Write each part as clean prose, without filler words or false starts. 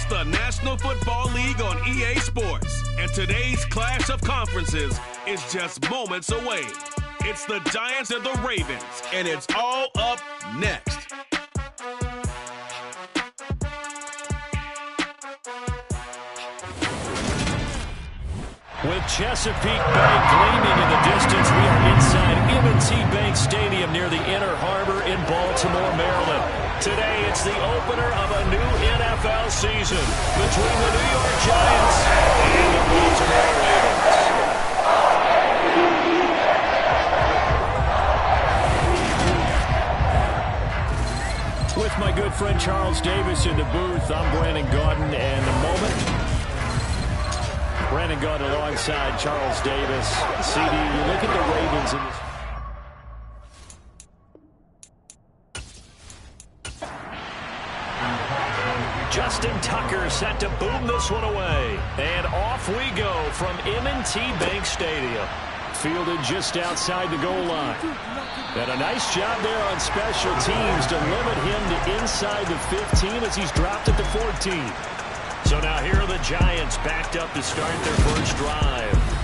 It's the National Football League on EA Sports, and today's clash of conferences is just moments away. It's the Giants and the Ravens, and it's all up next. With Chesapeake Bay gleaming in the distance, we are inside M&T Bank Stadium near the Inner Harbor in Baltimore, Maryland. Today, it's the opener of a new NFL season between the New York Giants and the Baltimore Ravens. With my good friend Charles Davis in the booth, I'm Brandon Gaudin, and in a moment, Brandon Gaudin alongside Charles Davis. CD, you look at the Ravens in this. Justin Tucker set to boom this one away. And off we go from M&T Bank Stadium. Fielded just outside the goal line. And a nice job there on special teams to limit him to inside the 15 as he's dropped at the 14. So now here are the Giants backed up to start their first drive.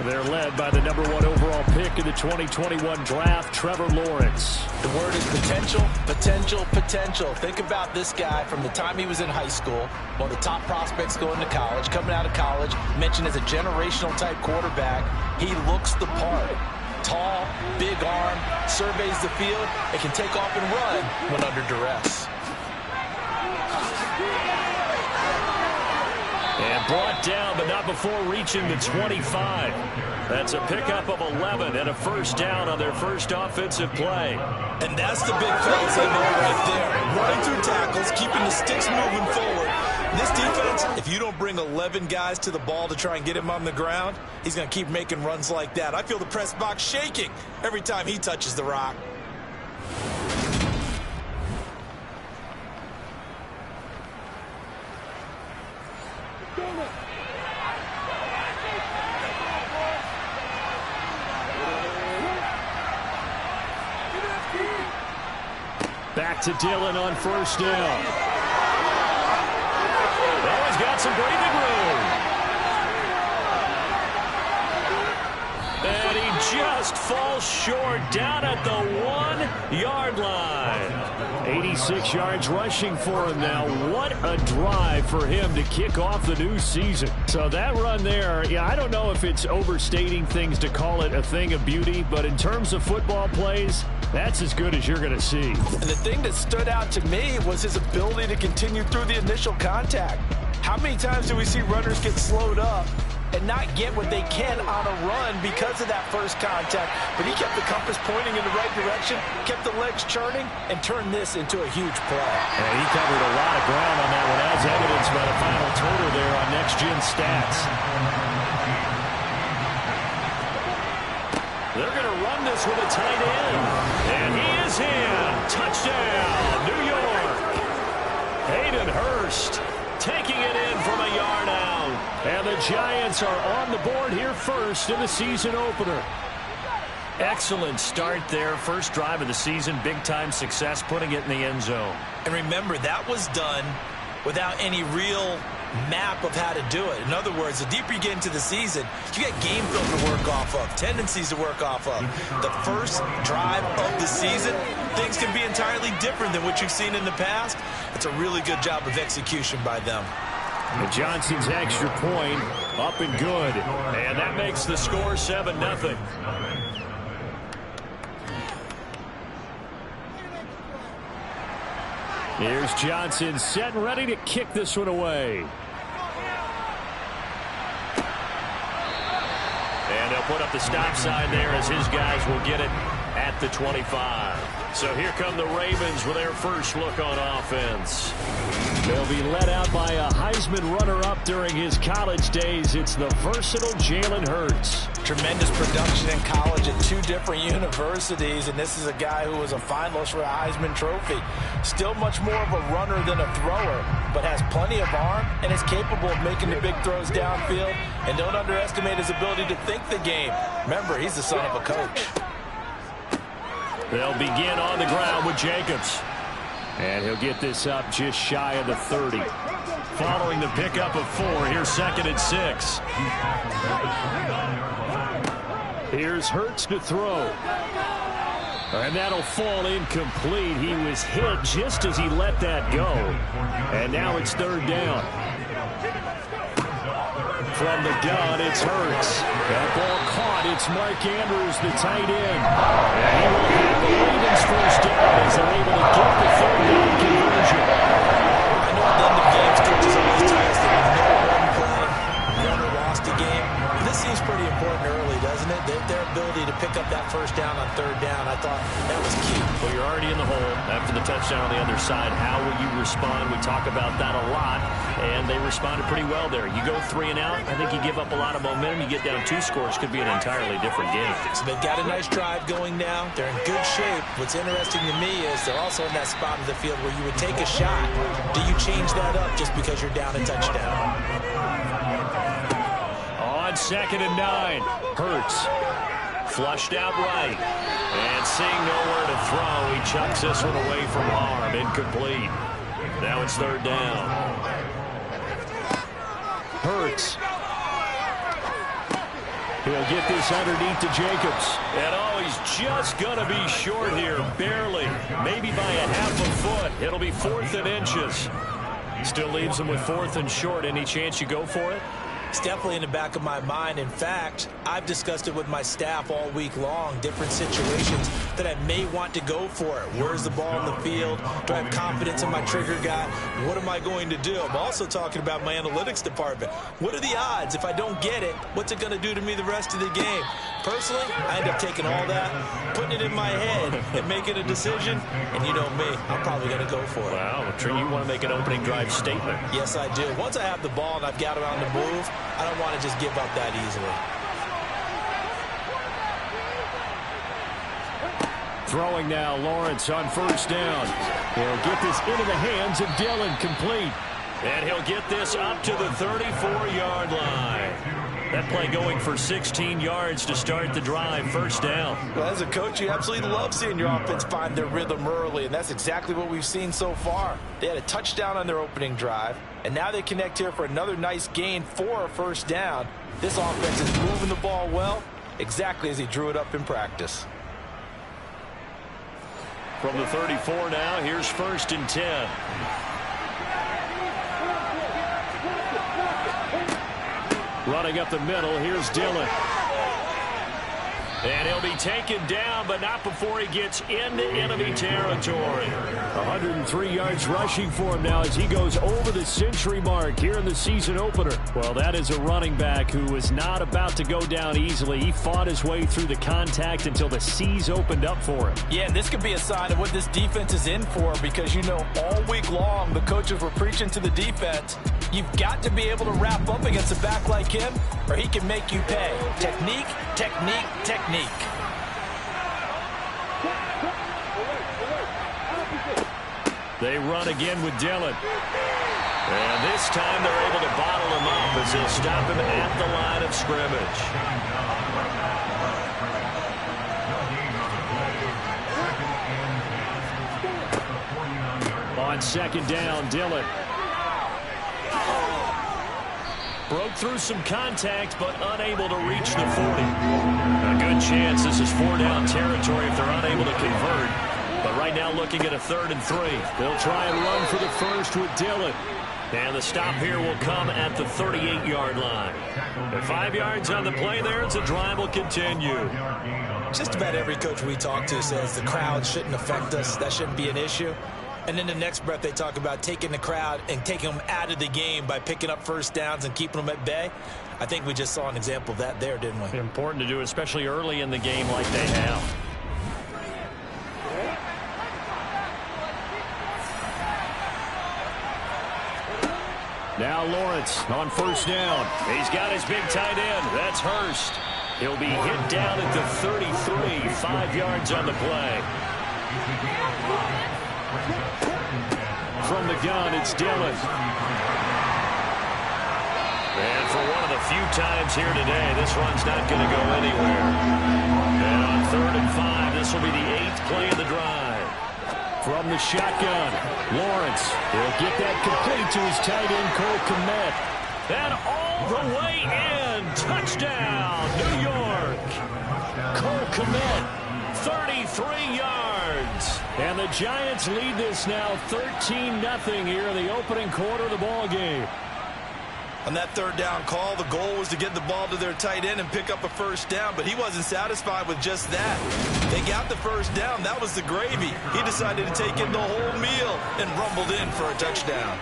They're led by the #1 overall pick in the 2021 draft, Trevor Lawrence. The word is potential, potential, potential. Think about this guy from the time he was in high school, one of the top prospects going to college, coming out of college, mentioned as a generational type quarterback. He looks the part. Tall, big arm, surveys the field, and can take off and run when under duress. And brought down, but not before reaching the 25. That's a pickup of 11 and a first down on their first offensive play. And that's the big plays they know right there. Running through tackles, keeping the sticks moving forward. This defense, if you don't bring 11 guys to the ball to try and get him on the ground, he's going to keep making runs like that. I feel the press box shaking every time he touches the rock. Back to Dillon on first down. Oh, he's got some breathing room. And he just falls short down at the 1-yard line. 86 yards rushing for him now. What a drive for him to kick off the new season. So that run there, yeah, I don't know if it's overstating things to call it a thing of beauty, but in terms of football plays, that's as good as you're going to see. And the thing that stood out to me was his ability to continue through the initial contact. How many times do we see runners get slowed up and not get what they can on a run because of that first contact? But he kept the compass pointing in the right direction, kept the legs churning, and turned this into a huge play. And he covered a lot of ground on that one, as evidenced by the final total there on Next Gen Stats. They're going to run this with a tight end. And he is in. Touchdown, New York. Hayden Hurst taking it in from a yard out. And the Giants are on the board here first in the season opener. Excellent start there. First drive of the season. Big-time success putting it in the end zone. And remember, that was done without any real map of how to do it. In other words, the deeper you get into the season, you got game film to work off of, tendencies to work off of. The first drive of the season, things can be entirely different than what you've seen in the past. It's a really good job of execution by them. And Johnson's extra point up and good. And that makes the score 7-0. Here's Johnson set and ready to kick this one away. And they'll put up the stop sign there as his guys will get it at the 25. So here come the Ravens with their first look on offense. They'll be led out by a Heisman runner-up during his college days. It's the versatile Jalen Hurts. Tremendous production in college at 2 different universities, and this is a guy who was a finalist for a Heisman Trophy. Still much more of a runner than a thrower, but has plenty of arm and is capable of making the big throws downfield. And don't underestimate his ability to think the game. Remember, he's the son of a coach. They'll begin on the ground with Jacobs. And he'll get this up just shy of the 30. Following the pickup of 4, here's 2nd and 6. Here's Hurts to throw. And that'll fall incomplete. He was hit just as he let that go. And now it's 3rd down. From the gun, it's Hurts. That ball caught. It's Mark Andrews, the tight end. And he will have the Ravens first down as they're able to get the 3rd down conversion. I know at the end of games, coaches always tell us that no one play, won or lost a game. This seems pretty important early, doesn't it? Their ability to pick up that first down on 3rd down, I thought that was key. Well, you're already in the hole after the touchdown on the other side. How will you respond? We talk about that a lot, and they responded pretty well there. You go 3 and out, I think you give up a lot of momentum. You get down 2 scores, could be an entirely different game. So they've got a nice drive going now. They're in good shape. What's interesting to me is they're also in that spot of the field where you would take a shot. Do you change that up just because you're down a touchdown? On 2nd and 9, Hurts flushed out right. And seeing nowhere to throw, he chucks this one away from harm. Incomplete. Now it's 3rd down. Hurts. He'll get this underneath to Jacobs. And oh, he's just going to be short here. Barely. Maybe by a half a foot. It'll be 4th and inches. Still leaves him with 4th and short. Any chance you go for it? It's definitely in the back of my mind. In fact, I've discussed it with my staff all week long, different situations that I may want to go for it. Where's the ball in the field? Do I have confidence in my trigger guy? What am I going to do? I'm also talking about my analytics department. What are the odds? If I don't get it, what's it going to do to me the rest of the game? Personally, I end up taking all that, putting it in my head, and making a decision. And you know me, I'm probably going to go for it. Wow, you want to make an opening drive statement. Yes, I do. Once I have the ball and I've got it on the move, I don't want to just give up that easily. Throwing now, Lawrence on 1st down. He'll get this into the hands of Dillon, complete. And he'll get this up to the 34-yard line. That play going for 16 yards to start the drive. 1st down. Well, as a coach, you absolutely love seeing your offense find their rhythm early, and that's exactly what we've seen so far. They had a touchdown on their opening drive, and now they connect here for another nice gain for a 1st down. This offense is moving the ball well, exactly as he drew it up in practice. From the 34 now, here's 1st and 10. Running up the middle, here's Dillon. And he'll be taken down, but not before he gets into enemy territory. 103 yards rushing for him now as he goes over the century mark here in the season opener. Well, that is a running back who was not about to go down easily. He fought his way through the contact until the seas opened up for him. Yeah, and this could be a sign of what this defense is in for, because, you know, all week long the coaches were preaching to the defense, you've got to be able to wrap up against a back like him or he can make you pay. Technique, technique, technique. They run again with Dillon. And this time they're able to bottle him up as they'll stop him at the line of scrimmage. On 2nd down, Dillon. Broke through some contact, but unable to reach the 40. A good chance this is 4-down territory if they're unable to convert. But right now looking at a 3rd and 3. They'll try and run for the first with Dillon. And the stop here will come at the 38-yard line. At 5 yards on the play there, the drive will continue. Just about every coach we talk to says the crowd shouldn't affect us. That shouldn't be an issue. And in the next breath, they talk about taking the crowd and taking them out of the game by picking up 1st downs and keeping them at bay. I think we just saw an example of that there, didn't we? Important to do, especially early in the game like they have. Now Lawrence on 1st down. He's got his big tight end. That's Hurst. He'll be hit down at the 33. 5 yards on the play. From the gun, it's Dillon. And for one of the few times here today, this run's not going to go anywhere. And on 3rd and 5, this will be the 8th play of the drive. From the shotgun, Lawrence will get that complete to his tight end, Cole Kmet. And all the way in. Touchdown, New York. Cole Kmet, 33 yards. And the Giants lead this now 13-0 here in the opening quarter of the ball game. On that third down call, the goal was to get the ball to their tight end and pick up a first down, but he wasn't satisfied with just that. They got the first down. That was the gravy. He decided to take in the whole meal and rumbled in for a touchdown.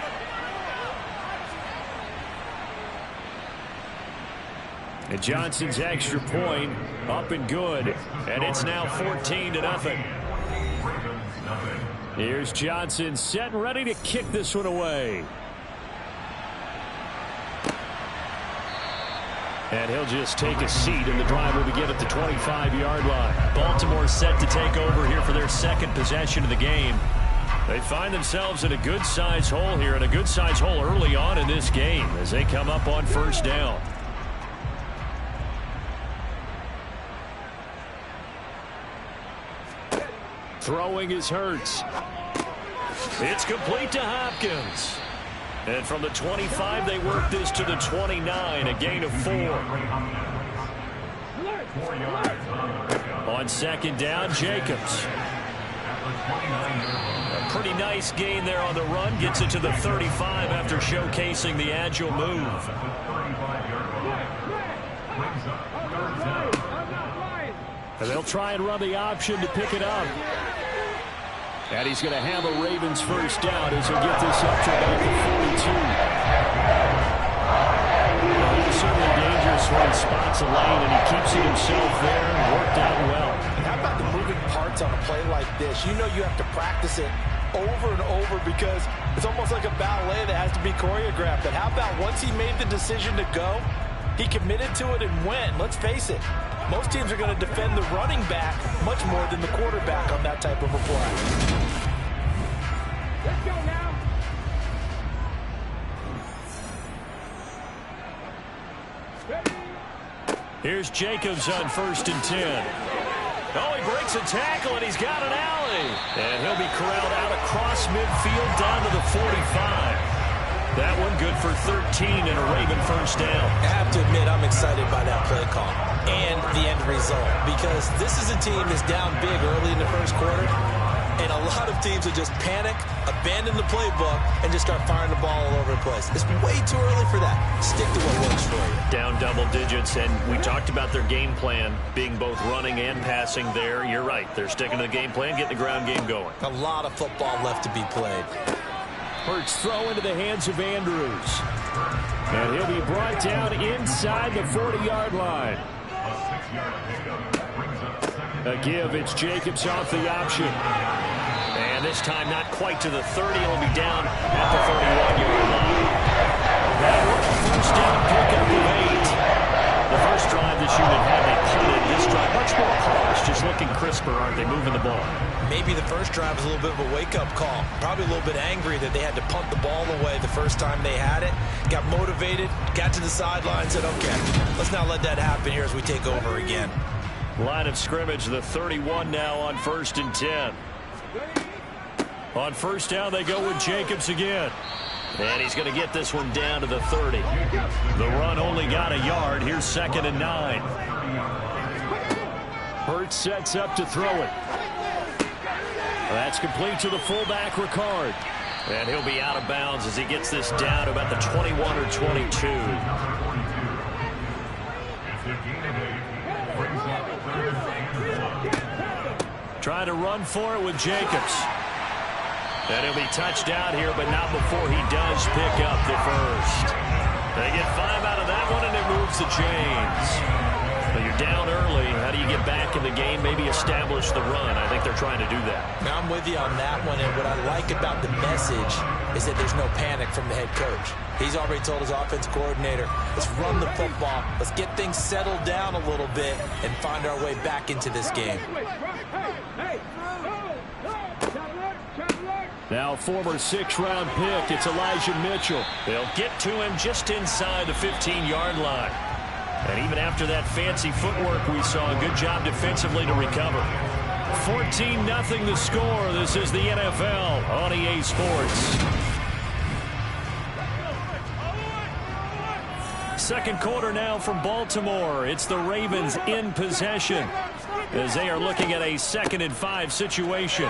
And Johnson's extra point up and good, and it's now 14-0. Here's Johnson set and ready to kick this one away. And he'll just take a seat, and the drive will begin at the 25-yard line. Baltimore set to take over here for their second possession of the game. They find themselves in a good-sized hole here, and a good-sized hole early on in this game as they come up on first down. Throwing is Hurts. It's complete to Hopkins. And from the 25, they work this to the 29, a gain of 4. On second down, Jacobs. A pretty nice gain there on the run. Gets it to the 35 after showcasing the agile move. And they'll try and run the option to pick it up. And he's going to have a Ravens first down as he'll get this up to about the 42. He's certainly dangerous when he spots a lane, and he keeps it himself there and worked out well. And how about the moving parts on a play like this? You know you have to practice it over and over because it's almost like a ballet that has to be choreographed. But how about once he made the decision to go, he committed to it and went. Let's face it. Most teams are going to defend the running back much more than the quarterback on that type of a play. Let's go now. Here's Jacobs on 1st and 10. Oh, he breaks a tackle, and he's got an alley. And he'll be corralled out across midfield down to the 45. That one good for 13 and a Raven first down. I have to admit, I'm excited by that play call and the end result because this is a team that's down big early in the first quarter, and a lot of teams will just panic, abandon the playbook, and just start firing the ball all over the place. It's way too early for that. Stick to what works for you. Down double digits, and we talked about their game plan being both running and passing there. You're right. They're sticking to the game plan, getting the ground game going. A lot of football left to be played. Hurts throw into the hands of Andrews. And he'll be brought down inside the 40-yard line. A give, it's Jacobs off the option. And this time not quite to the 30. He'll be down at the 31-yard line. That first down pickup of 8. The first drive this unit had, they punted. This drive much more polished, just looking crisper, aren't they, moving the ball? Maybe the first drive was a little bit of a wake-up call. Probably a little bit angry that they had to punt the ball away the first time they had it. Got motivated, got to the sideline, said, okay, let's not let that happen here as we take over again. Line of scrimmage, the 31 now on 1st and 10. On first down, they go with Jacobs again. And he's going to get this one down to the 30. The run only got a yard. Here's 2nd and 9. Hurts sets up to throw it. That's complete to the fullback, Ricard. And he'll be out of bounds as he gets this down to about the 21 or 22. Trying to run for it with Jacobs. And he'll be touched down here, but not before he does pick up the first. They get 5 out of that one, and it moves the chains. But you're down early. How do you get back in the game? Maybe establish the run. I think they're trying to do that. Now, I'm with you on that one, and what I like about the message is that there's no panic from the head coach. He's already told his offense coordinator, let's run the football, let's get things settled down a little bit, and find our way back into this game. Now, former 6th-round pick, it's Elijah Mitchell. They'll get to him just inside the 15-yard line. And even after that fancy footwork we saw, a good job defensively to recover. 14-0 the score. This is the NFL on EA Sports. Second quarter now from Baltimore. It's the Ravens in possession as they are looking at a 2nd and 5 situation.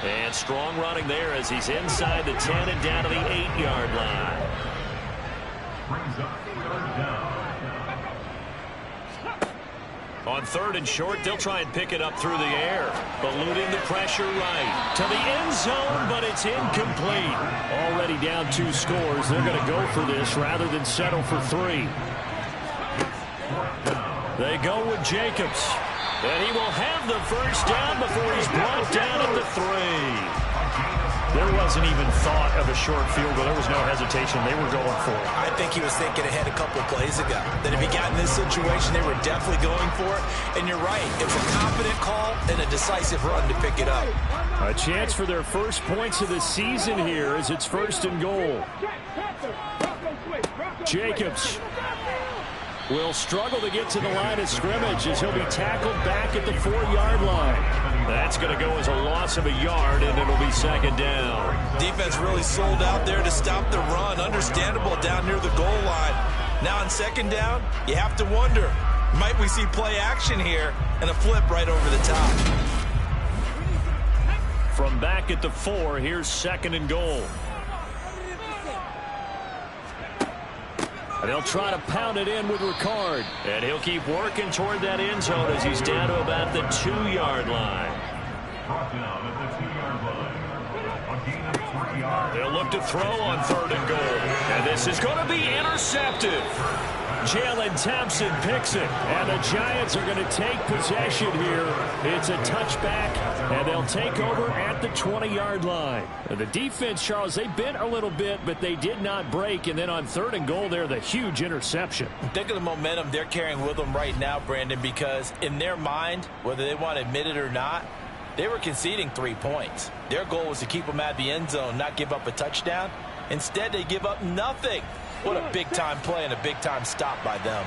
And strong running there as he's inside the 10 and down to the 8-yard line. On 3rd and short, they'll try and pick it up through the air. Eluding the pressure right to the end zone, but it's incomplete. Already down 2 scores. They're going to go for this rather than settle for 3. They go with Jacobs. And he will have the first down before he's brought down at the 3. There wasn't even thought of a short field goal. There was no hesitation. They were going for it. I think he was thinking ahead a couple of plays ago. That if he got in this situation, they were definitely going for it. And you're right. It's a confident call and a decisive run to pick it up. A chance for their first points of the season here as it's 1st and goal. Jacobs will struggle to get to the line of scrimmage as he'll be tackled back at the 4-yard line. That's going to go as a loss of a yard, and it'll be 2nd down. Defense really sold out there to stop the run. Understandable down near the goal line. Now on 2nd down, you have to wonder, might we see play action here and a flip right over the top? From back at the 4, here's 2nd and goal. And they'll try to pound it in with Ricard. And he'll keep working toward that end zone as he's down to about the 2-yard line. They'll look to throw on 3rd and goal. And this is going to be intercepted. Jalen Thompson picks it. And the Giants are going to take possession here. It's a touchback, and they'll take over at the 20-yard line. And the defense, Charles, they bent a little bit, but they did not break. And then on 3rd and goal there, the huge interception. Think of the momentum they're carrying with them right now, Brandon, because in their mind, whether they want to admit it or not, they were conceding 3 points. Their goal was to keep them at the end zone, not give up a touchdown. Instead, they give up nothing. What a big-time play and a big-time stop by them.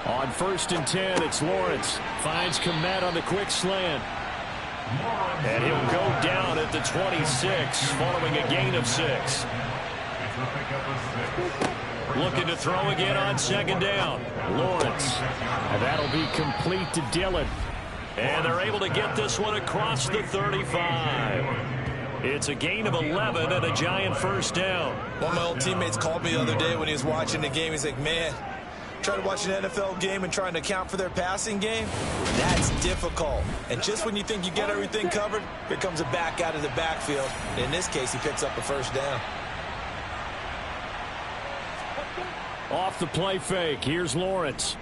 On 1st and 10, it's Lawrence. Finds Kmet on the quick slant. And he'll go down at the 26, following a gain of 6. Looking to throw again on 2nd down. Lawrence. And that'll be complete to Dillon. And they're able to get this one across the 35. It's a gain of 11 and a Giant first down. One of my old teammates called me the other day when he was watching the game. He's like, man, trying to watch an NFL game and trying to account for their passing game, that's difficult. And just when you think you get everything covered, here comes a back out of the backfield. And in this case, he picks up a first down. Off the play fake, here's Lawrence.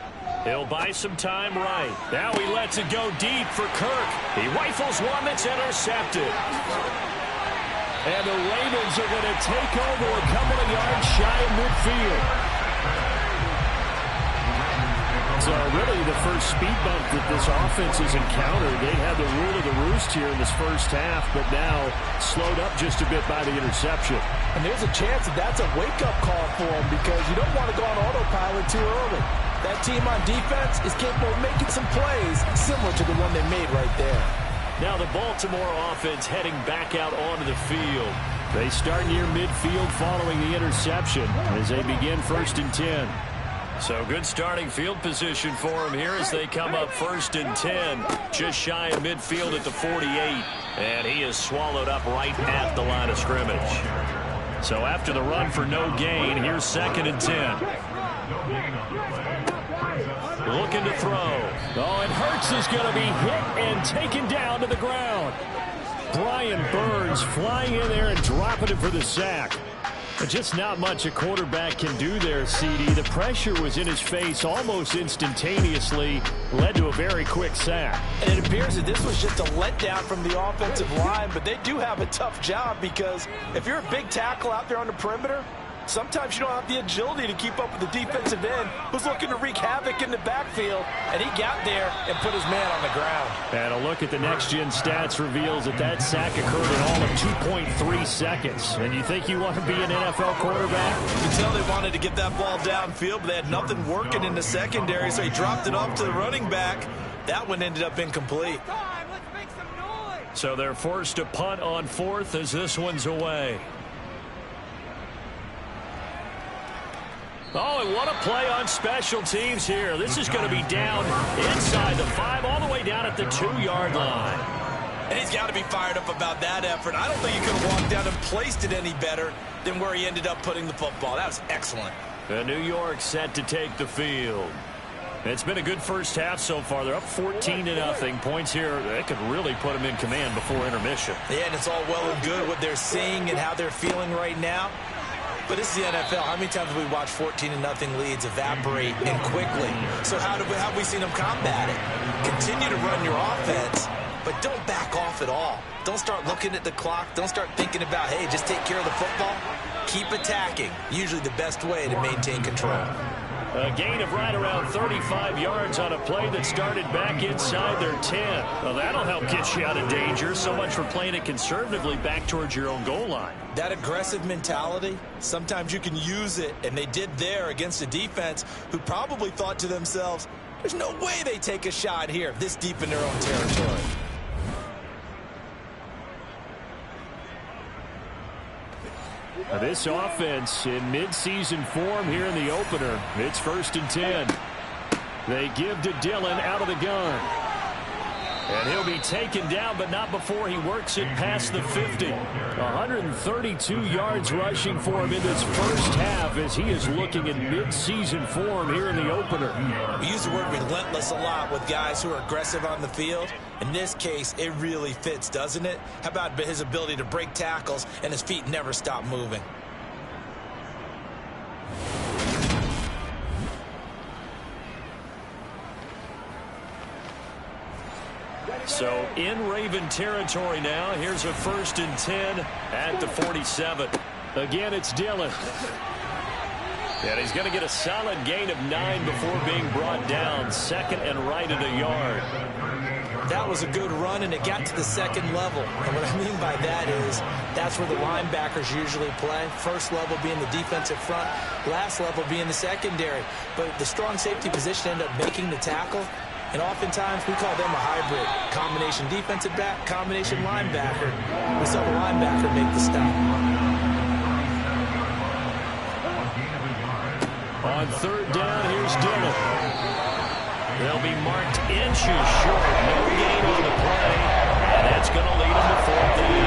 He'll buy some time right. Now he lets it go deep for Kirk. He rifles one that's intercepted. And the Ravens are going to take over a couple of yards shy of midfield. So really the first speed bump that this offense has encountered. They had the rule of the roost here in this first half, but now slowed up just a bit by the interception. And there's a chance that that's a wake-up call for them because you don't want to go on autopilot too early. That team on defense is capable of making some plays similar to the one they made right there. Now the Baltimore offense heading back out onto the field. They start near midfield following the interception as they begin 1st and 10. So good starting field position for them here as they come up 1st and 10. Just shy of midfield at the 48. And he is swallowed up right at the line of scrimmage. So after the run for no gain, here's 2nd and 10. Looking to throw. Oh, and Hurts is going to be hit and taken down to the ground. Brian Burns flying in there and dropping it for the sack. But just not much a quarterback can do there, CD. The pressure was in his face almost instantaneously, led to a very quick sack. And it appears that this was just a letdown from the offensive line, but they do have a tough job because if you're a big tackle out there on the perimeter, Sometimes you don't have the agility to keep up with the defensive end who's looking to wreak havoc in the backfield, and he got there and put his man on the ground. And a look at the next-gen stats reveals that sack occurred in all of 2.3 seconds. And you think you want to be an NFL quarterback? You can tell they wanted to get that ball downfield, but they had nothing working in the secondary, so he dropped it off to the running back. That one ended up incomplete. So they're forced to punt on 4th as this one's away. Oh, and what a play on special teams here. This is going to be down inside the 5, all the way down at the 2-yard line. And he's got to be fired up about that effort. I don't think he could have walked down and placed it any better than where he ended up putting the football. That was excellent. The New York set to take the field. It's been a good first half so far. They're up 14-0. Points here, they could really put them in command before intermission. Yeah, and it's all well and good what they're seeing and how they're feeling right now. But this is the NFL. How many times have we watched 14-0 leads evaporate and quickly? So how have we seen them combat it? Continue to run your offense, but don't back off at all. Don't start looking at the clock. Don't start thinking about, hey, just take care of the football. Keep attacking. Usually the best way to maintain control. A gain of right around 35 yards on a play that started back inside their 10. Well, that'll help get you out of danger. So much for playing it conservatively back towards your own goal line. That aggressive mentality, sometimes you can use it, and they did there against a defense who probably thought to themselves, there's no way they take a shot here this deep in their own territory. This offense in midseason form here in the opener. It's 1st and 10. They give to Dillon out of the gun. And he'll be taken down, but not before he works it past the 50. 132 yards rushing for him in this first half as he is looking in midseason form here in the opener. We use the word relentless a lot with guys who are aggressive on the field. In this case, it really fits, doesn't it? How about his ability to break tackles and his feet never stop moving? So in Raven territory now. Here's a 1st and 10 at the 47. Again, it's Dillon. And he's going to get a solid gain of 9 before being brought down. 2nd and right at a yard. That was a good run, and it got to the 2nd level. And what I mean by that is that's where the linebackers usually play. First level being the defensive front, last level being the secondary. But the strong safety position ended up making the tackle. And oftentimes we call them a hybrid. Combination defensive back, combination linebacker. We saw the linebacker make the stop. On 3rd down, here's Dillon. They'll be marked inches short. No gain on the play. And that's going to lead them to 4th down.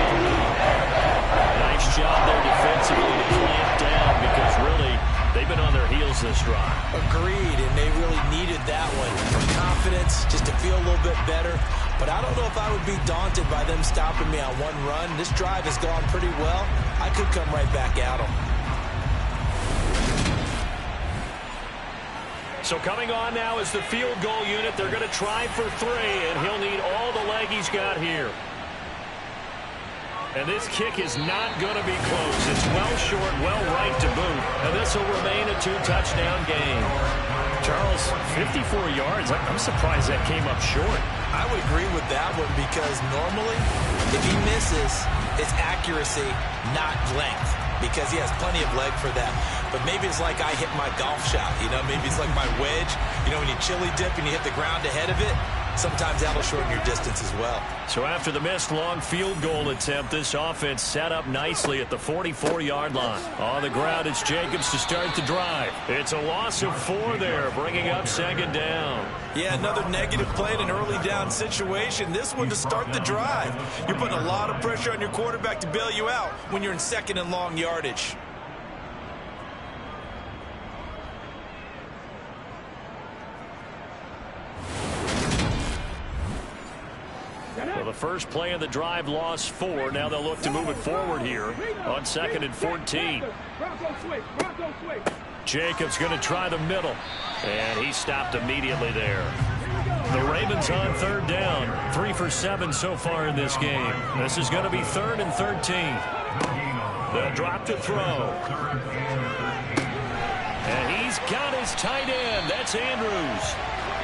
Nice job there defensively to clamp down because really they've been on their heels this drive. Agreed, and they really needed that one for confidence, just to feel a little bit better. But I don't know if I would be daunted by them stopping me on one run. This drive has gone pretty well. I could come right back at them. So coming on now is the field goal unit. They're going to try for 3, and he'll need all the leg he's got here. And this kick is not going to be close. It's well short, well right to boot. And this will remain a 2-touchdown game. Charles, 54 yards. I'm surprised that came up short. I would agree with that one because normally if he misses, it's accuracy, not length. Because he has plenty of leg for that. But maybe it's like I hit my golf shot, you know. Maybe it's like my wedge. You know, when you chili dip and you hit the ground ahead of it, sometimes that'll shorten your distance as well. So after the missed long field goal attempt, this offense set up nicely at the 44-yard line. On the ground, it's Jacobs to start the drive. It's a loss of 4 there, bringing up 2nd down. Yeah, another negative play in an early down situation. This one to start the drive. You're putting a lot of pressure on your quarterback to bail you out when you're in 2nd and long yardage. Well, the first play of the drive lost 4. Now they'll look to move it forward here on 2nd and 14. Jacobs going to try the middle, and he stopped immediately there. The Ravens on 3rd down. 3 for 7 so far in this game. This is going to be 3rd and 13. They'll drop to throw. And he's got his tight end. That's Andrews.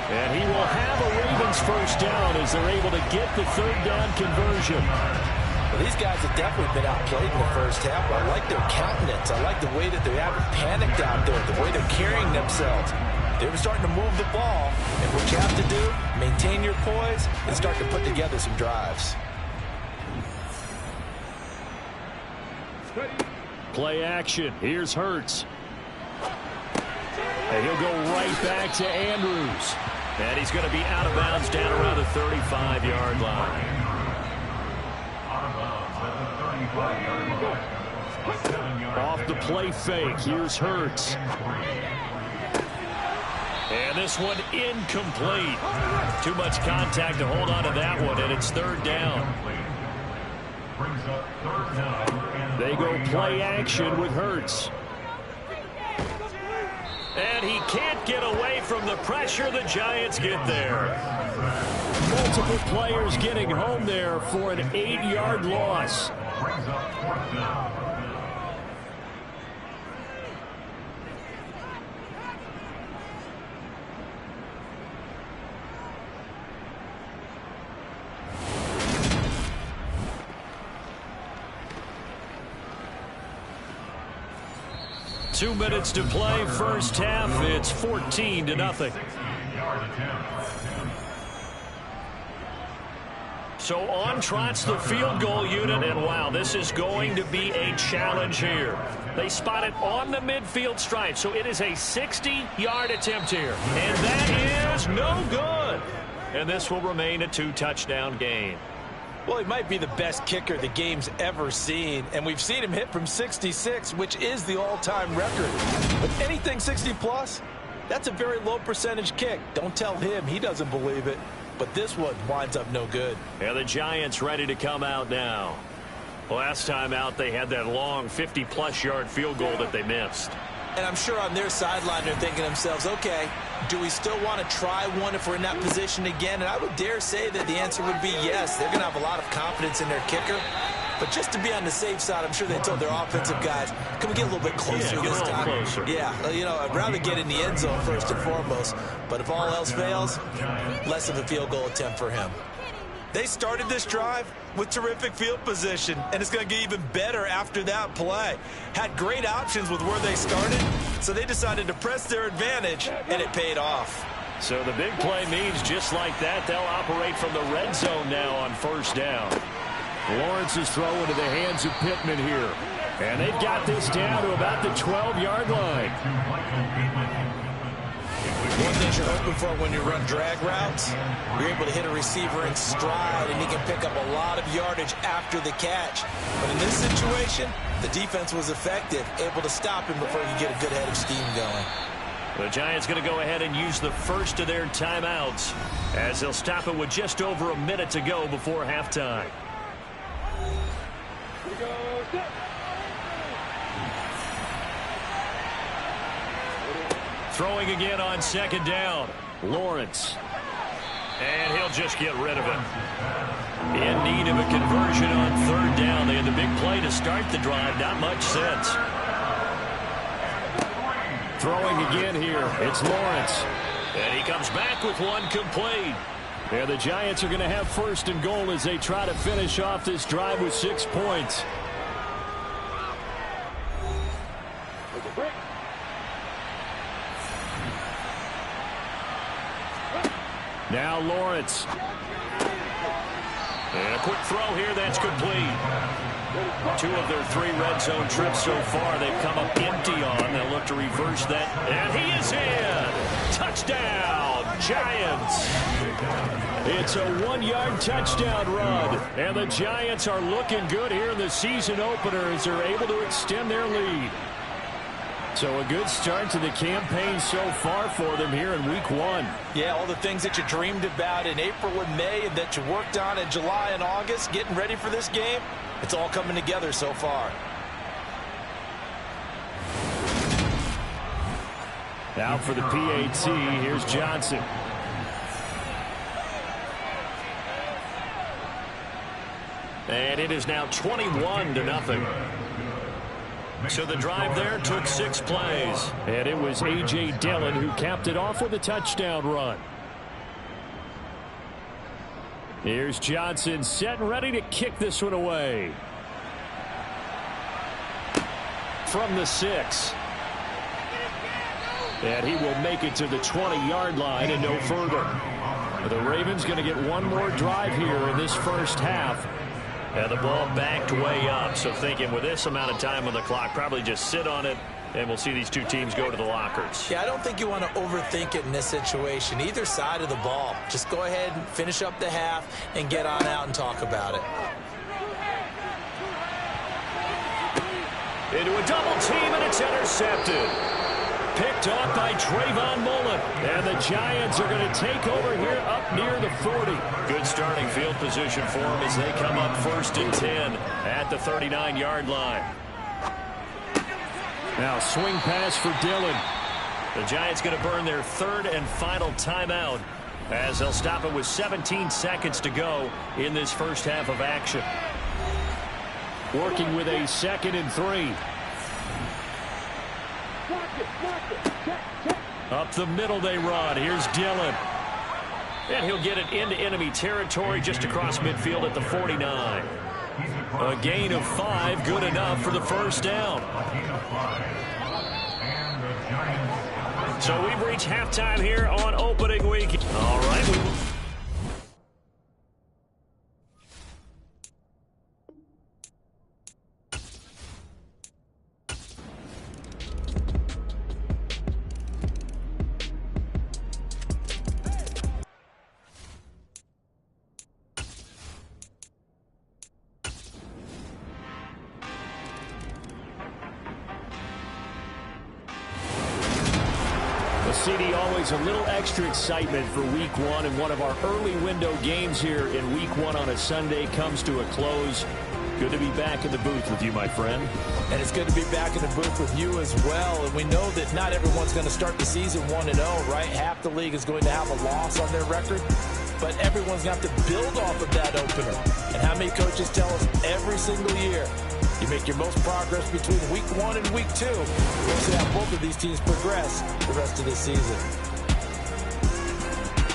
And he will have a Ravens first down as they're able to get the third down conversion. Well, these guys have definitely been outplayed in the first half. I like their countenance. I like the way that they haven't panicked out there, the way they're carrying themselves. They were starting to move the ball. And what you have to do, maintain your poise and start to put together some drives. Play action. Here's Hurts. And he'll go right back to Andrews. And he's going to be out of bounds down around the 35-yard line. Off the play fake. Here's Hurts. And this one incomplete. Too much contact to hold on to that one, and it's third down. They go play action with Hurts. And he can't get away from the pressure. The Giants get there. Multiple players getting home there for an 8-yard loss. 2 minutes to play, first half. It's 14-0. So on trots the field goal unit, and wow, this is going to be a challenge here. They spot it on the midfield stripe, so it is a 60-yard attempt here. And that is no good. And this will remain a 2-touchdown game. Well, he might be the best kicker the game's ever seen, and we've seen him hit from 66, which is the all-time record. But anything 60-plus, that's a very low percentage kick. Don't tell him he doesn't believe it. But this one winds up no good. And the Giants ready to come out now. Last time out, they had that long 50-plus yard field goal that they missed. And I'm sure on their sideline they're thinking to themselves, okay, do we still want to try one if we're in that position again? And I would dare say that the answer would be yes. They're going to have a lot of confidence in their kicker. But just to be on the safe side, I'm sure they told their offensive guys, can we get a little bit closer this time? Closer. Yeah, you know, I'd rather get in the end zone first and foremost. But if all else fails, less of a field goal attempt for him. They started this drive with terrific field position, and it's going to get even better after that play. Had great options with where they started, so they decided to press their advantage, and it paid off. So the big play means just like that, they'll operate from the red zone now on first down. Lawrence is throwing to the hands of Pittman here. And they've got this down to about the 12-yard line. One thing you're hoping for when you run drag routes, you're able to hit a receiver in stride, and he can pick up a lot of yardage after the catch. But in this situation, the defense was effective, able to stop him before he could get a good head of steam going. The Giants going to go ahead and use the first of their timeouts as they'll stop it with just over a minute to go before halftime. Throwing again on second down. Lawrence. And he'll just get rid of it. In need of a conversion on third down. They had the big play to start the drive. Not much sense. Throwing again here. It's Lawrence. And he comes back with one complete. And the Giants are going to have first and goal as they try to finish off this drive with 6 points. Now Lawrence. And a quick throw here, that's complete. 2 of their 3 red zone trips so far they've come up empty on. They'll look to reverse that. And he is in! Touchdown, Giants! It's a 1-yard touchdown run. And the Giants are looking good here in the season opener as they're able to extend their lead. So a good start to the campaign so far for them here in week 1. Yeah, all the things that you dreamed about in April and May and that you worked on in July and August, getting ready for this game, it's all coming together so far. Now for the PAT, here's Johnson. And it is now 21-0. So the drive there took 6 plays. And it was A.J. Dillon who capped it off with a touchdown run. Here's Johnson set and ready to kick this one away. From the 6. And he will make it to the 20-yard line and no further. The Ravens going to get one more drive here in this first half. And the ball backed way up. So thinking with this amount of time on the clock, probably just sit on it, and we'll see these two teams go to the lockers. Yeah, I don't think you want to overthink it in this situation. Either side of the ball. Just go ahead and finish up the half and get on out and talk about it. Into a double team, and it's intercepted. Picked off by Trayvon Mullen. And the Giants are going to take over here up near the 40. Good starting field position for them as they come up 1st and 10 at the 39-yard line. Now swing pass for Dillon. The Giants going to burn their 3rd and final timeout as they'll stop it with 17 seconds to go in this first half of action. Working with a 2nd and 3. Up the middle they run. Here's Dillon. And he'll get it into enemy territory just across midfield at the 49. A gain of 5, good enough for the first down. So we've reached halftime here on opening week. All right. CD, always a little extra excitement for week 1, and one of our early window games here in week 1 on a Sunday comes to a close. Good to be back in the booth with you, my friend. And it's good to be back in the booth with you as well. And we know that not everyone's going to start the season 1-0, right? Half the league is going to have a loss on their record. But everyone's going to have to build off of that opener. And how many coaches tell us every single year, you make your most progress between week 1 and week 2. We'll see how both of these teams progress the rest of this season.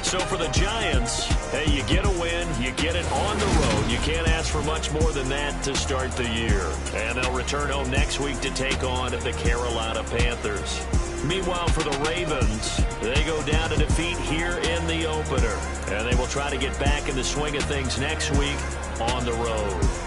So for the Giants, hey, you get a win, you get it on the road. You can't ask for much more than that to start the year. And they'll return home next week to take on the Carolina Panthers. Meanwhile, for the Ravens, they go down to defeat here in the opener. And they will try to get back in the swing of things next week on the road.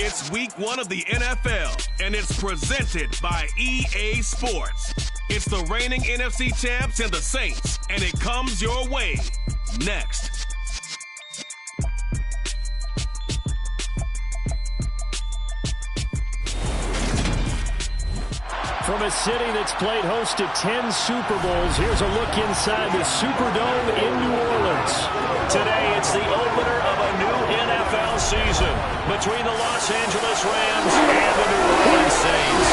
It's week 1 of the NFL, and it's presented by EA Sports. It's the reigning NFC champs and the Saints, and it comes your way next. From a city that's played host to 10 Super Bowls, here's a look inside the Superdome in New Orleans. Today, it's the opener of a new NFL season between the Los Angeles Rams and the New Orleans Saints.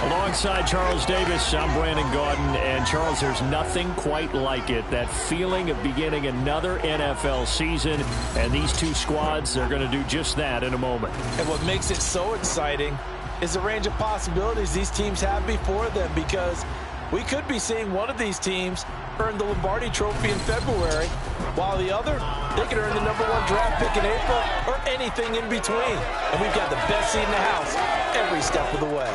Alongside Charles Davis, I'm Brandon Gaudin, and Charles, there's nothing quite like it. That feeling of beginning another NFL season, and these two squads are going to do just that in a moment. And what makes it so exciting is the range of possibilities these teams have before them, because we could be seeing one of these teams earn the Lombardi Trophy in February, while the other, they could earn the #1 draft pick in April, or anything in between. And we've got the best seat in the house every step of the way.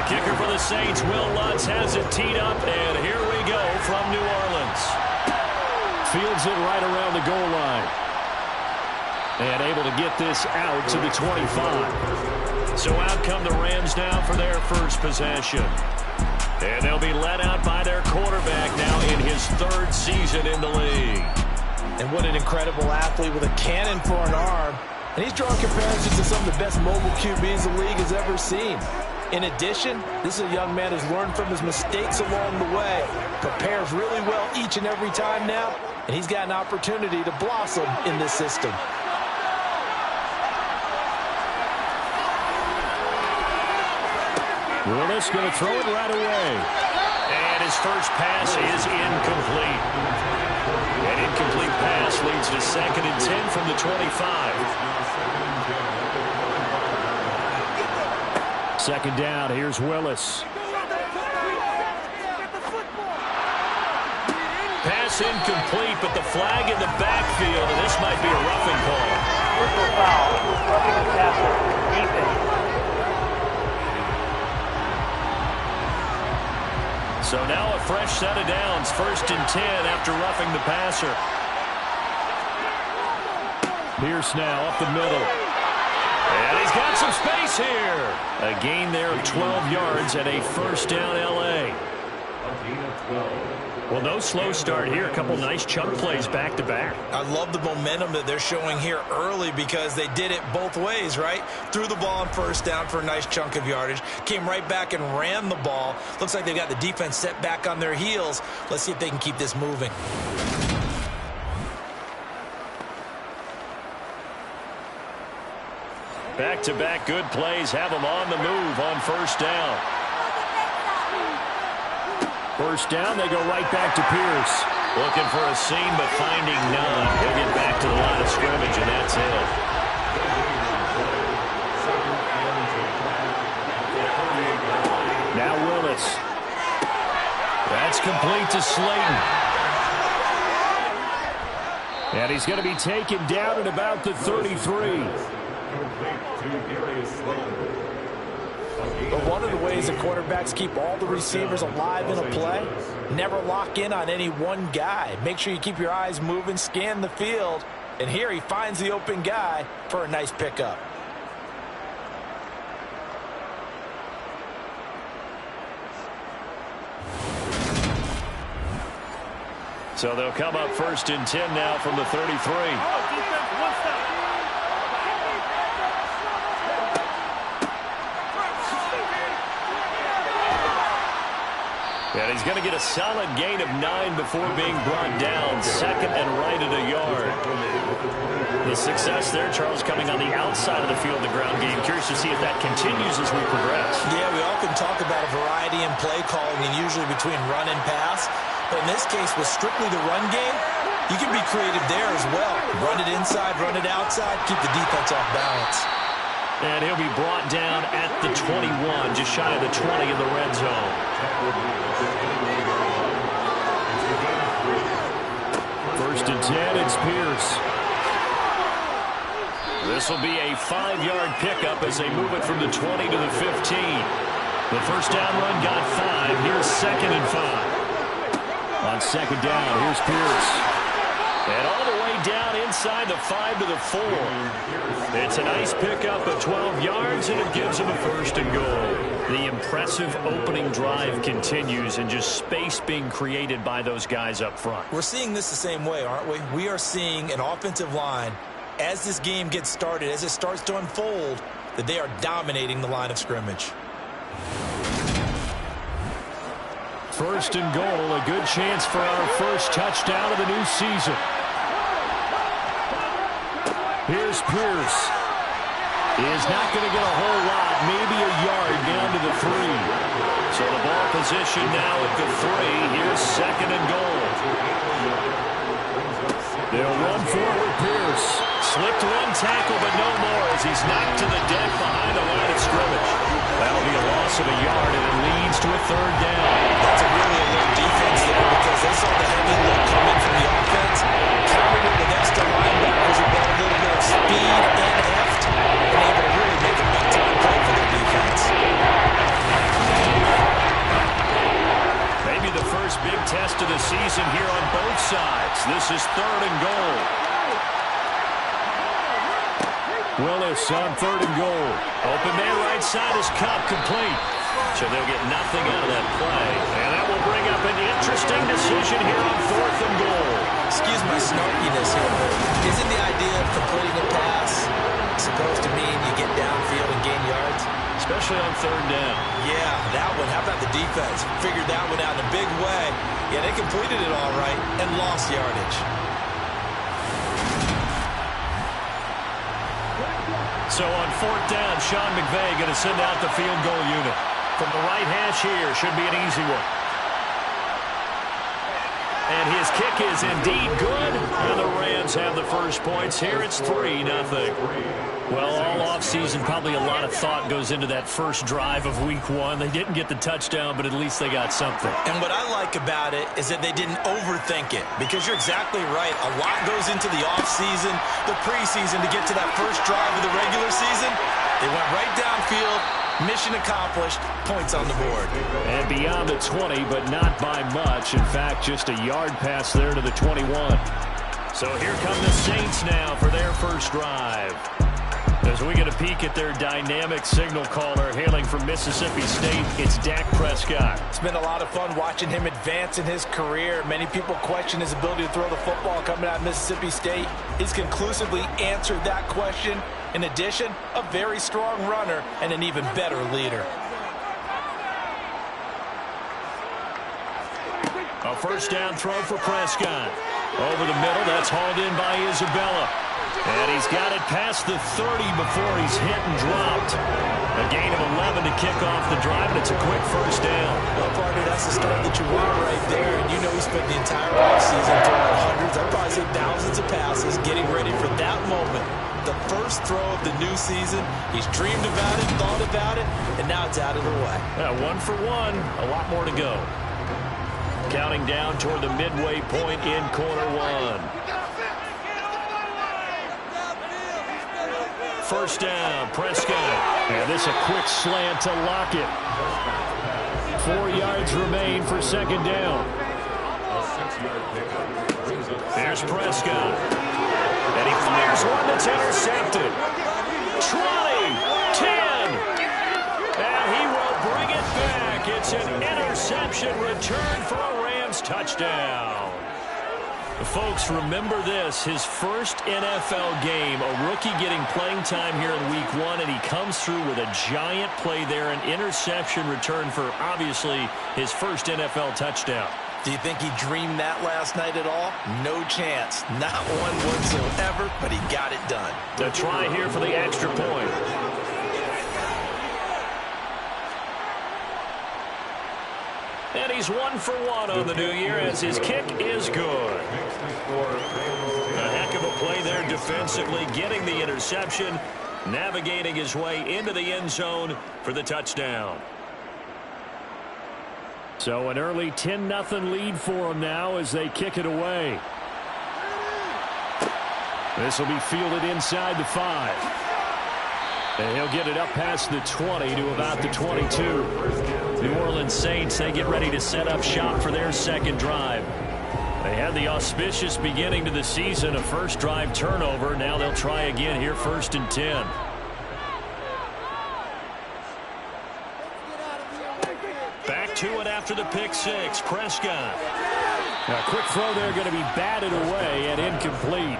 Kicker for the Saints, Will Lutz, has it teed up, and here we go from New Orleans. Fields it right around the goal line. And able to get this out to the 25. So out come the Rams now for their first possession. And they'll be led out by their quarterback now in his 3rd season in the league. And what an incredible athlete with a cannon for an arm. And he's drawing comparisons to some of the best mobile QBs the league has ever seen. In addition, this is a young man who's learned from his mistakes along the way, prepares really well each and every time now, and he's got an opportunity to blossom in this system. Willis going to throw it right away. And his first pass is incomplete. An incomplete pass leads to 2nd and 10 from the 25. 2nd down, here's Willis. Pass incomplete, but the flag in the backfield, and this might be a roughing call. Personal foul, roughing the passer, defense. So now a fresh set of downs, 1st and 10 after roughing the passer. Pierce now up the middle. And he's got some space here. A gain there of 12 yards and a 1st down L.A. Well, no slow start here. A couple nice chunk plays back-to-back. I love the momentum that they're showing here early, because they did it both ways, right? Threw the ball on 1st down for a nice chunk of yardage. Came right back and ran the ball. Looks like they've got the defense set back on their heels. Let's see if they can keep this moving. Back-to-back good plays have them on the move on 1st down. 1st down, they go right back to Pierce. Looking for a seam, but finding none. He'll get back to the line of scrimmage, and that's it. Now Willis. That's complete to Slayton. And he's going to be taken down at about the 33. But one of the ways the quarterbacks keep all the receivers alive in a play, never lock in on any one guy. Make sure you keep your eyes moving, scan the field, and here he finds the open guy for a nice pickup. So they'll come up 1st and 10 now from the 33. And he's going to get a solid gain of 9 before being brought down. 2nd and right at a yard. The success there, Charles, coming on the outside of the field, the ground game. Curious to see if that continues as we progress. Yeah, we often talk about a variety in play calling, and usually between run and pass. But in this case, with strictly the run game, you can be creative there as well. Run it inside, run it outside, keep the defense off balance. And he'll be brought down at the 21, just shy of the 20 in the red zone. First and 10, it's Pierce. This will be a 5-yard pickup as they move it from the 20 to the 15. The first down run got 5. Here's 2nd and 5. On 2nd down, here's Pierce. And all the way down inside the 5 to the 4. It's a nice pickup of 12 yards, and it gives him a 1st and goal. The impressive opening drive continues, and just space being created by those guys up front. We're seeing this the same way, aren't we? We are seeing an offensive line, as this game gets started, as it starts to unfold, that they are dominating the line of scrimmage. 1st and goal, a good chance for our first touchdown of the new season. Here's Pierce. He is not going to get a whole lot, maybe a yard down to the 3. So the ball position now at the 3. Here's 2nd and goal. They'll run forward Pierce. Slipped one tackle, but no more as he's knocked to the deck behind the line of scrimmage. That'll be a loss of a yard, and it leads to a 3rd down. That's a really alert defense there because they saw the heavy look coming from the offense. Countered it with extra linebackers who got a little bit of speed and heft, and able to really make a big-time play for their defense. Maybe the first big test of the season here on both sides. This is 3rd and goal. Willis on 3rd and goal. Open man right side is Cup, complete. So they'll get nothing out of that play. And that will bring up an interesting decision here on 4th and goal. Excuse my snarkiness here, but isn't the idea of completing a pass supposed to mean you get downfield and gain yards? Especially on 3rd down. Yeah, that one. How about the defense? Figured that one out in a big way. Yeah, they completed it all right and lost yardage. So on 4th down, Sean McVay going to send out the field goal unit. From the right hash here, should be an easy one. And his kick is indeed good, and the Rams have the first points here. It's 3-0. Well, all offseason, probably a lot of thought goes into that first drive of Week 1. They didn't get the touchdown, but at least they got something. And what I like about it is that they didn't overthink it, because you're exactly right. A lot goes into the offseason, the preseason to get to that first drive of the regular season. They went right downfield. Mission accomplished, points on the board. And beyond the 20, but not by much. In fact, just a yard pass there to the 21. So here come the Saints now for their first drive. As we get a peek at their dynamic signal caller hailing from Mississippi State, it's Dak Prescott. It's been a lot of fun watching him advance in his career. Many people question his ability to throw the football coming out of Mississippi State. He's conclusively answered that question. In addition, a very strong runner and an even better leader. A first down throw for Prescott. Over the middle, that's hauled in by Isabella. And he's got it past the 30 before he's hit and dropped. A gain of 11 to kick off the drive, and it's a quick first down. Well, partner, that's the start that you want right there. And you know he spent the entire offseason throwing hundreds, I'd probably say thousands of passes, getting ready for that moment. The first throw of the new season. He's dreamed about it, thought about it, and now it's out of the way. 1 for 1, a lot more to go. Counting down toward the midway point in quarter 1. First down, Prescott. And this a quick slant to Lockett. 4 yards remain for second down. There's Prescott. And he fires one that's intercepted. 20, 10. And he will bring it back. It's an interception return for a Rams touchdown. Folks, remember this, his first NFL game, a rookie getting playing time here in Week 1, and he comes through with a giant play there, an interception return for, obviously, his first NFL touchdown. Do you think he dreamed that last night at all? No chance. Not one whatsoever, but he got it done. A try here for the extra point. And he's 1 for 1 on the new year as his kick is good. A heck of a play there defensively, getting the interception, navigating his way into the end zone for the touchdown. So an early 10-0 lead for him now as they kick it away. This will be fielded inside the 5. And he'll get it up past the 20 to about the 22. New Orleans Saints, they get ready to set up shop for their second drive. They had the auspicious beginning to the season, a first drive turnover. Now they'll try again here, 1st and 10. Back to it after the pick 6. Prescott. A quick throw there going to be batted away and incomplete.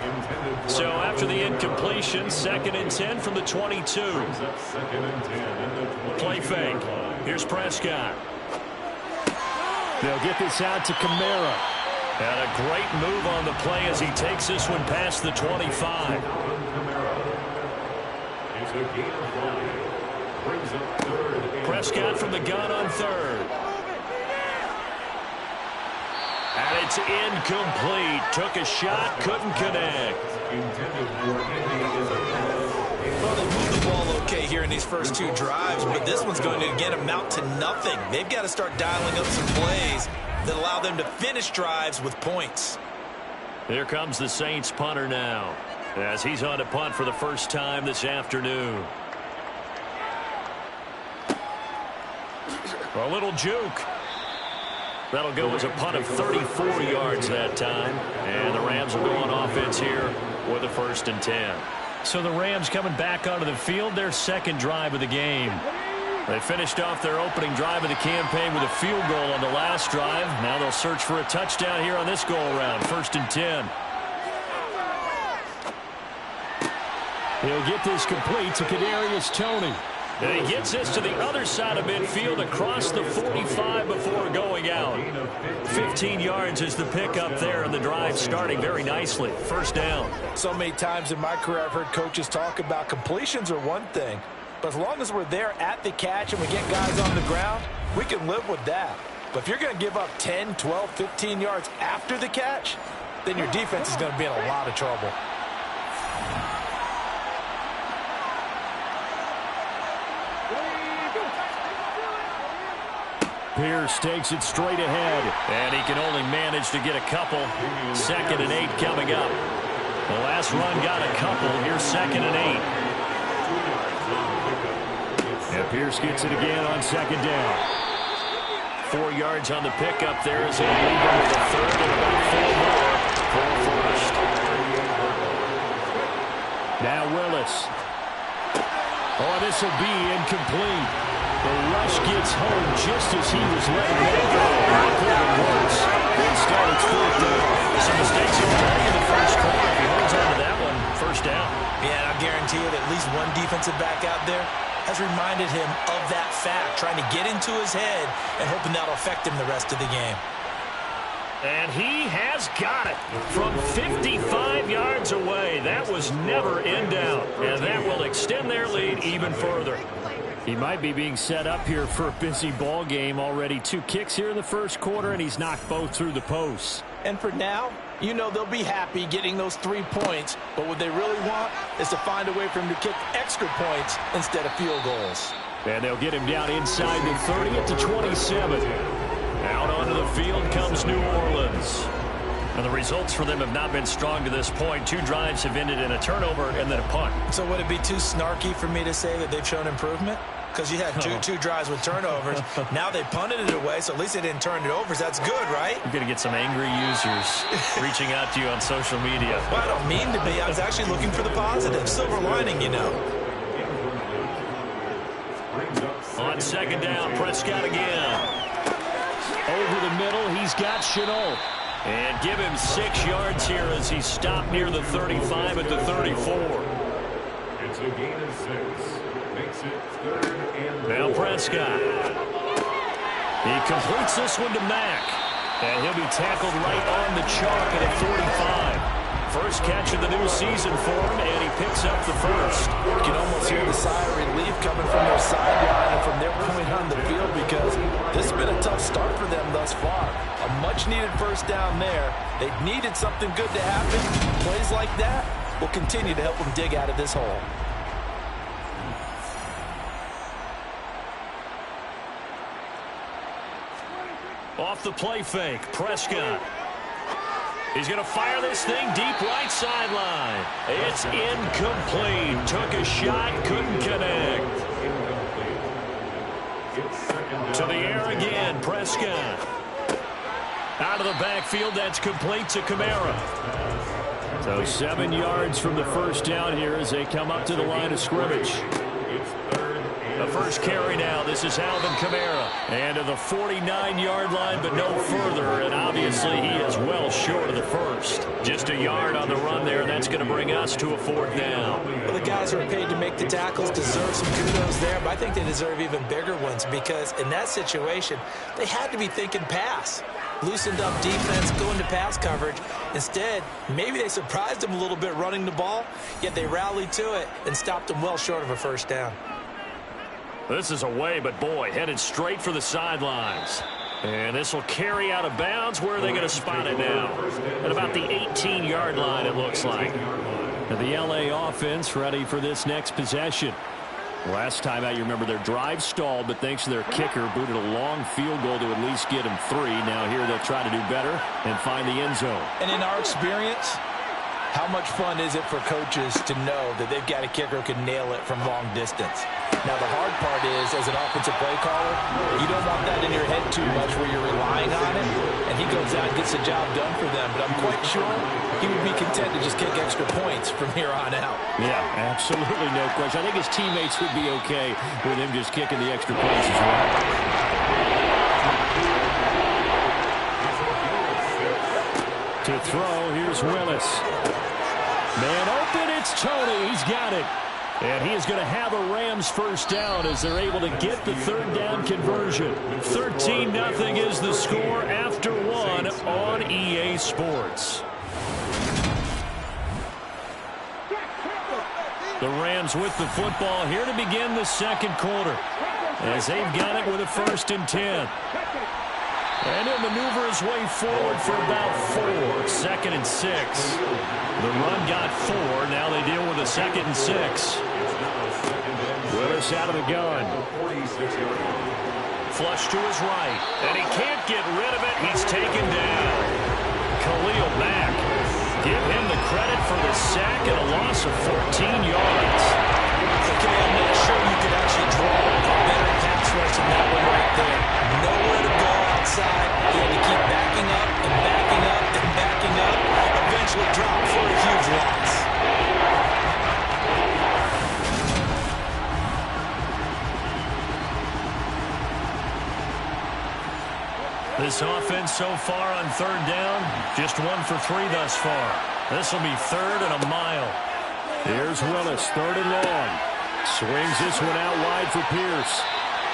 So after the incompletion, 2nd and 10 from the 22. Play fake. Here's Prescott. They'll get this out to Kamara. And a great move on the play as he takes this one past the 25. Prescott from the gun on 3rd. And it's incomplete. Took a shot, couldn't connect. Well, they moved the ball okay here in these first 2 drives, but this one's going to again amount to nothing. They've got to start dialing up some plays that allow them to finish drives with points. Here comes the Saints punter now, as he's on to punt for the first time this afternoon. A little juke. That'll go as a punt of 34 yards that time. And the Rams will go on offense here with a 1st and 10. So the Rams coming back onto the field, their second drive of the game. They finished off their opening drive of the campaign with a field goal on the last drive. Now they'll search for a touchdown here on this go-around, 1st and 10. He'll get this complete to Kadarius Toney. And he gets this to the other side of midfield across the 45 before going out. 15 yards is the pickup there, and the drive starting very nicely. 1st down. So many times in my career I've heard coaches talk about completions are one thing, but as long as we're there at the catch and we get guys on the ground, we can live with that. But if you're going to give up 10, 12, 15 yards after the catch, then your defense is going to be in a lot of trouble. Pierce takes it straight ahead, and he can only manage to get a couple. 2nd and 8 coming up. The last run got a couple. Here's 2nd and 8. And Pierce gets it again on 2nd down. 4 yards on the pickup there as they lead him to the 3rd and about 4 more for the 1st. Now Willis. Oh, this will be incomplete. The rush gets home just as he was letting that go. Could have been worse. Instead, it's 4th down. Some mistakes have been made in the first quarter. If he holds on to that one, 1st down. Yeah, and I guarantee you that at least one defensive back out there has reminded him of that fact, trying to get into his head and hoping that'll affect him the rest of the game. And he has got it from 55 yards away. That was never in doubt, and that will extend their lead even further. He might be being set up here for a busy ball game. Already 2 kicks here in the first quarter, and he's knocked both through the posts. And for now, you know they'll be happy getting those 3 points, but what they really want is to find a way for him to kick extra points instead of field goals. And they'll get him down inside the 30 at the 27. Out onto the field comes New Orleans. And the results for them have not been strong to this point. 2 drives have ended in a turnover and then a punt. So would it be too snarky for me to say that they've shown improvement? Because you had two drives with turnovers. Now they punted it away, so at least they didn't turn it over. So that's good, right? You're going to get some angry users reaching out to you on social media. Well, I don't mean to be. I was actually looking for the positive. Silver lining, you know. On 2nd down, Prescott again. Over the middle, he's got Shenault. And give him 6 yards here as he stopped near the 35 at the 34. It's a gain of 6. Makes it 3rd and Now Prescott. He completes this one to Mack. And he'll be tackled right on the chalk at a 45. First catch of the new season for him, and he picks up the first. You can almost hear the sigh of relief coming from their sideline and from their point on the field because this has been a tough start for them thus far. A much-needed first down there. They needed something good to happen. Plays like that will continue to help them dig out of this hole. Off the play fake, Prescott. He's going to fire this thing deep right sideline. It's incomplete. Took a shot, couldn't connect. To the air again, Prescott. Out of the backfield, that's complete to Kamara. So 7 yards from the first down here as they come up to the line of scrimmage. The first carry now, this is Alvin Kamara. And to the 49-yard line, but no further. And obviously, he is well short of the first. Just a yard on the run there, and that's going to bring us to a fourth down. Well, the guys who are paid to make the tackles deserve some kudos there, but I think they deserve even bigger ones because in that situation, they had to be thinking pass. Loosened up defense, going to pass coverage. Instead, maybe they surprised them a little bit running the ball, yet they rallied to it and stopped them well short of a first down. This is away, but boy, headed straight for the sidelines. And this will carry out of bounds. Where are they going to spot it now? At about the 18-yard line, it looks like. And the LA offense ready for this next possession. Last time out, you remember their drive stalled, but thanks to their kicker, booted a long field goal to at least get them 3. Now here they'll try to do better and find the end zone. And in our experience, how much fun is it for coaches to know that they've got a kicker who can nail it from long distance? Now, the hard part is, as an offensive play caller, you don't want that in your head too much where you're relying on it, and he goes out and gets the job done for them. But I'm quite sure he would be content to just kick extra points from here on out. Yeah, absolutely no question. I think his teammates would be okay with him just kicking the extra points as well. To throw, here's Willis. Man open, it's Tony. He's got it. And he is going to have a Rams first down as they're able to get the third down conversion. 13-0 is the score after 1 on EA Sports. The Rams with the football here to begin the second quarter as they've got it with a 1st and 10. And he'll maneuver his way forward for about 4. 2nd and 6. The run got 4. Now they deal with a 2nd and 6. Willis out of the gun. Flush to his right. And he can't get rid of it. He's taken down. Khalil Mack. Give him the credit for the sack and a loss of 14 yards. Okay, I'm not sure you could actually draw a better pass rush than that one right there. Nowhere to go outside. He had to keep backing up and backing up and backing up. Eventually dropped for a huge loss. This offense so far on 3rd down, just 1 for 3 thus far. This will be 3rd and a mile. Here's Willis, 3rd and long. Swings this one out wide for Pierce.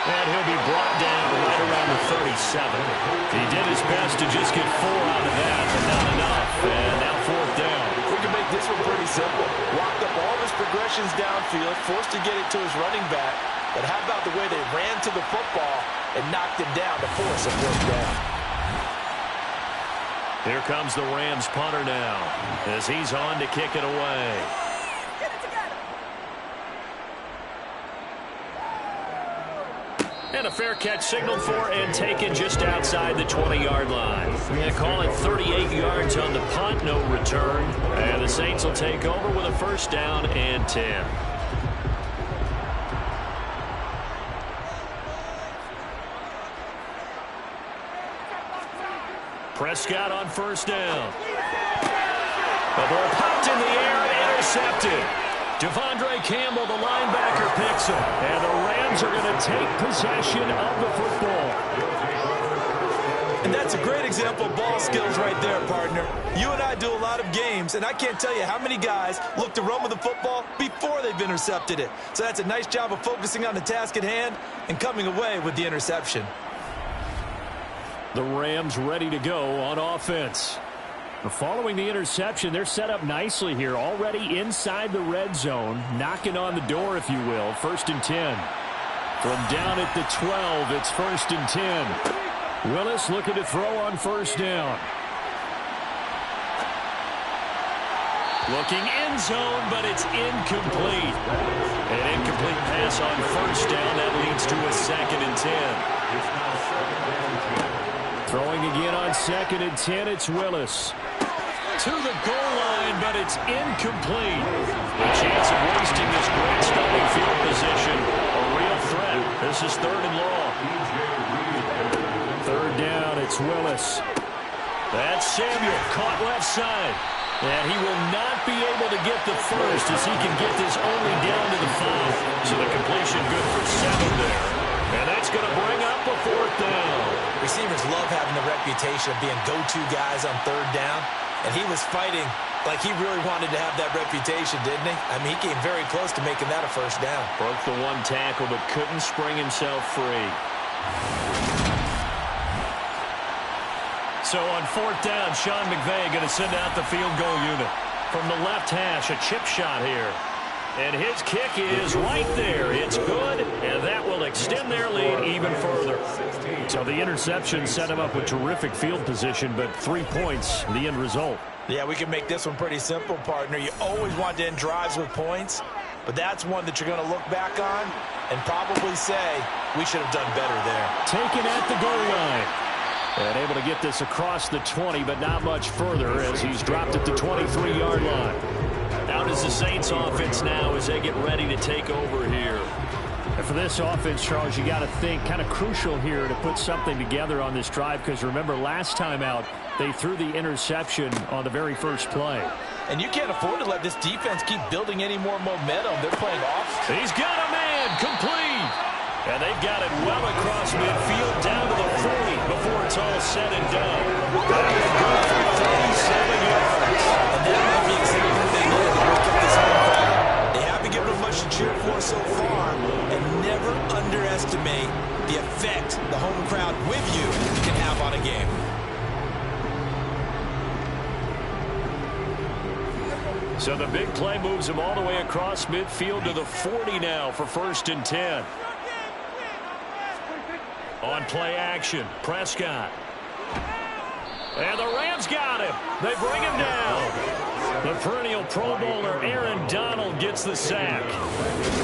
And he'll be brought down right around the 37. He did his best to just get 4 out of that, but not enough. And now 4th down. We can make this one pretty simple. Locked up all of his progressions downfield, forced to get it to his running back. But how about the way they ran to the football and knocked him down to force a 4th down? Here comes the Rams punter now as he's on to kick it away. And a fair catch signaled for and taken just outside the 20-yard line. They call it 38 yards on the punt, no return. And the Saints will take over with a 1st down and 10. Prescott on 1st down. The ball popped in the air and intercepted. Devondre Campbell, the linebacker, picks him. And the Rams are going to take possession of the football. And that's a great example of ball skills right there, partner. You and I do a lot of games, and I can't tell you how many guys look to run with the football before they've intercepted it. So that's a nice job of focusing on the task at hand and coming away with the interception. The Rams ready to go on offense. Following the interception, they're set up nicely here, already inside the red zone, knocking on the door, if you will. 1st and 10. From down at the 12, it's 1st and 10. Willis looking to throw on 1st down. Looking end zone, but it's incomplete. An incomplete pass on 1st down. That leads to a 2nd and 10. Throwing again on 2nd and 10, it's Willis. To the goal line, but it's incomplete. A chance of wasting this great starting field position. A real threat. This is 3rd and long. 3rd down, it's Willis. That's Samuel, caught left side. And he will not be able to get the first as he can get this only down to the 5. So the completion good for 7 there. And that's going to bring up a 4th down. Receivers love having the reputation of being go-to guys on 3rd down. And he was fighting like he really wanted to have that reputation, didn't he? I mean, he came very close to making that a 1st down. Broke the 1 tackle, but couldn't spring himself free. So on 4th down, Sean McVay going to send out the field goal unit. From the left hash, a chip shot here. And his kick is right there. It's good, and that will extend their lead even further. So the interception set him up with terrific field position, but 3 points, the end result. Yeah, we can make this one pretty simple, partner. You always want to end drives with points, but that's one that you're going to look back on and probably say, we should have done better there. Taken at the goal line. And able to get this across the 20, but not much further as he's dropped at the 23-yard line. Out is the Saints offense now as they get ready to take over here. And for this offense, Charles, you got to think kind of crucial here to put something together on this drive, because remember last time out they threw the interception on the very first play. And you can't afford to let this defense keep building any more momentum. They're playing off. He's got a man complete. And they've got it well across midfield down to the 40 before it's all said and done. That is good for 37 yards. And that might be exactly what they needed to wake up this home crowd. They haven't given them much to cheer for so far. And never underestimate the effect the home crowd with you can have on a game. So the big play moves them all the way across midfield to the 40 now for 1st and 10. On play action, Prescott. And the Rams got him. They bring him down. The perennial Pro Bowler Aaron Donald gets the sack.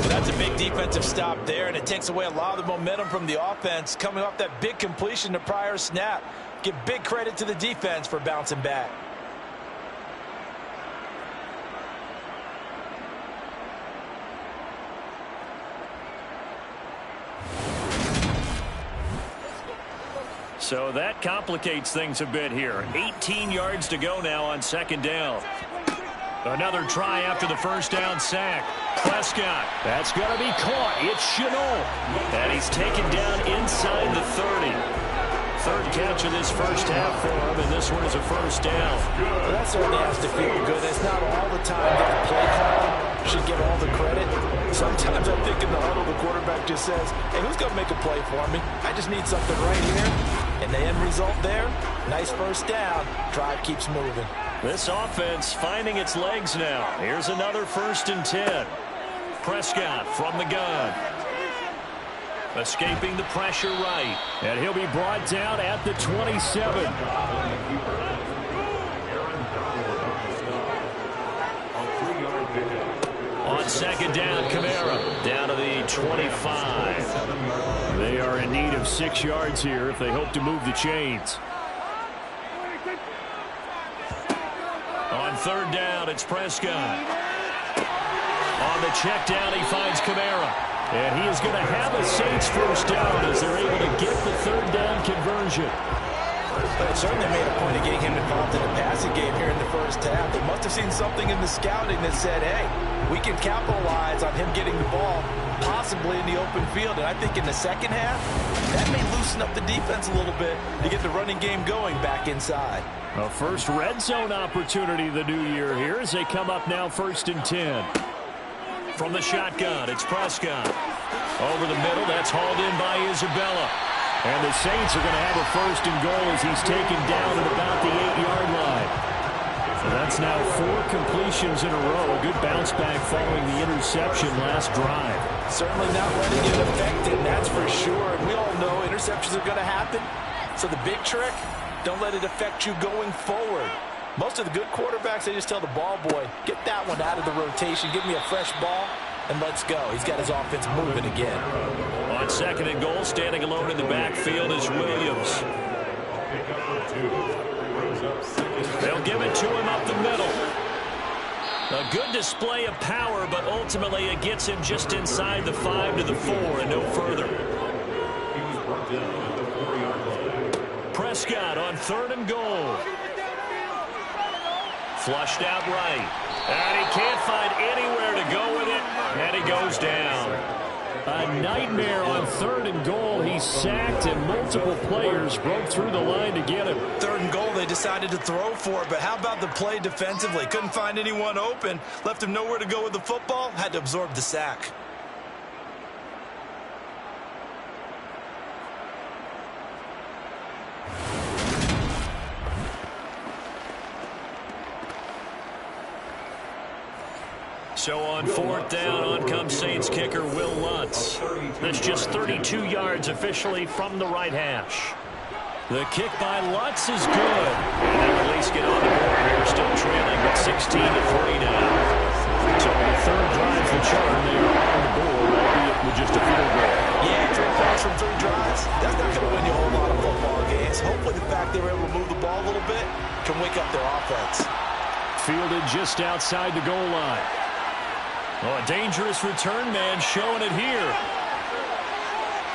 That's a big defensive stop there, and it takes away a lot of the momentum from the offense coming off that big completion to prior snap. Give big credit to the defense for bouncing back. So that complicates things a bit here. 18 yards to go now on 2nd down. Another try after the 1st down sack. Prescott. That's going to be caught. It's Chenault. And he's taken down inside the 30. 3rd catch of this 1st half for him, and this one is a 1st down. Well, that certainly has to feel good. It's not all the time that the play call should get all the credit. Sometimes I think in the huddle the quarterback just says, hey, who's going to make a play for me? I just need something right here. And the end result there, nice 1st down. Drive keeps moving. This offense finding its legs now. Here's another 1st and 10. Prescott from the gun. Escaping the pressure right. And he'll be brought down at the 27. On 2nd down, Kamara down to the 25. They are in need of 6 yards here if they hope to move the chains. On 3rd down, it's Prescott. On the check down, he finds Kamara. And he is going to have a Saints 1st down as they're able to get the 3rd down conversion. But it certainly made a point of getting him involved in the passing game here in the 1st half. They must have seen something in the scouting that said, hey, we can capitalize on him getting the ball, possibly in the open field. And I think in the 2nd half, that may loosen up the defense a little bit to get the running game going back inside. A first red zone opportunity the new year here as they come up now 1st and 10. From the shotgun, it's Prescott. Over the middle, that's hauled in by Isabella. And the Saints are going to have a 1st and goal as he's taken down at about the 8-yard line. That's now 4 completions in a row. A good bounce back following the interception last drive. Certainly not letting it affect him, that's for sure. And we all know interceptions are going to happen. So the big trick, don't let it affect you going forward. Most of the good quarterbacks, they just tell the ball boy, get that one out of the rotation, give me a fresh ball, and let's go. He's got his offense moving again. On 2nd and goal, standing alone in the backfield is Williams. They'll give it to him up the middle. A good display of power, but ultimately it gets him just inside the 5 to the 4 and no further. Prescott on 3rd and goal. Flushed out right. And he can't find anywhere to go with it. And he goes down. A nightmare on 3rd and goal. He's sacked and multiple players broke through the line to get him. 3rd and goal, they decided to throw for it. But how about the play defensively? Couldn't find anyone open. Left him nowhere to go with the football. Had to absorb the sack. So on 4th down, on comes Saints kicker Will Lutz. That's just 32 yards officially from the right hash. The kick by Lutz is good. And they'll at least get on the board here, still trailing with 16 to 3 now. So the 3rd drive for Charm, they are on the board, albeit with just a field goal. Yeah, 3 points from 3 drives. That's not going to win you a whole lot of football games. Hopefully the fact they were able to move the ball a little bit can wake up their offense. Fielded just outside the goal line. Oh, a dangerous return man showing it here.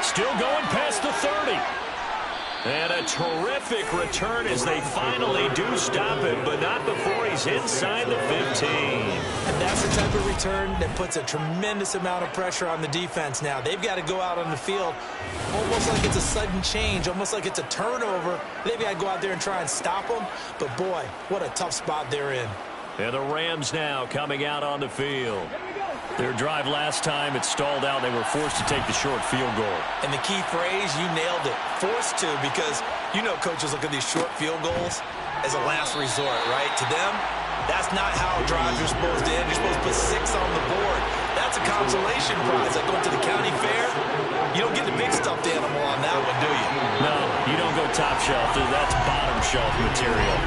Still going past the 30. And a terrific return as they finally do stop him, but not before he's inside the 15. And that's the type of return that puts a tremendous amount of pressure on the defense now. They've got to go out on the field almost like it's a sudden change, almost like it's a turnover. They've got to go out there and try and stop them. But, boy, what a tough spot they're in. And the Rams now coming out on the field. Their drive last time, it stalled out. They were forced to take the short field goal. And the key phrase, you nailed it. Forced to, because you know coaches look at these short field goals as a last resort, right? To them, that's not how drives are supposed to end. You're supposed to put 6 on the board. That's a consolation prize. Like going to the county fair, you don't get the big stuffed animal on that one, do you? No, you don't go top shelf. That's bottom shelf material.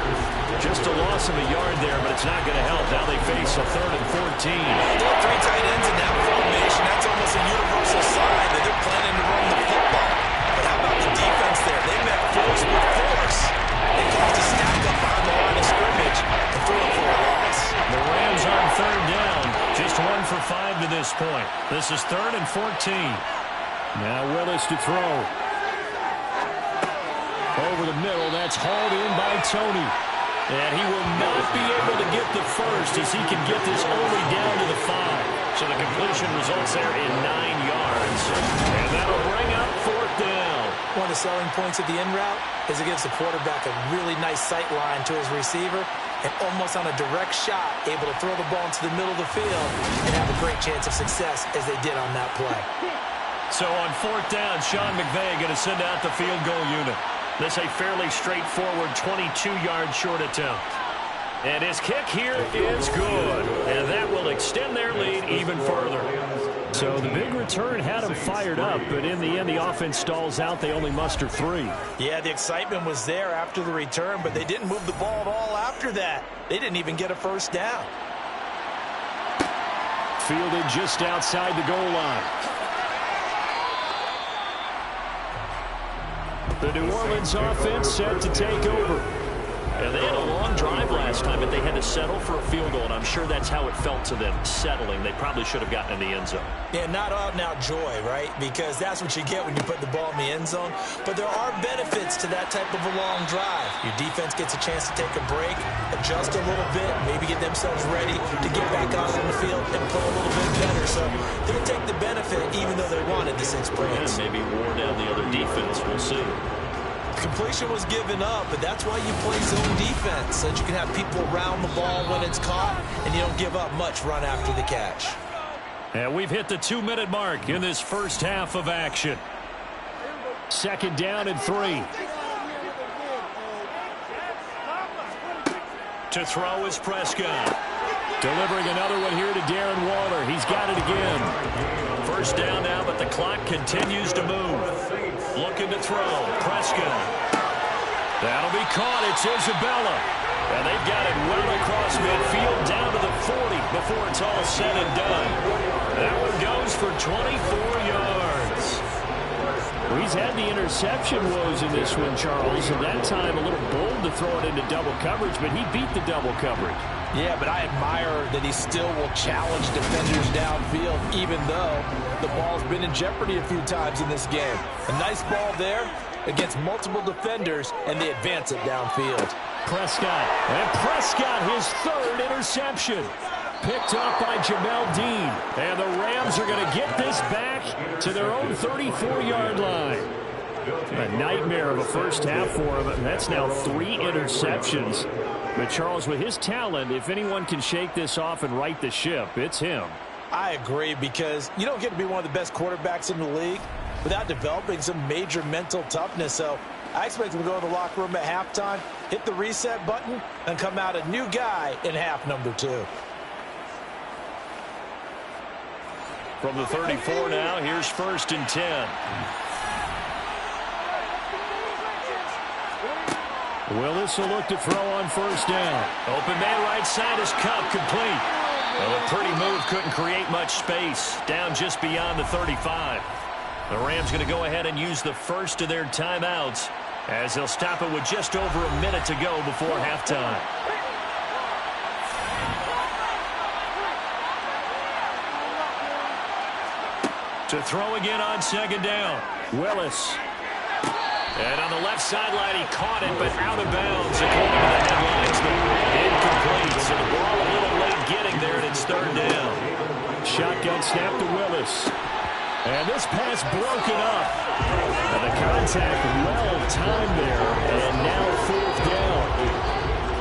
Just a loss of a yard there, but it's not going to help. Now they face a 3rd and 14. They have 3 tight ends in that formation. That's almost a universal sign that they're planning to run the football. But how about the defense there? They met force with force. They caused a stack up behind the line of scrimmage and threw it for a loss. The Rams on 3rd down. Just 1 for 5 to this point. This is 3rd and 14. Now Willis to throw. Over the middle. That's hauled in by Tony. And he will not be able to get the first as he can get this only down to the 5. So the completion results there in 9 yards. And that'll bring up 4th down. One of the selling points of the in route is it gives the quarterback a really nice sight line to his receiver and almost on a direct shot able to throw the ball into the middle of the field and have a great chance of success as they did on that play. So on 4th down, Sean McVay going to send out the field goal unit. This a fairly straightforward 22-yard short attempt. And his kick here is good. And that will extend their lead even further. So the big return had them fired up, but in the end, the offense stalls out. They only muster 3. Yeah, the excitement was there after the return, but they didn't move the ball at all after that. They didn't even get a first down. Fielded just outside the goal line. The New Orleans offense set to take over. And they had a long drive last time, but they had to settle for a field goal, and I'm sure that's how it felt to them, settling. They probably should have gotten in the end zone. Yeah, not out-and-out joy, right? Because that's what you get when you put the ball in the end zone. But there are benefits to that type of a long drive. Your defense gets a chance to take a break, adjust a little bit, maybe get themselves ready to get back out on the field and play a little bit better. So they'll take the benefit even though they wanted the 6 points. Yeah, maybe wore down the other defense. We'll see. Completion was given up, but that's why you play zone defense, so that you can have people around the ball when it's caught, and you don't give up much run after the catch. And we've hit the 2-minute mark in this first half of action. 2nd down and 3. To throw is Prescott. Delivering another one here to Darren Waller. He's got it again. First down now, but the clock continues to move. Looking to throw. Prescott. That'll be caught. It's Isabella. And they've got it well across midfield down to the 40 before it's all said and done. That one goes for 24 yards. Well, he's had the interception woes in this one, Charles, and that time a little bold to throw it into double coverage, but he beat the double coverage. Yeah, but I admire that he still will challenge defenders downfield, even though the ball's been in jeopardy a few times in this game. A nice ball there against multiple defenders, and they advance it downfield. Prescott, and Prescott, his third interception. Picked off by Jamel Dean. And the Rams are going to get this back to their own 34-yard line. A nightmare of a first half for him. And that's now 3 interceptions. But Charles, with his talent, if anyone can shake this off and right the ship, it's him. I agree, because you don't get to be one of the best quarterbacks in the league without developing some major mental toughness. So I expect him to go to the locker room at halftime, hit the reset button, and come out a new guy in half number 2. From the 34 now, here's 1st and 10. Willis will look to throw on first down. Open man right side is Cup, complete. Well, a pretty move, couldn't create much space. Down just beyond the 35. The Rams going to go ahead and use the first of their timeouts as they'll stop it with just over a minute to go before halftime. To throw again on second down. Willis. And on the left sideline, he caught it, but out of bounds, according to the headlines. Incomplete, so the ball a little late getting there, and it's third down. Shotgun snap to Willis. And this pass broken up. And the contact well timed there, and now 4th down.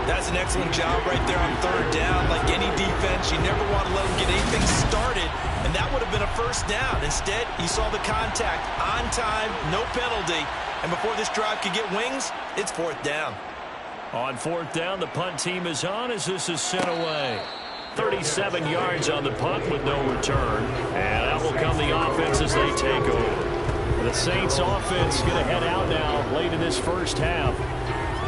That's an excellent job right there on third down. Like any defense, you never want to let them get anything started, and that would have been a first down. Instead, you saw the contact on time, no penalty, and before this drive could get wings, it's 4th down. On 4th down, the punt team is on as this is sent away. 37 yards on the punt with no return, and out will come the offense as they take over. The Saints offense going to head out now late in this first half.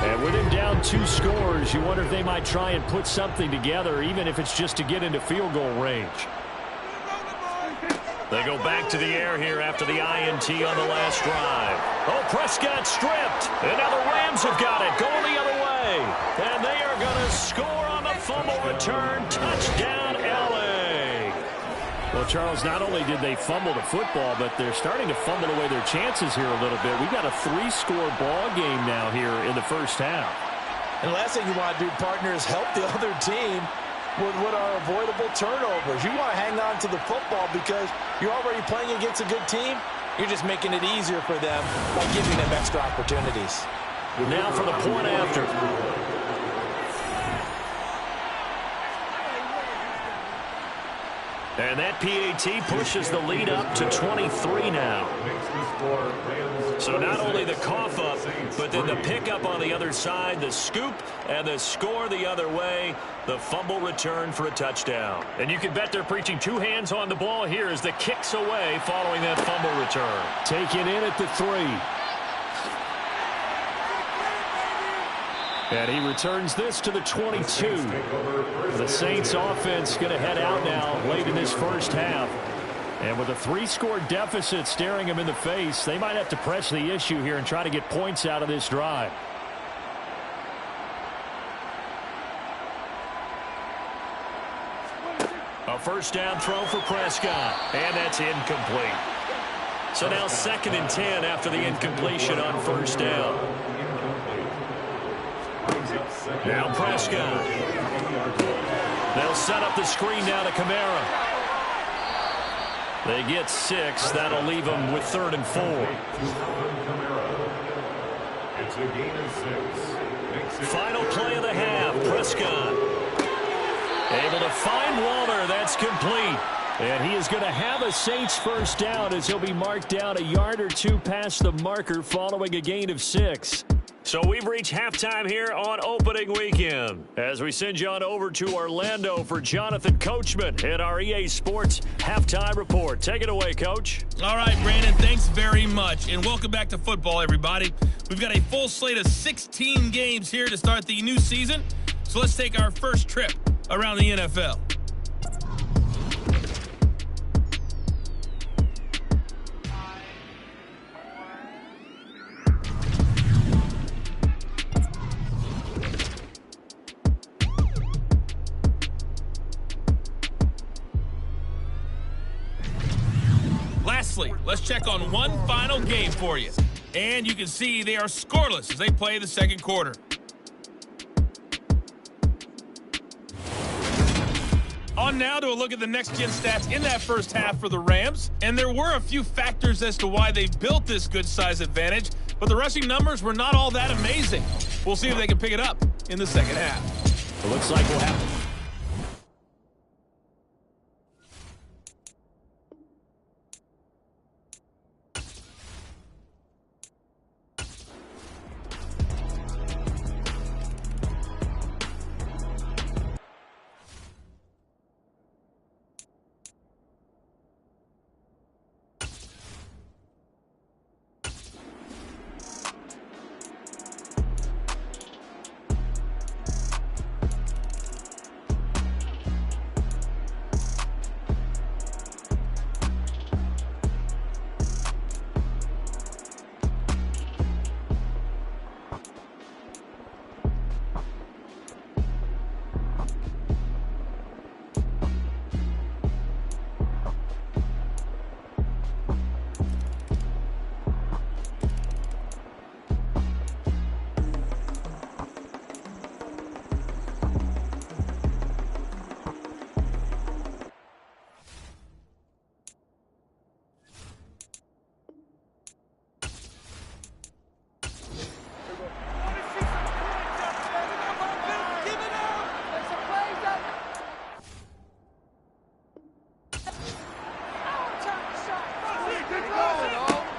And with him down 2 scores, you wonder if they might try and put something together, even if it's just to get into field goal range. They go back to the air here after the INT on the last drive. Oh, Prescott stripped. And now the Rams have got it, going the other way. And they are going to score on the fumble return. Touchdown, LA. Well, Charles, not only did they fumble the football, but they're starting to fumble away their chances here a little bit. We've got a 3-score ball game now here in the first half. And the last thing you want to do, partner, is help the other team with what are avoidable turnovers. You want to hang on to the football because you're already playing against a good team. You're just making it easier for them by giving them extra opportunities. Now for the point after. And that PAT pushes the lead up to 23 now. So not only the cough up, but then the pickup on the other side, the scoop, and the score the other way, the fumble return for a touchdown. And you can bet they're preaching 2 hands on the ball here as the kicks away following that fumble return. Taken in at the 3. And he returns this to the 22. The Saints offense going to head out now late in this first half. And with a 3-score deficit staring him in the face, they might have to press the issue here and try to get points out of this drive. A first down throw for Prescott. And that's incomplete. So now 2nd and 10 after the incompletion on first down. Now Prescott. They'll set up the screen down to Kamara. They get 6. That'll leave them with 3rd and 4. It's a gain of 6. Final play of the half. Prescott able to find Waller. That's complete. And he is going to have a Saints first down as he'll be marked down a yard or 2 past the marker following a gain of 6. So we've reached halftime here on opening weekend as we send you on over to Orlando for Jonathan Coachman at our EA Sports Halftime Report. Take it away, Coach. All right, Brandon, thanks very much. And welcome back to football, everybody. We've got a full slate of 16 games here to start the new season. So let's take our first trip around the NFL. Lastly, let's check on one final game for you. And you can see they are scoreless as they play the second quarter. On now to a look at the next-gen stats in that first half for the Rams. And there were a few factors as to why they built this good-size advantage, but the rushing numbers were not all that amazing. We'll see if they can pick it up in the second half. It looks like we'll have...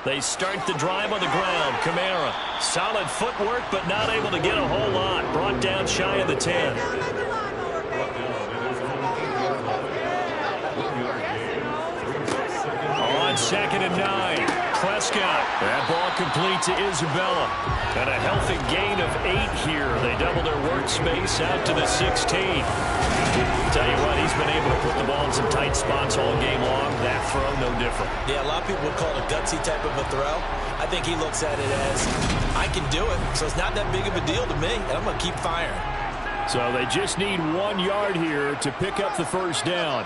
They start the drive on the ground. Kamara, solid footwork, but not able to get a whole lot. Brought down shy of the 10. On 2nd and 9, Prescott. That ball complete to Isabella. And a healthy gain of 8 here. They double their workspace out to the 16. Tell you what, he's been able to put the ball in some tight spots all game long. That throw, no different. Yeah, a lot of people would call it a gutsy type of a throw. I think he looks at it as, I can do it, so it's not that big of a deal to me, and I'm going to keep firing. So they just need 1 yard here to pick up the first down.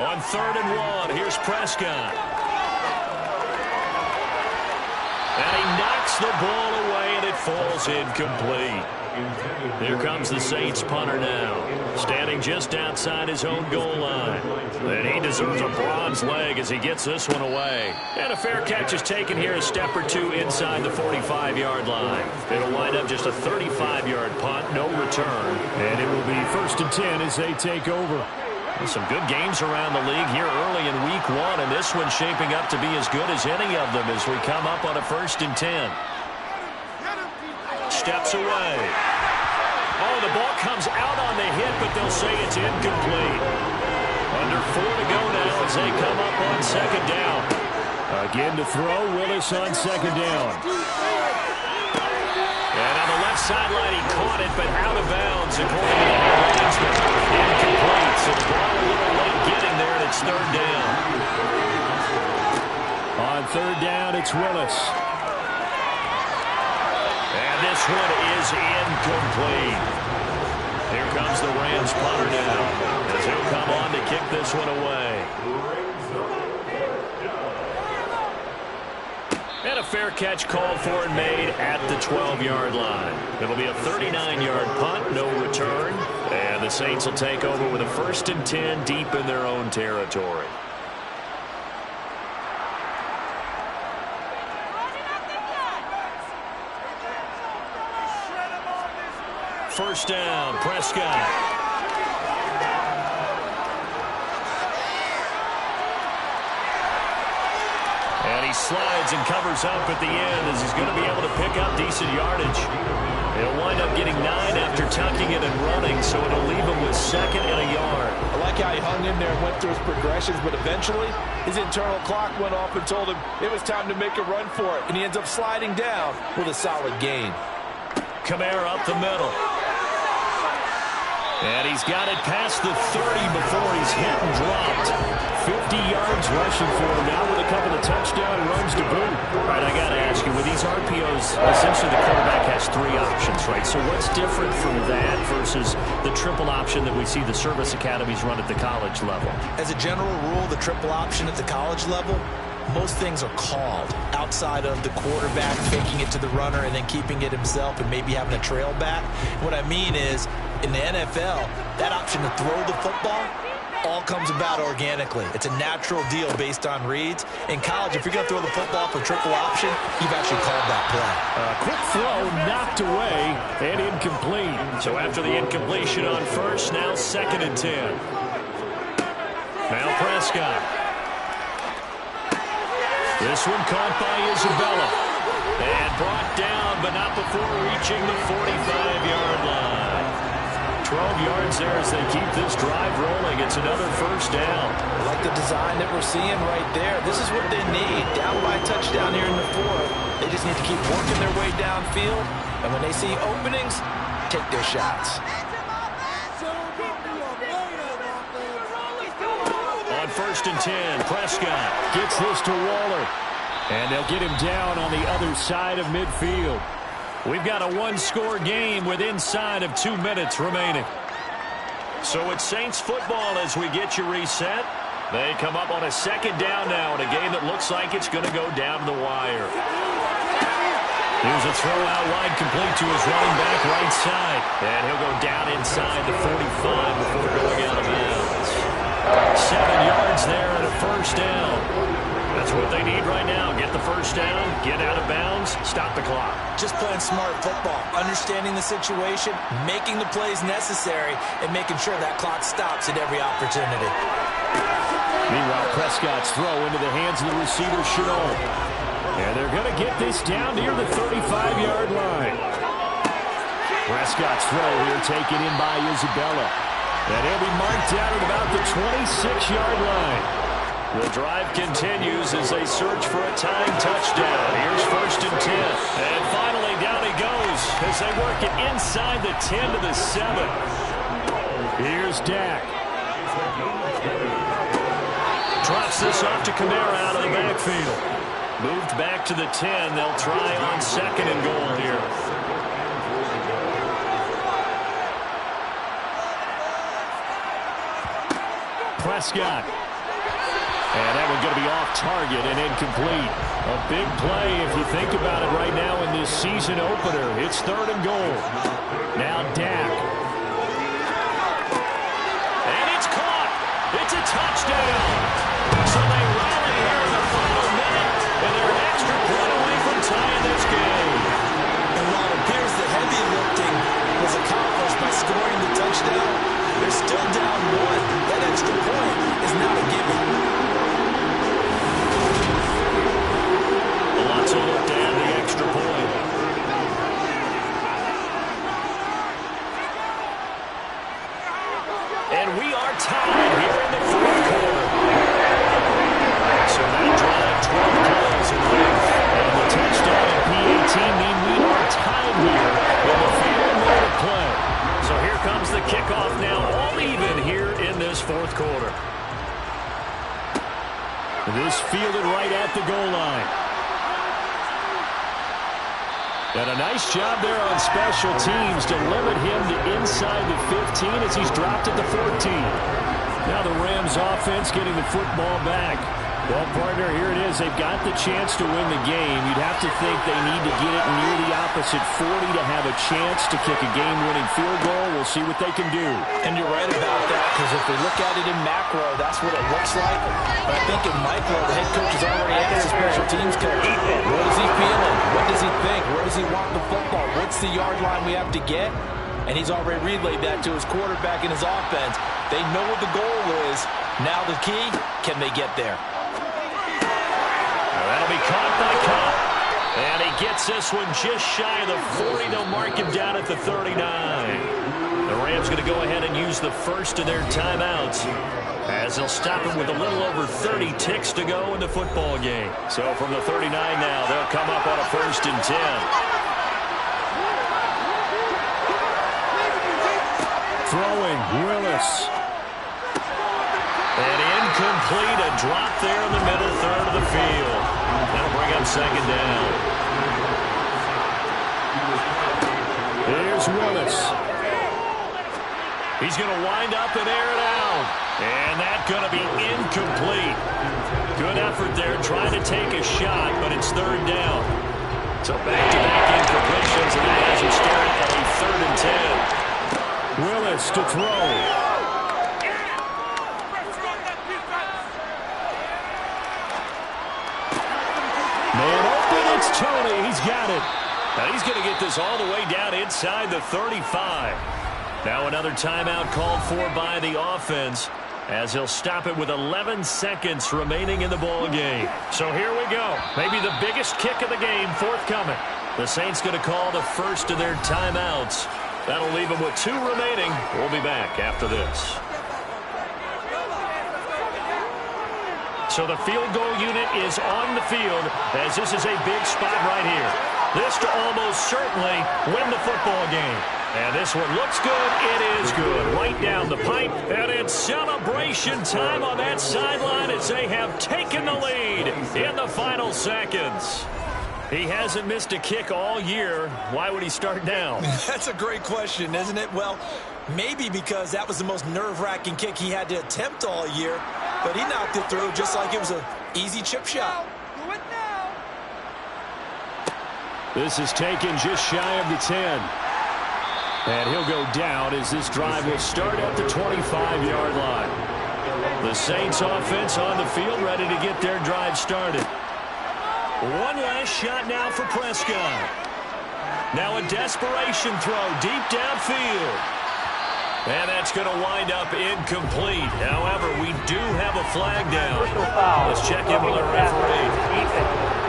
On 3rd and 1, here's Prescott. And he knocks the ball away, and it falls incomplete. Here comes the Saints punter now, standing just outside his own goal line. And he deserves a bronze leg as he gets this one away. And a fair catch is taken here a step or two inside the 45-yard line. It'll wind up just a 35-yard punt, no return. And it will be 1st and 10 as they take over. Some good games around the league here early in week 1, and this one's shaping up to be as good as any of them as we come up on a 1st and 10. Steps away. Oh, the ball comes out on the hit, but they'll say it's incomplete. Under 4 to go now as they come up on 2nd down. Again to throw, Willis on 2nd down. And on the left sideline, he caught it, but out of bounds, according to the linesman. Incomplete, so the ball a little late getting there, and it's 3rd down. On 3rd down, it's Willis. And this one is incomplete. Here comes the Rams punter now, as he'll come on to kick this one away. And a fair catch called for and made at the 12-yard line. It'll be a 39-yard punt, no return. And the Saints will take over with a 1st and 10 deep in their own territory. First down, Prescott. And he he slides and covers up at the end as he's going to be able to pick up decent yardage. He'll wind up getting 9 after tucking it and running, so it'll leave him with 2nd and a yard. I like how he hung in there and went through his progressions, but eventually his internal clock went off and told him it was time to make a run for it, and he ends up sliding down with a solid gain. Kamara up the middle. And he's got it past the 30 before he's hit and dropped. 50 yards rushing for him now with a couple of touchdown runs to boot. All right, I got to ask you, with these RPOs, essentially the quarterback has 3 options, right? So what's different from that versus the triple option that we see the service academies run at the college level? As a general rule, the triple option at the college level, most things are called outside of the quarterback faking it to the runner and then keeping it himself and maybe having a trail back. What I mean is, in the NFL, that option to throw the football all comes about organically. It's a natural deal based on reads. In college, if you're going to throw the football for triple option, you've actually called that play. Quick throw knocked away and incomplete. So after the incompletion on first, now 2nd and 10. Now Prescott. This one caught by Isabella. And brought down, but not before reaching the 45-yard line. 12 yards there as they keep this drive rolling. It's another first down. I like the design that we're seeing right there. This is what they need. Down by a touchdown here in the 4th. They just need to keep working their way downfield. And when they see openings, take their shots. On 1st and 10, Prescott gets this to Waller. And they'll get him down on the other side of midfield. We've got a 1-score game with inside of 2 minutes remaining. So it's Saints football as we get you reset. They come up on a 2nd down now in a game that looks like it's going to go down the wire. Here's a throw out wide complete to his running back right side. And he'll go down inside the 45 before going out of bounds. 7 yards there and a first down. That's what they need right now. Get the first down, get out of bounds, stop the clock. Just playing smart football, understanding the situation, making the plays necessary, and making sure that clock stops at every opportunity. Meanwhile, Prescott's throw into the hands of the receiver, Chenault. And they're going to get this down near the 35-yard line. Prescott's throw here taken in by Isabella. And he'll be marked down at about the 26-yard line. The drive continues as they search for a tying touchdown. Here's 1st and 10. And finally, down he goes as they work it inside the 10 to the 7. Here's Dak. Drops this off to Kamara out of the backfield. Moved back to the 10. They'll try on 2nd and goal here. Prescott. And that one going to be off target and incomplete. A big play if you think about it right now in this season opener. It's 3rd and goal. Now Dak. And it's caught. It's a touchdown. So they rally here in the final minute, and they're an extra point away from tying this game. And while it appears the heavy lifting was accomplished by scoring the touchdown, they're still down 1. That extra point is not a given. To look to add the extra point. And we are tied here in the 4th quarter. So that drive 12 plays in length. And the touchdown and PAT mean we are tied here with a final minute of play. So here comes the kickoff now, all even here in this 4th quarter. This fielded right at the goal line. And a nice job there on special teams to limit him to inside the 15 as he's dropped at the 14. Now the Rams offense getting the football back. Well, partner, here it is. They've got the chance to win the game. You'd have to think they need to get it near the opposite 40 to have a chance to kick a game-winning field goal. We'll see what they can do. And you're right about that, because if we look at it in macro, that's what it looks like. But I think in micro, the head coach has already asked the special teams coach, what is he feeling? What does he think? Where does he want the football? What's the yard line we have to get? And he's already relayed that to his quarterback and his offense. They know what the goal is. Now the key, can they get there? That'll be caught by Cobb. And he gets this one just shy of the 40. They'll mark him down at the 39. The Rams going to go ahead and use the first of their timeouts, as they'll stop him with a little over 30 ticks to go in the football game. So from the 39 now, they'll come up on a 1st and 10. Throwing, Willis. And incomplete, a drop there in the middle third of the field. That'll bring up 2nd down. Here's Willis. He's going to wind up and air it out. And that's going to be incomplete. Good effort there trying to take a shot, but it's 3rd down. So back-to-back incompletions, and that has him staring at a 3rd and 10. Willis to throw. Man open, it's Tony. He's got it. Now he's going to get this all the way down inside the 35. Now another timeout called for by the offense, as he'll stop it with 11 seconds remaining in the ball game. So here we go. Maybe the biggest kick of the game forthcoming. The Saints going to call the first of their timeouts. That'll leave them with 2 remaining. We'll be back after this. So the field goal unit is on the field, as this is a big spot right here. This to almost certainly win the football game. And this one looks good. It is good. Right down the pipe. And it's celebration time on that sideline as they have taken the lead in the final seconds. He hasn't missed a kick all year. Why would he start now? That's a great question, isn't it? Well, maybe because that was the most nerve-wracking kick he had to attempt all year, but he knocked it through just like it was an easy chip shot. This is taken just shy of the 10. And he'll go down as this drive will start at the 25-yard line. The Saints offense on the field ready to get their drive started. One last shot now for Prescott. Now a desperation throw deep downfield. And that's going to wind up incomplete. However, we do have a flag down. Let's check in with our referee.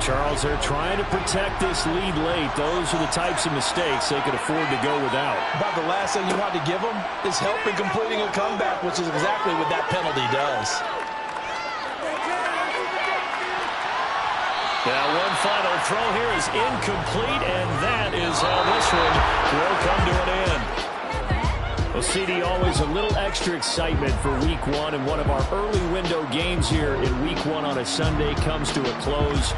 Charles, they're trying to protect this lead late. Those are the types of mistakes they could afford to go without. About the last thing you want to give them is help in completing a comeback, which is exactly what that penalty does. Now one final throw here is incomplete, and that is how this one will come to an end. Well, CD, always a little extra excitement for Week 1, and one of our early window games here in Week 1 on a Sunday comes to a close.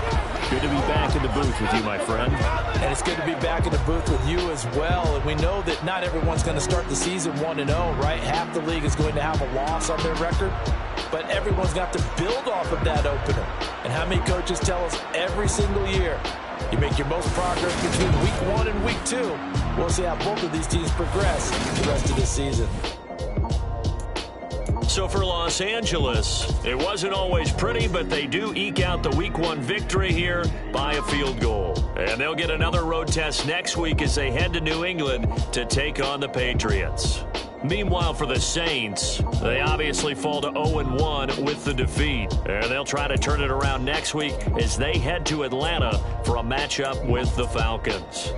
Good to be back in the booth with you, my friend. And it's good to be back in the booth with you as well. And we know that not everyone's going to start the season 1-0, right? Half the league is going to have a loss on their record, but everyone's got to build off of that opener. And how many coaches tell us every single year, you make your most progress between Week 1 and Week 2. We'll see how both of these teams progress the rest of this season. So for Los Angeles, it wasn't always pretty, but they do eke out the Week 1 victory here by a field goal. And they'll get another road test next week as they head to New England to take on the Patriots. Meanwhile, for the Saints, they obviously fall to 0-1 with the defeat. And they'll try to turn it around next week as they head to Atlanta for a matchup with the Falcons.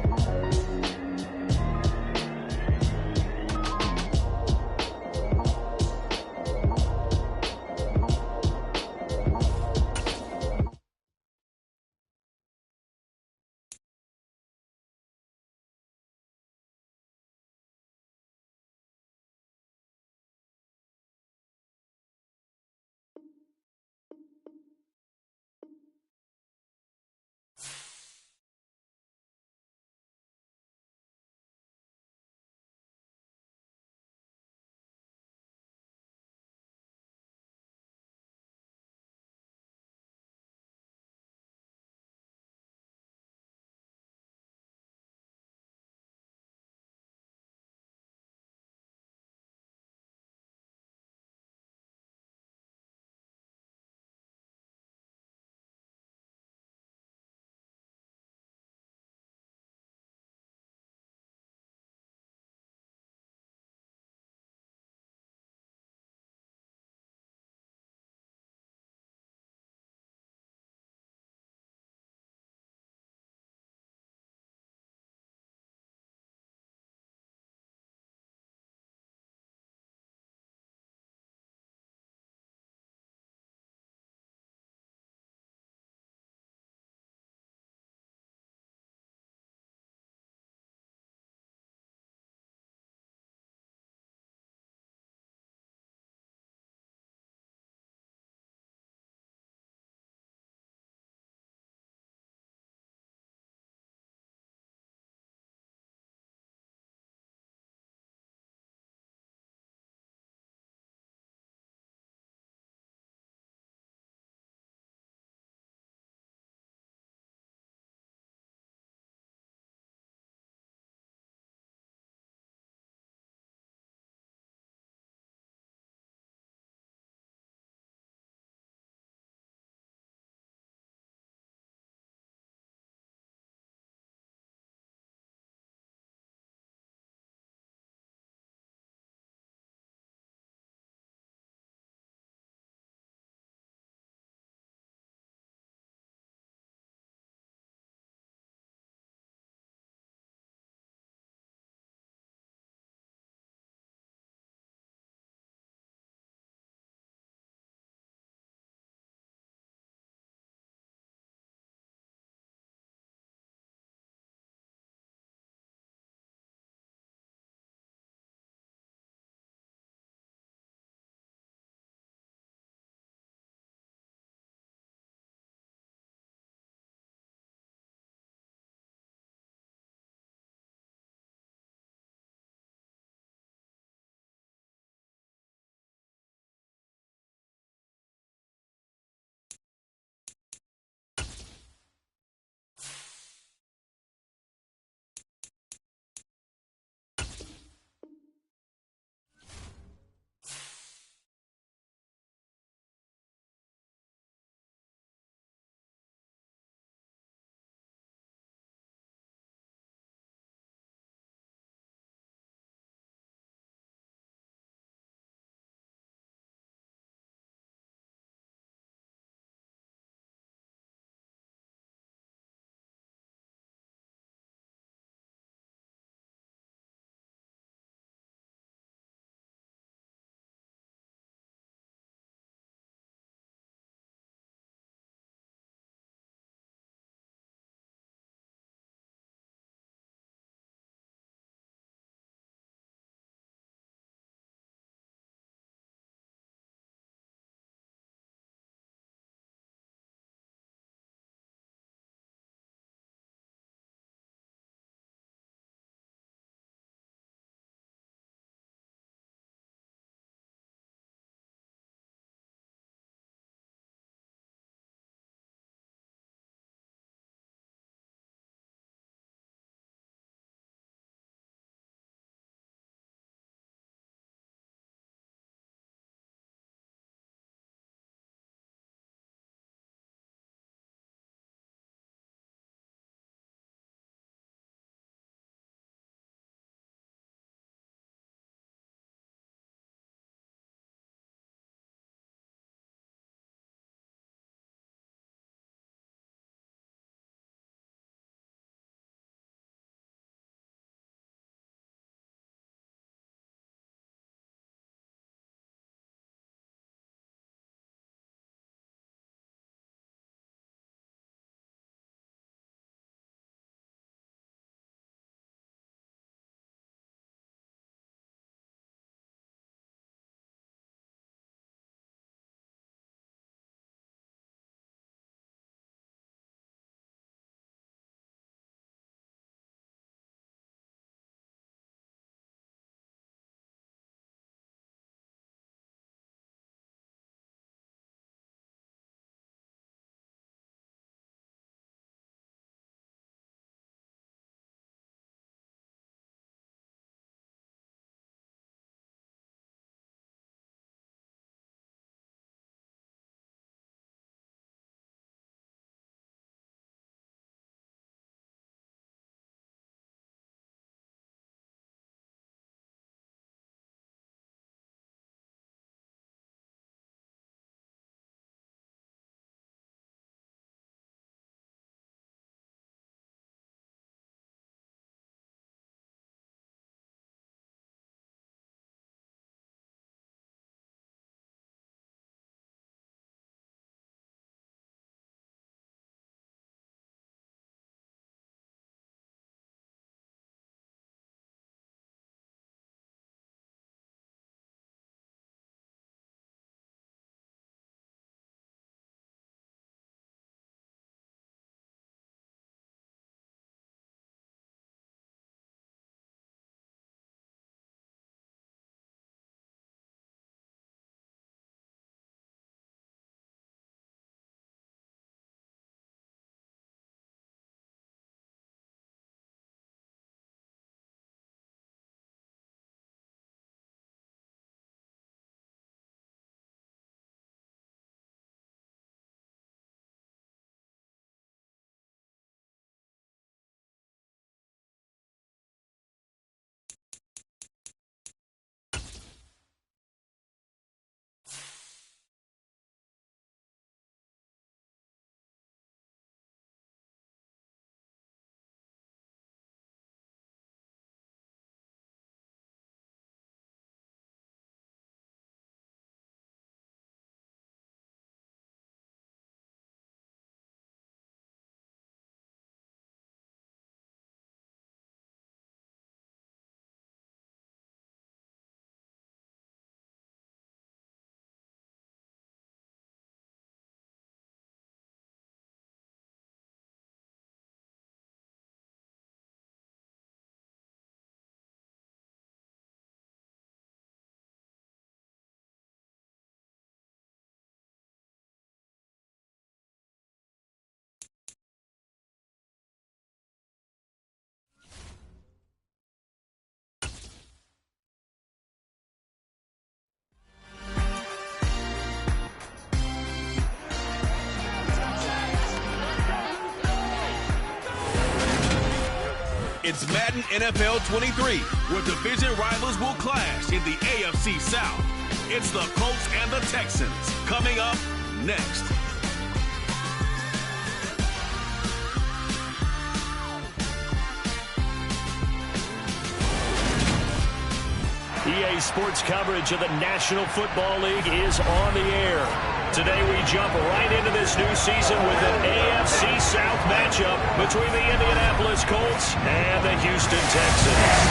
It's Madden NFL 23, where division rivals will clash in the AFC South. It's the Colts and the Texans coming up next. EA Sports coverage of the National Football League is on the air. Today we jump right into this new season with an AFC South matchup between the Indianapolis Colts and the Houston Texans.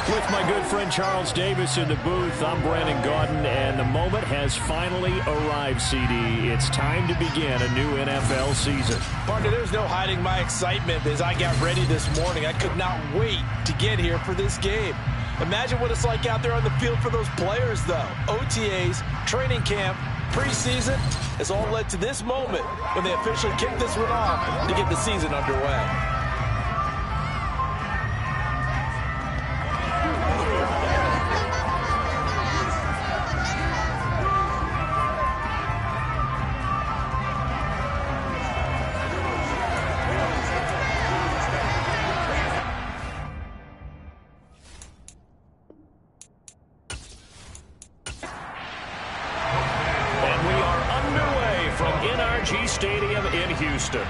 With my good friend Charles Davis in the booth, I'm Brandon Gaudin, and the moment has finally arrived, CD. It's time to begin a new NFL season. Partner, there's no hiding my excitement as I got ready this morning. I could not wait to get here for this game. Imagine what it's like out there on the field for those players, though. OTAs, training camp, preseason, has all led to this moment when they officially kick this one off to get the season underway. Stadium in Houston.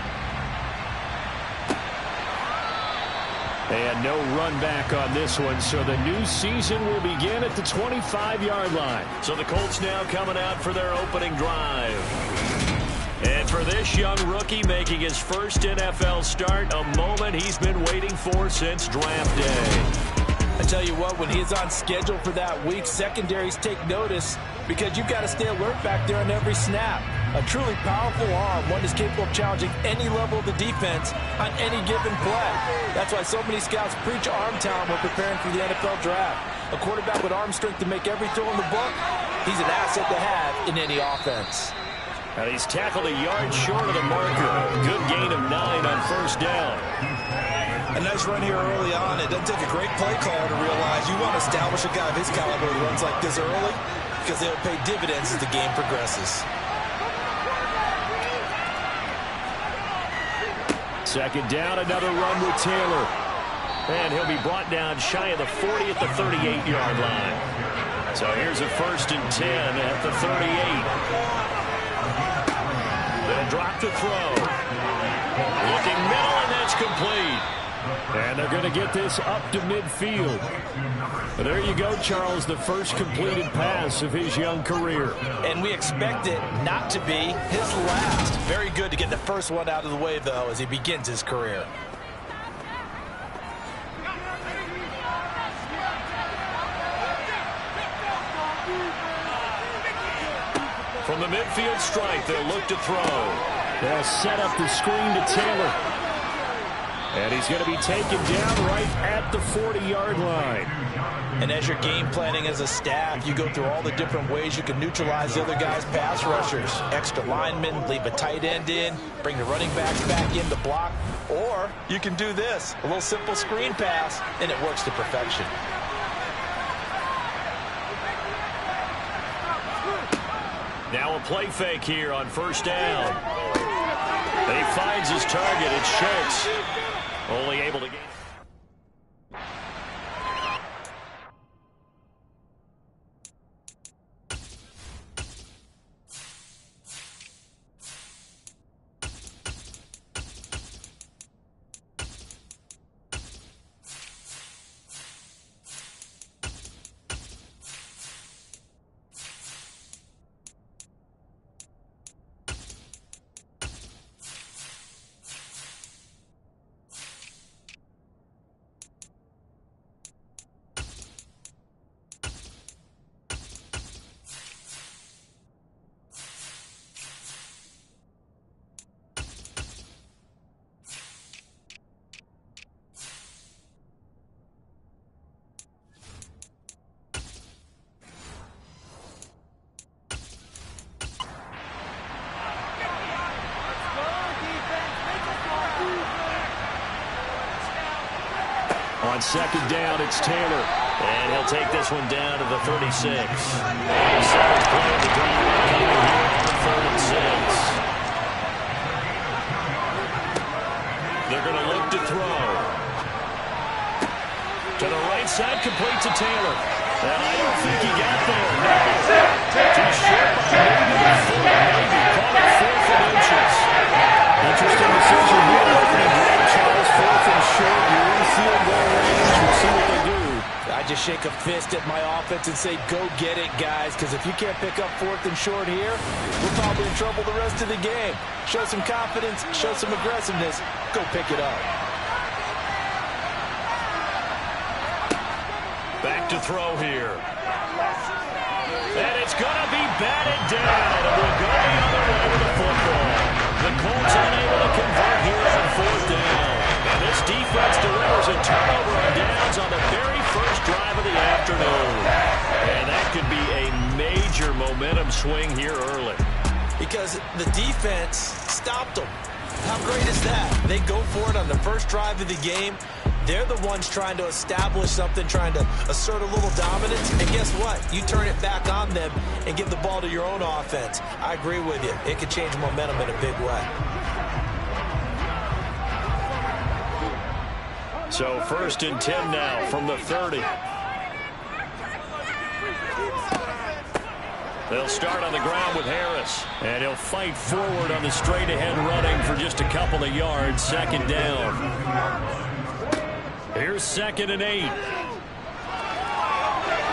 And no run back on this one, so the new season will begin at the 25-yard line. So the Colts now coming out for their opening drive. And for this young rookie making his first NFL start, a moment he's been waiting for since draft day. I tell you what, when he's on schedule for that week, secondaries take notice because you've got to stay alert back there on every snap. A truly powerful arm, one is capable of challenging any level of the defense on any given play. That's why so many scouts preach arm talent when preparing for the NFL draft. A quarterback with arm strength to make every throw in the book, he's an asset to have in any offense. And he's tackled a yard short of the marker. Good gain of 9 on first down. A nice run here early on. It doesn't take a great play caller to realize you want to establish a guy of his caliber who runs like this early because they'll pay dividends as the game progresses. Second down, another run with Taylor. And he'll be brought down shy of the 40 at the 38-yard line. So here's a 1st and 10 at the 38. They'll drop to throw. Looking middle, and that's complete. And they're going to get this up to midfield. But there you go, Charles, the first completed pass of his young career. And we expect it not to be his last. Very good to get the first one out of the way, though, as he begins his career. From the midfield strike, they'll look to throw. They'll set up the screen to Taylor. And he's going to be taken down right at the 40-yard line. And as you're game planning as a staff, you go through all the different ways you can neutralize the other guy's pass rushers. Extra linemen, leave a tight end in, bring the running backs back in to block. Or you can do this, a little simple screen pass, and it works to perfection. Now a play fake here on first down. And he finds his target. It's Schultz. Only able to gain. On second down, it's Taylor. And he'll take this one down to the 36. And 7th play of the drive coming here on 3rd and 6. They're going to look to throw. To the right side, complete to Taylor. And I don't think he got there. No. Too short by maybe a foot. Maybe. Caught it 4th and inches. Interesting decision here. Opening drive, Charles, 4th and short. You're in field goal range. We'll see what they do. I just shake a fist at my offense and say, go get it, guys, because if you can't pick up 4th and short here, we're probably in trouble the rest of the game. Show some confidence, show some aggressiveness, go pick it up. Back to throw here. And it's going to be batted down. And we'll go the other way with the football. The Colts unable to convert here on 4th down. And this defense delivers a turnover on downs on the very first drive of the afternoon. And that could be a major momentum swing here early. Because the defense stopped them. How great is that? They go for it on the first drive of the game. They're the ones trying to establish something, trying to assert a little dominance. And guess what? You turn it back on them and give the ball to your own offense. I agree with you. It could change momentum in a big way. So 1st and 10 now from the 30. They'll start on the ground with Harris. And he'll fight forward on the straight-ahead running for just a couple of yards. 2nd down. Here's 2nd and 8.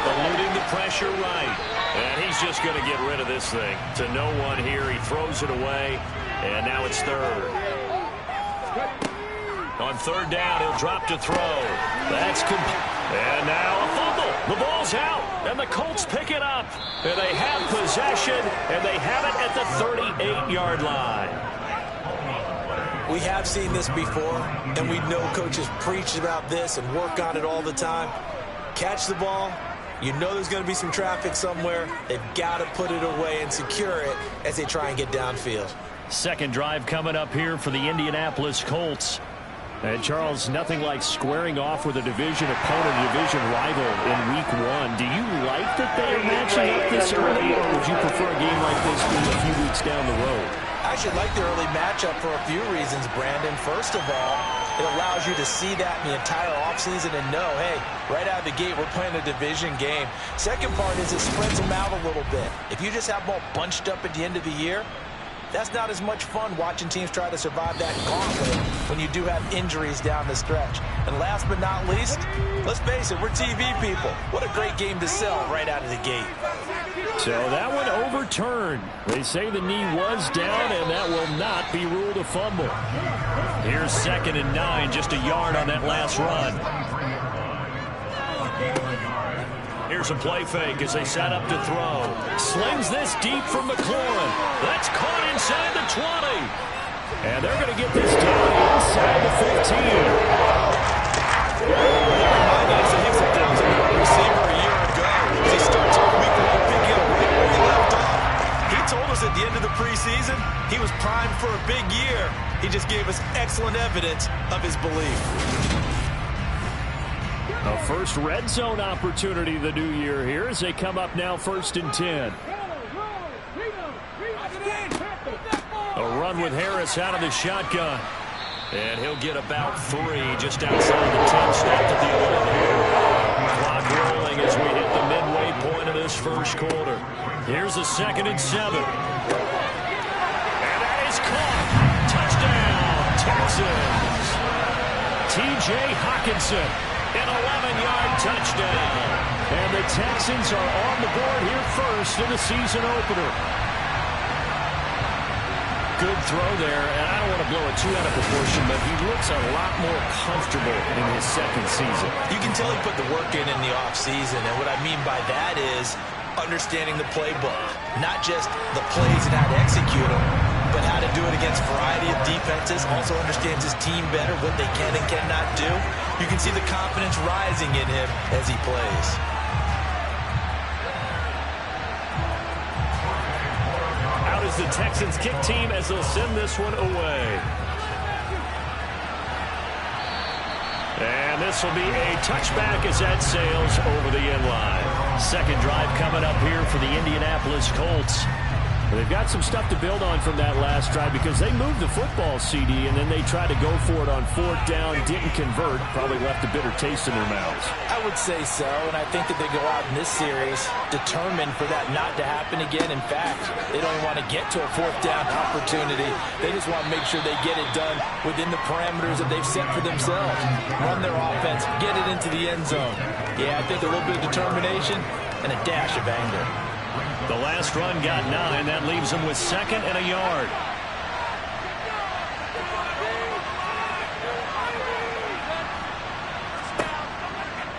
Eluding the pressure right. And he's just going to get rid of this thing. To no one here. He throws it away. And now it's 3rd. On 3rd down, he'll drop to throw. That's complete. And now a fumble. The ball's out. And the Colts pick it up. And they have possession. And they have it at the 38-yard line. We have seen this before, and we know coaches preach about this and work on it all the time. Catch the ball. You know there's going to be some traffic somewhere. They've got to put it away and secure it as they try and get downfield. 2nd drive coming up here for the Indianapolis Colts. And Charles, nothing like squaring off with a division opponent, a division rival in week 1. Do you like that they are matching up this early, or would you prefer a game like this being a few weeks down the road? I should like the early matchup for a few reasons, Brandon. First of all, it allows you to see that in the entire offseason and know, hey, right out of the gate, we're playing a division game. Second part is it spreads them out a little bit. If you just have them all bunched up at the end of the year, that's not as much fun watching teams try to survive that gauntlet when you do have injuries down the stretch. And last but not least, let's face it, we're TV people. What a great game to sell right out of the gate. So that one overturned. They say the knee was down, and that will not be ruled a fumble. Here's 2nd and 9, just a yard on that last run. Here's a play fake as they set up to throw. Slings this deep from McLaurin. That's caught inside the 20. And they're going to get this down inside the 15. Remind us of Hicks a receiver a year ago. As he starts off week 1, picking up right where he left off. He told us at the end of the preseason he was primed for a big year. He just gave us excellent evidence of his belief. A first red zone opportunity the new year here as they come up now 1st and 10. A run with Harris out of the shotgun. And he'll get about 3 just outside the 10, stopped at the 11. Clock rolling as we hit the midway point of this first quarter. Here's a 2nd and 7. And that is caught. Touchdown, Texans. T.J. Hockenson. An 11-yard touchdown. And the Texans are on the board here first in the season opener. Good throw there, and I don't want to blow it too out of proportion, but he looks a lot more comfortable in his 2nd season. You can tell he put the work in the offseason, and what I mean by that is understanding the playbook. Not just the plays and how to execute them, but how to do it against a variety of defenses. Also understands his team better, what they can and cannot do. You can see the confidence rising in him as he plays. Out is the Texans kick team as they'll send this one away. And this will be a touchback as that sails over the end line. Second drive coming up here for the Indianapolis Colts. They've got some stuff to build on from that last drive because they moved the football, CD, and then they tried to go for it on fourth down, didn't convert, probably left a bitter taste in their mouths. I would say so, and I think that they go out in this series determined for that not to happen again. In fact, they don't even want to get to a fourth down opportunity. They just want to make sure they get it done within the parameters that they've set for themselves. Run their offense, get it into the end zone. Yeah, I think a little bit of determination and a dash of anger. The last run got 9. That leaves them with 2nd and a yard.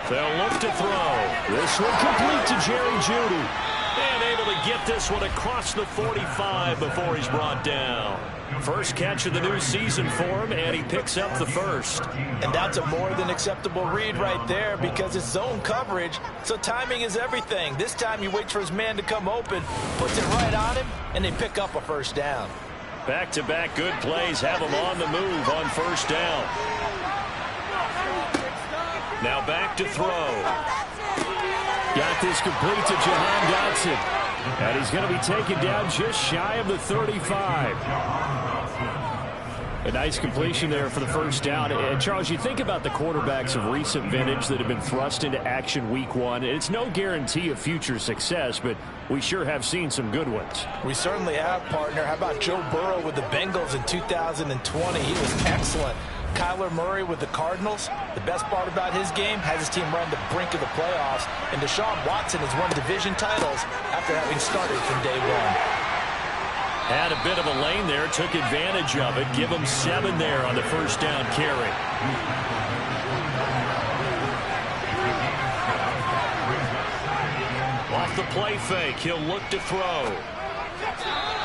They'll look to throw. This one complete to Jerry Jeudy. And able to get this one across the 45 before he's brought down. First catch of the new season for him, and he picks up the first. And that's a more than acceptable read right there because it's zone coverage, so timing is everything. This time he waits for his man to come open, puts it right on him, and they pick up a first down. Back-to-back good plays have him on the move on first down. Now back to throw. Got this complete to Jahan Dotson. And he's going to be taken down just shy of the 35. A nice completion there for the first down. And Charles, you think about the quarterbacks of recent vintage that have been thrust into action week 1. It's no guarantee of future success, but we sure have seen some good ones. We certainly have, partner. How about Joe Burrow with the Bengals in 2020? He was excellent. Kyler Murray with the Cardinals. The best part about his game has his team right on the brink of the playoffs. And Deshaun Watson has won division titles after having started from day one. Had a bit of a lane there, took advantage of it. Give him 7 there on the first down carry. Off the play fake, he'll look to throw.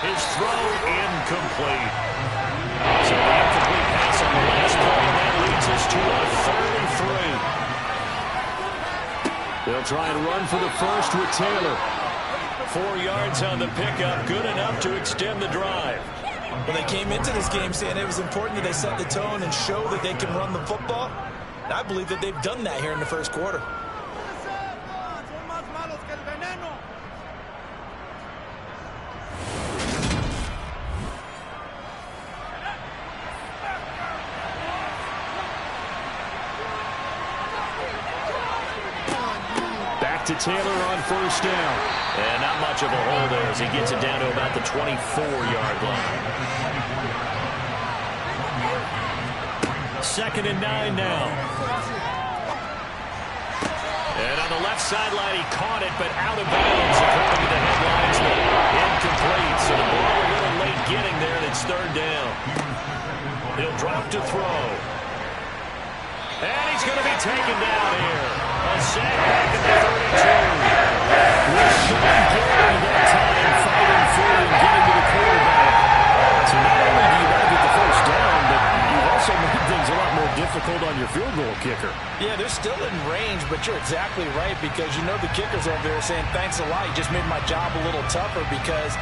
His throw incomplete. So the incomplete pass on the last play, and that leads us to a 3rd and 3. They'll try and run for the first with Taylor. 4 yards on the pickup, good enough to extend the drive. Well, they came into this game saying it was important that they set the tone and show that they can run the football. And I believe that they've done that here in the first quarter. To Taylor on first down. And not much of a hole there as he gets it down to about the 24-yard line. 2nd and 9 now. And on the left sideline, he caught it, but out of bounds, according to the headlines. Incomplete, so the ball a little late getting there, and it's 3rd down. He'll drop to throw. And he's going to be taken down here. A sack back at the 32. Rashawn Gary that time fighting free and getting to the quarterback. So not only do you not get the first down, but you've also made things a lot more difficult on your field goal kicker. Yeah, they're still in range, but you're exactly right because you know the kicker's over there saying, thanks a lot, you just made my job a little tougher because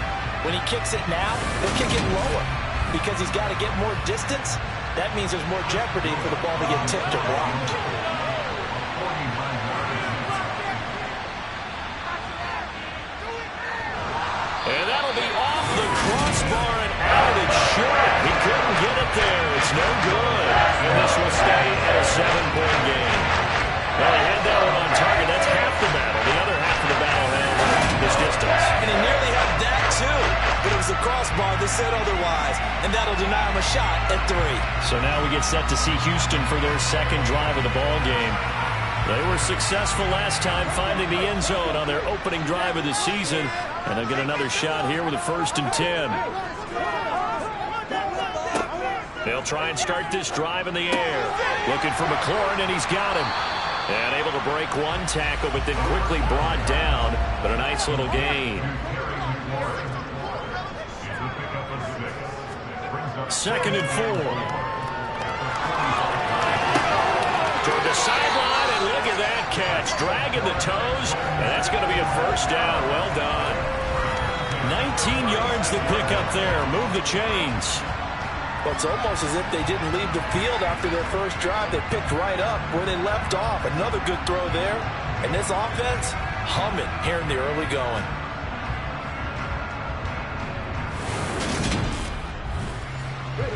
when he kicks it now, he'll kick it lower because he's got to get more distance. That means there's more jeopardy for the ball to get tipped or blocked. And that'll be off the crossbar and out it should. He couldn't get it there. It's no good. And this will stay at a 7-point game. Well, he had that one on target. That's half the battle. The other half of the battle has this distance. And he nearly had that, too. But it was the crossbar that said otherwise. And that'll deny him a shot at 3. So now we get set to see Houston for their 2nd drive of the ball game. They were successful last time finding the end zone on their opening drive of the season. And they'll get another shot here with a 1st and 10. They'll try and start this drive in the air. Looking for McLaurin, and he's got him. And able to break one tackle, but then quickly brought down. But a nice little gain. 2nd and 4. Toward the sideline, and look at that catch. Dragging the toes, and that's going to be a first down. Well done. 19 yards to pick up there. Move the chains. Well, it's almost as if they didn't leave the field after their first drive. They picked right up where they left off. Another good throw there. And this offense, humming here in the early going.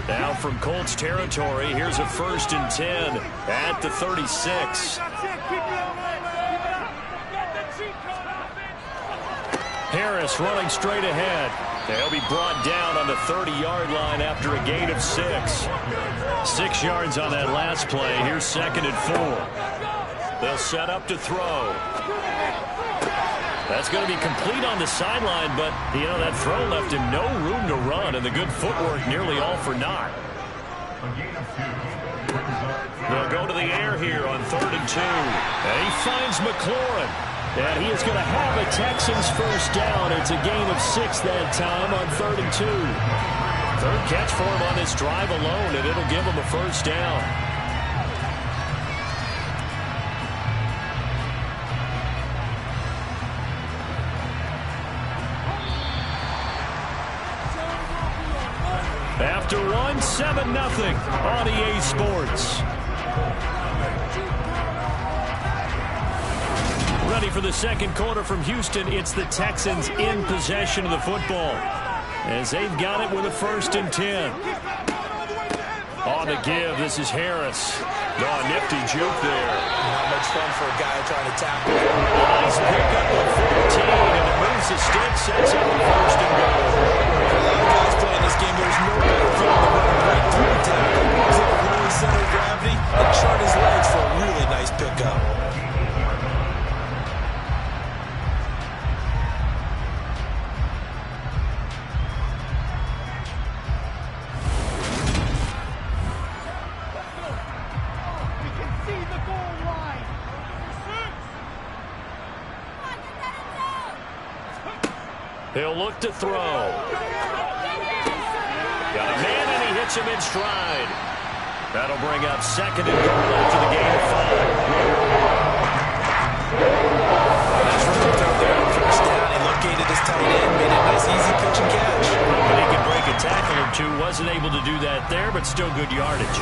Now from Colts territory, here's a 1st and 10 at the 36. Harris running straight ahead. They'll be brought down on the 30-yard line after a gain of 6. 6 yards on that last play. Here's 2nd and 4. They'll set up to throw. That's going to be complete on the sideline, but, you know, that throw left him no room to run, and the good footwork nearly all for naught. They'll go to the air here on 3rd and 2. And he finds McLaurin. And he is going to have a Texans first down. It's a gain of 6 that time on 3rd and 2. 3rd catch for him on this drive alone, and it'll give him a first down. After one, 7-0 on EA Sports. Ready for the second quarter from Houston. It's the Texans in possession of the football as they've got it with a 1st and 10. On the give, this is Harris. Oh, nifty juke there. Not much fun for a guy trying to tackle. Nice pickup of 14, and it moves the stick, sets up a 1st and goal. A lot of guys playing this game, there's no better feeling than running right through the tackle. He's able to lower center of gravity and chart his legs for a really nice pickup. He'll look to throw. Got a man, and he hits him in stride. That'll bring up 2nd and goal after the gain of 5. Nice running throw there on 1st down. He located his tight end, made a nice easy pitch and catch. Hoping he could break a tackle or two. Wasn't able to do that there, but still good yardage.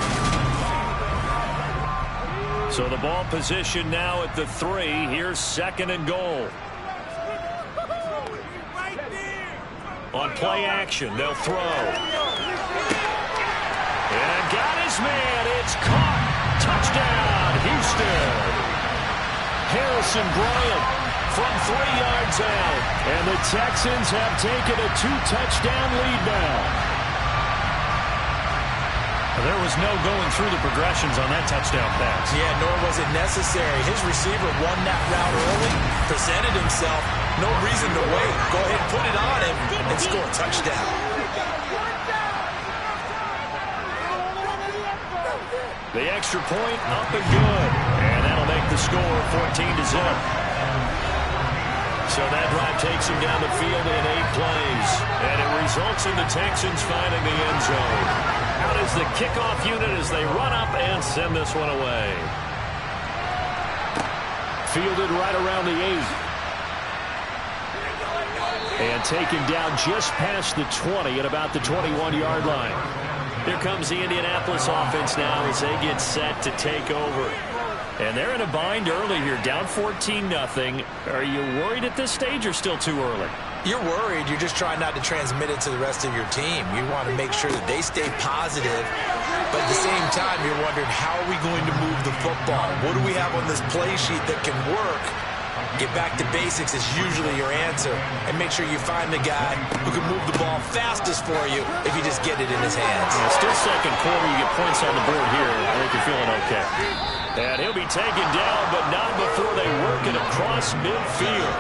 So the ball position now at the 3. Here's 2nd and goal. On play action, they'll throw. And got his man. It's caught. Touchdown, Houston. Harrison Bryant from 3 yards out. And the Texans have taken a 2-touchdown lead now. There was no going through the progressions on that touchdown pass. Yeah, nor was it necessary. His receiver won that route early, presented himself. No reason to wait. Go ahead and put it on him and score a touchdown. The extra point up and good. And that'll make the score 14-0. So that drive takes him down the field in 8 plays. And it results in the Texans finding the end zone. Out is the kickoff unit as they run up and send this one away. Fielded right around the 8. And taken down just past the 20 at about the 21-yard line. Here comes the Indianapolis offense now as they get set to take over. And they're in a bind early here, down 14-0. Are you worried at this stage or still too early? You're worried. You're just trying not to transmit it to the rest of your team. You want to make sure that they stay positive. But at the same time, you're wondering, how are we going to move the football? What do we have on this play sheet that can work? Get back to basics is usually your answer. And make sure you find the guy who can move the ball fastest for you if you just get it in his hands. Yeah, still second quarter. You get points on the board here. I think you're feeling okay. And he'll be taken down, but not before they work it across midfield.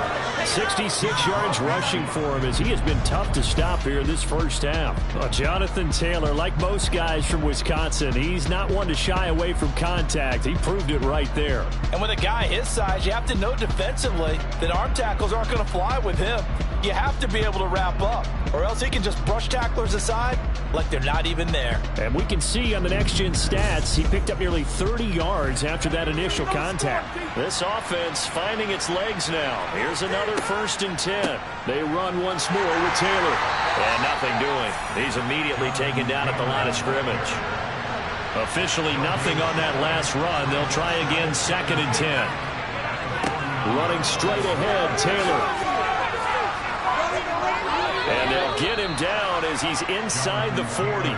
66 yards rushing for him as he has been tough to stop here in this first half. Well, Jonathan Taylor, like most guys from Wisconsin, he's not one to shy away from contact. He proved it right there. And with a guy his size, you have to know defensively that arm tackles aren't going to fly with him. You have to be able to wrap up, or else he can just brush tacklers aside like they're not even there. And we can see on the next-gen stats, he picked up nearly 30 yards after that initial contact. This offense finding its legs now. Here's another 1st and 10. They run once more with Taylor. And nothing doing. He's immediately taken down at the line of scrimmage. Officially nothing on that last run. They'll try again 2nd and 10. Running straight ahead, Taylor. And they'll get him down as he's inside the 40.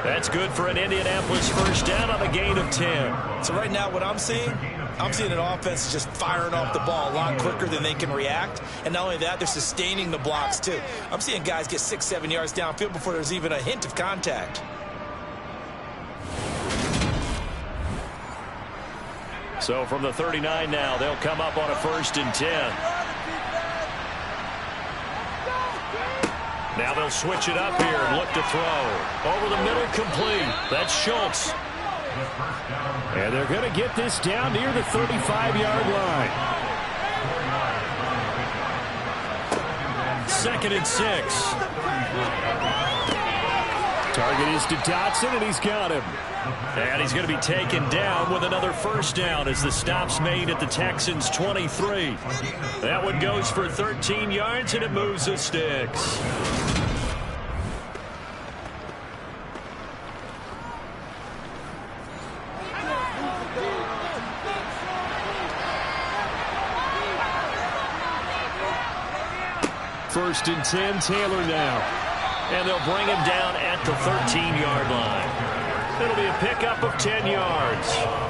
That's good for an Indianapolis 1st down on a gain of 10. So right now what I'm seeing an offense just firing off the ball a lot quicker than they can react. And not only that, they're sustaining the blocks too. I'm seeing guys get 6-7 yards downfield before there's even a hint of contact. So from the 39 now, they'll come up on a 1st and 10. Now they'll switch it up here and look to throw. Over the middle, complete. That's Schultz. And they're going to get this down near the 35-yard line. 2nd and 6. Target is to Dotson, and he's got him. And he's going to be taken down with another 1st down as the stop's made at the Texans' 23. That one goes for 13 yards, and it moves the sticks. First and 10, Taylor now. And they'll bring him down at the 13-yard line. It'll be a pickup of 10 yards.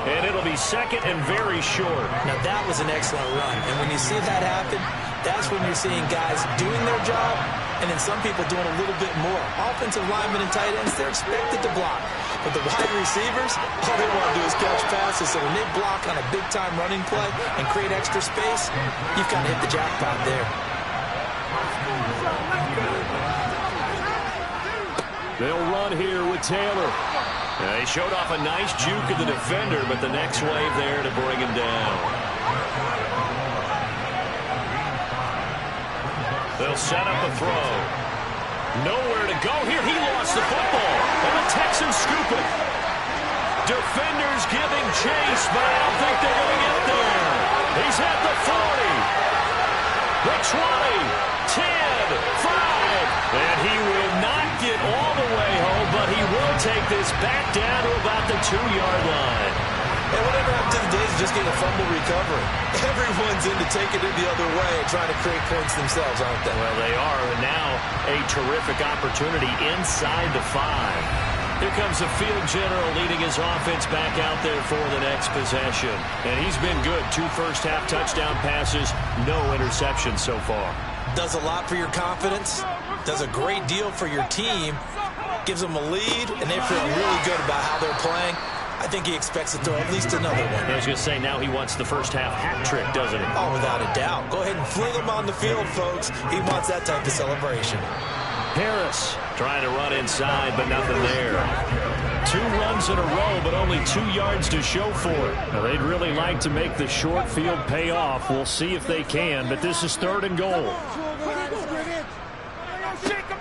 And it'll be 2nd and very short. Now that was an excellent run. And when you see that happen, that's when you're seeing guys doing their job and then some people doing a little bit more. Offensive linemen and tight ends, they're expected to block. But the wide receivers, all they want to do is catch passes. So when they block on a big-time running play and create extra space, you've got to hit the jackpot there. They'll run here with Taylor. He showed off a nice juke of the defender, but the next wave there to bring him down. They'll set up a throw. Nowhere to go here. He lost the football. And the Texans scoop it. Defenders giving chase, but I don't think they're going to get there. He's at the 40. The 20. 10. 5. And he will not get all the way home, but he will take this back down to about the 2-yard line. And whatever happened to the days of just getting a fumble recovery? Everyone's into taking it the other way and trying to create points themselves, aren't they? Well, they are, and now a terrific opportunity inside the 5. Here comes the field general leading his offense back out there for the next possession. And he's been good. 2 first-half touchdown passes, no interceptions so far. Does a lot for your confidence, does a great deal for your team, gives them a lead, and they feel really good about how they're playing. I think he expects to throw at least another one. I was going to say, now he wants the first-half hat trick, doesn't he? Oh, without a doubt. Go ahead and fling him on the field, folks. He wants that type of celebration. Harris trying to run inside, but nothing there. 2 runs in a row, but only 2 yards to show for it. Now, they'd really like to make the short field pay off. We'll see if they can, but this is 3rd and goal.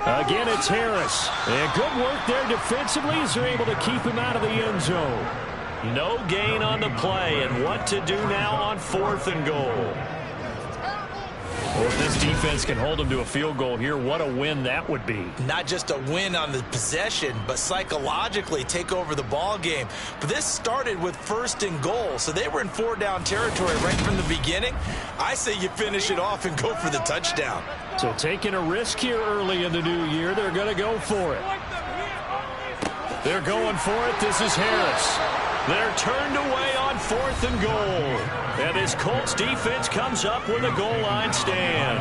Again, it's Harris. And good work there defensively as they're able to keep him out of the end zone. No gain on the play, and what to do now on 4th and goal. Well, if this defense can hold them to a field goal here, what a win that would be. Not just a win on the possession, but psychologically take over the ball game. But this started with 1st and goal, so they were in 4-down territory right from the beginning. I say you finish it off and go for the touchdown. So taking a risk here early in the new year, they're going to go for it. They're going for it. This is Harris. They're turned away on 4th and goal. And this Colts defense comes up with a goal line stand.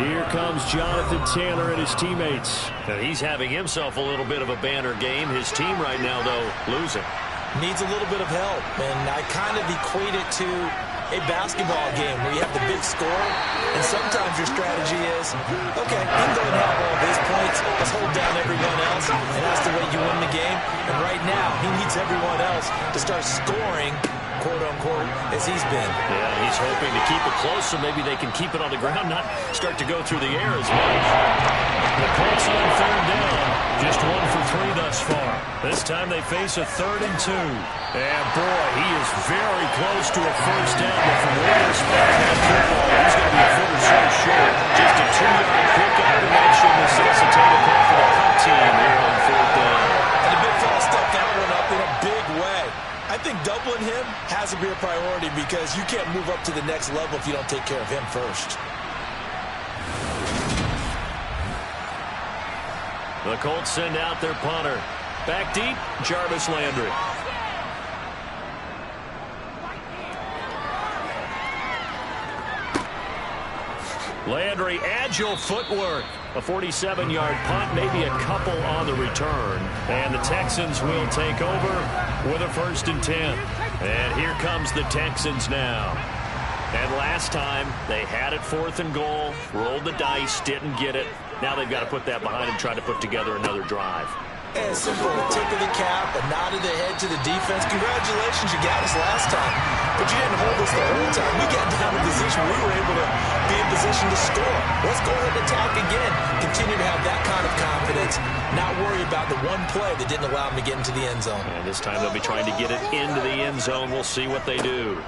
Here comes Jonathan Taylor and his teammates. And he's having himself a little bit of a banner game. His team right now, though, losing. Needs a little bit of help. And I kind of equate it to a basketball game where you have the big score, and sometimes your strategy is, okay, he can go and have all of his points, let's hold down everyone else, and that's the way you win the game. And right now, he needs everyone else to start scoring, quote-unquote, as he's been. Yeah, he's hoping to keep it close so maybe they can keep it on the ground, not start to go through the air as much. The Colts on third down, just 1 for 3 thus far. This time they face a 3rd and 2. And boy, he is very close to a first down, but from where this spot that football, he's going to be a foot or so short. Just a 2-yard pickup, and that should necessitate a call for the punt team here on 4th down. And the big fella stepped that one up in a big way. I think doubling him has to be a priority because you can't move up to the next level if you don't take care of him first. The Colts send out their punter. Back deep, Jarvis Landry. Landry, agile footwork. A 47-yard punt, maybe a couple on the return. And the Texans will take over with a 1st and 10. And here comes the Texans now. And last time, they had it 4th and goal, rolled the dice, didn't get it. Now they've got to put that behind them, try to put together another drive. And simple, a tip of the cap, a nod of the head to the defense. Congratulations, you got us last time. But you didn't hold us the whole time. We got down to a position where we were able to be in position to score. Let's go ahead and attack again. Continue to have that kind of confidence. Not worry about the one play that didn't allow them to get into the end zone. And this time they'll be trying to get it into the end zone. We'll see what they do.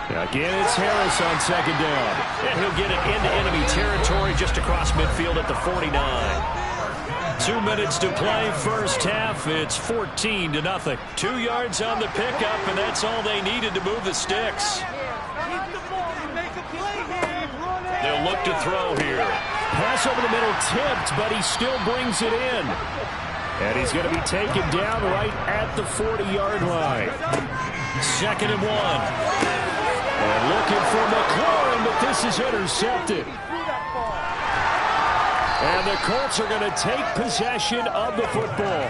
Again, it's Harris on 2nd down. And he'll get it into enemy territory just across midfield at the 49. 2 minutes to play, first half. It's 14-0. 2 yards on the pickup, and that's all they needed to move the sticks. They'll look to throw here. Pass over the middle tipped, but he still brings it in. And he's going to be taken down right at the 40-yard line. 2nd and 1. And looking for McLaurin, but this is intercepted. And the Colts are going to take possession of the football.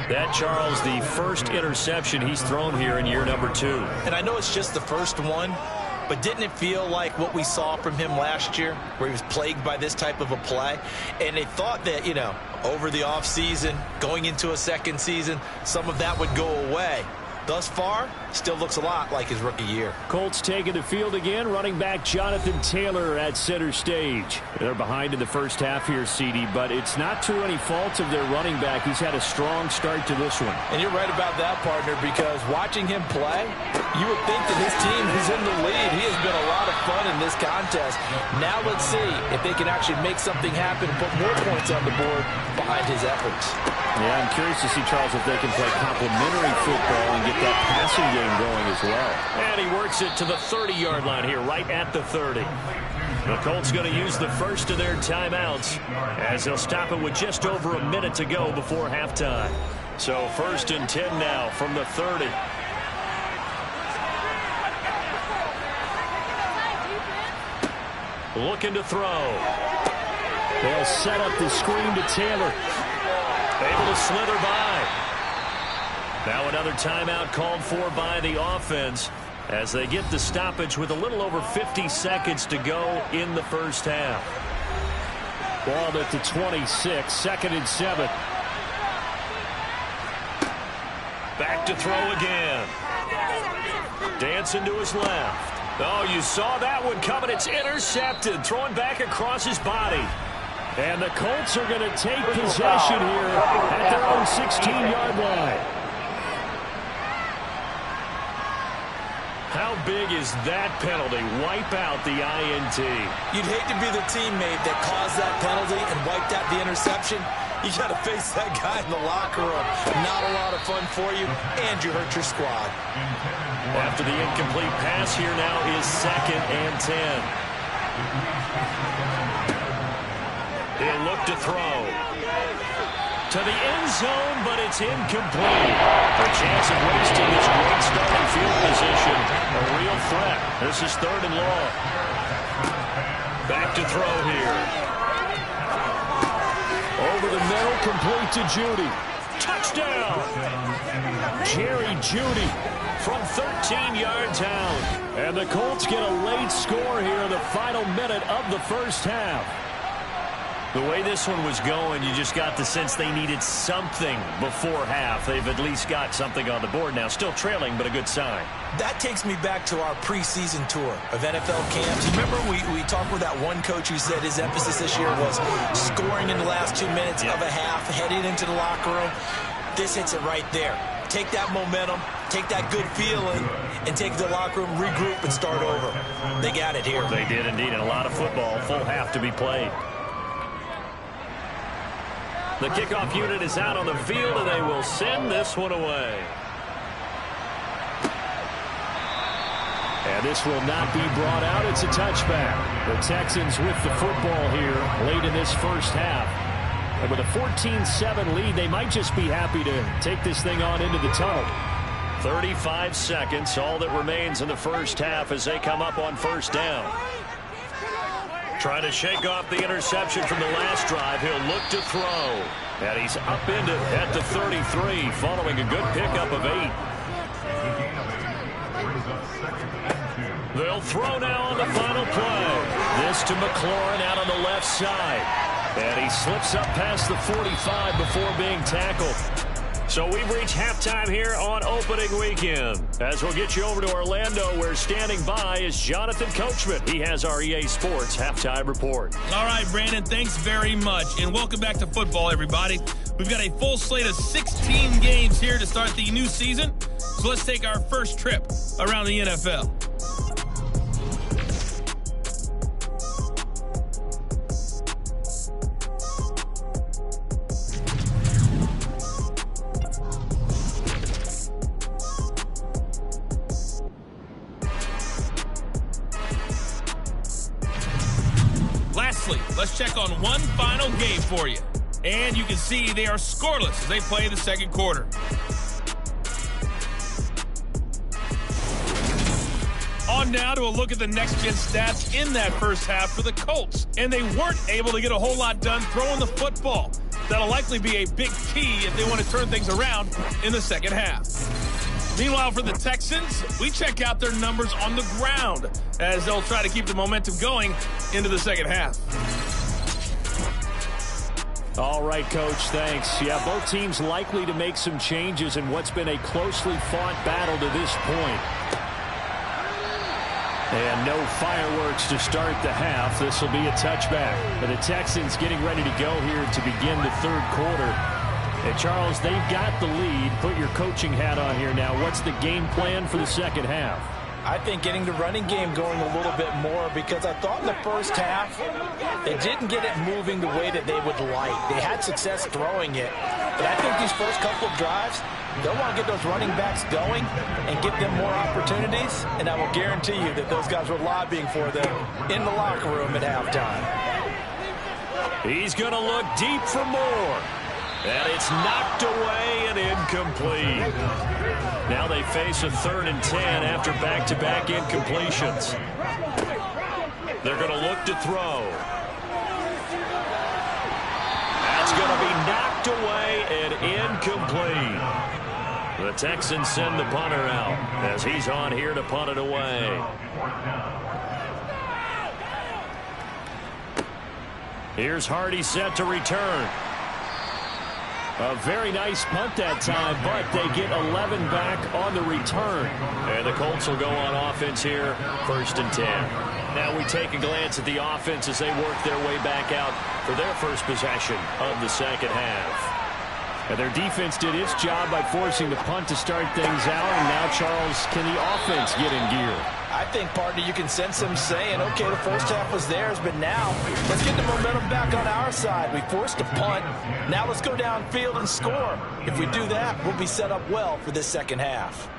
That, Charles, the first interception he's thrown here in year number 2. And I know it's just the first one, but didn't it feel like what we saw from him last year, where he was plagued by this type of a play? And they thought that, you know, over the offseason, going into a second season, some of that would go away. Thus far, still looks a lot like his rookie year. Colts taking the field again. Running back Jonathan Taylor at center stage. They're behind in the first half here, CD, but it's not to any fault of their running back. He's had a strong start to this one. And you're right about that, partner, because watching him play, you would think that his team is in the lead. He has been a lot of fun in this contest. Now let's see if they can actually make something happen and put more points on the board behind his efforts. Yeah, I'm curious to see, Charles, if they can play complementary football and get that passing game going as well. And he works it to the 30-yard line here, right at the 30. The Colts going to use the first of their timeouts as they'll stop it with just over a minute to go before halftime. So 1st and 10 now from the 30. Looking to throw. They'll set up the screen to Taylor. Able to slither by. Now another timeout called for by the offense as they get the stoppage with a little over 50 seconds to go in the first half. Ball at the 26, 2nd and 7. Back to throw again. Dancing to his left. Oh, you saw that one coming. It's intercepted. Throwing back across his body. And the Colts are going to take possession here at their own 16-yard line. How big is that penalty? Wipe out the INT. You'd hate to be the teammate that caused that penalty and wiped out the interception. You got to face that guy in the locker room. Not a lot of fun for you, and you hurt your squad. After the incomplete pass, here now is 2nd and 10. He'll look to throw. To the end zone, but it's incomplete. The chance of wasting this great starting field position. A real threat. This is 3rd and long. Back to throw here. Over the middle, complete to Judy. Touchdown! Jerry Jeudy from 13 yards out. And the Colts get a late score here in the final minute of the first half. The way this one was going, you just got the sense they needed something before half. They've at least got something on the board now. Still trailing, but a good sign. That takes me back to our preseason tour of NFL camps. Remember we talked with that one coach who said his emphasis this year was scoring in the last 2 minutes of a half, heading into the locker room. This hits it right there. Take that momentum, take that good feeling, and take the locker room, regroup, and start over. They got it here. They did indeed, and a lot of football, full half to be played. The kickoff unit is out on the field, and they will send this one away. And this will not be brought out. It's a touchback. The Texans with the football here late in this first half. And with a 14-7 lead, they might just be happy to take this thing on into the tunnel. 35 seconds, all that remains in the first half as they come up on first down. Trying to shake off the interception from the last drive. He'll look to throw. And he's upended at the 33 following a good pickup of 8. They'll throw now on the final play. This to McLaurin out on the left side. And he slips up past the 45 before being tackled. So we've reached halftime here on opening weekend. As we'll get you over to Orlando, where standing by is Jonathan Coachman. He has our EA Sports halftime report. All right, Brandon, thanks very much. And welcome back to football, everybody. We've got a full slate of 16 games here to start the new season. So let's take our first trip around the NFL. Let's check on one final game for you. And you can see they are scoreless as they play the second quarter. On now to a look at the next-gen stats in that first half for the Colts. And they weren't able to get a whole lot done throwing the football. That'll likely be a big key if they want to turn things around in the second half. Meanwhile, for the Texans, we check out their numbers on the ground as they'll try to keep the momentum going into the second half. All right, Coach, thanks. Yeah, both teams likely to make some changes in what's been a closely fought battle to this point. And no fireworks to start the half. This will be a touchback. And the Texans getting ready to go here to begin the third quarter. And Charles, they've got the lead. Put your coaching hat on here now. What's the game plan for the second half? I think getting the running game going a little bit more, because I thought in the first half they didn't get it moving the way that they would like. They had success throwing it, but I think these first couple of drives, they'll want to get those running backs going and get them more opportunities, and I will guarantee you that those guys were lobbying for them in the locker room at halftime. He's going to look deep for more. And it's knocked away and incomplete. Now they face a 3rd and 10 after back-to-back incompletions. They're going to look to throw. That's going to be knocked away and incomplete. The Texans send the punter out as he's on here to punt it away. Here's Hardy set to return. A very nice punt that time, but they get 11 back on the return. And the Colts will go on offense here, 1st and 10. Now we take a glance at the offense as they work their way back out for their first possession of the second half. And their defense did its job by forcing the punt to start things out. And now, Charles, can the offense get in gear? I think, partner, you can sense them saying, okay, the first half was theirs, but now let's get the momentum back on our side. We forced a punt. Now let's go downfield and score. If we do that, we'll be set up well for this second half.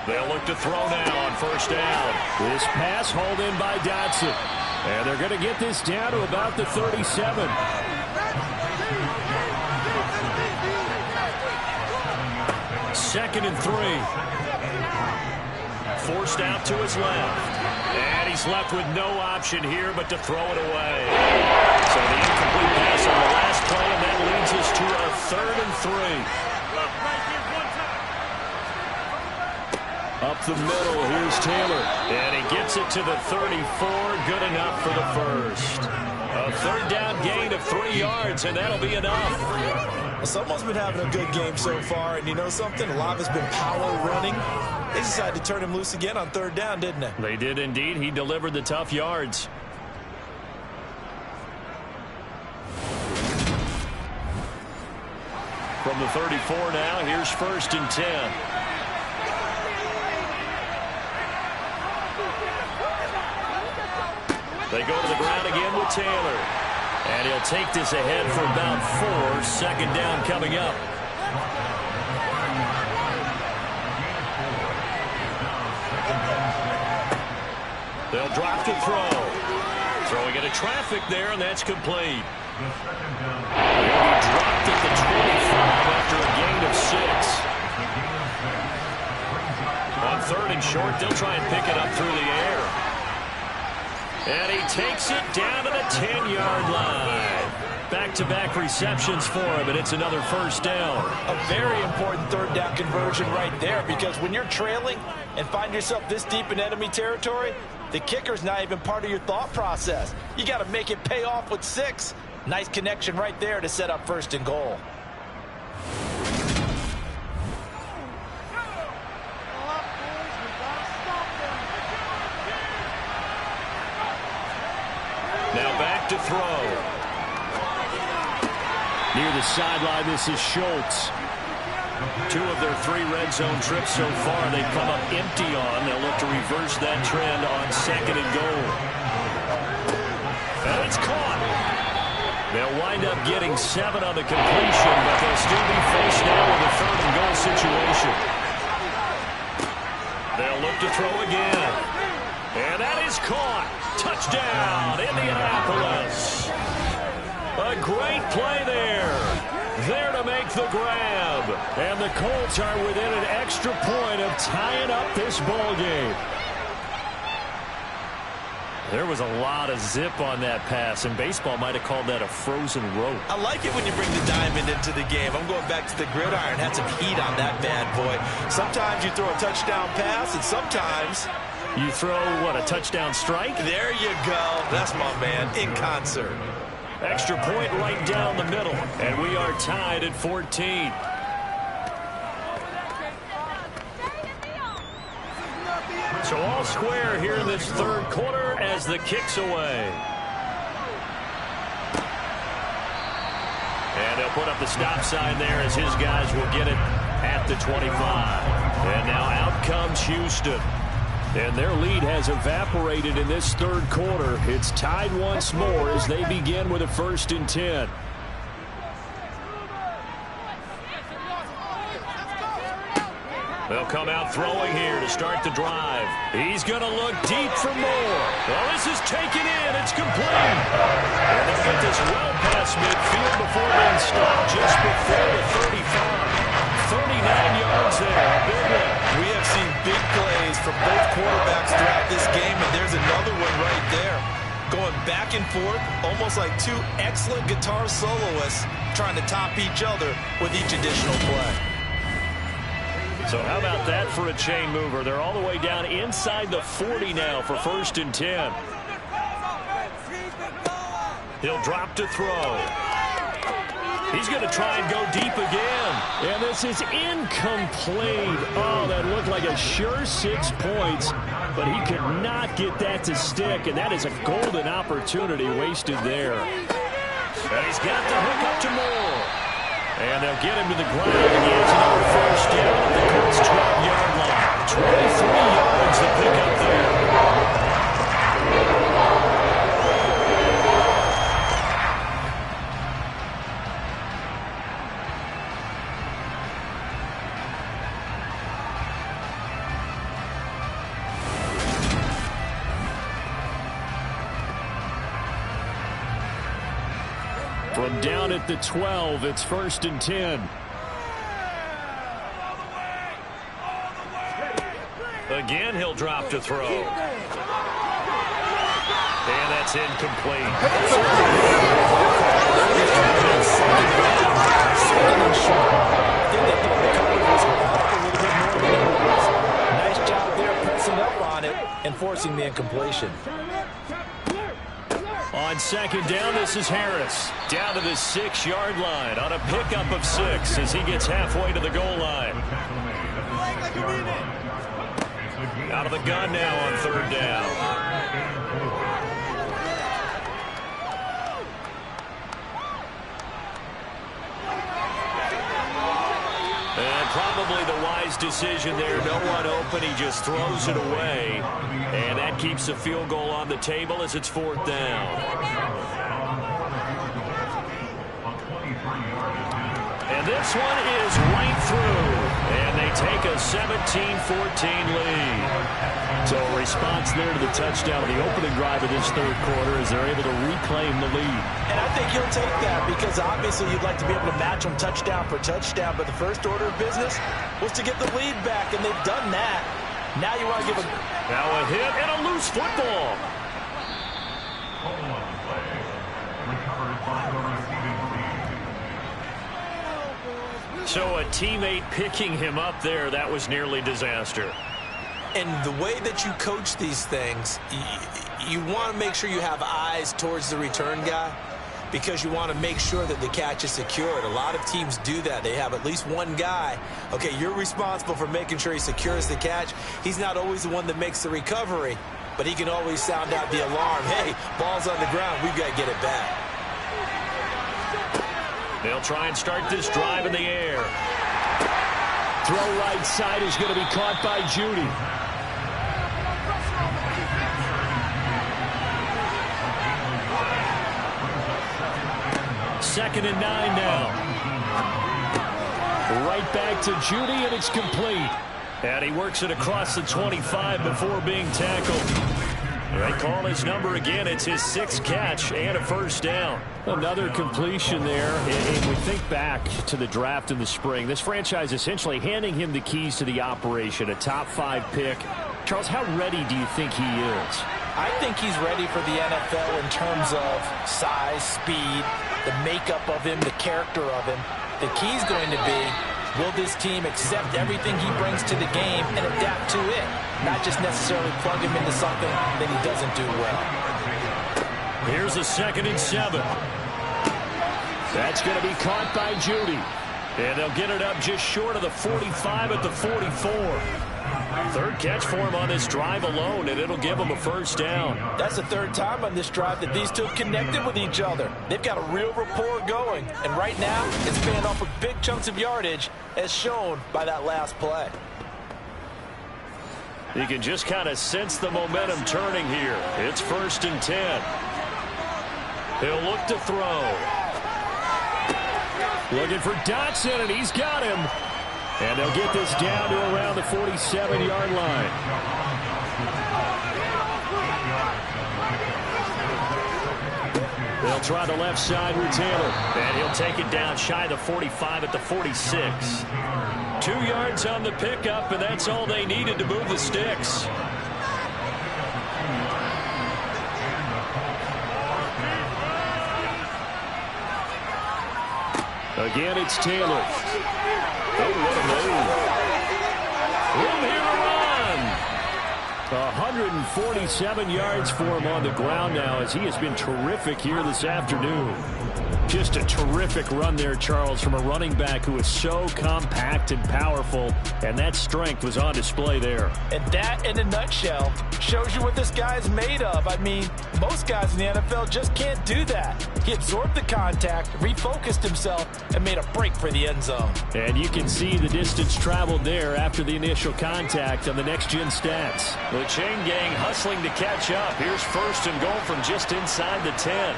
They'll look to throw now on 1st down. This pass hauled in by Dotson. And they're going to get this down to about the 37. 2nd and 3. Forced out to his left. And he's left with no option here but to throw it away. So the incomplete pass on the last play, and that leads us to a 3rd and 3. Up the middle, here's Taylor. And he gets it to the 34, good enough for the first. A 3rd down gain of 3 yards, and that'll be enough. Someone's been having a good game so far, and you know something? A lot has been power running. They decided to turn him loose again on 3rd down, didn't they? They did indeed. He delivered the tough yards. From the 34 now, here's 1st and 10. They go to the ground again with Taylor. And he'll take this ahead for about 4. 2nd down coming up. They'll drop to throw. Throwing into traffic there, and that's complete. He'll be dropped at the 25 after a gain of 6. On 3rd and short, they'll try and pick it up through the air. And he takes it down to the 10-yard line. Back-to-back receptions for him, and it's another 1st down. A very important 3rd down conversion right there, because when you're trailing and find yourself this deep in enemy territory, the kicker's not even part of your thought process. You got to make it pay off with 6. Nice connection right there to set up 1st and goal. Now back to throw. Near the sideline, this is Schultz. 2 of their 3 red zone trips so far, they've come up empty on. They'll look to reverse that trend on 2nd and goal. And it's caught. They'll wind up getting 7 on the completion, but they'll still be faced now with a 3rd and goal situation. They'll look to throw again. And that is caught. Touchdown, Indianapolis. A great play there. There to make the grab. And the Colts are within an extra point of tying up this ball game. There was a lot of zip on that pass, and baseball might have called that a frozen rope. I like it when you bring the diamond into the game. I'm going back to the gridiron. Had some heat on that bad boy. Sometimes you throw a touchdown pass, and sometimes you throw, what, a touchdown strike? There you go. That's my man, in concert. Extra point right down the middle, and we are tied at 14. So all square here in this 3rd quarter as the kick's away. And they'll put up the stop sign there as his guys will get it at the 25. And now out comes Houston. And their lead has evaporated in this 3rd quarter. It's tied once more as they begin with a 1st and 10. They'll come out throwing here to start the drive. He's going to look deep for more. Well, this is taken in. It's complete. And they'll get this well past midfield before being stopped just before the 35. 39 yards there. A big one. We have seen big plays from both quarterbacks throughout this game, and there's another one right there. Going back and forth, almost like 2 excellent guitar soloists trying to top each other with each additional play. So how about that for a chain mover? They're all the way down inside the 40 now for 1st and 10. He'll drop to throw. He's going to try and go deep again. And this is incomplete. Oh, that looked like a sure 6 points. But he could not get that to stick. And that is a golden opportunity wasted there. And he's got the hook up to Moore. And they'll get him to the ground. And he has another 1st down at the Colts' 12-yard line. 23 yards to pick up there. From down at the 12, it's 1st and 10. Again, he'll drop to throw. And that's incomplete. Nice job there pressing up on it and forcing the incompletion. On second down, this is Harris. Down to the 6-yard line on a pickup of 6 as he gets halfway to the goal line. Out of the gun now on third down. And probably the wise decision there. No one open. He just throws it away. And that keeps the field goal on the table as it's fourth down. And this one is right through. And they take a 17-14 lead. So a response there to the touchdown of the opening drive of this third quarter as they're able to reclaim the lead. And I think he'll take that because obviously you'd like to be able to match them touchdown for touchdown, but the first order of business was to get the lead back, and they've done that. Now you want to give a... Now a hit and a loose football. So a teammate picking him up there, that was nearly disaster. And the way that you coach these things, you want to make sure you have eyes towards the return guy because you want to make sure that the catch is secured. A lot of teams do that. They have at least one guy. Okay, you're responsible for making sure he secures the catch. He's not always the one that makes the recovery, but he can always sound out the alarm. Hey, ball's on the ground. We've got to get it back. They'll try and start this drive in the air. Throw right side is going to be caught by Judy. Second and 9 now. Right back to Judy, and it's complete. And he works it across the 25 before being tackled. They call his number again. It's his 6th catch and a first down. Another completion there. And we think back to the draft in the spring. This franchise essentially handing him the keys to the operation, a top 5 pick. Charles, how ready do you think he is? I think he's ready for the NFL in terms of size, speed, the makeup of him, the character of him. The key's going to be, will this team accept everything he brings to the game and adapt to it? Not just necessarily plug him into something that he doesn't do well. Here's a 2nd and 7. That's going to be caught by Judy. And they'll get it up just short of the 45 at the 44. Third catch for him on this drive alone, and it'll give him a first down. That's the 3rd time on this drive that these two have connected with each other. They've got a real rapport going, and right now it's paying off with big chunks of yardage as shown by that last play. You can just kind of sense the momentum turning here. It's 1st and 10. He'll look to throw. Looking for Dotson, and he's got him. And they'll get this down to around the 47-yard line. They'll try the left side with Taylor. And he'll take it down shy of the 45 at the 46. 2 yards on the pickup, and that's all they needed to move the sticks. Again, it's Taylor. Oh, what a move. Room here to run. 147 yards for him on the ground now as he has been terrific here this afternoon. Just a terrific run there, Charles, from a running back who is so compact and powerful, and that strength was on display there. And that, in a nutshell, shows you what this guy's made of. I mean, most guys in the NFL just can't do that. He absorbed the contact, refocused himself, and made a break for the end zone. And you can see the distance traveled there after the initial contact on the next-gen stats. The chain gang hustling to catch up. Here's 1st and goal from just inside the 10.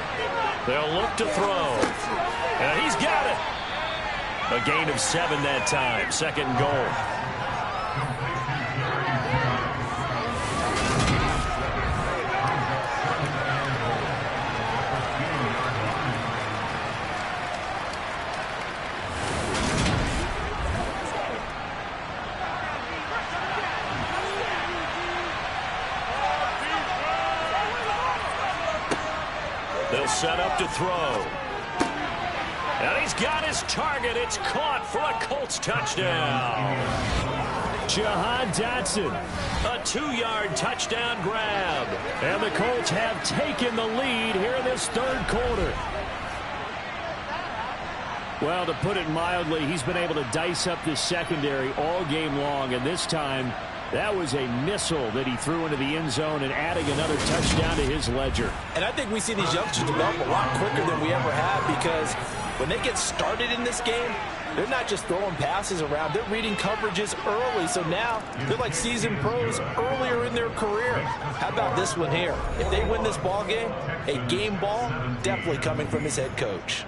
They'll look to throw. And he's got it. A gain of 7 that time. 2nd and goal. set up to throw. And he's got his target. It's caught for a Colts touchdown. Jahan Dotson, a 2-yard touchdown grab. And the Colts have taken the lead here in this third quarter. Well, to put it mildly, he's been able to dice up this secondary all game long, and this time that was a missile that he threw into the end zone and adding another touchdown to his ledger. And I think we see these youngsters develop a lot quicker than we ever have, because when they get started in this game, they're not just throwing passes around. They're reading coverages early, so now they're like seasoned pros earlier in their career. How about this one here? If they win this ball game, a game ball definitely coming from his head coach.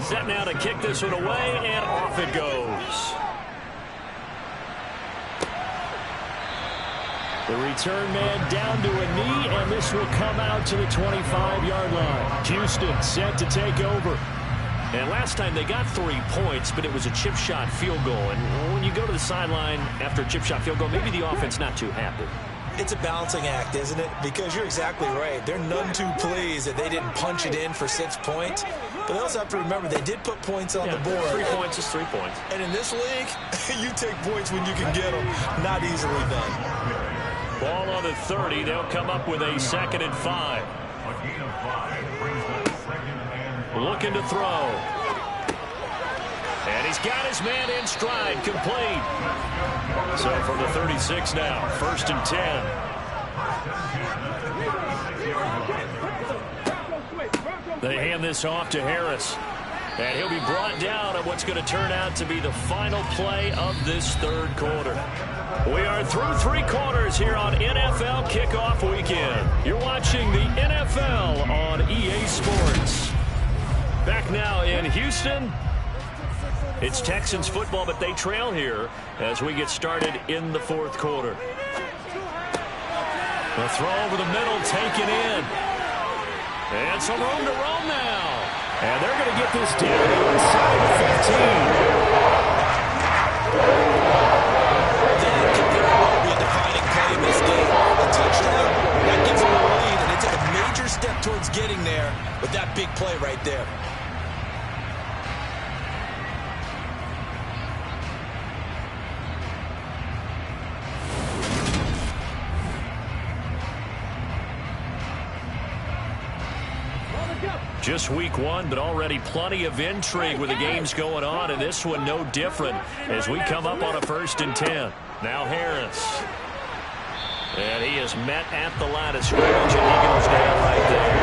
Set now to kick this one away, and off it goes. The return man down to a knee, and this will come out to the 25-yard line. Houston set to take over. And last time they got 3 points, but it was a chip shot field goal. And when you go to the sideline after a chip shot field goal, maybe the offense not too happy. It's a balancing act, isn't it? Because you're exactly right. They're none too pleased that they didn't punch it in for 6 points. But they also have to remember they did put points on the board. 3 points is 3 points. And in this league, you take points when you can get them. Not easily done. Ball on the 30. They'll come up with a 2nd and 5. Looking to throw. And he's got his man in stride, complete. So from the 36 now, 1st and 10. They hand this off to Harris. And he'll be brought down at what's going to turn out to be the final play of this third quarter. We are through 3 quarters here on NFL Kickoff Weekend. You're watching the NFL on EA Sports. Back now in Houston. It's Texans football, but they trail here as we get started in the 4th quarter. The throw over the middle, taken in. And some room to roam now. And they're going to get this down inside the 15. That could very well be a defining play in this game. A touchdown, that gives them a lead, and they took a major step towards getting there with that big play right there. Just week 1, but already plenty of intrigue with the games going on, and this one no different as we come up on a 1st and 10. Now Harris. And he is met at the line of scrimmage, and he goes down right there.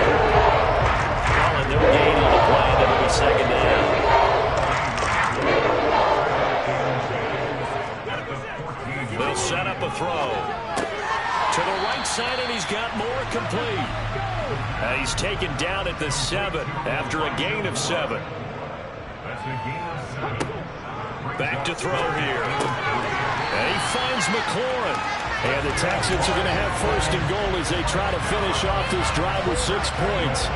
Calling no gain on the play, and it'll be 2nd down. They'll set up a throw. To the right side, and he's got more, complete. He's taken down at the 7 after a gain of 7. Back to throw here. And he finds McLaurin. And the Texans are going to have 1st and goal as they try to finish off this drive with 6 points.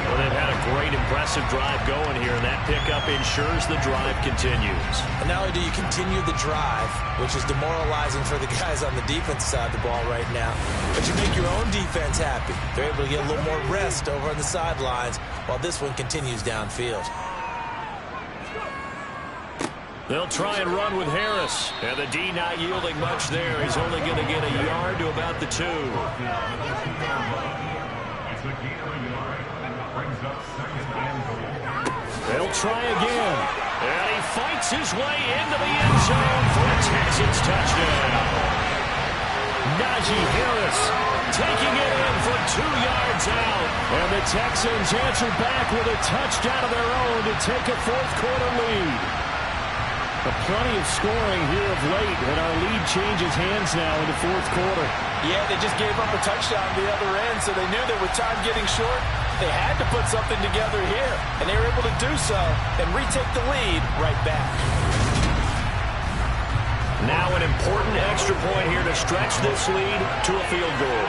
Well, they've had a great, impressive drive going here, and that pickup ensures the drive continues. And not only do you continue the drive, which is demoralizing for the guys on the defense side of the ball right now, but you make your own defense happy. They're able to get a little more rest over on the sidelines while this one continues downfield. They'll try and run with Harris. And the D not yielding much there. He's only going to get a yard to about the 2. They'll try again. And he fights his way into the end zone for a Texans touchdown. Najee Harris taking it in from 2 yards out. And the Texans answer back with a touchdown of their own to take a 4th quarter lead. Plenty of scoring here of late, and our lead changes hands now in the 4th quarter. Yeah, they just gave up a touchdown to the other end, so they knew that with time getting short, they had to put something together here, and they were able to do so and retake the lead right back. Now an important extra point here to stretch this lead to a field goal.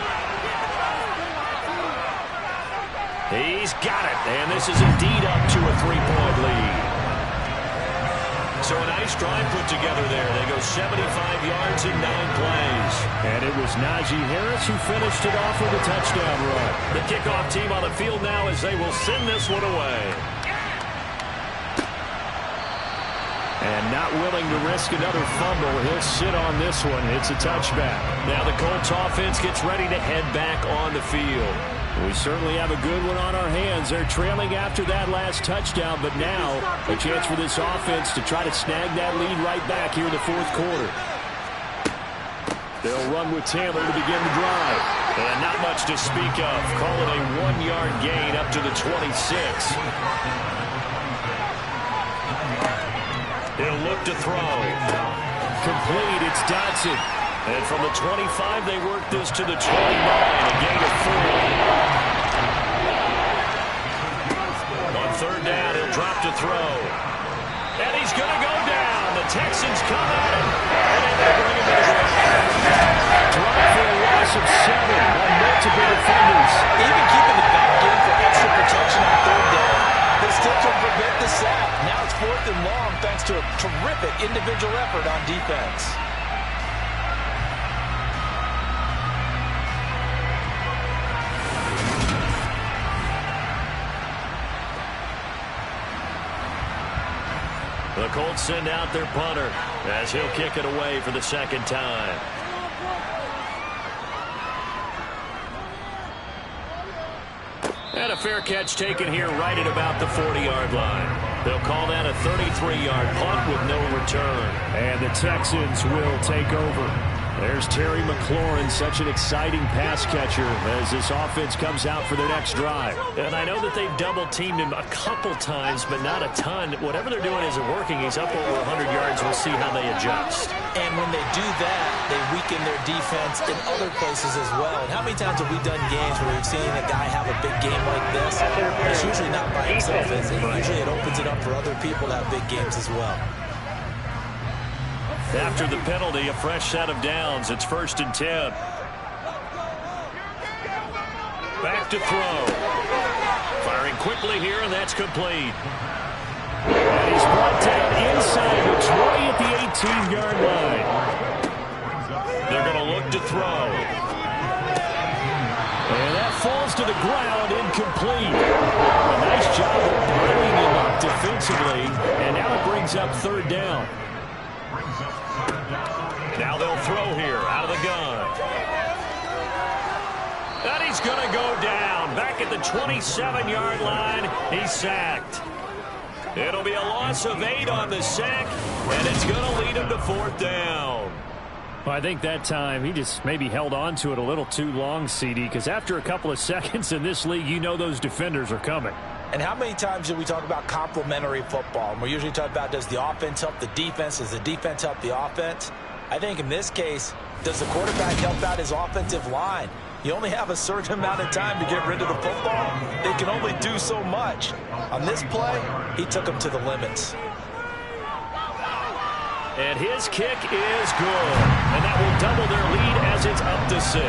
He's got it, and this is indeed up to a 3-point lead. So a nice drive put together there. They go 75 yards in 9 plays. And it was Najee Harris who finished it off with a touchdown run. The kickoff team on the field now as they will send this one away. And not willing to risk another fumble, he'll sit on this one. It's a touchback. Now the Colts offense gets ready to head back on the field. We certainly have a good one on our hands. They're trailing after that last touchdown, but now a chance for this offense to try to snag that lead right back here in the fourth quarter. They'll run with Taylor to begin the drive. And not much to speak of. Call it a 1-yard gain up to the 26. He'll look to throw. Complete, it's Dodson. And from the 25, they work this to the 29, a gain of 4. On third down, he'll drop to throw. And he's going to go down. The Texans come at him, and they bring him to the ground. Drop for a loss of 7 on multiple defenders. Even keeping the back in for extra protection on third down, they still can prevent the sack. Now it's 4th and long thanks to a terrific individual effort on defense. The Colts send out their punter as he'll kick it away for the second time. And a fair catch taken here right at about the 40-yard line. They'll call that a 33-yard punt with no return. And the Texans will take over. There's Terry McLaurin, such an exciting pass catcher as this offense comes out for their next drive. And I know that they've double-teamed him a couple times, but not a ton. Whatever they're doing isn't working. He's up over 100 yards. We'll see how they adjust. And when they do that, they weaken their defense in other places as well. And how many times have we done games where we've seen a guy have a big game like this? It's usually not by himself, is it? Usually it opens it up for other people to have big games as well. After the penalty, a fresh set of downs. It's 1st and 10. Back to throw. Firing quickly here, and that's complete. And he's brought down inside the 20 at the 18-yard line. They're going to look to throw. And that falls to the ground, incomplete. A nice job of bringing him up defensively, and now it brings up 3rd down. Now they'll throw here out of the gun. And he's going to go down. Back at the 27-yard line, he's sacked. It'll be a loss of 8 on the sack, and it's going to lead him to 4th down. Well, I think that time he just maybe held on to it a little too long, CD, because after a couple of seconds in this league, you know those defenders are coming. And how many times do we talk about complementary football? And we're usually talking about, does the offense help the defense? Does the defense help the offense? I think in this case, does the quarterback help out his offensive line? You only have a certain amount of time to get rid of the football. They can only do so much. On this play, he took them to the limits. And his kick is good. And that will double their lead as it's up to 6.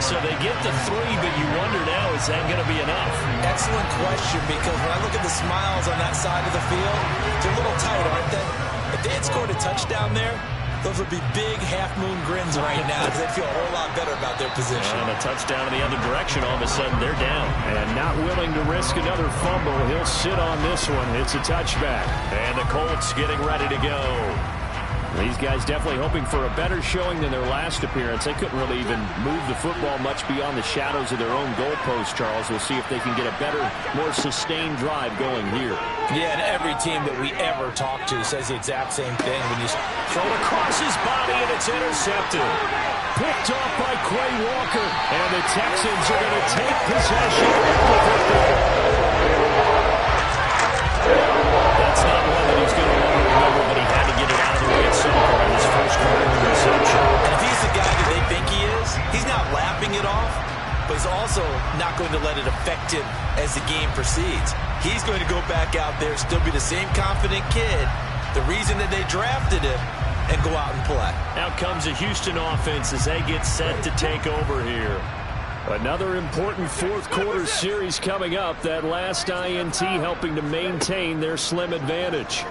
So they get to 3, but you wonder now, is that going to be enough? Excellent question, because when I look at the smiles on that side of the field, they're a little tight, aren't they? If they had scored a touchdown there, those would be big half-moon grins right now because they'd feel a whole lot better about their position. And a touchdown in the other direction, all of a sudden they're down. And not willing to risk another fumble, he'll sit on this one. It's a touchback. And the Colts getting ready to go. These guys definitely hoping for a better showing than their last appearance. They couldn't really even move the football much beyond the shadows of their own goalpost, Charles. We'll see if they can get a better, more sustained drive going here. Yeah, and every team that we ever talk to says the exact same thing. When you throw it across his body, and it's intercepted. Picked off by Quay Walker. And the Texans are going to take possession of the football. That's not one that he's going to want to remember, but he had to get it out of the way at some point in his first career reception. And if he's the guy that they think he is, he's not laughing it off, but he's also not going to let it affect him as the game proceeds. He's going to go back out there, still be the same confident kid, the reason that they drafted him, and go out and play. Out comes the Houston offense as they get set to take over here. Another important fourth quarter series coming up. That last INT helping to maintain their slim advantage.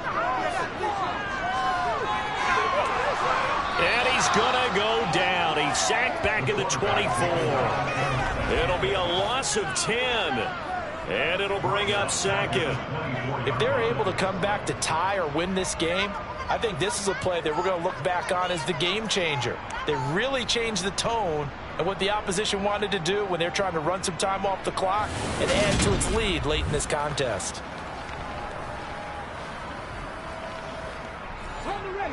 sack back in the 24. It'll be a loss of 10. And it'll bring up second. If they're able to come back to tie or win this game, I think this is a play that we're going to look back on as the game changer. They really changed the tone and what the opposition wanted to do when they're trying to run some time off the clock and add to its lead late in this contest.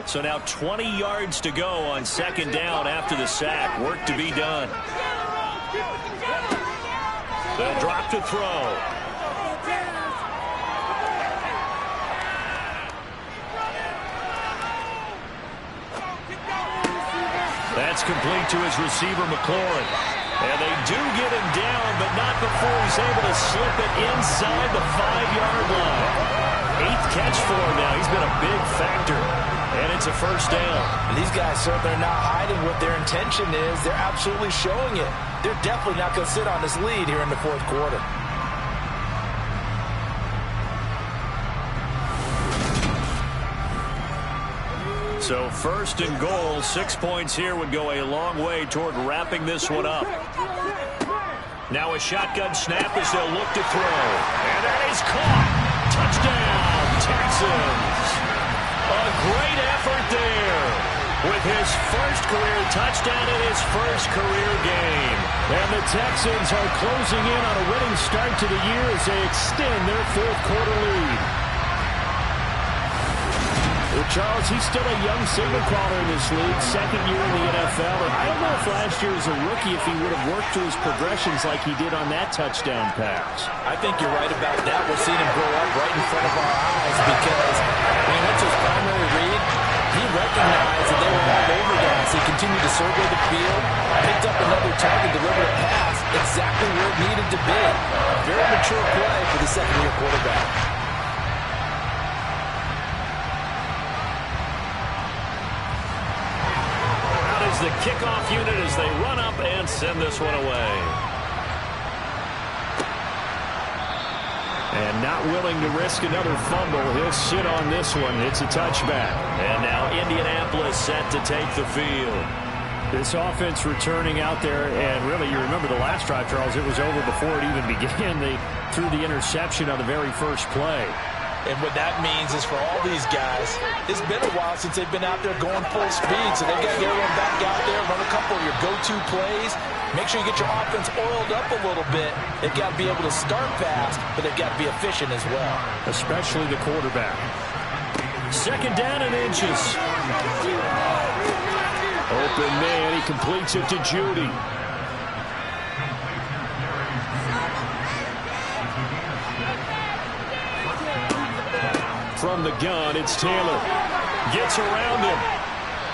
So now 20 yards to go on second down after the sack. Work to be done. They'll drop to throw. That's complete to his receiver, McLaurin. And they do get him down, but not before he's able to slip it inside the 5-yard line. 8th catch for him now. He's been a big factor. And it's a first down. These guys certainly are not hiding what their intention is. They're absolutely showing it. They're definitely not going to sit on this lead here in the fourth quarter. So first and goal, 6 points here would go a long way toward wrapping this one up. Now a shotgun snap as they'll look to throw. And that is caught. Touchdown, Texans. A great effort there with his first career touchdown in his first career game. And the Texans are closing in on a winning start to the year as they extend their fourth quarter lead. Well, Charles, he's still a young signal caller in this league, second year in the NFL. And I don't know if last year as a rookie if he would have worked through his progressions like he did on that touchdown pass. I think you're right about that. We're seeing him grow up right in front of our eyes because, I mean, that's his primary read. He recognized that they were all over guys. He continued to survey the field, picked up another target, delivered a pass exactly where it needed to be. Very mature play for the second-year quarterback. The kickoff unit as they run up and send this one away. And not willing to risk another fumble. He'll sit on this one. It's a touchback. And now Indianapolis set to take the field. This offense returning out there, and really, you remember the last drive, Charles, it was over before it even began. They threw the interception on the very first play. And what that means is for all these guys, it's been a while since they've been out there going full speed. So they've got to get everyone back out there, run a couple of your go-to plays. Make sure you get your offense oiled up a little bit. They've got to be able to start fast, but they've got to be efficient as well. Especially the quarterback. Second down and inches. Open man, he completes it to Judy. From the gun, it's Taylor. Gets around him.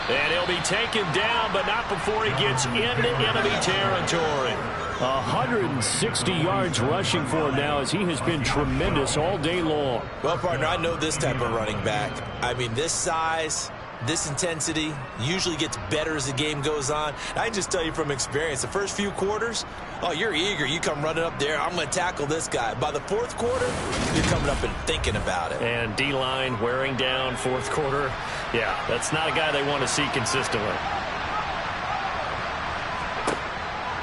And he'll be taken down, but not before he gets into enemy territory. 160 yards rushing for him now as he has been tremendous all day long. Well, partner, I know this type of running back. I mean, this size, this intensity usually gets better as the game goes on. I can just tell you from experience, the first few quarters, oh, you're eager. You come running up there. I'm going to tackle this guy. By the fourth quarter, you're coming up and thinking about it. And D-line wearing down fourth quarter. Yeah, that's not a guy they want to see consistently.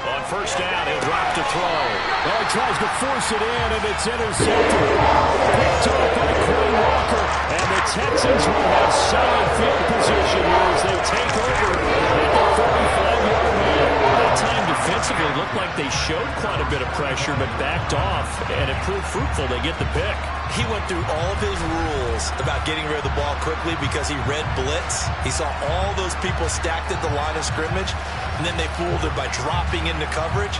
On first down, he'll drop to throw. Well, he tries to force it in, and it's intercepted. Picked up by Quinn Walker. And the Texans will have solid field position here as they take over at the 45-yard line. That time defensively looked like they showed quite a bit of pressure, but backed off, and it proved fruitful. They get the pick. He went through all of his rules about getting rid of the ball quickly because he read blitz. He saw all those people stacked at the line of scrimmage, and then they fooled him by dropping into coverage.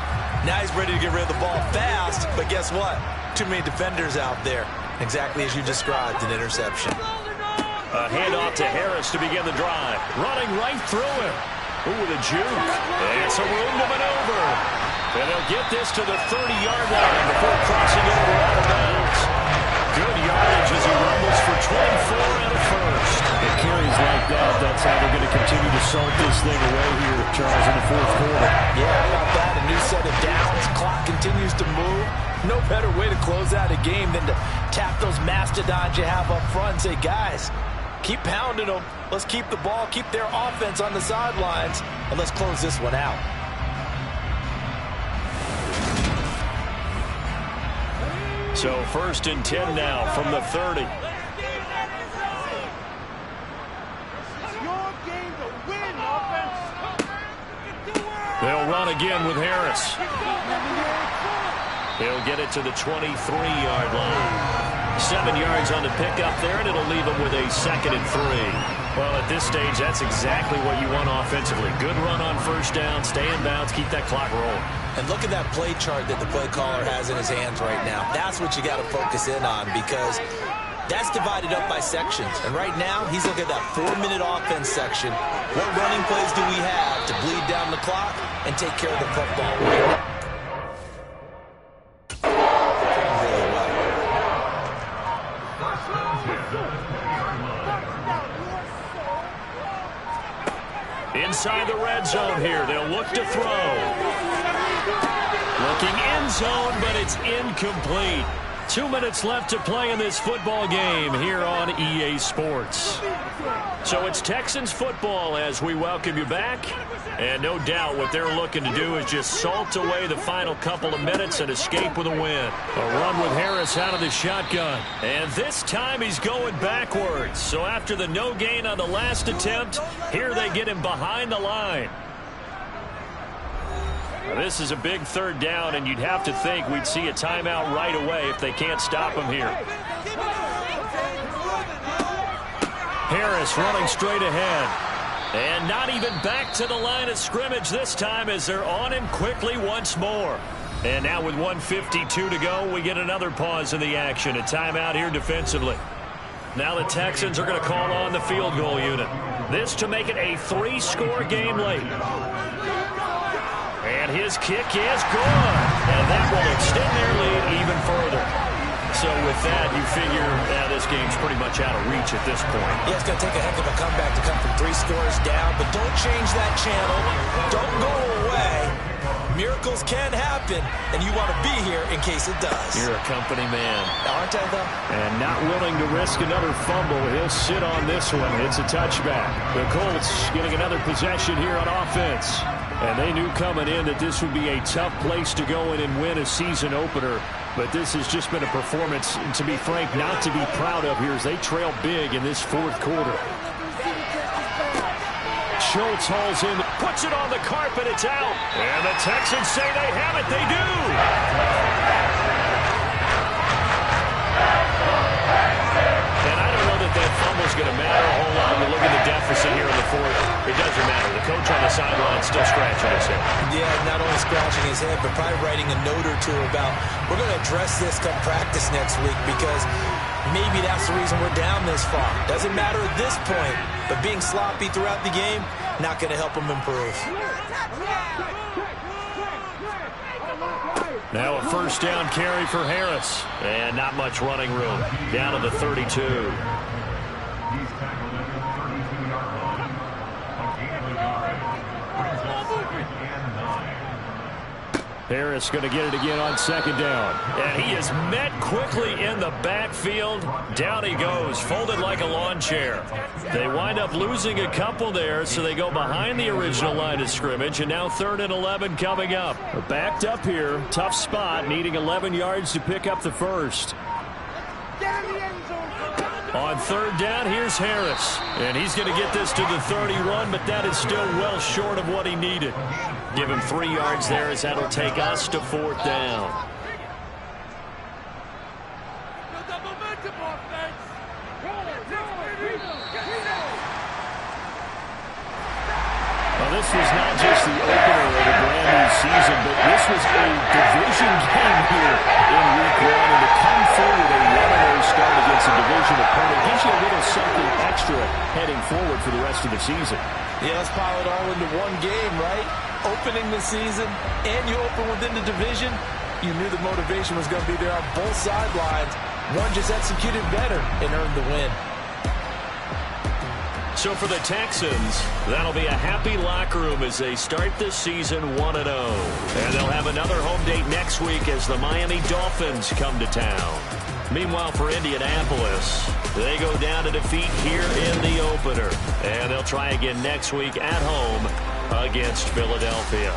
Now he's ready to get rid of the ball fast, but guess what? Too many defenders out there. Exactly as you described, an interception. A handoff to Harris to begin the drive. Running right through him. Ooh, with a juke. And some room to maneuver. And they'll get this to the 30-yard line before crossing over out of bounds. Good yardage as he rumbles for 24 and a first. It carries like that. That's how they're going to continue to salt this thing away here, Charles, in the fourth quarter. Yeah, how about that? A new set of downs. Clock continues to move. No better way to close out a game than to tap those mastodons you have up front and say, guys, Keep pounding them. Let's keep the ball, keep their offense on the sidelines, and let's close this one out. So 1st and 10 now from the 30. They'll run again with Harris. He'll get it to the 23-yard line. 7 yards on the pickup there, and it'll leave him with a 2nd and 3. Well, at this stage, that's exactly what you want offensively. Good run on 1st down, stay in bounds, keep that clock rolling. And look at that play chart that the play caller has in his hands right now. That's what you got to focus in on, because that's divided up by sections. And right now, he's looking at that 4-minute offense section. What running plays do we have to bleed down the clock and take care of the football right now? Inside the red zone here. They'll look to throw. Looking end zone, but it's incomplete. 2 minutes left to play in this football game here on EA Sports. So it's Texans football as we welcome you back. And no doubt what they're looking to do is just salt away the final couple of minutes and escape with a win. A run with Harris out of the shotgun. And this time he's going backwards. So after the no gain on the last attempt, here they get him behind the line. Now, this is a big 3rd down, and you'd have to think we'd see a timeout right away if they can't stop him here. Harris running straight ahead. And not even back to the line of scrimmage this time as they're on him quickly once more. And now with 1:52 to go, we get another pause in the action. A timeout here defensively. Now the Texans are going to call on the field goal unit. This to make it a 3-score game late. And his kick is good. And that will extend their lead even further. So with that, you figure this game's pretty much out of reach at this point. Yeah, it's going to take a heck of a comeback to come from 3 scores down, but don't change that channel. Don't go away. Miracles can happen, and you want to be here in case it does. You're a company man. Aren't I, though? And not willing to risk another fumble. He'll sit on this one. It's a touchback. The Colts getting another possession here on offense. And they knew coming in that this would be a tough place to go in and win a season opener. But this has just been a performance, to be frank, not to be proud of here as they trail big in this 4th quarter. Schultz hauls in, puts it on the carpet, it's out. And the Texans say they have it, they do. And I don't know that fumble's going to matter a whole lot. But look at the deficit here in the 4th. It doesn't matter. The coach on the sideline still scratching his head. Yeah, not only scratching his head, but probably writing a note or two about, we're going to address this come practice next week, because maybe that's the reason we're down this far. Doesn't matter at this point, but being sloppy throughout the game, not going to help him improve. Now a 1st down carry for Harris. And not much running room. Down to the 32. He's tackled at the 32-yard line. A gain of a yard. Brings up 2nd and 9. Harris going to get it again on 2nd down. And he is met quickly in the backfield. Down he goes, folded like a lawn chair. They wind up losing a couple there, so they go behind the original line of scrimmage, and now 3rd and 11 coming up. Backed up here, tough spot, needing 11 yards to pick up the 1st. On 3rd down, here's Harris. And he's going to get this to the 31, but that is still well short of what he needed. Give him 3 yards there as that'll take us to 4th down. Well, this was not just the opener of a brand new season, but this was a division game here in week 1. And to come through with a 1-0 start against a division opponent gives you a little something extra heading forward for the rest of the season. Yeah, let's pile it all into one game, right? Opening the season, and you open within the division. You knew the motivation was going to be there on both sidelines. One just executed better and earned the win. So for the Texans, that'll be a happy locker room as they start this season 1-0. And they'll have another home date next week as the Miami Dolphins come to town. Meanwhile, for Indianapolis, they go down to defeat here in the opener. And they'll try again next week at home against Philadelphia.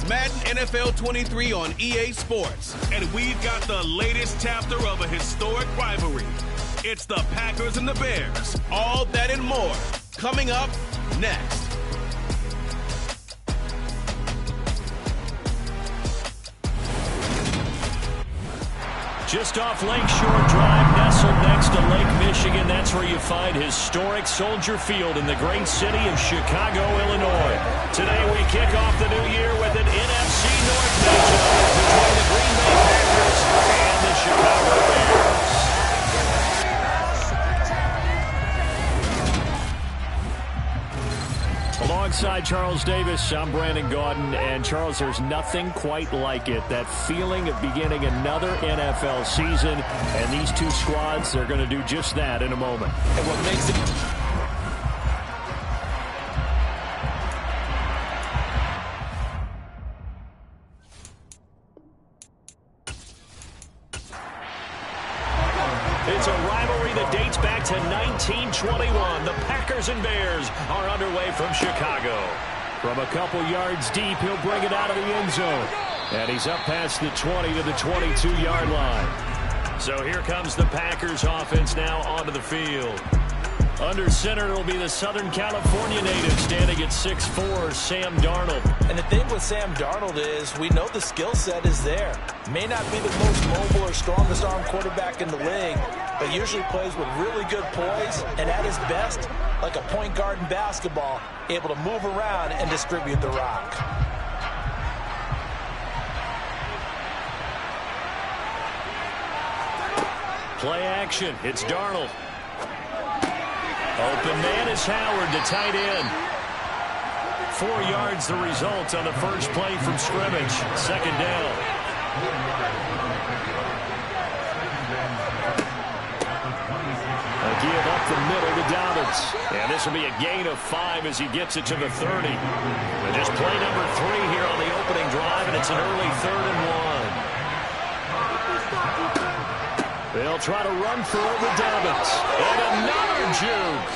is Madden NFL 23 on EA Sports. And we've got the latest chapter of a historic rivalry. It's the Packers and the Bears. All that and more coming up next. Just off Lakeshore Drive, nestled next to Lake Michigan. That's where you find historic Soldier Field in the great city of Chicago, Illinois. Today we kick off the new year with an NFC North matchup between the Green Bay Packers and the Chicago Bears. Alongside Charles Davis, I'm Brandon Gaudin. And Charles, there's nothing quite like it. That feeling of beginning another NFL season. And these two squads, they're going to do just that in a moment. And what makes it... It's a rivalry that dates back to 1921. The Packers and Bears are underway from Chicago. From a couple yards deep, he'll bring it out of the end zone. And he's up past the 20 to the 22-yard line. So here comes the Packers offense now onto the field. Under center, it'll be the Southern California native standing at 6'4", Sam Darnold. And the thing with Sam Darnold is we know the skill set is there. May not be the most mobile or strongest arm quarterback in the league, but usually plays with really good poise and at his best, like a point guard in basketball, able to move around and distribute the rock. Play action. It's Darnold. Open man is Howard, the tight end. 4 yards the result on the first play from scrimmage. Second down. A give up the middle to Dobbins. And this will be a gain of 5 as he gets it to the 30. And just play number 3 here on the opening drive, and it's an early 3rd and 1. They'll try to run for it with Dobbins. And another juke.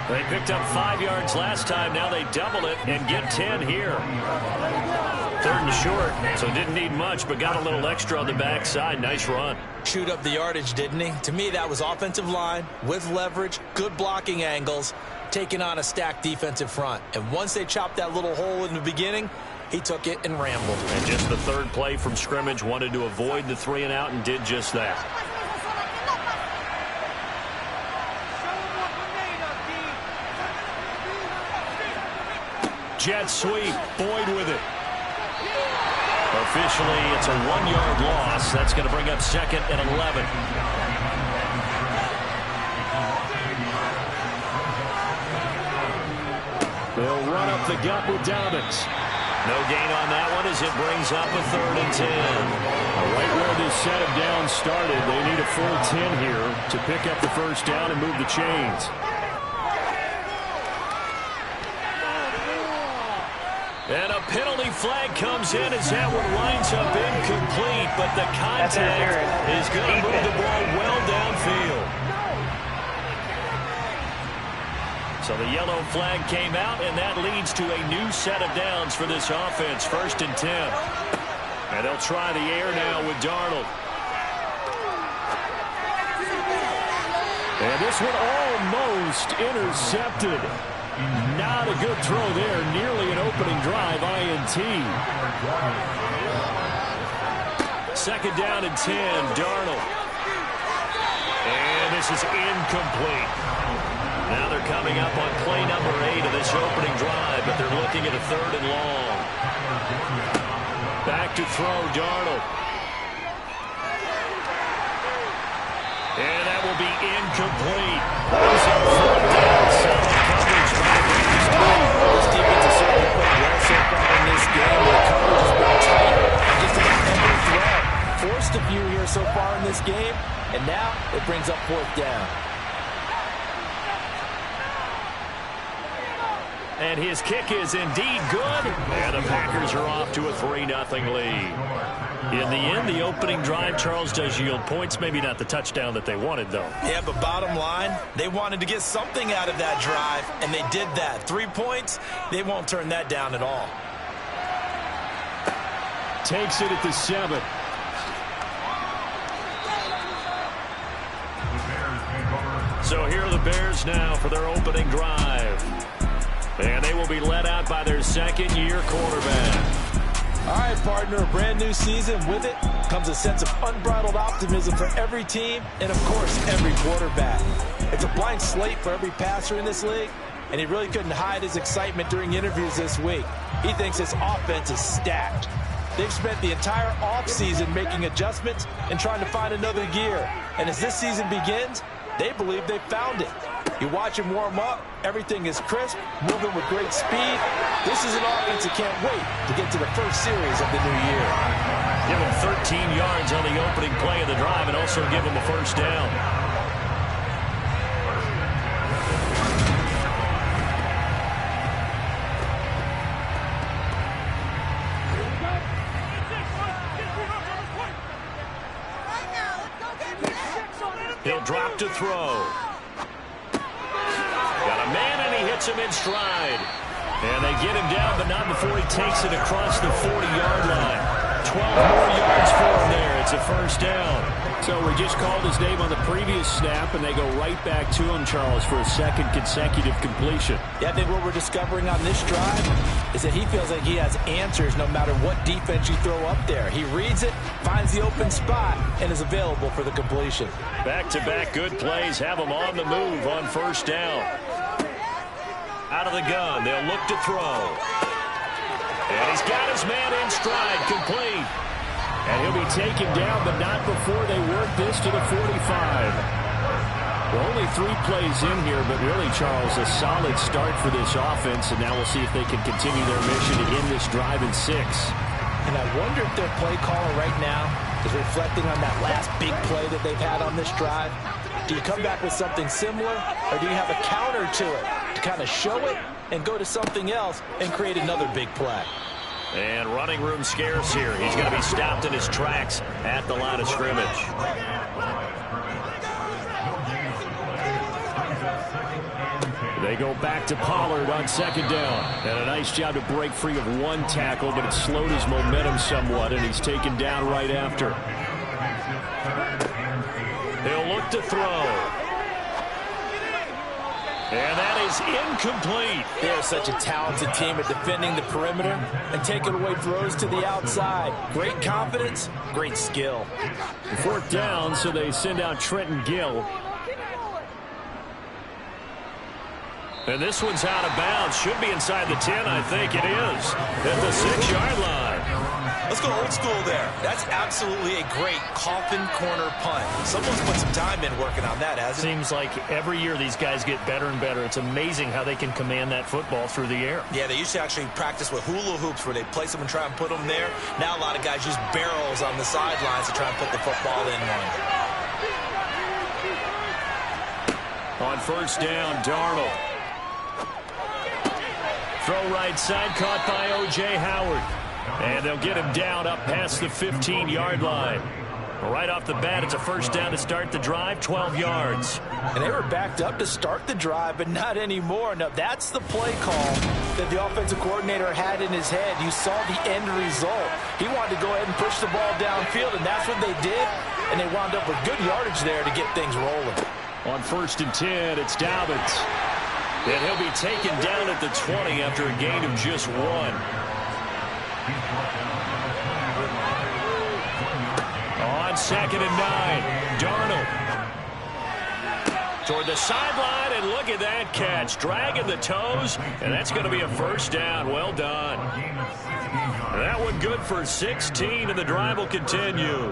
They picked up 5 yards last time. Now they double it and get 10 here. 3rd and short, so didn't need much, but got a little extra on the backside. Nice run. Chewed up the yardage, didn't he? To me, that was offensive line with leverage, good blocking angles, taking on a stacked defensive front. And once they chopped that little hole in the beginning, he took it and rambled. And just the 3rd play from scrimmage, wanted to avoid the 3 and out and did just that. Jet sweep, Boyd with it. Officially, it's a 1-yard loss. That's going to bring up 2nd and 11. They'll run up the gut with Dobbins. No gain on that one as it brings up a 3rd and 10. Right where this set of downs started, they need a full 10 here to pick up the first down and move the chains. And a penalty flag comes in as that one winds up incomplete, but the contact is going to move the ball well downfield. So the yellow flag came out, and that leads to a new set of downs for this offense, 1st and 10. And they'll try the air now with Darnold. And this one almost intercepted. Not a good throw there. Nearly an opening drive, INT. 2nd down and 10, Darnold. And this is incomplete. Now they're coming up on play number 8 of this opening drive, but they're looking at a 3rd and long. Back to throw, Darnold. And that will be incomplete. Goes on 4th down, solid coverage by the Bears. This defense has certainly played well so far in this game. The coverage has been tight. Just about every threat. Forced a few here so far in this game, and now it brings up 4th down. And his kick is indeed good. And the Packers are off to a 3-0 lead. In the end, the opening drive, Charles, does yield points. Maybe not the touchdown that they wanted, though. Yeah, but bottom line, they wanted to get something out of that drive, and they did that. 3 points, they won't turn that down at all. takes it at the 7. So here are the Bears now for their opening drive. And they will be led out by their second-year quarterback. All right, partner, a brand new season. With it comes a sense of unbridled optimism for every team and, of course, every quarterback. It's a blank slate for every passer in this league, and he really couldn't hide his excitement during interviews this week. He thinks his offense is stacked. They've spent the entire offseason making adjustments and trying to find another gear. And as this season begins, they believe they've found it. You watch him warm up, everything is crisp, moving with great speed. This is an offense that can't wait to get to the first series of the new year. Give him 13 yards on the opening play of the drive and also give him a first down. He'll drop to throw. Got a man, and he hits him in stride. And they get him down, but not before he takes it across the 40-yard line. 12 more yards for him there. It's a first down. So we just called his name on the previous snap, and they go right back to him, Charles, for a second consecutive completion. Yeah, I think what we're discovering on this drive is that he feels like he has answers no matter what defense you throw up there. He reads it, finds the open spot, and is available for the completion. Back-to-back good plays have him on the move on first down. Out of the gun, they'll look to throw. And he's got his man in stride, complete. And he'll be taken down, but not before they work this to the 45. Well, only 3 plays in here, but really, Charles, a solid start for this offense, and now we'll see if they can continue their mission to end this drive in 6. And I wonder if their play caller right now is reflecting on that last big play that they've had on this drive. Do you come back with something similar, or do you have a counter to it to kind of show it and go to something else and create another big play? And running room scarce here. He's going to be stopped in his tracks at the line of scrimmage. They go back to Pollard on second down. And a nice job to break free of 1 tackle, but it slowed his momentum somewhat, and he's taken down right after. He'll look to throw. And that is incomplete. They're such a talented team at defending the perimeter and taking away throws to the outside. Great confidence, great skill. 4th down, so they send out Trenton Gill. And this one's out of bounds. Should be inside the 10, I think it is. At the 6-yard line. Let's go old school there. That's absolutely a great coffin corner punt. Someone's put some time in working on that, hasn't it? Seems like every year these guys get better and better. It's amazing how they can command that football through the air. Yeah, they used to actually practice with hula hoops where they place them and try and put them there. Now a lot of guys use barrels on the sidelines to try and put the football in one. On first down, Darnold. Throw right side, caught by O.J. Howard. And they'll get him down up past the 15-yard line. Right off the bat, it's a first down to start the drive, 12 yards. And they were backed up to start the drive, but not anymore. Now, that's the play call that the offensive coordinator had in his head. You saw the end result. He wanted to go ahead and push the ball downfield, and that's what they did. And they wound up with good yardage there to get things rolling. On 1st and 10, it's Dobbins. And he'll be taken down at the 20 after a gain of just 1. On 2nd and 9, Darnold. Toward the sideline, and look at that catch. Dragging the toes, and that's going to be a first down. Well done. That one good for 16, and the drive will continue.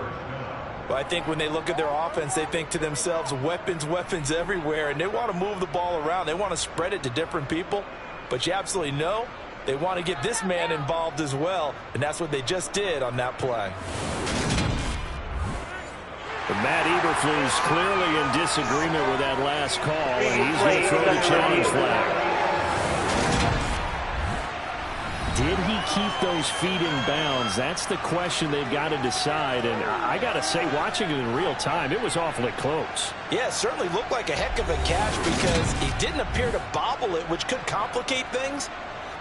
Well, I think when they look at their offense, they think to themselves, weapons, weapons everywhere, and they want to move the ball around. They want to spread it to different people, but you absolutely know they want to get this man involved as well, and that's what they just did on that play. But Matt Eberflus clearly in disagreement with that last call, and he's going to throw the challenge flag. Did he keep those feet in bounds? That's the question they've got to decide. And I got to say, watching it in real time, it was awfully close. Yeah, it certainly looked like a heck of a catch because he didn't appear to bobble it, which could complicate things.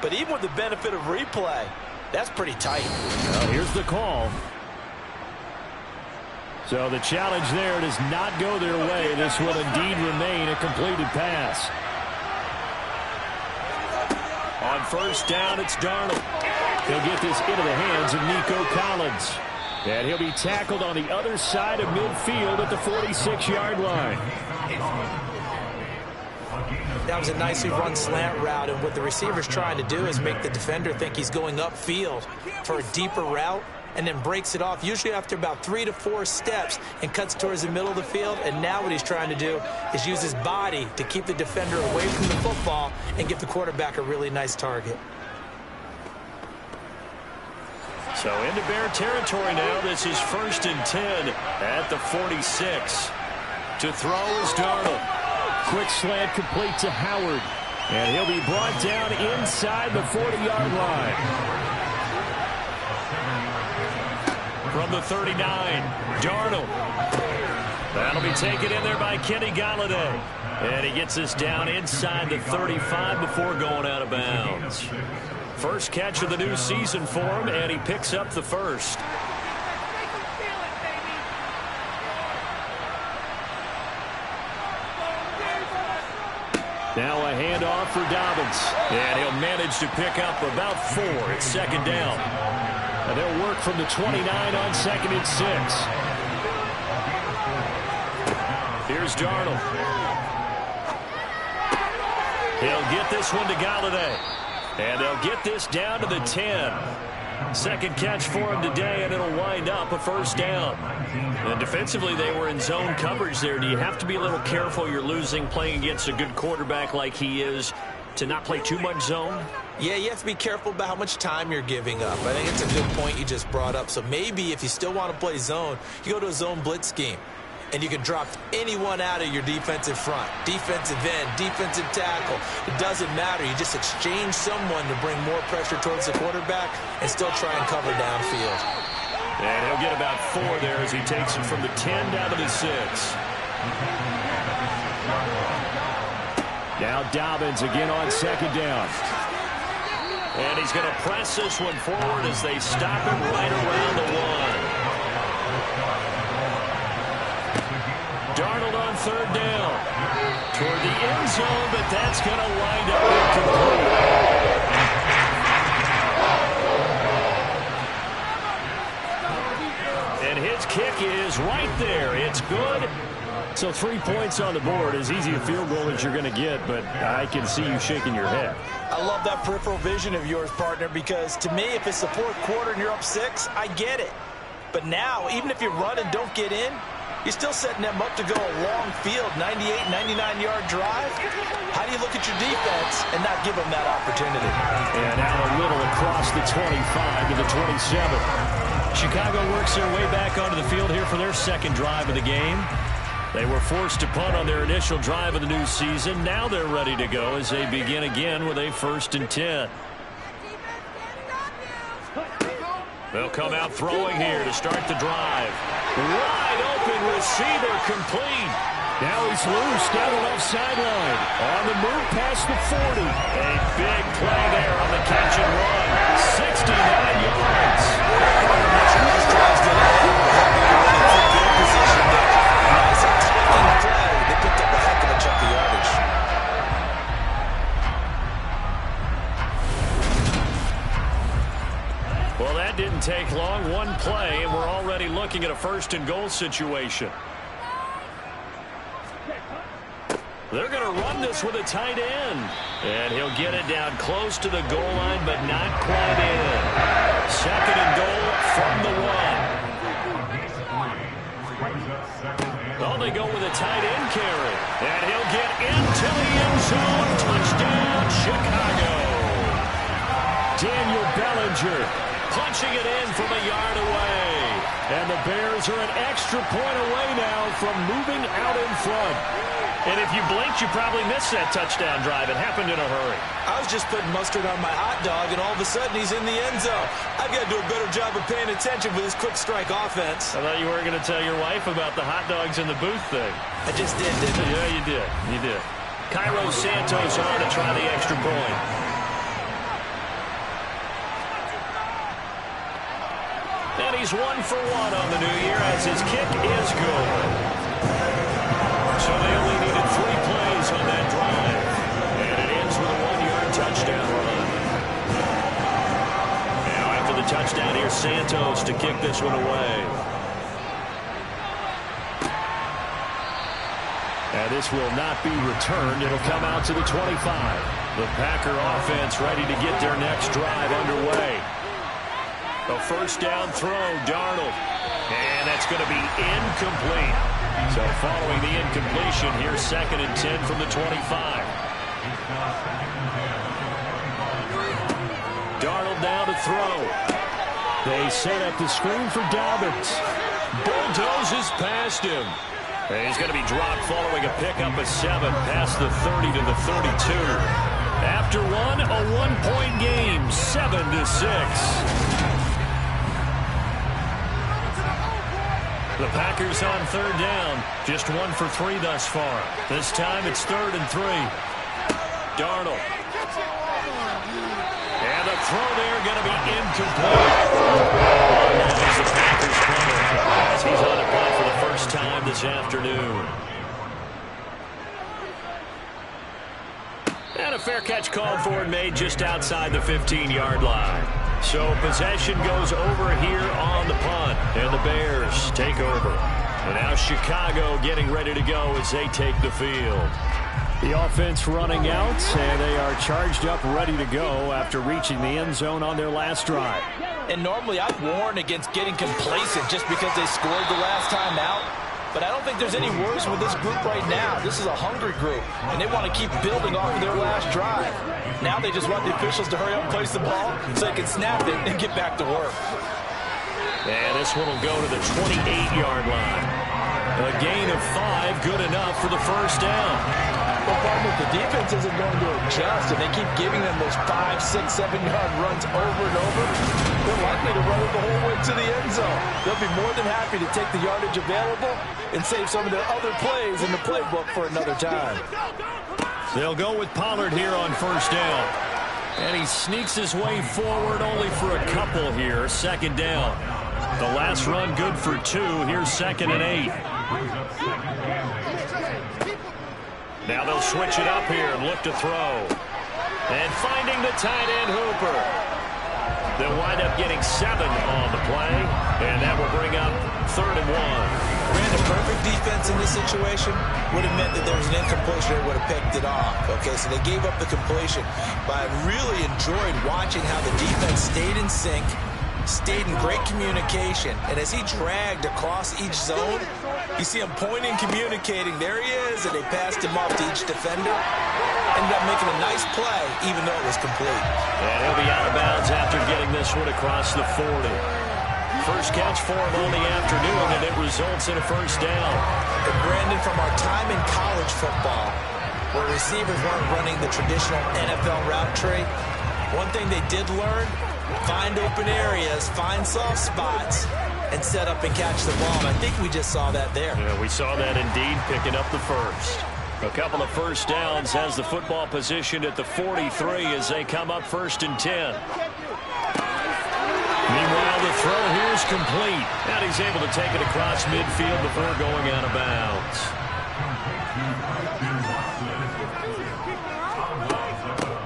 But even with the benefit of replay, That's pretty tight. Well, here's the call. So the challenge there does not go their way. This will indeed remain a completed pass. On first down, it's Darnold. He'll get this into the hands of Nico Collins. And he'll be tackled on the other side of midfield at the 46-yard line. That was a nicely run slant route, and what the receiver's trying to do is make the defender think he's going upfield for a deeper route, and then breaks it off, usually after about 3 to 4 steps, and cuts towards the middle of the field. And now what he's trying to do is use his body to keep the defender away from the football and give the quarterback a really nice target. So into Bear territory now. This is 1st and 10 at the 46. To throw is Darnold. Quick slant complete to Howard. And he'll be brought down inside the 40-yard line. From the 39, Darnold. That'll be taken in there by Kenny Golladay. And he gets us down inside the 35 before going out of bounds. First catch of the new season for him, and he picks up the first. Now a handoff for Dobbins. And he'll manage to pick up about 4 at second down. And they'll work from the 29 on 2nd and 6. Here's Darnold. He'll get this one to Golladay. And they'll get this down to the 10. Second catch for him today, and it'll wind up a first down. And defensively, they were in zone coverage there. Do you have to be a little careful? You're losing, playing against a good quarterback like he is, to not play too much zone? Yeah, you have to be careful about how much time you're giving up. I think it's a good point you just brought up. So maybe if you still want to play zone, you go to a zone blitz scheme. And you can drop anyone out of your defensive front, defensive end, defensive tackle. It doesn't matter. You just exchange someone to bring more pressure towards the quarterback and still try and cover downfield. And he'll get about 4 there as he takes it from the 10 down to the 6. Now Dobbins again on second down. And he's going to press this one forward as they stop him right around the 1. Darnold on third down. Toward the end zone, but that's going to wind up incomplete. And his kick is right there. It's good. So 3 points on the board. As easy a field goal as you're going to get, but I can see you shaking your head. I love that peripheral vision of yours, partner, because to me, if it's the 4th quarter and you're up 6, I get it. But now, even if you run and don't get in, you're still setting them up to go a long field, 98, 99-yard drive. How do you look at your defense and not give them that opportunity? And now a little across the 25 to the 27. Chicago works their way back onto the field here for their second drive of the game. They were forced to punt on their initial drive of the new season. Now they're ready to go as they begin again with a 1st and 10. They'll come out throwing here to start the drive. Wide open receiver complete. Now he's loose down the left sideline. On the move past the 40. A big play there on the catch and run. 69 yards. Nice drive's going to end. Good position there. Nice attacking play. They picked up a heck of a chunk of yardage. Well, that didn't take long. One play, and we're already looking at a 1st and goal situation. They're going to run this with a tight end. And he'll get it down close to the goal line, but not quite in. 2nd and goal from the 1. Oh, they go with a tight end carry. And he'll get into the end zone. Touchdown, Chicago. Daniel Bellinger punching it in from a yard away. And the Bears are an extra point away now from moving out in front. And if you blinked, you probably missed that touchdown drive. It happened in a hurry. I was just putting mustard on my hot dog, and all of a sudden he's in the end zone. I've got to do a better job of paying attention for this quick strike offense. I thought you weren't going to tell your wife about the hot dogs in the booth thing. I just did, didn't I? Yeah, you did. You did. Cairo Santos on to try the extra point. he's 1 for 1 on the new year as his kick is good. So they only needed 3 plays on that drive. And it ends with a 1-yard touchdown run. Now after the touchdown, here's Santos to kick this one away. And this will not be returned. It'll come out to the 25. The Packer offense ready to get their next drive underway. A first down throw, Darnold. And that's going to be incomplete. So following the incompletion, here's 2nd and 10 from the 25. Darnold now to throw. They set up the screen for Dobbins. Bulldozes past him. And he's going to be dropped following a pickup of 7 past the 30 to the 32. After one, a 1-point game, 7-6. The Packers on 3rd down, just 1 for 3 thus far. This time it's 3rd and 3. Darnold. And the throw there going to be incomplete. That is the Packers punter as he's on a punt for the first time this afternoon. And a fair catch called for and made just outside the 15-yard line. So possession goes over here on the punt, and the Bears take over. And now Chicago getting ready to go as they take the field. The offense running out, and they are charged up, ready to go after reaching the end zone on their last drive. And normally I'd warn against getting complacent just because they scored the last time out. But I don't think there's any worries with this group right now. This is a hungry group, and they want to keep building off of their last drive. Now they just want the officials to hurry up and place the ball so they can snap it and get back to work. And this one will go to the 28-yard line. A gain of 5, good enough for the first down. The problem with the defense isn't going to adjust, and they keep giving them those 5, 6, 7-yard runs over and over. They're likely to run it the whole way to the end zone. They'll be more than happy to take the yardage available and save some of their other plays in the playbook for another time. They'll go with Pollard here on first down. And he sneaks his way forward only for a couple here. 2nd down. The last run good for 2. Here's 2nd and 8. Now they'll switch it up here and look to throw. And finding the tight end Hooper. They'll wind up getting 7 on the play. And that will bring up 3rd and 1. Brandon, perfect defense in this situation would have meant that there was an incompletion. They would have picked it off. Okay, so they gave up the completion. But I really enjoyed watching how the defense stayed in sync, stayed in great communication. And as he dragged across each zone, you see him pointing, communicating. There he is, and they passed him off to each defender. Ended up making a nice play, even though it was complete. And he'll be out of bounds after getting this one across the 40. First catch for him on the afternoon, and it results in a first down. And Brandon, from our time in college football, where receivers weren't running the traditional NFL route tree, one thing they did learn, find open areas, find soft spots, and set up and catch the ball. And I think we just saw that there. Yeah, we saw that indeed, picking up the first. A couple of first downs has the football position at the 43 as they come up 1st and 10. Meanwhile, the throw here is complete. And he's able to take it across midfield before going out of bounds.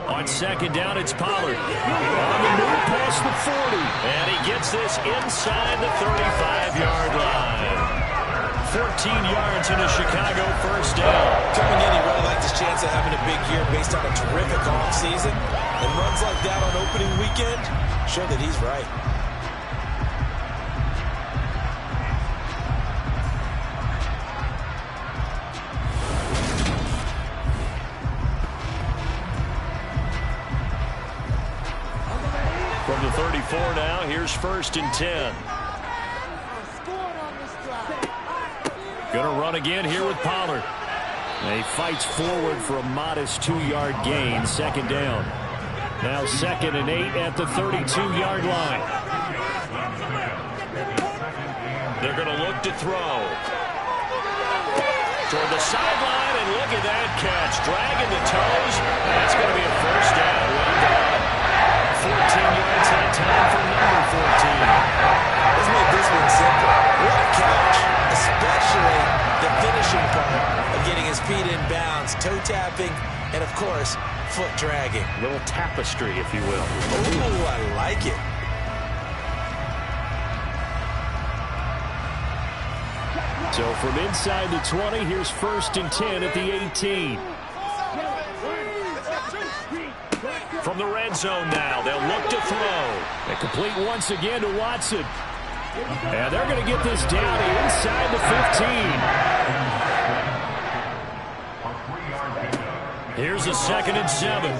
On 2nd down, it's Pollard. On the move past the 40. And he gets this inside the 35-yard line. 14 yards in a Chicago first down. Coming in, he really liked his chance of having a big year based on a terrific offseason. And runs like that on opening weekend show that he's right. From the 34 now, here's 1st and 10. Going to run again here with Pollard. He fights forward for a modest 2-yard gain, 2nd down. Now 2nd and 8 at the 32-yard line. They're going to look to throw. Toward the sideline, and look at that catch. Dragging the toes. That's going to be a first down. Well done. 14 yards that time for number 14. This may foot dragging. A little tapestry, if you will. Oh, I like it. So from inside the 20, here's 1st and 10 at the 18. From the red zone now, they'll look to throw. And complete once again to Watson. And they're going to get this down inside the 15. Here's a 2nd and 7.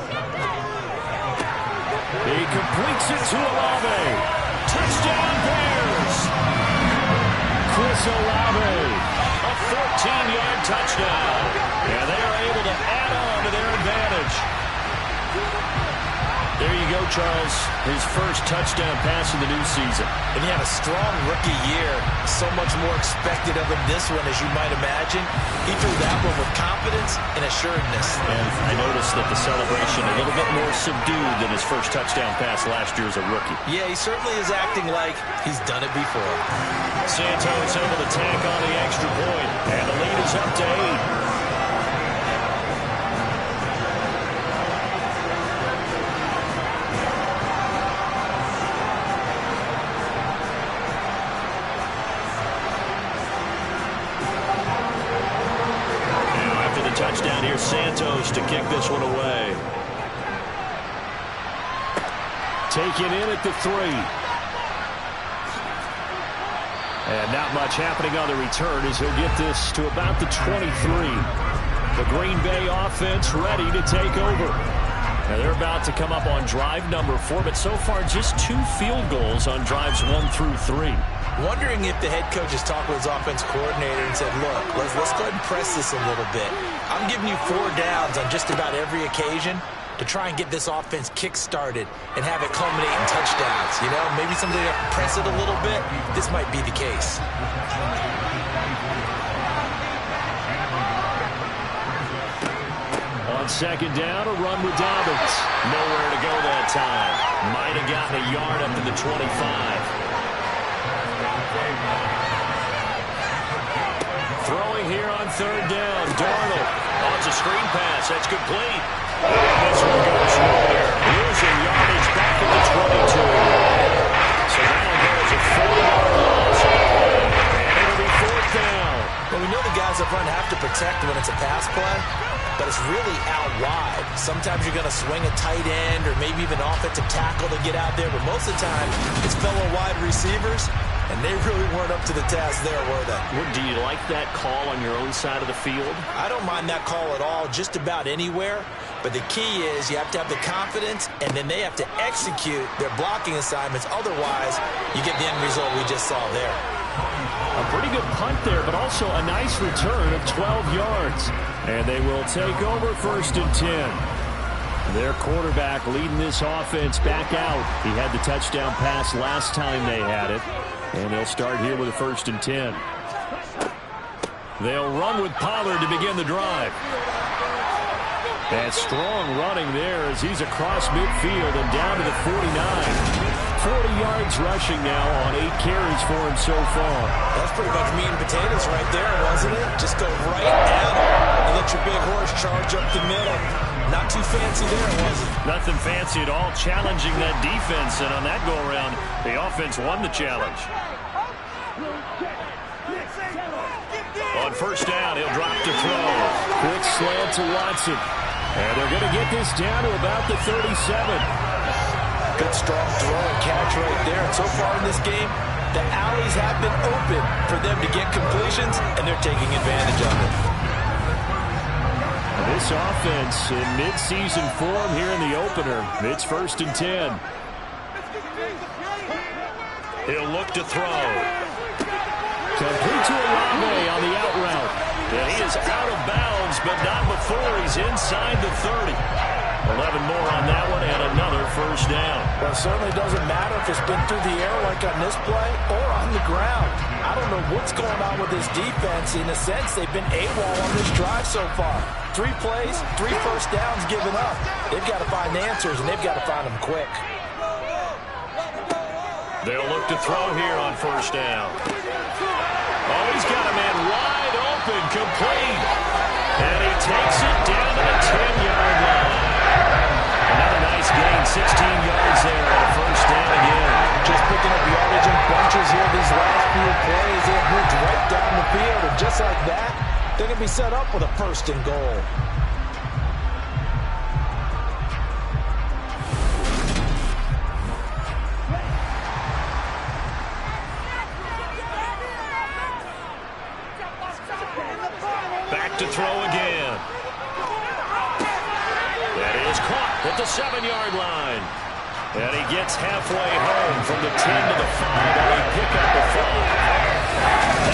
He completes it to Olave. Touchdown Bears! Chris Olave. A 14-yard touchdown. And they are able to add on to their advantage. There you go, Charles. His first touchdown pass of the new season. And he had a strong rookie year. So much more expected of him this one, as you might imagine. He threw that one with confidence and assuredness. And I noticed that the celebration a little bit more subdued than his first touchdown pass last year as a rookie. Yeah, he certainly is acting like he's done it before. Santos able to tack on the extra point. And the lead is up to 8. Touchdown here, Santos to kick this one away. Taken in at the 3. And not much happening on the return as he'll get this to about the 23. The Green Bay offense ready to take over. Now they're about to come up on drive number 4, but so far just 2 field goals on drives 1 through 3. Wondering if the head coach has talked with his offense coordinator and said, look, let's go ahead and press this a little bit. I'm giving you 4 downs on just about every occasion to try and get this offense kick-started and have it culminate in touchdowns. You know, maybe somebody to press it a little bit. This might be the case. On 2nd down, a run with Dobbins. Nowhere to go that time. Might have gotten a yard up to the 25. Throwing here on 3rd down, Darnold. Oh, it's a screen pass. That's complete. And this one goes nowhere. Losing yardage back at the 22. So that'll go as a 4-yard loss. And it'll be 4th down. Well, we know the guys up front have to protect when it's a pass play, but it's really out wide. Sometimes you're going to swing a tight end or maybe even offensive tackle to get out there, but most of the time it's fellow wide receivers. And they really weren't up to the task there, were they? Do you like that call on your own side of the field? I don't mind that call at all, just about anywhere. But the key is you have to have the confidence, and then they have to execute their blocking assignments. Otherwise, you get the end result we just saw there. A pretty good punt there, but also a nice return of 12 yards. And they will take over 1st and 10. Their quarterback leading this offense back out. He had the touchdown pass last time they had it. And they'll start here with a 1st and 10. They'll run with Pollard to begin the drive. That strong running there as he's across midfield and down to the 49. 40 yards rushing now on 8 carries for him so far. That's pretty much meat and potatoes right there, wasn't it? Just go right at him and let your big horse charge up the middle. Not too fancy there, was it? Nothing fancy at all, challenging that defense. And on that go-around, the offense won the challenge. On 1st down, he'll drop to throw. Quick slant to Watson. And they're going to get this down to about the 37. Good strong throw and catch right there. And so far in this game, the alleys have been open for them to get completions, and they're taking advantage of it. This offense in mid-season form here in the opener. It's 1st and 10. He'll look to throw. Complete to Olave on the out route. And he is out of bounds, but not before he's inside the 30. 11 more on that one and another 1st down. Well, it certainly doesn't matter if it's been through the air like on this play or on the ground. I don't know what's going on with this defense. In a sense, they've been AWOL on this drive so far. 3 plays, 3 1st downs given up. They've got to find answers, and they've got to find them quick. They'll look to throw here on 1st down. Oh, he's got a man wide open, complete. And he takes it down to the 10-yard line. They're going to be set up with a 1st and goal. Back to throw again. That is caught at the 7-yard line. And he gets halfway home from the 10 to the 5. And they pick up the 5.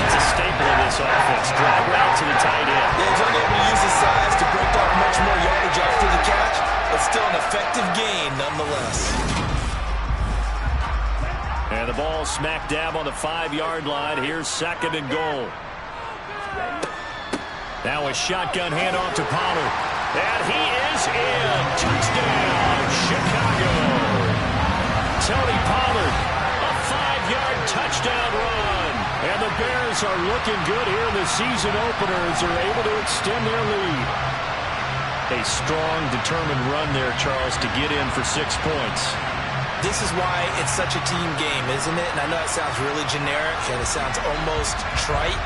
That's a staple of this offense. Drag route to the tight end. Yeah, he's only able to use his size to break off much more yardage after the catch, but still an effective gain nonetheless. And the ball smack dab on the 5-yard line. Here's 2nd and goal. Now a shotgun handoff to Pollard. And he is in. Touchdown, Chicago. Tony Pollard, a 5-yard touchdown run. And the Bears are looking good here in the season opener as they're able to extend their lead. A strong, determined run there, Charles, to get in for 6 points. This is why it's such a team game, isn't it? And I know it sounds really generic and it sounds almost trite,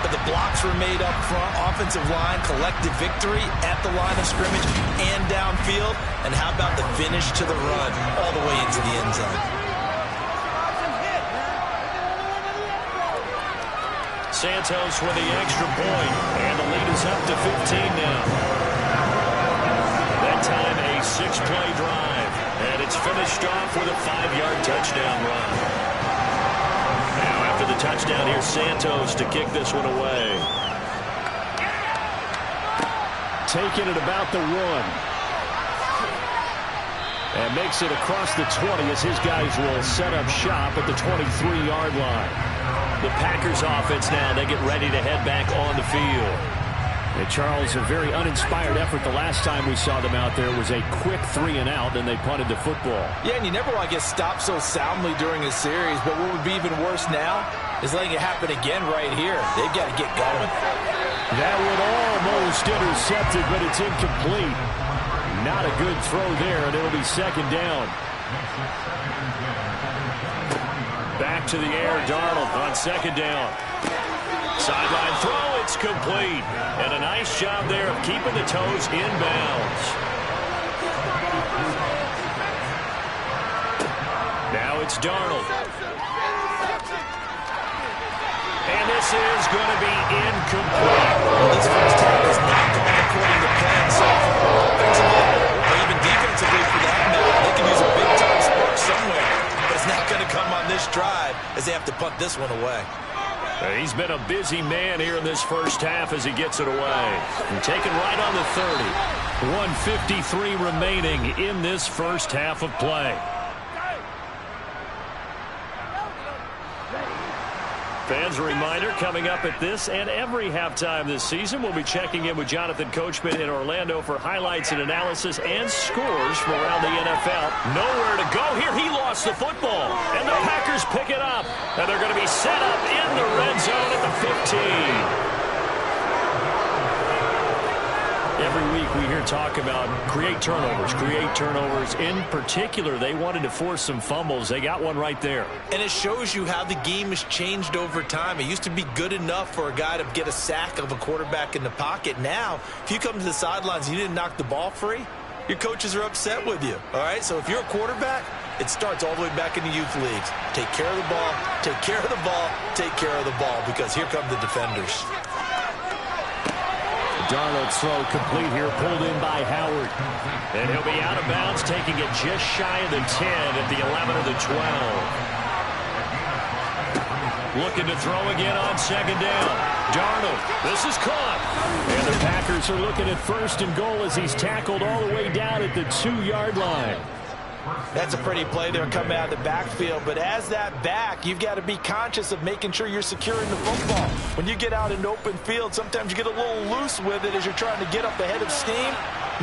but the blocks were made up front, offensive line, collective victory at the line of scrimmage and downfield. And how about the finish to the run all the way into the end zone? Santos with the extra point, and the lead is up to 15 now. That time a 6-play drive, and it's finished off with a 5-yard touchdown run. Now after the touchdown, here's Santos to kick this one away. Taking it about the 1. And makes it across the 20 as his guys will set up shop at the 23-yard line. The Packers offense now, they get ready to head back on the field. And Charles, a very uninspired effort the last time we saw them out there was a quick 3-and-out, and they punted the football. Yeah, and you never want to get stopped so soundly during a series, but what would be even worse now is letting it happen again right here. They've got to get going. That one almost intercepted, but it's incomplete. Not a good throw there, and it'll be 2nd down. Back to the air, Darnold on 2nd down. Sideline throw, it's complete. And a nice job there of keeping the toes in bounds. Now it's Darnold. And this is going to be incomplete. Well, this first half is not going according to plan so far. Offensively, or even defensively for that matter. They can use a big-time spark somewhere. But it's not going to come on this drive as they have to punt this one away. He's been a busy man here in this first half as he gets it away. And taken right on the 30. 1:53 remaining in this first half of play. Fans, a reminder, coming up at this and every halftime this season, we'll be checking in with Jonathan Coachman in Orlando for highlights and analysis and scores from around the NFL. Nowhere to go here. He lost the football, and the Packers pick it up. And they're going to be set up in the red zone at the 15. Every week we hear talk about create turnovers. In particular, they wanted to force some fumbles. They got one right there. And it shows you how the game has changed over time. It used to be good enough for a guy to get a sack of a quarterback in the pocket. Now, if you come to the sidelines and you didn't knock the ball free, your coaches are upset with you. All right, so if you're a quarterback, it starts all the way back in the youth leagues. Take care of the ball, take care of the ball, take care of the ball, because here come the defenders. Darnold's throw complete here, pulled in by Howard. And he'll be out of bounds, taking it just shy of the 10 at the 11 of the 12. Looking to throw again on 2nd down. Darnold, this is caught. And the Packers are looking at 1st and goal as he's tackled all the way down at the 2-yard line. That's a pretty play there coming out of the backfield, but as that back, you've got to be conscious of making sure you're securing the football. When you get out in open field, sometimes you get a little loose with it as you're trying to get up ahead of steam.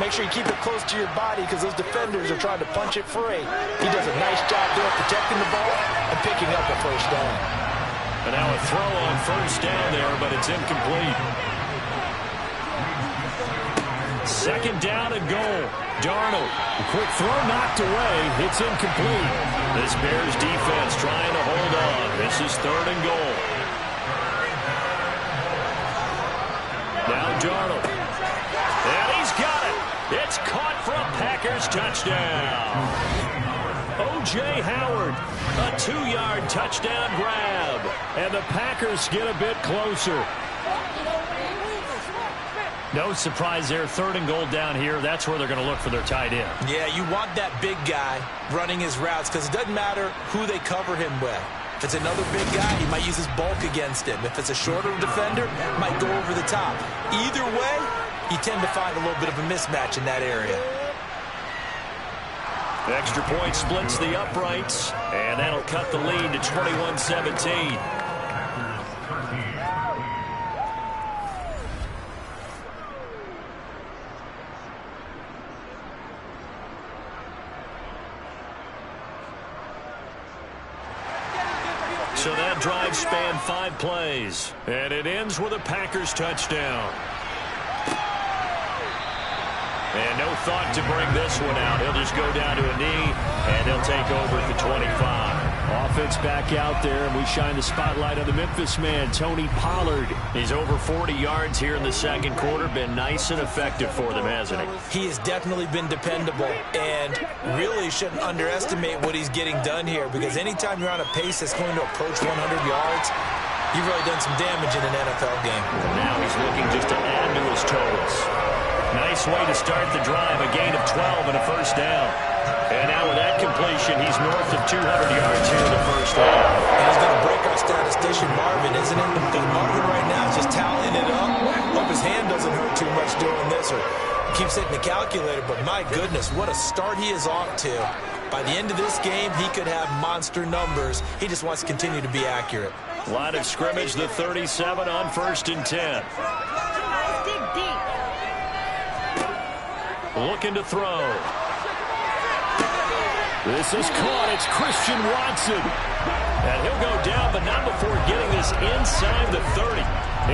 Make sure you keep it close to your body because those defenders are trying to punch it free. He does a nice job there protecting the ball and picking up a 1st down. And now a throw on 1st down there, but it's incomplete. 2nd down and goal. Darnold, a quick throw knocked away. It's incomplete. This Bears defense trying to hold on. This is 3rd and goal. Darnold. And he's got it. It's caught for a Packers touchdown. O.J. Howard, a 2-yard touchdown grab. And the Packers get a bit closer. No surprise there. 3rd and goal down here. That's where they're going to look for their tight end. Yeah, you want that big guy running his routes because it doesn't matter who they cover him with. If it's another big guy, he might use his bulk against him. If it's a shorter defender, might go over the top. Either way, you tend to find a little bit of a mismatch in that area. The extra point splits the uprights, and that'll cut the lead to 21-17. So that drive spanned 5 plays, and it ends with a Packers touchdown. And no thought to bring this one out. He'll just go down to a knee, and he'll take over at the 25. Offense back out there, and we shine the spotlight on the Memphis man, Tony Pollard. He's over 40 yards here in the second quarter. Been nice and effective for them, hasn't he? He has definitely been dependable, and really shouldn't underestimate what he's getting done here, because anytime you're on a pace that's going to approach 100 yards, you've really done some damage in an NFL game. Now he's looking just to add to his totals. Nice way to start the drive, a gain of 12 and a first down. And now with that completion, he's north of 200 yards here in the first half. And he's going to break our statistician Marvin, isn't he? Because Marvin right now is just tallying it up. Hope his hand doesn't hurt too much doing this or keeps hitting the calculator. But my goodness, what a start he is off to. By the end of this game, he could have monster numbers. He just wants to continue to be accurate. Line of scrimmage, the 37 on 1st and 10. Dig deep. Looking to throw. This is caught. It's Christian Watson. And he'll go down, but not before getting this inside the 30.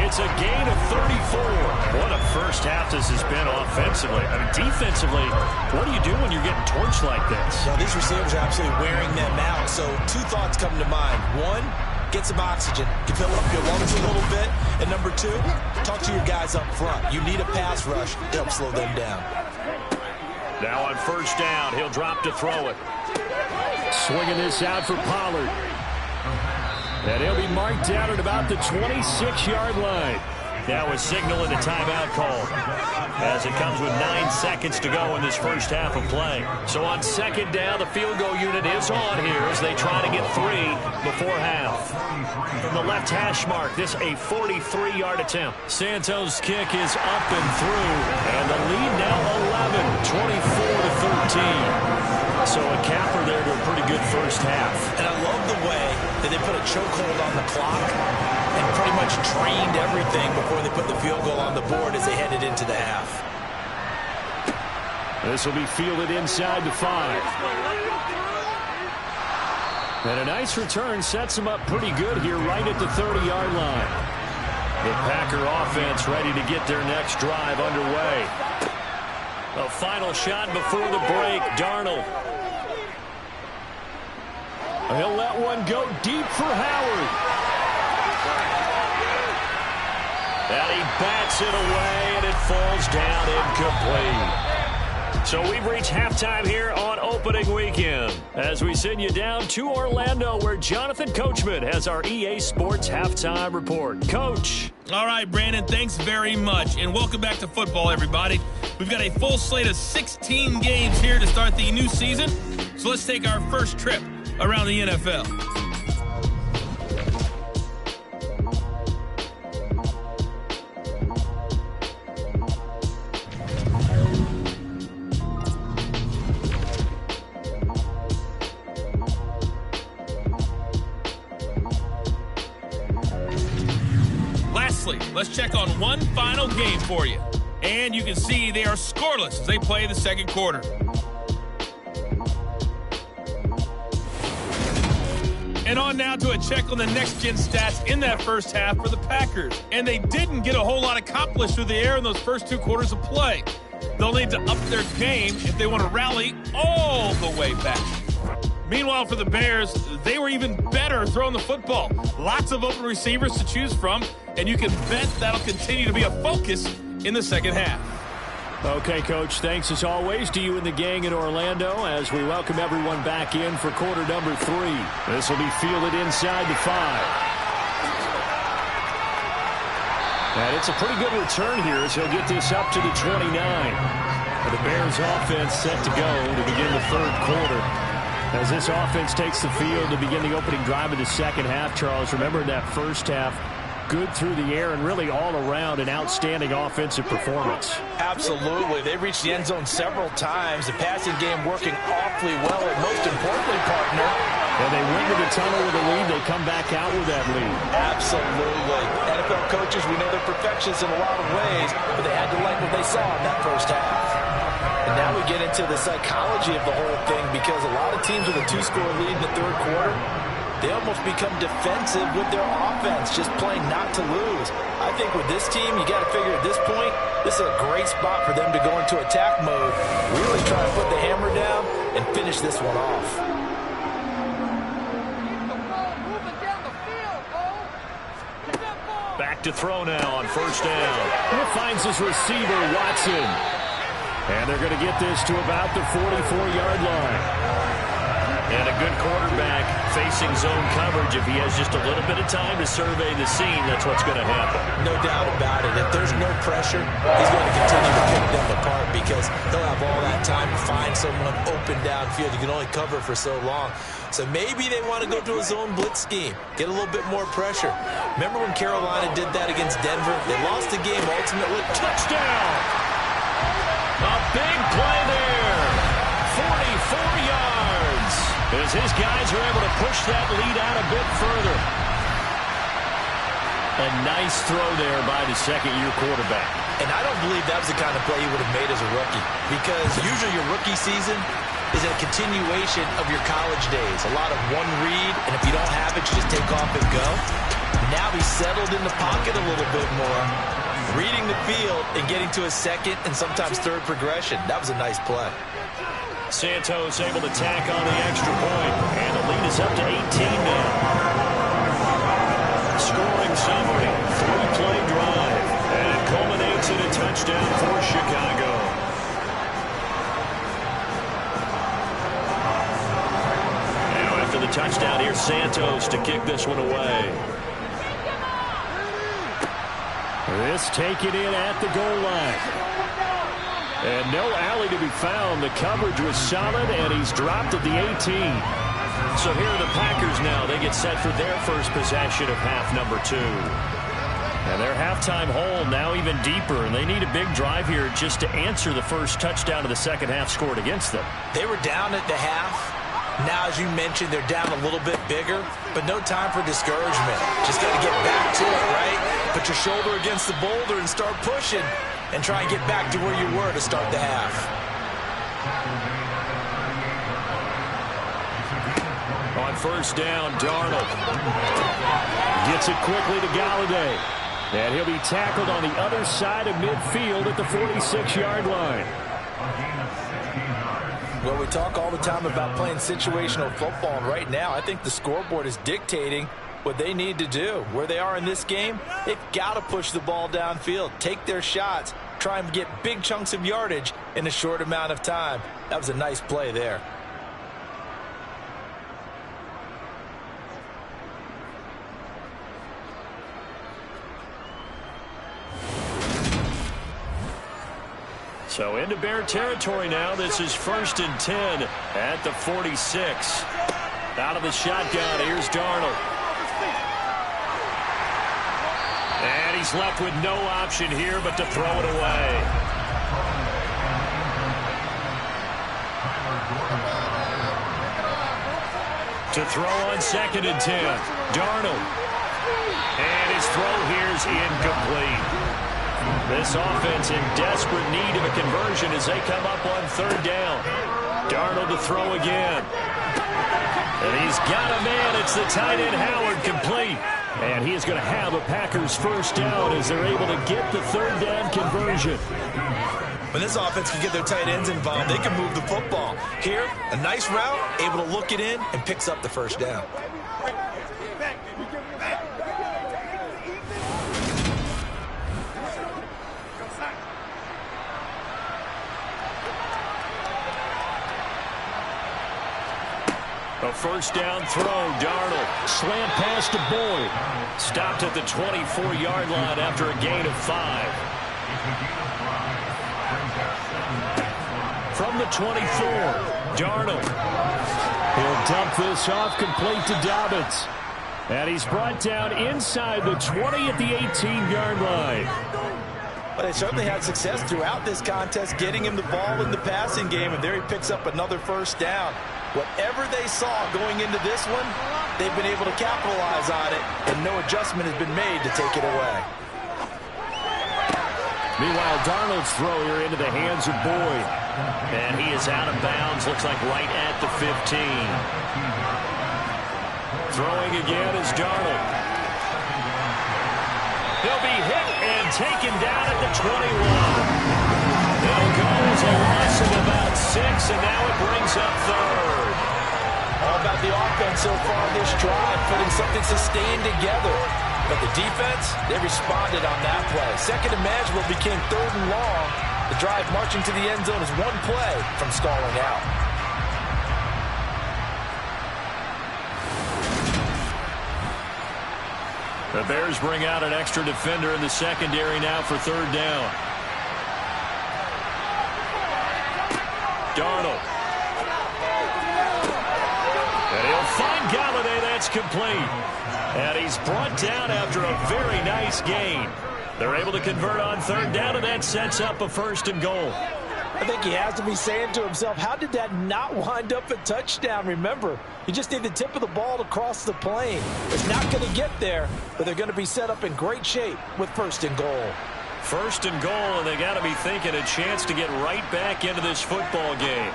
It's a gain of 34. What a first half this has been offensively. I mean, defensively, what do you do when you're getting torched like this? Now, these receivers are absolutely wearing them out. So 2 thoughts come to mind. 1, get some oxygen. You fill up your lungs a little bit. And number 2, talk to your guys up front. You need a pass rush to help slow them down. Now on 1st down, he'll drop to throw it. Swinging this out for Pollard. And he'll be marked down at about the 26-yard line. Now a signal and a timeout call, as it comes with 9 seconds to go in this first half of play. So on 2nd down, the field goal unit is on here as they try to get 3 before half. From the left hash mark, this a 43-yard attempt. Santos' kick is up and through, and the lead now 11, 24-13. So a capper there to a pretty good first half. And I love the way that they put a chokehold on the clock and pretty much trained everything before they put the field goal on the board as they headed into the half. This will be fielded inside the 5. And a nice return sets them up pretty good here right at the 30-yard line. The Packer offense ready to get their next drive underway. A final shot before the break, Darnold. He'll let one go deep for Howard. And he bats it away, and it falls down incomplete. So we've reached halftime here on opening weekend as we send you down to Orlando, where Jonathan Coachman has our EA Sports halftime report. Coach. All right, Brandon, thanks very much, and welcome back to football, everybody. We've got a full slate of 16 games here to start the new season, so let's take our first trip around the NFL. Lastly, let's check on one final game for you. And you can see they are scoreless as they play the second quarter. And on now to a check on the next-gen stats in that first half for the Packers. And they didn't get a whole lot accomplished through the air in those first 2 quarters of play. They'll need to up their game if they want to rally all the way back. Meanwhile, for the Bears, they were even better throwing the football. Lots of open receivers to choose from, and you can bet that'll continue to be a focus in the second half. Okay, Coach, thanks as always to you and the gang in Orlando as we welcome everyone back in for quarter number 3. This will be fielded inside the 5. And it's a pretty good return here as he'll get this up to the 29. The Bears offense set to go to begin the third quarter. As this offense takes the field to begin the opening drive of the second half, Charles, remember in that first half, good through the air and really all around an outstanding offensive performance. Absolutely. They reached the end zone several times. The passing game working awfully well, and most importantly, partner, and they went to the tunnel with a lead. They come back out with that lead. Absolutely. NFL coaches, we know they're perfectionists in a lot of ways, but they had to like what they saw in that first half. And now we get into the psychology of the whole thing, because a lot of teams with a 2-score lead in the third quarter, they almost become defensive with their offense, just playing not to lose. I think with this team, you got to figure at this point, this is a great spot for them to go into attack mode, really try to put the hammer down and finish this one off. Back to throw now on first down. He finds his receiver, Watson. And they're going to get this to about the 44-yard line. And a good quarterback facing zone coverage. If he has just a little bit of time to survey the scene, that's what's going to happen. No doubt about it. If there's no pressure, he's going to continue to pick them apart, because he'll have all that time to find someone open downfield. You can only cover for so long. So maybe they want to go to a zone blitz scheme, get a little bit more pressure. Remember when Carolina did that against Denver? They lost the game ultimately. Touchdown! A big play there. 44 yards. As his guys are able to push that lead out a bit further. A nice throw there by the second-year quarterback. And I don't believe that was the kind of play he would have made as a rookie, because usually your rookie season is a continuation of your college days. A lot of one read, and if you don't have it, you just take off and go. Now he's settled in the pocket a little bit more, reading the field and getting to a second and sometimes third progression. That was a nice play. Santos able to tack on the extra point, and the lead is up to 18 now. Scoring summary, 3-play drive, and it culminates in a touchdown for Chicago. Now after the touchdown, here's Santos to kick this one away. This taken in at the goal line. And no alley to be found. The coverage was solid, and he's dropped at the 18. So here are the Packers now. They get set for their first possession of half number 2. And their halftime hole now even deeper, and they need a big drive here just to answer the first touchdown of the second half scored against them. They were down at the half. Now, as you mentioned, they're down a little bit bigger, but no time for discouragement. Just got to get back to it, right? Put your shoulder against the boulder and start pushing, and try and get back to where you were to start the half. On first down, Darnold gets it quickly to Galladay. And he'll be tackled on the other side of midfield at the 46-yard line. Well, we talk all the time about playing situational football, and right now I think the scoreboard is dictating what they need to do. Where they are in this game, they've got to push the ball downfield, take their shots, try and get big chunks of yardage in a short amount of time. That was a nice play there. So into Bear territory now. This is 1st and 10 at the 46. Out of the shotgun, here's Darnold. And he's left with no option here but to throw it away. To throw on 2nd and 10. Darnold. And his throw here's incomplete. This offense in desperate need of a conversion as they come up on 3rd down. Darnold to throw again. And he's got a man. It's the tight end Howard, complete. And he is going to have a Packers first down as they're able to get the 3rd down conversion. When this offense can get their tight ends involved, they can move the football. Here, a nice route, able to look it in, and picks up the first down. A first down throw. Darnold. Slant pass to Boyd. Stopped at the 24-yard line after a gain of 5. From the 24, Darnold. He'll dump this off complete to Dobbins. And he's brought down inside the 20 at the 18-yard line. But they certainly had success throughout this contest getting him the ball in the passing game, and there he picks up another first down. Whatever they saw going into this one, they've been able to capitalize on it, and no adjustment has been made to take it away. Meanwhile, Darnold's throw here into the hands of Boyd. And he is out of bounds, looks like right at the 15. Throwing again is Darnold. He'll be hit and taken down at the 21. It'll go as a loss of about 6, and now it brings up third. All about the offense so far this drive, putting something sustained together. But the defense, they responded on that play. Second and manageable became third and long. The drive marching to the end zone is one play from stalling out. The Bears bring out an extra defender in the secondary now for third down. Darnold. And he'll find Galladay. That's complete. And he's brought down after a very nice gain. They're able to convert on third down, and that sets up a first and goal. I think he has to be saying to himself, how did that not wind up a touchdown? Remember, you just need the tip of the ball to cross the plane. It's not going to get there, but they're going to be set up in great shape with first and goal. First and goal, and they got to be thinking a chance to get right back into this football game.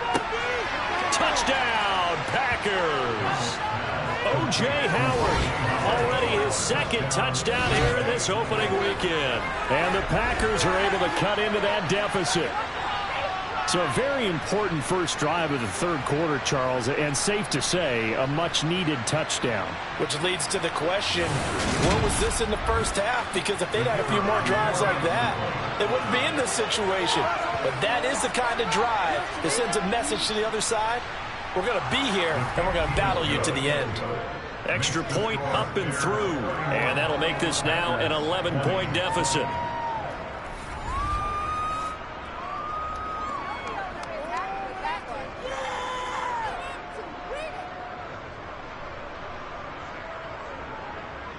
Touchdown, Packers! O.J. Howard, already his second touchdown here in this opening weekend. And the Packers are able to cut into that deficit. So a very important first drive of the third quarter, Charles, and safe to say, a much-needed touchdown. Which leads to the question, where was this in the first half? Because if they'd had a few more drives like that, they wouldn't be in this situation. But that is the kind of drive that sends a message to the other side. We're going to be here, and we're going to battle you to the end. Extra point up and through, and that'll make this now an 11-point deficit.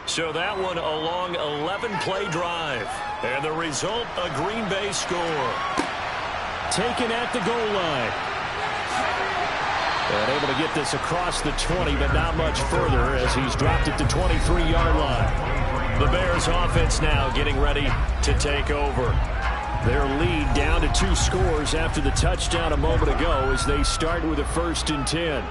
So that one a long 11-play drive. And the result, a Green Bay score. Taken at the goal line. And able to get this across the 20, but not much further as he's dropped it to 23-yard line. The Bears offense now getting ready to take over. Their lead down to 2 scores after the touchdown a moment ago as they start with a 1st and 10.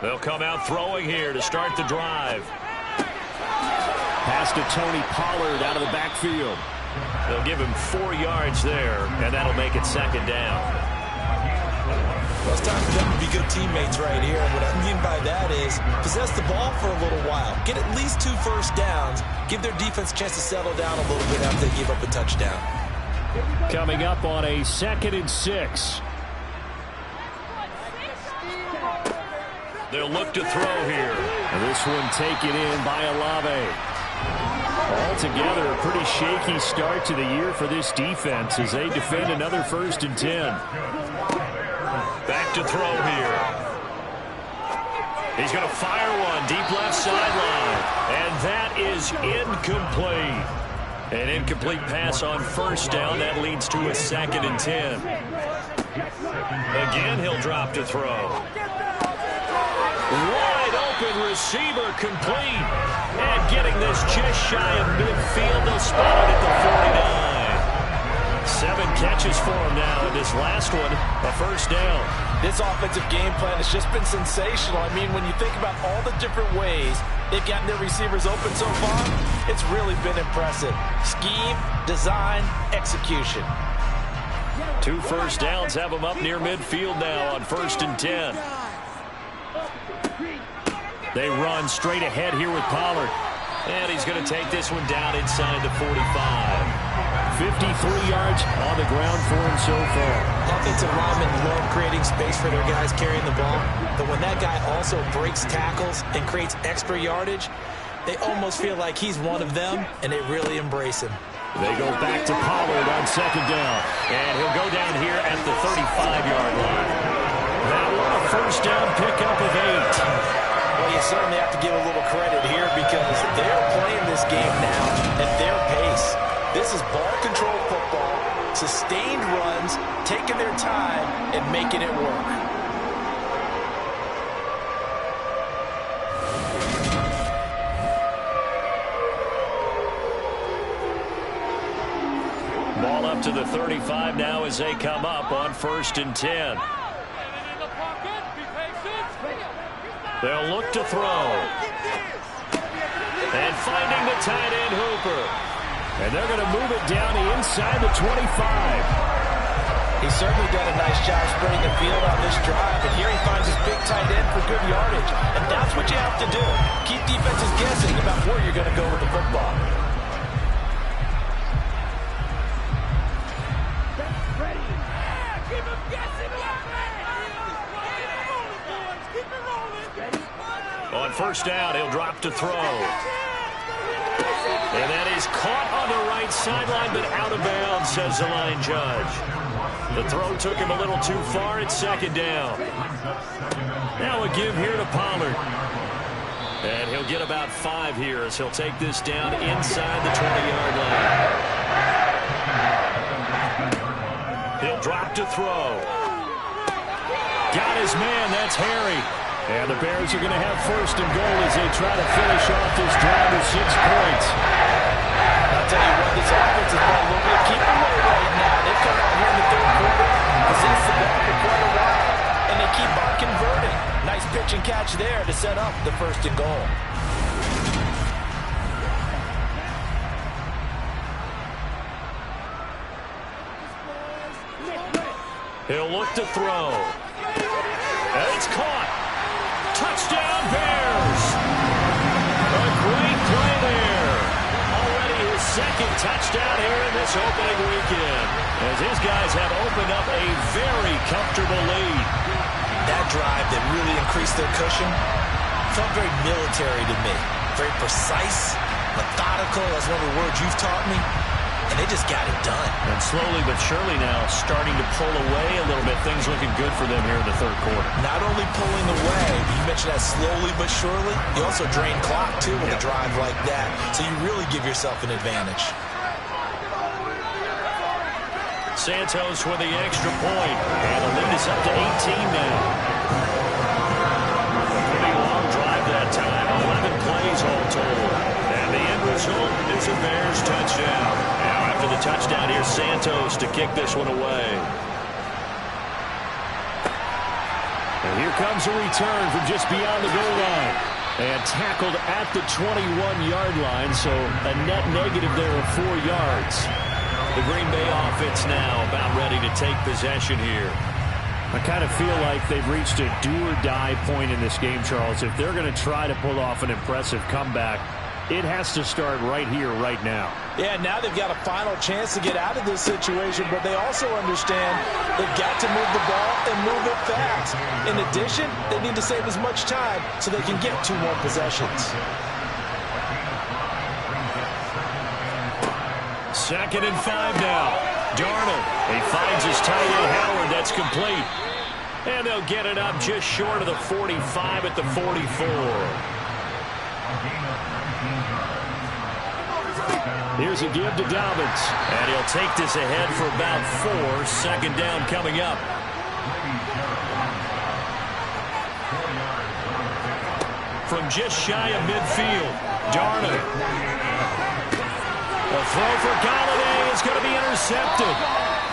They'll come out throwing here to start the drive. Pass to Tony Pollard out of the backfield. They'll give him 4 yards there, and that'll make it 2nd down. Well, it's time for them to be good teammates right here. And what I mean by that is possess the ball for a little while. Get at least 2 first downs. Give their defense a chance to settle down a little bit after they give up a touchdown. Coming up on a 2nd and 6. They'll look to throw here. And this one taken in by Olave. Altogether, a pretty shaky start to the year for this defense as they defend another 1st and 10. Back to throw here. He's going to fire one deep left sideline. And that is incomplete. An incomplete pass on 1st down. That leads to a 2nd and 10. Again, he'll drop to throw. Wide open receiver complete. And getting this just shy of midfield. They'll spot it at the 49. 7 catches for him now in this last one. A 1st down. This offensive game plan has just been sensational. I mean, when you think about all the different ways they've gotten their receivers open so far, it's really been impressive. Scheme, design, execution. 2 first downs have them up near midfield now on 1st and 10. They run straight ahead here with Pollard. And he's going to take this one down inside the 45. 53 yards on the ground for him so far. Offensive linemen love creating space for their guys carrying the ball, but when that guy also breaks tackles and creates extra yardage, they almost feel like he's one of them, and they really embrace him. They go back to Pollard on second down, and he'll go down here at the 35-yard line. Now a first down pickup of 8. Well, you certainly have to give a little credit here because they're playing this game now at their pace. This is ball control football, sustained runs, taking their time, and making it work. Ball up to the 35 now as they come up on 1st and 10. They'll look to throw. And finding the tight end Hooper. And they're going to move it down inside the 25. He's certainly done a nice job spreading the field on this drive. And here he finds his big tight end for good yardage. And that's what you have to do. Keep defenses guessing about where you're going to go with the football. On first down, he'll drop to throw. And that is caught on the right sideline, but out of bounds, says the line judge. The throw took him a little too far at second down. Now a give here to Pollard. And he'll get about 5 here as he'll take this down inside the 20-yard line. He'll drop to throw. Got his man, that's Harry. And the Bears are going to have 1st and goal as they try to finish off this drive with 6 points. I'll tell you what, this offense is going to look at keep them away right now. They've come out here in the 3rd quarter, possessed the ball for quite a while, and they keep on converting. Nice pitch and catch there to set up the 1st and goal. He'll look to throw. And it's caught. Touchdown, Bears! A great play there. Already his 2nd touchdown here in this opening weekend, as his guys have opened up a very comfortable lead. That drive that really increased their cushion felt very military to me. Very precise, methodical, that's one of the words you've taught me. And they just got it done. And slowly but surely now starting to pull away a little bit. Things looking good for them here in the 3rd quarter. Not only pulling away, you mentioned that slowly but surely, you also drain clock, too, with a drive like that. So you really give yourself an advantage. Santos with the extra point. And the lead is up to 18 now. A pretty long drive that time. 11 plays all told. And the end result is a Bears touchdown. Now after the touchdown, here's Santos to kick this one away. And here comes a return from just beyond the goal line. And tackled at the 21-yard line, so a net negative there of 4 yards. The Green Bay offense now about ready to take possession here. I kind of feel like they've reached a do-or-die point in this game, Charles. If they're going to try to pull off an impressive comeback, it has to start right here, right now. Yeah, now they've got a final chance to get out of this situation, but they also understand they've got to move the ball and move it fast. In addition, they need to save as much time so they can get 2 more possessions. 2nd and 5 now. Darnold, he finds his tight end Howard. That's complete. And they'll get it up just short of the 45 at the 44. Here's a give to Dobbins. And he'll take this ahead for about 4. 2nd down coming up. From just shy of midfield, Darnold. A throw for Galladay is going to be intercepted.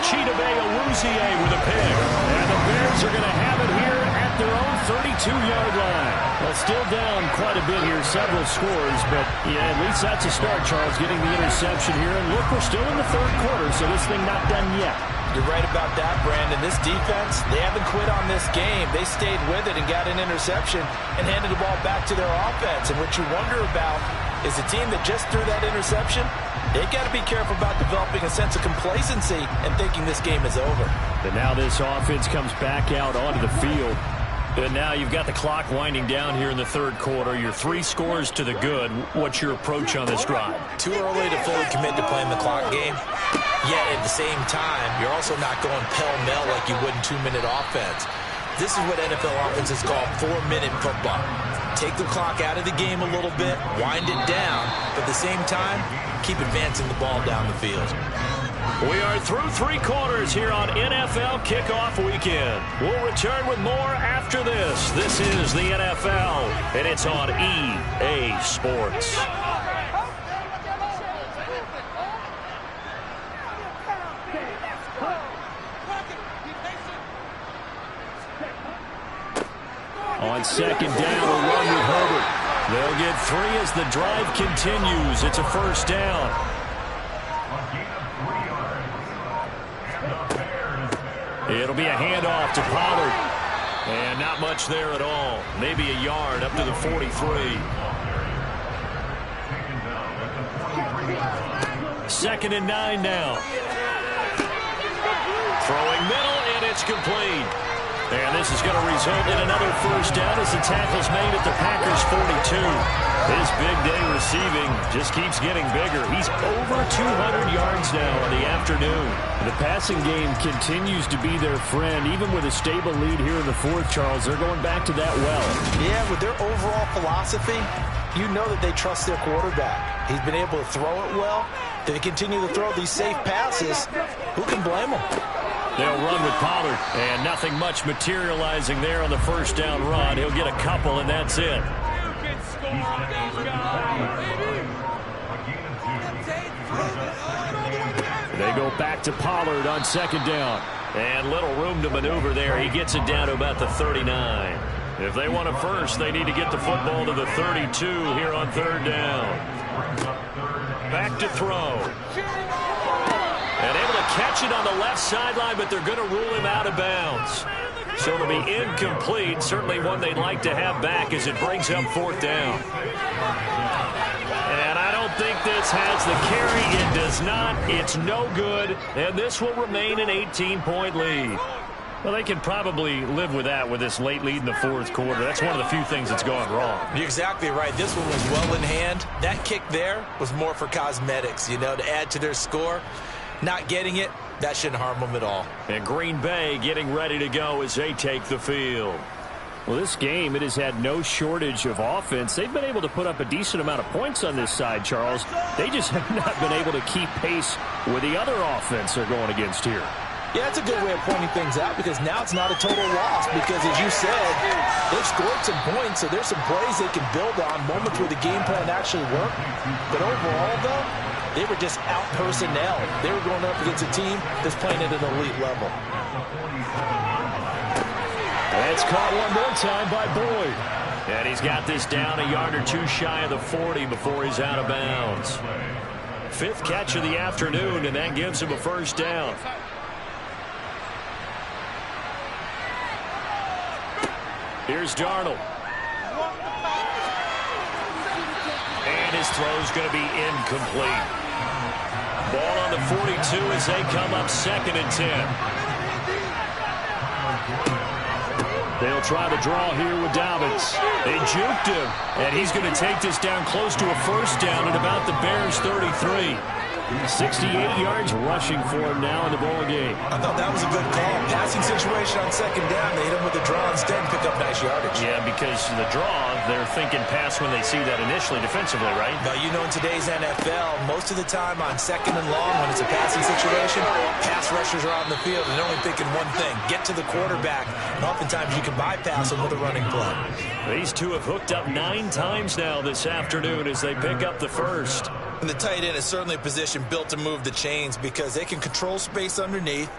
Chidobe Awuzie with a pick. And the Bears are going to have it here at their own 32-yard line. Well, still down quite a bit here, several scores, but yeah, at least that's a start, Charles, getting the interception here. And look, we're still in the 3rd quarter, so this thing not done yet. You're right about that, Brandon. This defense, they haven't quit on this game. They stayed with it and got an interception and handed the ball back to their offense. And what you wonder about is the team that just threw that interception, They got to be careful about developing a sense of complacency and thinking this game is over. And now this offense comes back out onto the field. And now you've got the clock winding down here in the third quarter. You're 3 scores to the good. What's your approach on this drive? Too early to fully commit to playing the clock game. Yet at the same time, you're also not going pell-mell like you would in 2-minute offense. This is what NFL offenses call 4-minute football. Take the clock out of the game a little bit, wind it down, but at the same time, keep advancing the ball down the field. We are through 3 quarters here on NFL Kickoff Weekend. We'll return with more after this. This is the NFL, and it's on EA Sports. On second down, a run with Herbert. They'll get 3 as the drive continues. It's a first down. It'll be a handoff to Pollard. And not much there at all. Maybe a yard up to the 43. Second and 9 now. Throwing middle, and it's complete. And this is going to result in another first down as the tackle's made at the Packers' 42. His big day receiving just keeps getting bigger. He's over 200 yards now in the afternoon. The passing game continues to be their friend. Even with a stable lead here in the fourth, Charles, they're going back to that well. Yeah, with their overall philosophy, you know that they trust their quarterback. He's been able to throw it well. They continue to throw these safe passes. Who can blame them? They'll run with Pollard, and nothing much materializing there on the first down run. He'll get a couple, and that's it. They go back to Pollard on second down. And little room to maneuver there. He gets it down to about the 39. If they want it first, they need to get the football to the 32 here on third down. Back to throw. And able to catch it on the left sideline, but they're going to rule him out of bounds. So it'll be incomplete. Certainly one they'd like to have back as it brings up fourth down. And I don't think this has the carry. It does not. It's no good. And this will remain an 18-point lead. Well, they can probably live with that with this late lead in the fourth quarter. That's one of the few things that's gone wrong. You're exactly right. This one was well in hand. That kick there was more for cosmetics, you know, to add to their score. Not getting it, that shouldn't harm them at all. And Green Bay getting ready to go as they take the field. Well, this game, it has had no shortage of offense. They've been able to put up a decent amount of points on this side, Charles. They just have not been able to keep pace with the other offense they're going against here. Yeah, it's a good way of pointing things out because now it's not a total loss because, as you said, they've scored some points, so there's some plays they can build on, moments where the game plan actually worked. But overall, though, they were just out-personnel. They were going up against a team that's playing at an elite level. That's caught one more time by Boyd. And he's got this down a yard or two shy of the 40 before he's out of bounds. 5th catch of the afternoon, and that gives him a first down. Here's Darnold. And his throw's going to be incomplete. Ball on the 42 as they come up 2nd and 10. They'll try to draw here with Dobbins. They juked him, and he's going to take this down close to a first down at about the Bears' 33. 68 yards rushing for him now in the ball game. I thought that was a good call. Passing situation on second down. They hit him with a draw instead and pick up nice yardage. Yeah, because the draw, they're thinking pass when they see that initially defensively, right? But you know, in today's NFL, most of the time on second and long, when it's a passing situation, pass rushers are out in the field and they're only thinking one thing, get to the quarterback. And oftentimes you can bypass them with a running play. These two have hooked up 9 times now this afternoon as they pick up the first. And the tight end is certainly a position built to move the chains because they can control space underneath.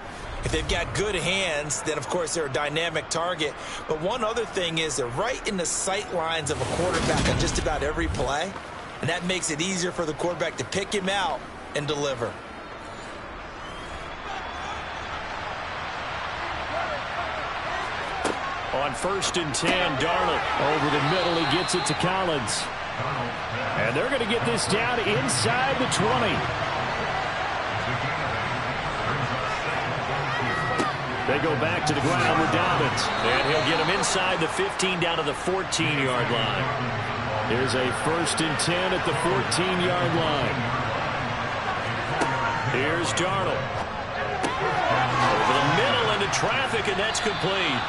If they've got good hands, then, of course, they're a dynamic target. But one other thing is they're right in the sight lines of a quarterback on just about every play. And that makes it easier for the quarterback to pick him out and deliver. On 1st and 10, Darnold over the middle. He gets it to Collins. And they're going to get this down inside the 20. They go back to the ground with Dobbins. And he'll get him inside the 15 down to the 14-yard line. Here's a 1st and 10 at the 14-yard line. Here's Darnold. Over the middle into traffic, and that's complete.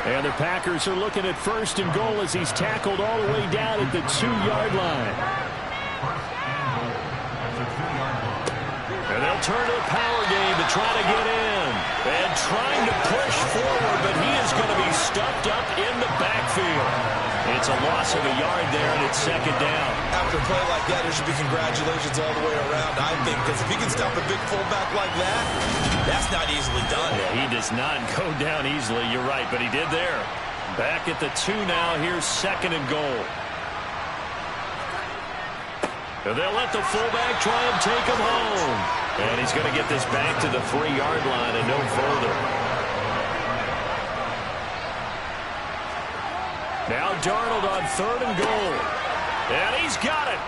And the Packers are looking at 1st and goal as he's tackled all the way down at the 2-yard line. And they'll turn to the power game to try to get in. And trying to push forward, but he is going to be stuffed up in the backfield. It's a loss of a yard there, and it's 2nd down. After a play like that, there should be congratulations all the way around, I think, because if he can stop a big fullback like that, that's not easily done. Yeah, he does not go down easily, you're right, but he did there. Back at the 2 now, here's 2nd and goal. And they'll let the fullback try and take him home. And he's going to get this back to the 3-yard line and no further. Now Darnold on 3rd and goal. And he's got it.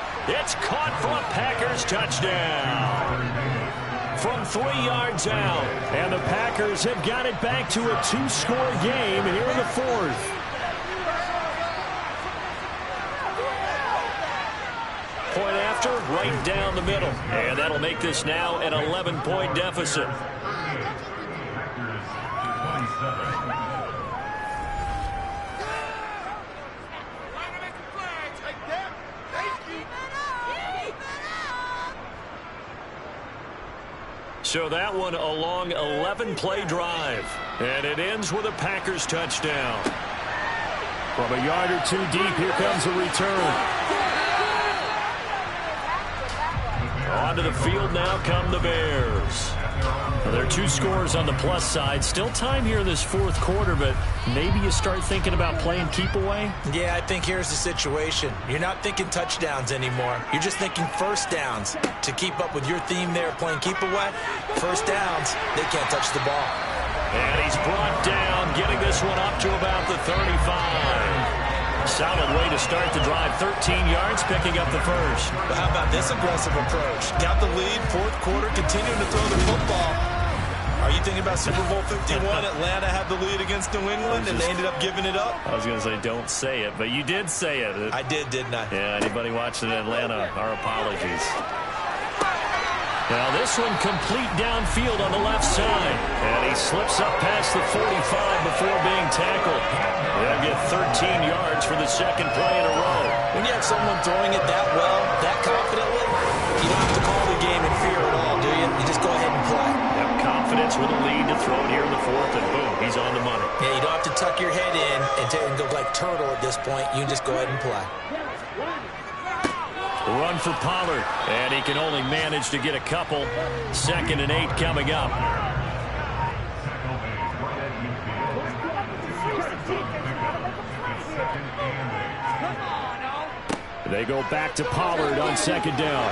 It's caught for a Packers touchdown. From 3 yards out. And the Packers have got it back to a 2-score game here in the 4th. Point after, right down the middle. And that'll make this now an 11-point deficit. So that one a long 11-play drive. And it ends with a Packers touchdown. From a yard or 2 deep, here comes a return. Onto the field now come the Bears. Well, there are 2 scores on the plus side. Still time here in this 4th quarter, but maybe you start thinking about playing keep away? Yeah, I think here's the situation. You're not thinking touchdowns anymore. You're just thinking 1st downs. To keep up with your theme there, playing keep away, 1st downs, they can't touch the ball. And he's brought down, getting this one up to about the 35. Solid way to start the drive. 13 yards, picking up the 1st. But how about this aggressive approach? Got the lead, 4th quarter, continuing to throw the football. Are you thinking about Super Bowl 51? Atlanta had the lead against New England, and they ended up giving it up? I was going to say, don't say it, but you did say it. I did, didn't I? Yeah, anybody watching Atlanta, our apologies. Now this one complete downfield on the left side. And he slips up past the 45 before being tackled. They'll get 13 yards for the 2nd play in a row. When you have someone throwing it that well, that confidently, you don't have to call the game in fear at all, do you? You just go ahead and play. Have confidence with a lead to throw it here in the 4th, and boom, he's on the money. Yeah, you don't have to tuck your head in and go like turtle at this point. You can just go ahead and play. Run for Pollard, and he can only manage to get a couple. 2nd and 8 coming up. They go back to Pollard on 2nd down.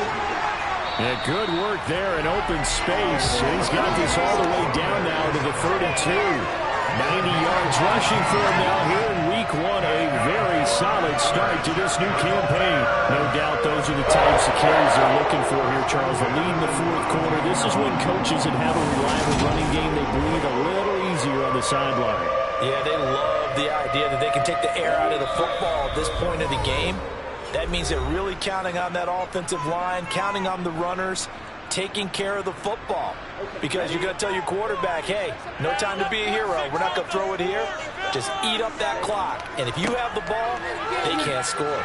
And good work there in open space. And he's got this all the way down now to the 32. 90 yards rushing for him now here in week 1. A very solid start to this new campaign. No doubt those are the types of carries they're looking for here, Charles. The lead in the 4th quarter. This is when coaches that have a reliable running game, they breathe a little easier on the sideline. Yeah, they love the idea that they can take the air out of the football at this point of the game. That means they're really counting on that offensive line, counting on the runners, taking care of the football. Because you're going to tell your quarterback, hey, no time to be a hero. We're not going to throw it here. Just eat up that clock. And if you have the ball, they can't score.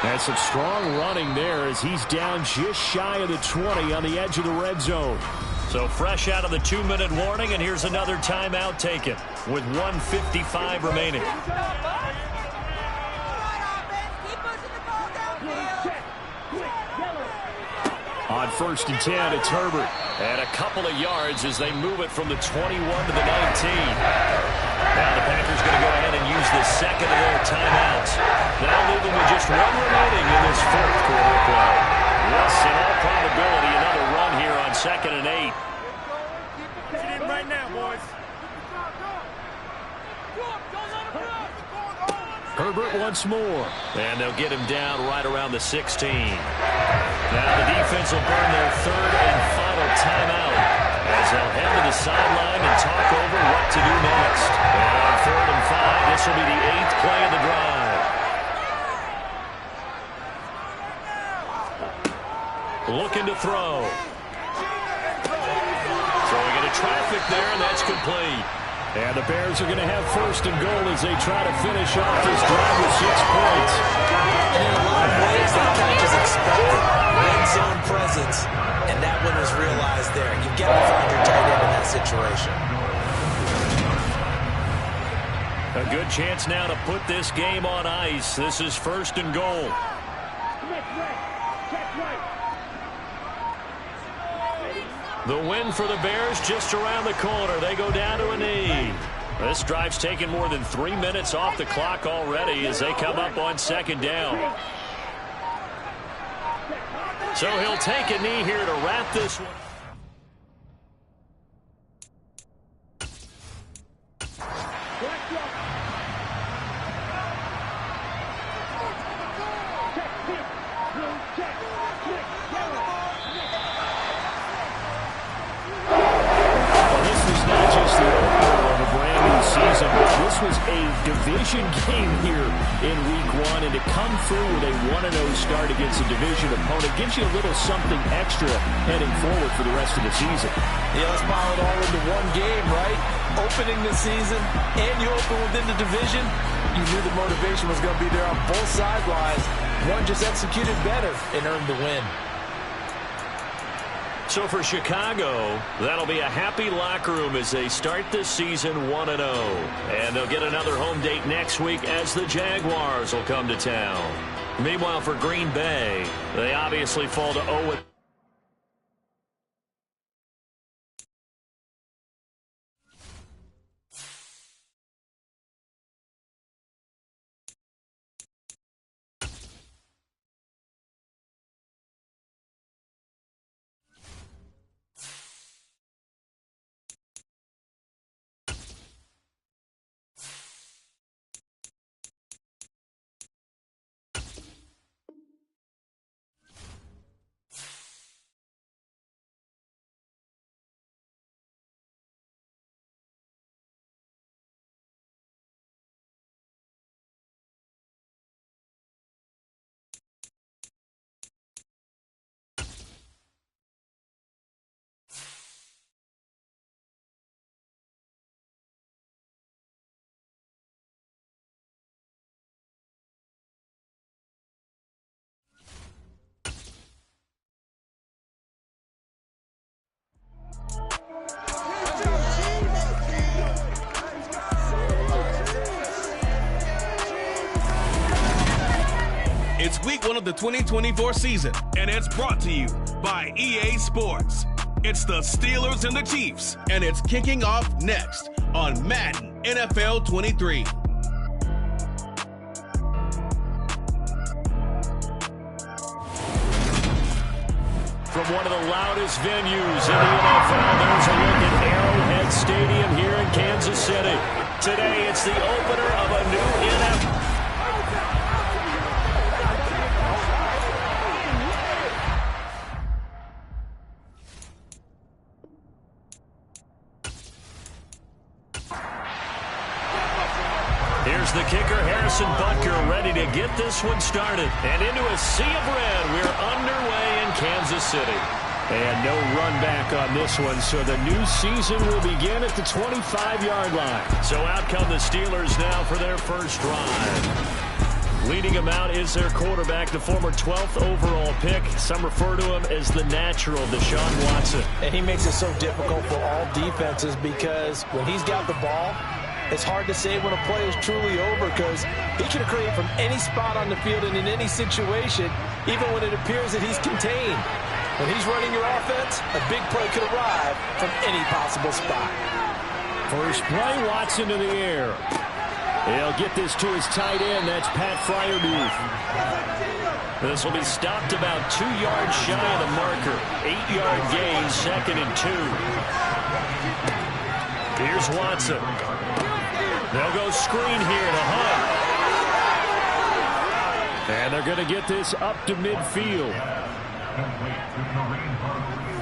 That's some strong running there as he's down just shy of the 20 on the edge of the red zone. So fresh out of the 2-minute warning, and here's another timeout taken with 1:55 remaining. On 1st and 10, it's Herbert. And a couple of yards as they move it from the 21 to the 19. Now the Packers going to go ahead and use the 2nd of their timeouts. Now leaving with just 1 remaining in this 4th quarter play. Yes, in all probability, another run here on 2nd and 8. Get it in right now, boys. Herbert once more. And they'll get him down right around the 16. Now the defense will burn their 3rd and final timeout as they'll head to the sideline and talk over looking to throw. Throwing into traffic there, and that's complete. And the Bears are going to have first and goal as they try to finish off this drive with 6 points. And in a lot of ways, that catch is expected. Red zone presence, and that one was realized there. You've got to find your tight end in that situation. A good chance now to put this game on ice. This is first and goal. The win for the Bears just around the corner. They go down to a knee. This drive's taken more than 3 minutes off the clock already as they come up on second down. So he'll take a knee here to wrap this one. This was a division game here in Week 1, and to come through with a 1-0 start against a division opponent gives you a little something extra heading forward for the rest of the season. Yeah, let's pile it all into one game, right? Opening the season, and you open within the division. You knew the motivation was going to be there on both sidelines. One just executed better and earned the win. So for Chicago, that'll be a happy locker room as they start this season 1-0. And they'll get another home date next week as the Jaguars will come to town. Meanwhile, for Green Bay, they obviously fall to 0. It's week 1 of the 2024 season, and it's brought to you by EA Sports. It's the Steelers and the Chiefs, and it's kicking off next on Madden NFL 23. From one of the loudest venues in the NFL, there's a look at Arrowhead Stadium here in Kansas City. Today, it's the opener of a new NFL. Here's the kicker, Harrison Butker, ready to get this one started. And into a sea of red, we're underway in Kansas City. And no run back on this one, so the new season will begin at the 25-yard line. So out come the Steelers now for their first drive. Leading them out is their quarterback, the former 12th overall pick. Some refer to him as the natural, Deshaun Watson. And he makes it so difficult for all defenses because when he's got the ball, it's hard to say when a play is truly over because he can create from any spot on the field and in any situation, even when it appears that he's contained. When he's running your offense, a big play could arrive from any possible spot. First play, Watson in the air. He'll get this to his tight end. That's Pat Freiermuth. This will be stopped about 2 yards shy of the marker. 8-yard gain, 2nd and 2. Here's Watson. They'll go screen here to Hunt. And they're going to get this up to midfield.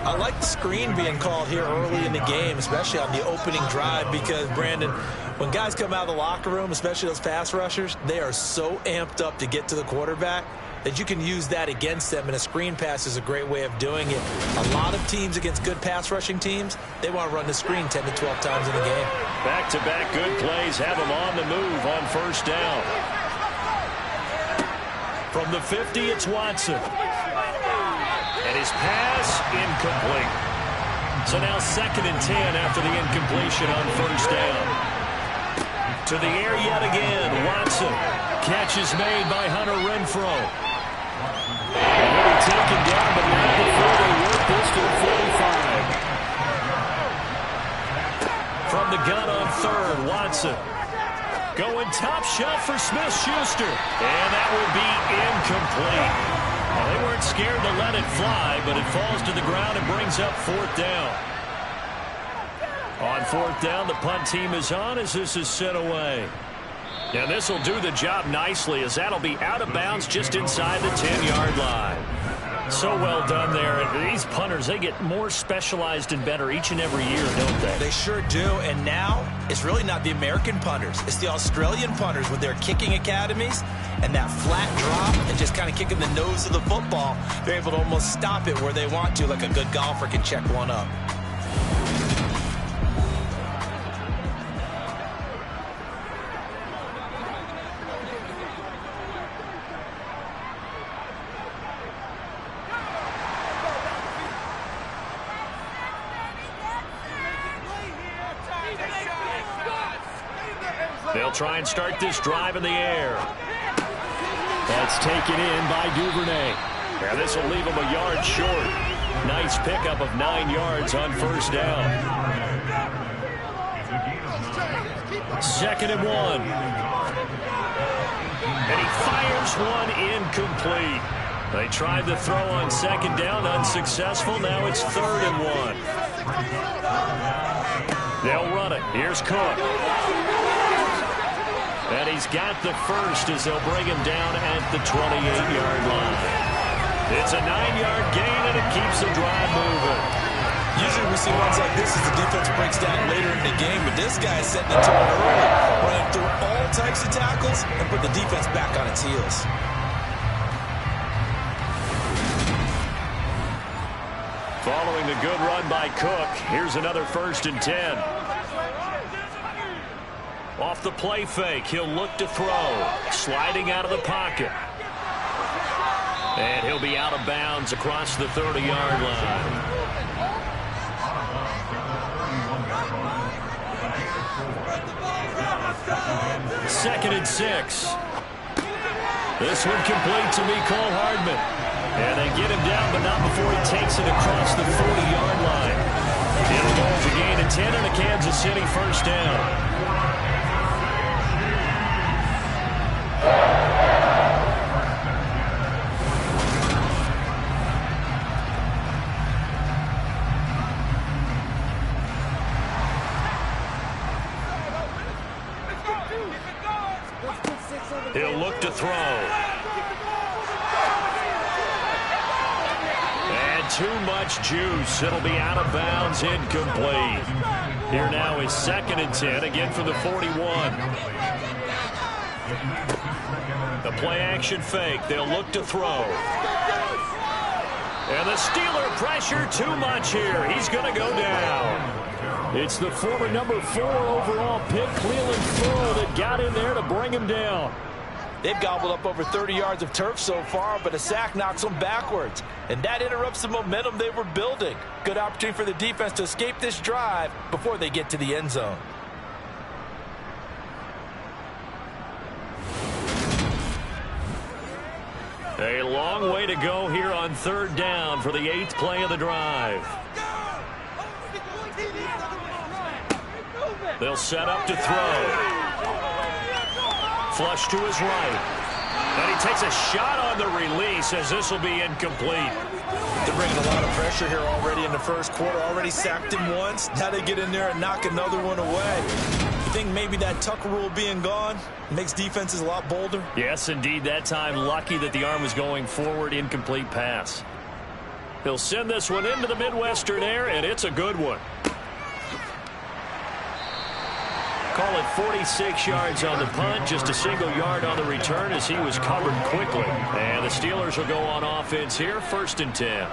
I like the screen being called here early in the game, especially on the opening drive, because, Brandon, when guys come out of the locker room, especially those pass rushers, they are so amped up to get to the quarterback. that you can use that against them, and a screen pass is a great way of doing it. A lot of teams against good pass rushing teams, they want to run the screen 10 to 12 times in a game. Back-to-back good plays have them on the move on first down. From the 50, it's Watson. And his pass, incomplete. So now 2nd and 10 after the incompletion on first down. To the air yet again, Watson. Catch is made by Hunter Renfrow. He'll be taken down, but not before they work this to the 45. From the gun on 3rd, Watson. Going top shot for Smith-Schuster. And that will be incomplete. Well, they weren't scared to let it fly, but it falls to the ground and brings up 4th down. On 4th down, the punt team is on as this is sent away. Now this will do the job nicely as that'll be out of bounds just inside the 10-yard line. So well done there. These punters, they get more specialized and better each and every year, don't they? They sure do. And now it's really not the American punters. It's the Australian punters with their kicking academies and that flat drop and just kind of kicking the nose of the football. They're able to almost stop it where they want to, like a good golfer can check one up. They'll try and start this drive in the air. That's taken in by Duvernay. Now this will leave him a yard short. Nice pickup of 9 yards on first down. 2nd and 1. And he fires one incomplete. They tried to throw on 2nd down, unsuccessful. Now it's 3rd and 1. They'll run it. Here's Cook. And he's got the first as they'll bring him down at the 28-yard line. It's a 9-yard gain, and it keeps the drive moving. Usually we see ones like this as the defense breaks down later in the game, but this guy is setting the tone early, running through all types of tackles and put the defense back on its heels. Following the good run by Cook, here's another 1st and 10. Off the play fake, he'll look to throw. Sliding out of the pocket. And he'll be out of bounds across the 30-yard line. 2nd and 6. This one complete to Mecole Hardman. And they get him down, but not before he takes it across the 40-yard line. It'll go to gain of 10 and a Kansas City first down. He'll look to throw. And too much juice. It'll be out of bounds, incomplete. Here now is 2nd and 10, again for the 41. The play action fake. They'll look to throw. And the Steeler pressure too much here. He's going to go down. It's the former number 4 overall pick, Cleveland Ferrell, that got in there to bring him down. They've gobbled up over 30 yards of turf so far, but a sack knocks them backwards. And that interrupts the momentum they were building. Good opportunity for the defense to escape this drive before they get to the end zone. A long way to go here on 3rd down for the 8th play of the drive. They'll set up to throw. Flush to his right. And he takes a shot on the release as this will be incomplete. They're bringing a lot of pressure here already in the first quarter. Already sacked him once. Now they get in there and knock another one away. You think maybe that Tucker rule being gone makes defenses a lot bolder? Yes, indeed. That time, lucky that the arm was going forward. Incomplete pass. He'll send this one into the Midwestern air, and it's a good one. Call call it 46 yards on the punt, just a single yard on the return as he was covered quickly. And the Steelers will go on offense here, 1st and 10.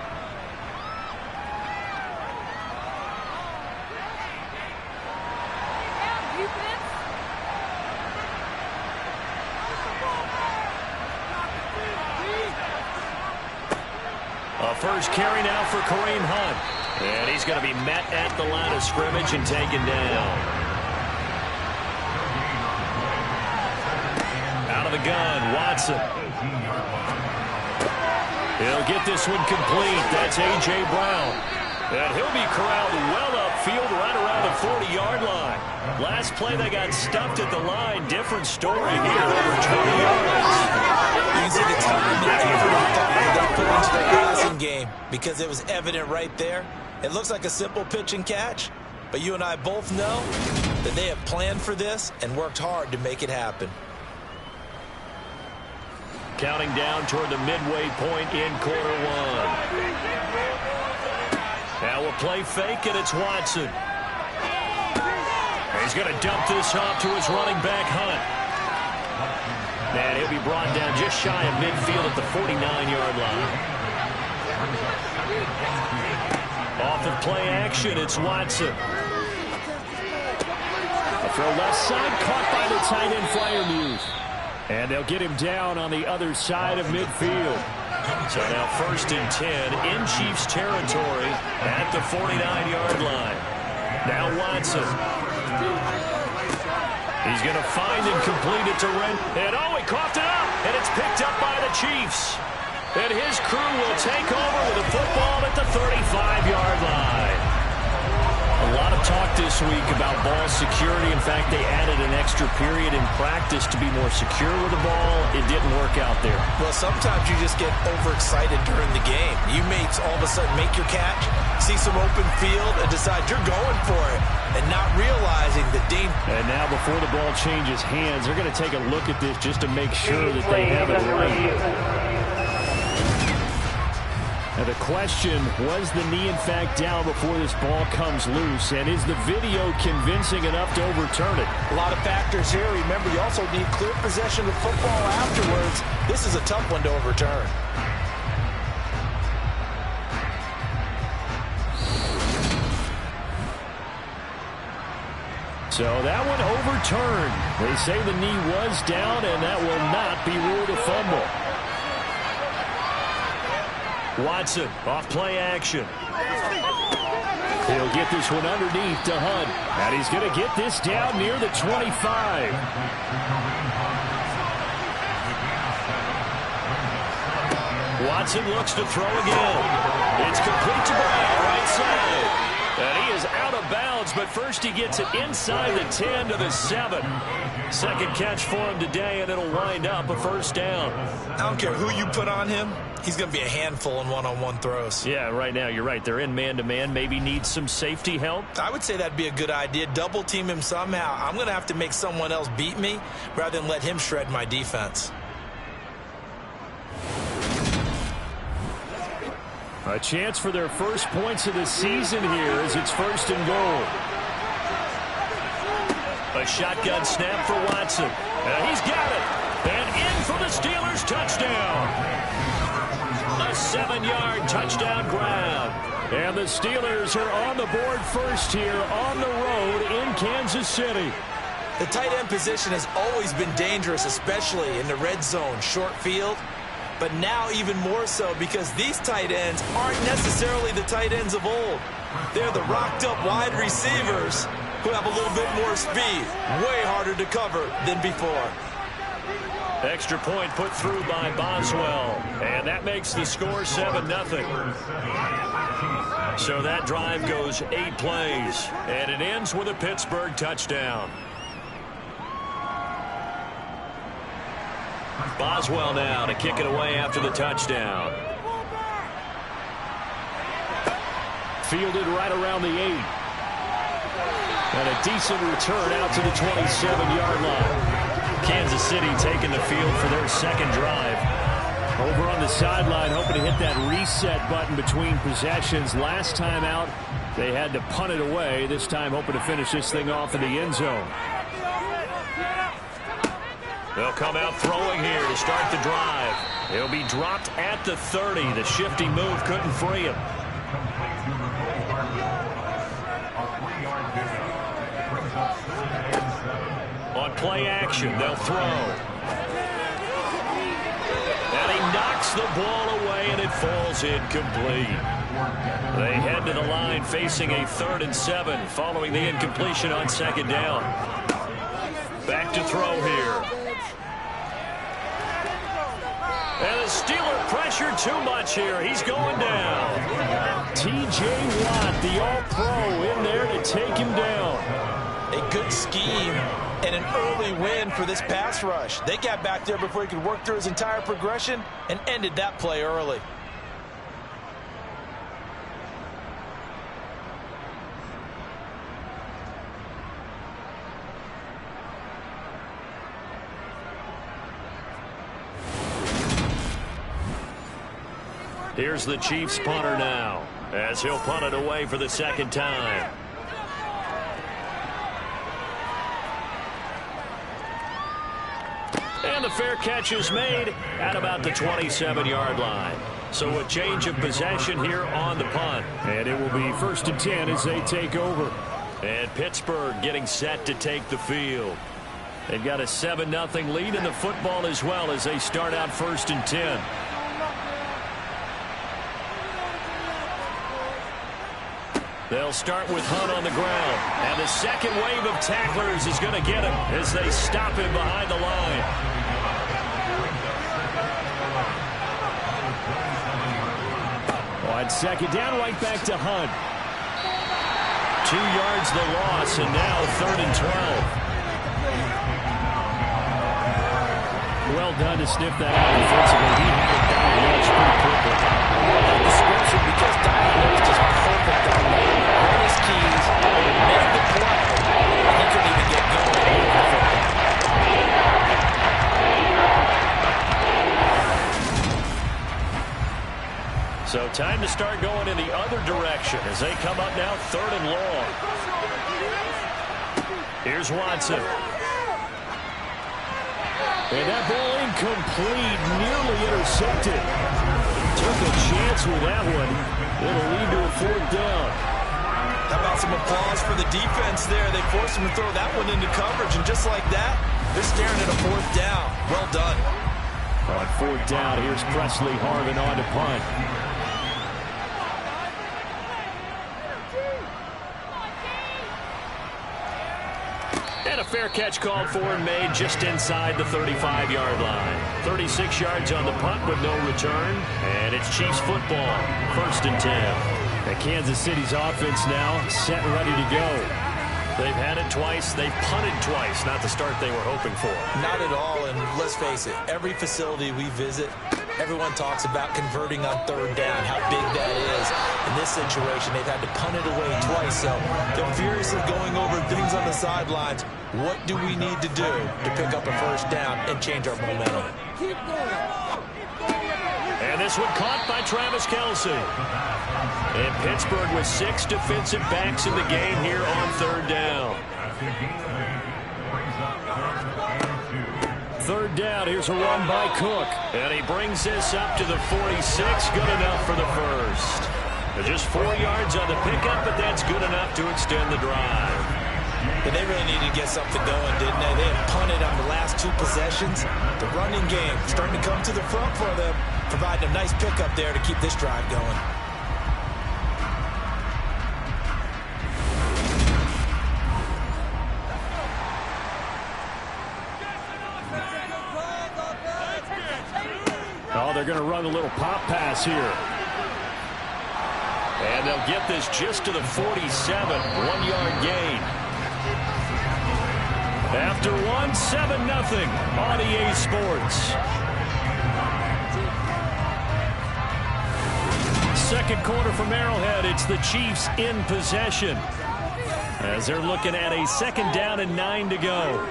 A first carry now for Kareem Hunt. And he's going to be met at the line of scrimmage and taken down. Out of the gun, Watson. He'll get this one complete. That's A.J. Brown. And he'll be corralled well upfield right around the 40-yard line. Last play, they got stuffed at the line. Different story here, over 20 yards. You can see the time and effort and thought that they put into their passing game because it was evident right there. It looks like a simple pitch and catch, but you and I both know that they have planned for this and worked hard to make it happen. Counting down toward the midway point in quarter one. Now we'll play fake, and it's Watson. He's going to dump this off to his running back, Hunt. And he'll be brought down just shy of midfield at the 49-yard line. Off of play action, it's Watson. A throw left side, caught by the tight end Freiermuth. And they'll get him down on the other side of midfield. So now 1st and 10 in Chiefs territory at the 49-yard line. Now Watson. He's going to find and complete it to Ren. And oh, he coughed it up. And it's picked up by the Chiefs. And his crew will take over with a football at the 35-yard line. A lot of talk this week about ball security. In fact, they added an extra period in practice to be more secure with the ball. It didn't work out there. Well, sometimes you just get overexcited during the game. You may all of a sudden make your catch, see some open field, and decide you're going for it, and not realizing the danger. And now before the ball changes hands, they're going to take a look at this just to make sure that they have it right. Now the question, was the knee in fact down before this ball comes loose? And is the video convincing enough to overturn it? A lot of factors here. Remember, you also need clear possession of the football afterwards. This is a tough one to overturn. So that one overturned. They say the knee was down, and that will not be ruled a fumble. Watson, off play action. He'll get this one underneath to Hunt. And he's going to get this down near the 25. Watson looks to throw again. It's complete to Brown, right side. And he is out of bounds, but first he gets it inside the 10 to the 7. Second catch for him today, and it'll wind up a first down. I don't care who you put on him. He's going to be a handful in one-on-one throws. Yeah, right now you're right. They're in man-to-man. Maybe needs some safety help. I would say that'd be a good idea. Double team him somehow. I'm going to have to make someone else beat me rather than let him shred my defense. A chance for their first points of the season here as it's 1st and goal. A shotgun snap for Watson. And he's got it. And in for the Steelers touchdown. A 7-yard touchdown grab. And the Steelers are on the board first here on the road in Kansas City. The tight end position has always been dangerous, especially in the red zone, short field. But now even more so because these tight ends aren't necessarily the tight ends of old. They're the rocked-up wide receivers who have a little bit more speed. Way harder to cover than before. Extra point put through by Boswell. And that makes the score 7-0. So that drive goes 8 plays. And it ends with a Pittsburgh touchdown. Boswell now to kick it away after the touchdown. Fielded right around the 8. And a decent return out to the 27-yard line. Kansas City taking the field for their second drive. Over on the sideline, hoping to hit that reset button between possessions. Last time out, they had to punt it away. This time, hoping to finish this thing off in the end zone. They'll come out throwing here to start the drive. He'll be dropped at the 30. The shifty move couldn't free him. On play action, they'll throw. And he knocks the ball away, and it falls incomplete. They head to the line facing a 3rd and 7 following the incompletion on 2nd down. Back to throw here. And the Steeler pressure too much here. He's going down. T.J. Watt, the All-Pro, in there to take him down. A good scheme and an early win for this pass rush. They got back there before he could work through his entire progression and ended that play early. Here's the Chiefs punter now, as he'll punt it away for the 2nd time. And the fair catch is made at about the 27-yard line. So a change of possession here on the punt. And it will be 1st and 10 as they take over. And Pittsburgh getting set to take the field. They've got a 7-0 lead in the football as well as they start out 1st and 10. They'll start with Hunt on the ground. And the second wave of tacklers is going to get him as they stop him behind the line. On 2nd down, right back to Hunt. 2 yards the loss, and now 3rd and 12. Well done to sniff that out defensively. He had it down the edge pretty quickly. Description because Diamond was just perfect on that. One of his keys, made the play, and he couldn't even get going. So time to start going in the other direction as they come up now 3rd and long. Here's Watson. And that ball incomplete, nearly intercepted. Took a chance with that one. It'll lead to a 4th down. How about some applause for the defense there? They forced him to throw that one into coverage, and just like that, they're staring at a 4th down. Well done. On 4th down, here's Presley Harvin on to punt. And a fair catch called for and made just inside the 35-yard line. 36 yards on the punt with no return. And it's Chiefs football, 1st and 10. And Kansas City's offense now set and ready to go. They've had it twice. They've punted twice. Not the start they were hoping for. Not at all, and let's face it, every facility we visit, everyone talks about converting on 3rd down, how big that is. In this situation, they've had to punt it away twice, so they're furiously going over things on the sidelines. What do we need to do to pick up a 1st down and change our momentum? And this one caught by Travis Kelce. And Pittsburgh with 6 defensive backs in the game here on 3rd down. 3rd down, here's a run by Cook. And he brings this up to the 46, good enough for the 1st. Just 4 yards on the pickup, but that's good enough to extend the drive. But they really needed to get something going, didn't they? They had punted on the last 2 possessions. The running game starting to come to the front for them, providing a nice pickup there to keep this drive going. Oh, they're going to run a little pop pass here. And they'll get this just to the 47, 1-yard gain. After 1, 7-0 on EA Sports. 2nd quarter from Arrowhead. It's the Chiefs in possession as they're looking at a 2nd down and 9 to go.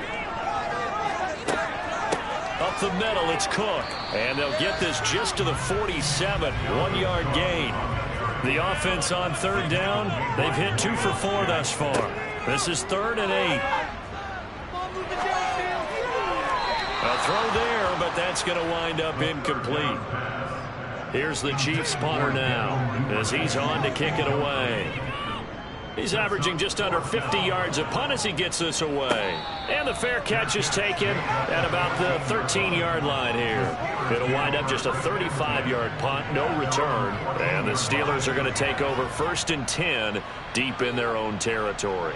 Up the middle, it's Cook. And they'll get this just to the 47, 1-yard gain. The offense on 3rd down, they've hit 2 for 4 thus far. This is 3rd and 8. A throw there, but that's going to wind up incomplete. Here's the Chiefs punter now as he's on to kick it away. He's averaging just under 50 yards a punt as he gets this away. And the fair catch is taken at about the 13-yard line here. It'll wind up just a 35-yard punt, no return. And the Steelers are going to take over 1st and 10 deep in their own territory.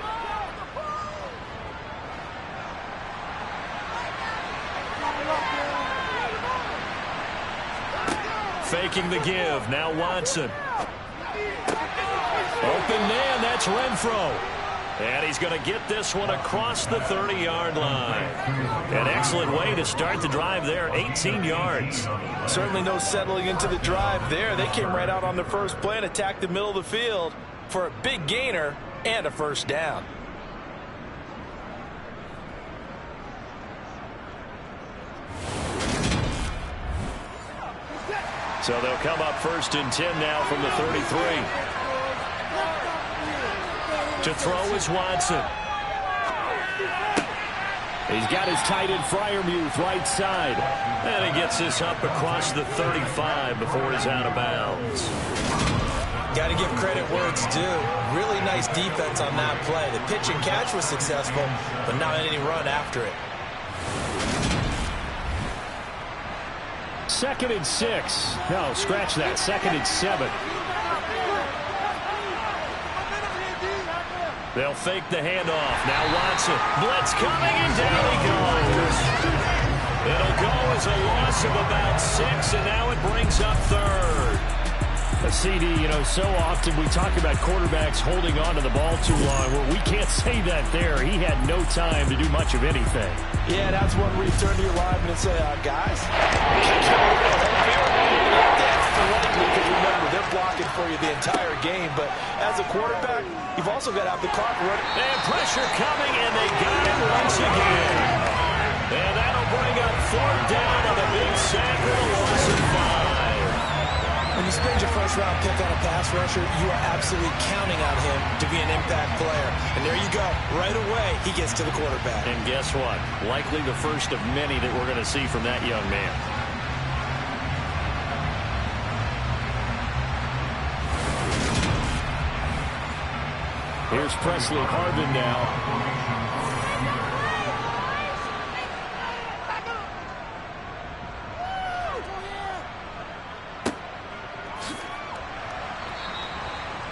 Faking the give. Now Watson. Open man, that's Renfro. And he's going to get this one across the 30-yard line. An excellent way to start the drive there, 18 yards. Certainly no settling into the drive there. They came right out on their first play and attacked the middle of the field for a big gainer and a first down. So they'll come up 1st and 10 now from the 33. To throw is Watson. He's got his tight end Freiermuth right side. And he gets this up across the 35 before he's out of bounds. Got to give credit where it's due. Really nice defense on that play. The pitch and catch was successful, but not any run after it. 2nd and 6. No, scratch that. 2nd and 7. They'll fake the handoff. Now Watson. Blitz coming, and down he goes. It'll go as a loss of about 6, and now it brings up 3rd. CD, you know, so often we talk about quarterbacks holding on to the ball too long. Well, we can't say that there. He had no time to do much of anything. Yeah, that's one where you turn to your lineman and say, guys, that's politely, because remember, they're blocking for you the entire game. But as a quarterback, you've also got to have the clock running. And pressure coming, and they got it once again. And that'll bring up 4th down on a big sack with a loss of 5. When you spend your first-round pick on a pass rusher, you are absolutely counting on him to be an impact player. And there you go. Right away, he gets to the quarterback. And guess what? Likely the first of many that we're going to see from that young man. Here's Presley Harvin now.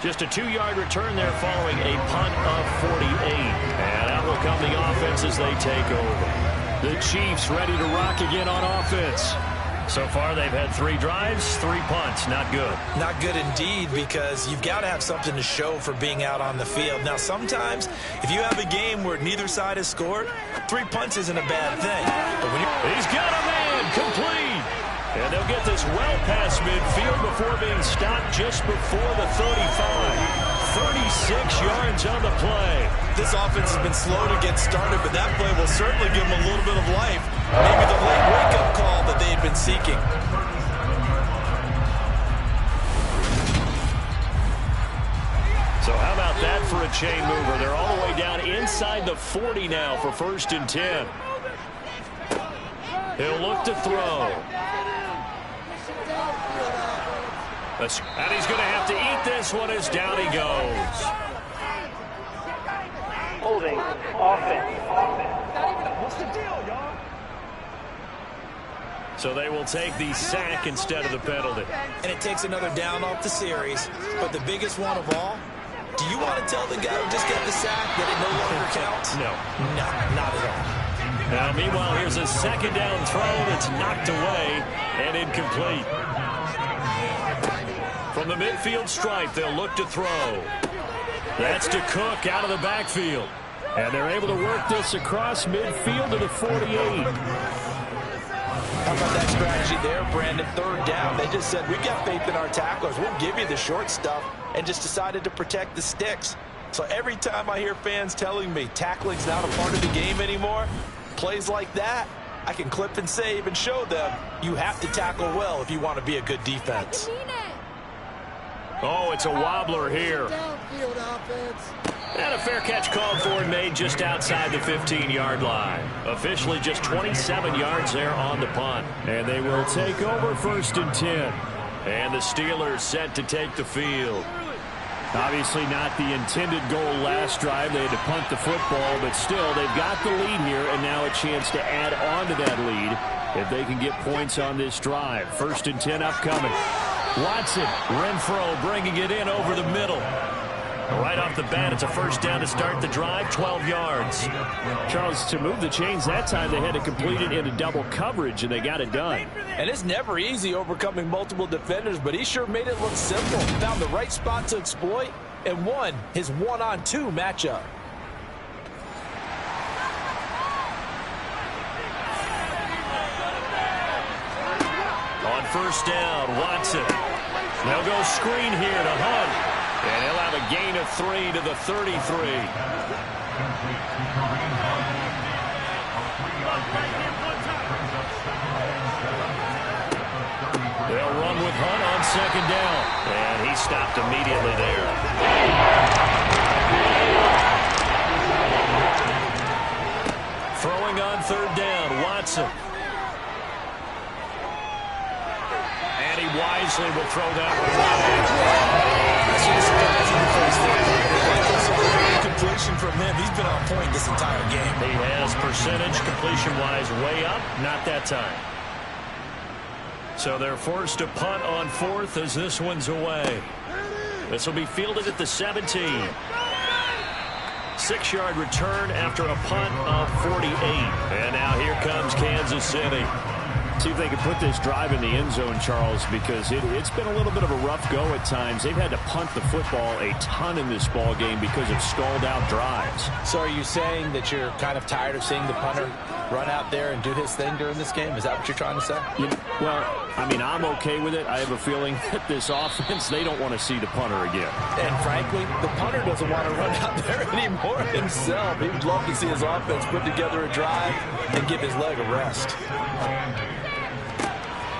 Just a 2-yard return there following a punt of 48. And out will come the offense as they take over. The Chiefs ready to rock again on offense. So far they've had 3 drives, 3 punts. Not good. Not good indeed, because you've got to have something to show for being out on the field. Now sometimes if you have a game where neither side has scored, 3 punts isn't a bad thing. But when he's got a man complete. And they'll get this well past midfield before being stopped just before the 35. 36 yards on the play. This offense has been slow to get started, but that play will certainly give them a little bit of life. Maybe the late wake-up call that they had been seeking. So how about that for a chain mover? They're all the way down inside the 40 now for 1st and 10. He'll look to throw. And he's going to have to eat this one as down he goes. Holding, offense. What's the deal, y'all? So they will take the sack instead of the penalty. And it takes another down off the series. But the biggest one of all, do you want to tell the guy who just got the sack that it no longer counts? No. No, not at all. Now, meanwhile, here's a 2nd down throw that's knocked away and incomplete. From the midfield stripe, they'll look to throw. That's to Cook out of the backfield. And they're able to work this across midfield to the 48. How about that strategy there, Brandon? 3rd down. They just said, we've got faith in our tacklers. We'll give you the short stuff, and just decided to protect the sticks. So every time I hear fans telling me tackling's not a part of the game anymore, plays like that, I can clip and save and show them you have to tackle well if you want to be a good defense. Oh, it's a wobbler here. And a fair catch called for and made just outside the 15-yard line. Officially just 27 yards there on the punt. And they will take over 1st and 10. And the Steelers set to take the field. Obviously not the intended goal last drive. They had to punt the football, but still they've got the lead here and now a chance to add on to that lead if they can get points on this drive. 1st and 10 upcoming. Watson, Renfro bringing it in over the middle. Right off the bat, it's a 1st down to start the drive, 12 yards. Charles, to move the chains that time, they had to complete it into double coverage, and they got it done. And it's never easy overcoming multiple defenders, but he sure made it look simple. Found the right spot to exploit and won his 1-on-2 matchup. On 1st down, Watson. They'll go screen here to Hunt. And he'll have a gain of 3 to the 33. They'll run with Hunt on 2nd down. And he stopped immediately there. Throwing on 3rd down, Watson. And he wisely will throw that one away. Completion from him. He's been on point this entire game. He has percentage completion-wise way up. Not that time. So they're forced to punt on 4th as this one's away. This will be fielded at the 17. 6-yard return after a punt of 48. And now here comes Kansas City. See if they can put this drive in the end zone, Charles, because it's been a little bit of a rough go at times. They've had to punt the football a ton in this ball game because of stalled-out drives. So are you saying that you're kind of tired of seeing the punter run out there and do his thing during this game? Is that what you're trying to say? Well, I mean, I'm okay with it. I have a feeling that this offense, they don't want to see the punter again. And frankly, the punter doesn't want to run out there anymore himself. He would love to see his offense put together a drive and give his leg a rest.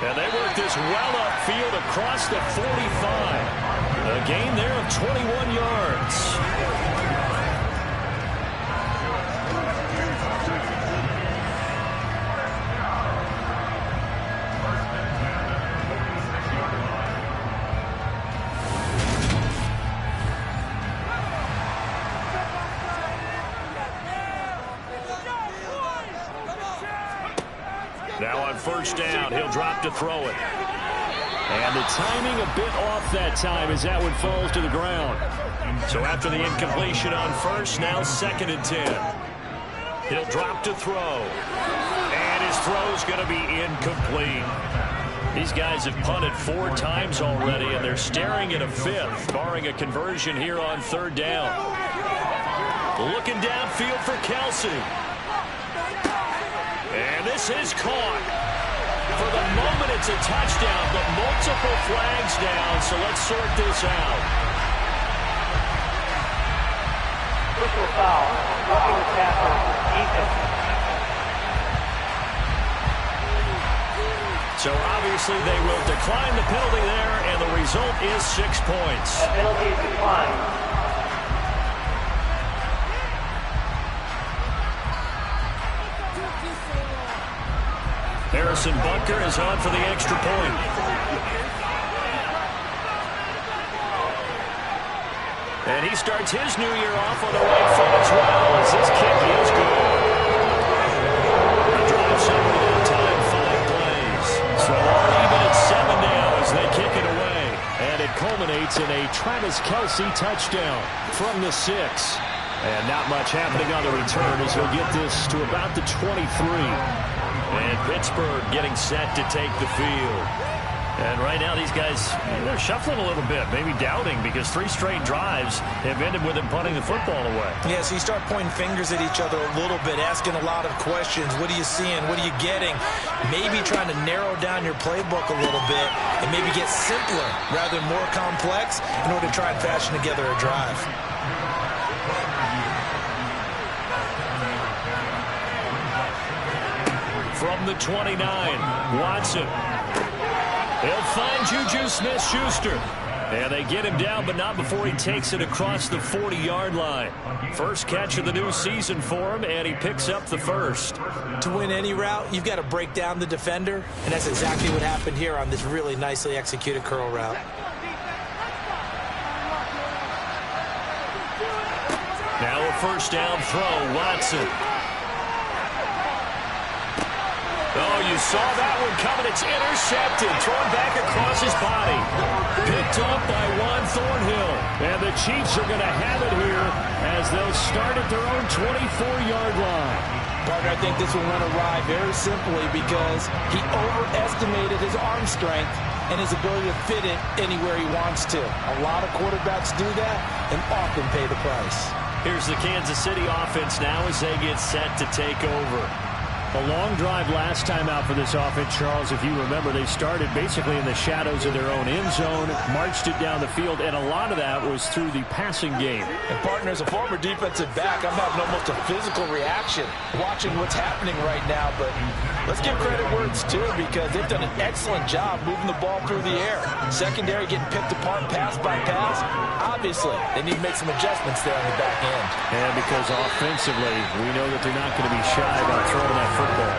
And they work this well upfield across the 45. A gain there of 21 yards. Now on 1st down, he'll drop to throw it. And the timing a bit off that time as that one falls to the ground. So after the incompletion on 1st, now 2nd and 10. He'll drop to throw. And his throw's going to be incomplete. These guys have punted 4 times already, and they're staring at a 5th, barring a conversion here on 3rd down. Looking downfield for Kelsey. And this is caught. For the moment, it's a touchdown, but multiple flags down, so let's sort this out. Personal foul. Roughing the passer. Defense. So obviously they will decline the penalty there, and the result is 6 points. That penalty is declined. Harrison Bunker is on for the extra point. And he starts his new year off on the right foot as well, as this kick is good. The drive summary that time, 5 plays. So all even at 7 now as they kick it away. And it culminates in a Travis Kelce touchdown from the 6. And not much happening on the return as he'll get this to about the 23. And Pittsburgh getting set to take the field. And right now these guys, they're shuffling a little bit, maybe doubting, because 3 straight drives have ended with them punting the football away. Yeah, so you start pointing fingers at each other a little bit, asking a lot of questions. What are you seeing? What are you getting? Maybe trying to narrow down your playbook a little bit and maybe get simpler rather than more complex in order to try and fashion together a drive. From the 29, Watson. He'll find Juju Smith-Schuster. And they get him down, but not before he takes it across the 40-yard line. First catch of the new season for him, and he picks up the first. To win any route, you've got to break down the defender, and that's exactly what happened here on this really nicely executed curl route. Now a first down throw, Watson. Oh, you saw that one coming. It's intercepted. Thrown back across his body. Picked up by Juan Thornhill. And the Chiefs are going to have it here as they'll start at their own 24-yard line. Partner, I think this one went awry very simply because he overestimated his arm strength and his ability to fit it anywhere he wants to. A lot of quarterbacks do that and often pay the price. Here's the Kansas City offense now as they get set to take over. A long drive last time out for this offense, Charles. If you remember, they started basically in the shadows of their own end zone, marched it down the field, and a lot of that was through the passing game. And, partner, as a former defensive back, I'm having almost a physical reaction watching what's happening right now. But let's give credit where it's due because they've done an excellent job moving the ball through the air. Secondary getting picked apart pass by pass. Obviously, they need to make some adjustments there on the back end. And because offensively, we know that they're not going to be shy about throwing that football.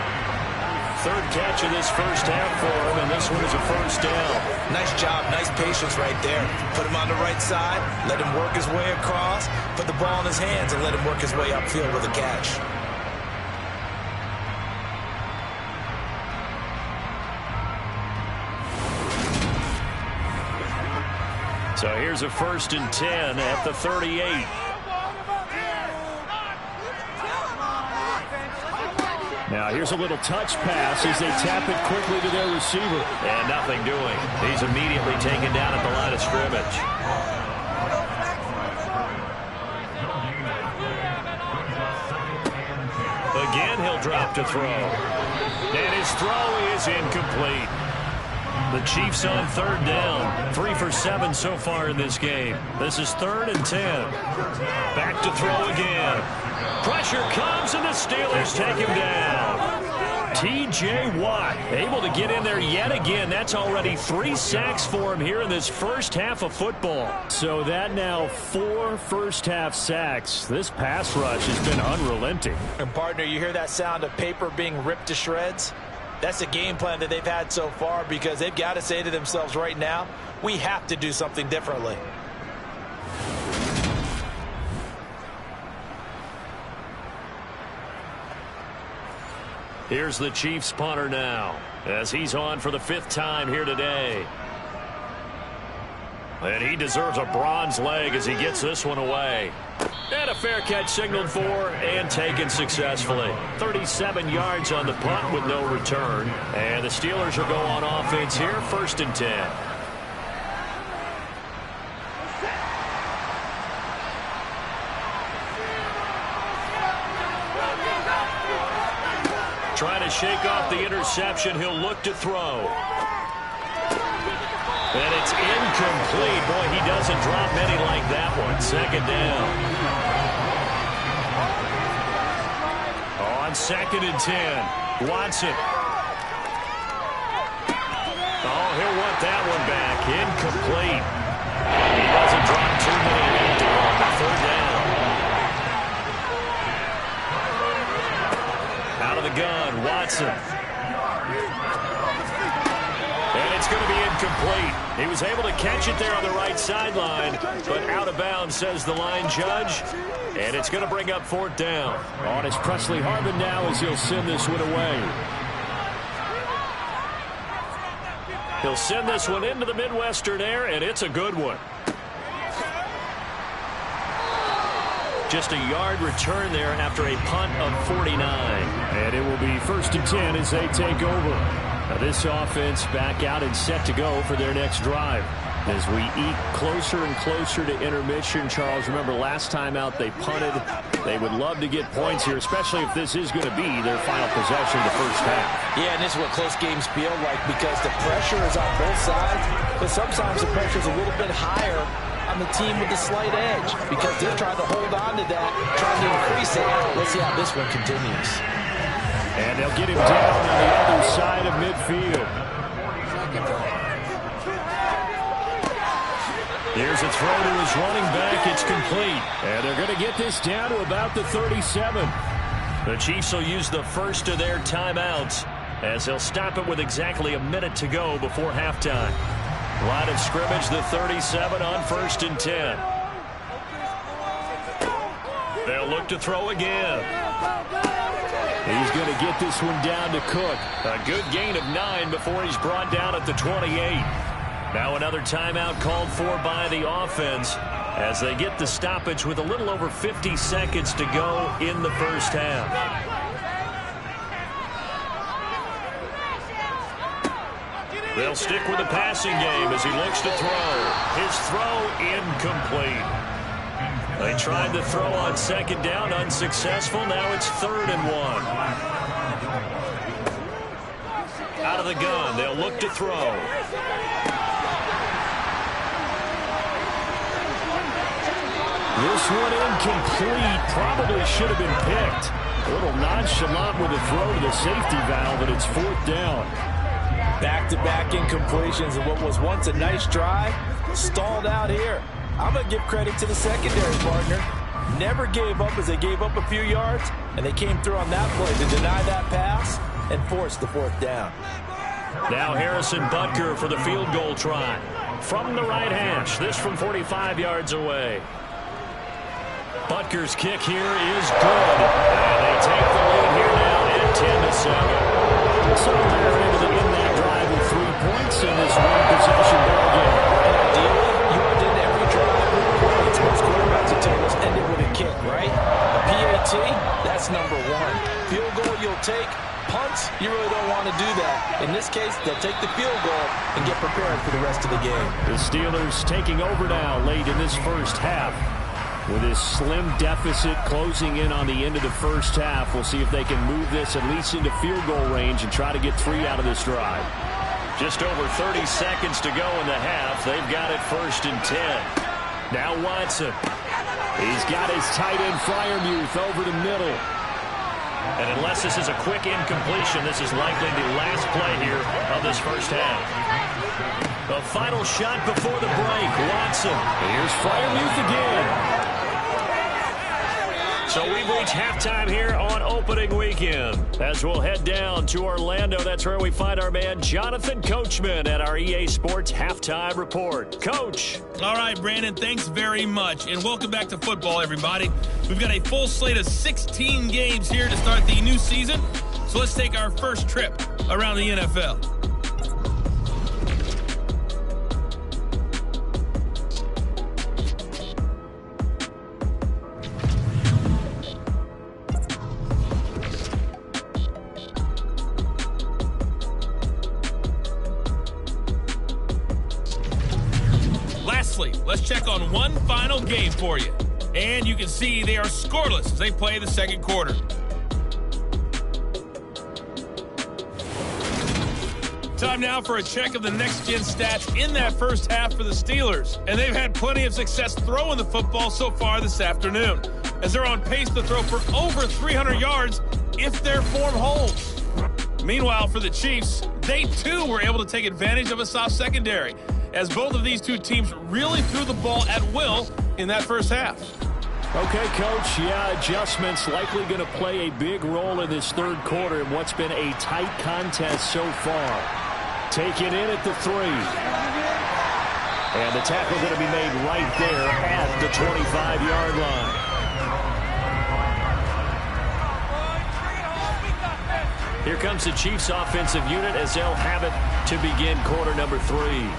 Third catch of this first half for him, and this one is a first down. Nice job, nice patience right there. Put him on the right side, let him work his way across, put the ball in his hands, and let him work his way upfield with a catch. So here's a 1st and 10 at the 38. Now here's a little touch pass as they tap it quickly to their receiver. And nothing doing. He's immediately taken down at the line of scrimmage. Again, he'll drop to throw. And his throw is incomplete. The Chiefs on 3rd down. 3 for 7 so far in this game. This is 3rd and 10. Back to throw again. Pressure comes, and the Steelers take him down. T.J. Watt able to get in there yet again. That's already 3 sacks for him here in this first half of football. So that now 4 first-half sacks. This pass rush has been unrelenting. And, partner, you hear that sound of paper being ripped to shreds? That's the game plan that they've had so far because they've got to say to themselves right now, we have to do something differently. Here's the Chiefs punter now as he's on for the 5th time here today. And he deserves a bronze leg as he gets this one away. And a fair catch signaled for and taken successfully. 37 yards on the punt with no return. And the Steelers will go on offense here, 1st and 10. Trying to shake off the interception. He'll look to throw. And it's incomplete. Boy, he doesn't drop many like that one. 2nd down. On 2nd and 10. Watson. Oh, he'll want that one back. Incomplete. He doesn't drop too many after on the 3rd down. Out of the gun, Watson. And it's going to be incomplete. He was able to catch it there on the right sideline, but out of bounds, says the line judge. And it's going to bring up 4th down. On is Presley Harvin now as he'll send this one away. He'll send this one into the Midwestern air, and it's a good one. Just a yard return there after a punt of 49. And it will be 1st and 10 as they take over. Now this offense back out and set to go for their next drive. As we eat closer and closer to intermission, Charles, remember last time out they punted. They would love to get points here, especially if this is going to be their final possession of the first half. Yeah, and this is what close games feel like because the pressure is on both sides, but sometimes the pressure is a little bit higher on the team with the slight edge because they're trying to hold on to that, trying to increase it. Let's see how this one continues. And they'll get him down on the other side of midfield. Here's a throw to his running back. It's complete. And they're going to get this down to about the 37. The Chiefs will use the first of their timeouts as they'll stop it with exactly a minute to go before halftime. Line of scrimmage, the 37 on 1st and 10. They'll look to throw again. He's going to get this one down to Cook. A good gain of 9 before he's brought down at the 28. Now another timeout called for by the offense as they get the stoppage with a little over 50 seconds to go in the first half. They'll stick with the passing game as he looks to throw. His throw incomplete. They tried to throw on 2nd down, unsuccessful. Now it's 3rd and 1. Out of the gun, they'll look to throw. This one incomplete. Probably should have been picked. A little nonchalant with a throw to the safety valve, and it's 4th down. Back-to-back incompletions of what was once a nice drive, stalled out here. I'm going to give credit to the secondary partner. Never gave up as they gave up a few yards, and they came through on that play to deny that pass and force the 4th down. Now Harrison Butker for the field goal try. From the right hash, this from 45 yards away. Butker's kick here is good. And they take the lead here now at 10-7. So they're able to end that drive with 3 points in this one-possession ball game. Ideally, you want to end every drive with points. Most quarterbacks will tell us end it with a kick, right? A PAT, that's number 1. Field goal you'll take. Punts, you really don't want to do that. In this case, they'll take the field goal and get prepared for the rest of the game. The Steelers taking over now late in this first half. With this slim deficit closing in on the end of the first half, we'll see if they can move this at least into field goal range and try to get 3 out of this drive. Just over 30 seconds to go in the half. They've got it 1st and 10. Now Watson. He's got his tight end Freiermuth over the middle. And unless this is a quick incompletion, this is likely the last play here of this first half. The final shot before the break. Watson. Here's Freiermuth again. So we've reached halftime here on opening weekend. As we'll head down to Orlando, that's where we find our man Jonathan Coachman at our EA Sports Halftime Report. Coach. All right, Brandon, thanks very much. And welcome back to football, everybody. We've got a full slate of 16 games here to start the new season. So let's take our first trip around the NFL. Let's check on one final game for you. And you can see they are scoreless as they play the second quarter. Time now for a check of the next-gen stats in that first half for the Steelers. And they've had plenty of success throwing the football so far this afternoon, as they're on pace to throw for over 300 yards if their form holds. Meanwhile, for the Chiefs, they too were able to take advantage of a soft secondary, as both of these two teams really threw the ball at will in that first half. Okay, Coach, yeah, adjustments likely going to play a big role in this third quarter in what's been a tight contest so far. Taken in at the 3. And the tackle going to be made right there at the 25-yard line. Here comes the Chiefs offensive unit as they'll have it to begin quarter number 3.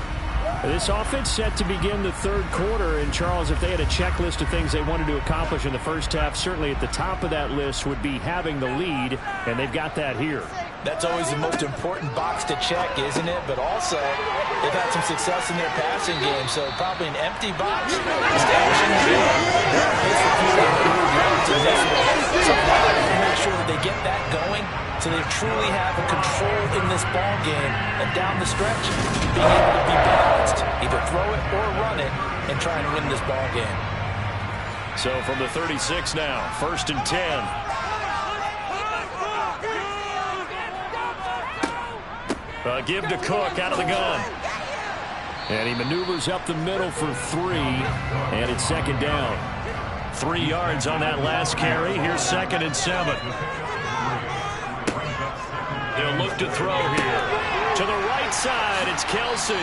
This offense set to begin the third quarter, and Charles, if they had a checklist of things they wanted to accomplish in the first half, certainly at the top of that list would be having the lead, and they've got that here. That's always the most important box to check, isn't it? But also, they've had some success in their passing game, so probably an empty box. So now they can make sure that they get that going so they truly have a control in this ball game, and down the stretch, being able to be balanced, either throw it or run it, and try and win this ball game. So from the 36 now, 1st and 10. Give to Cook out of the gun. And he maneuvers up the middle for 3, and it's second down. 3 yards on that last carry. Here's 2nd and 7. They'll look to throw here. To the right side, it's Kelsey.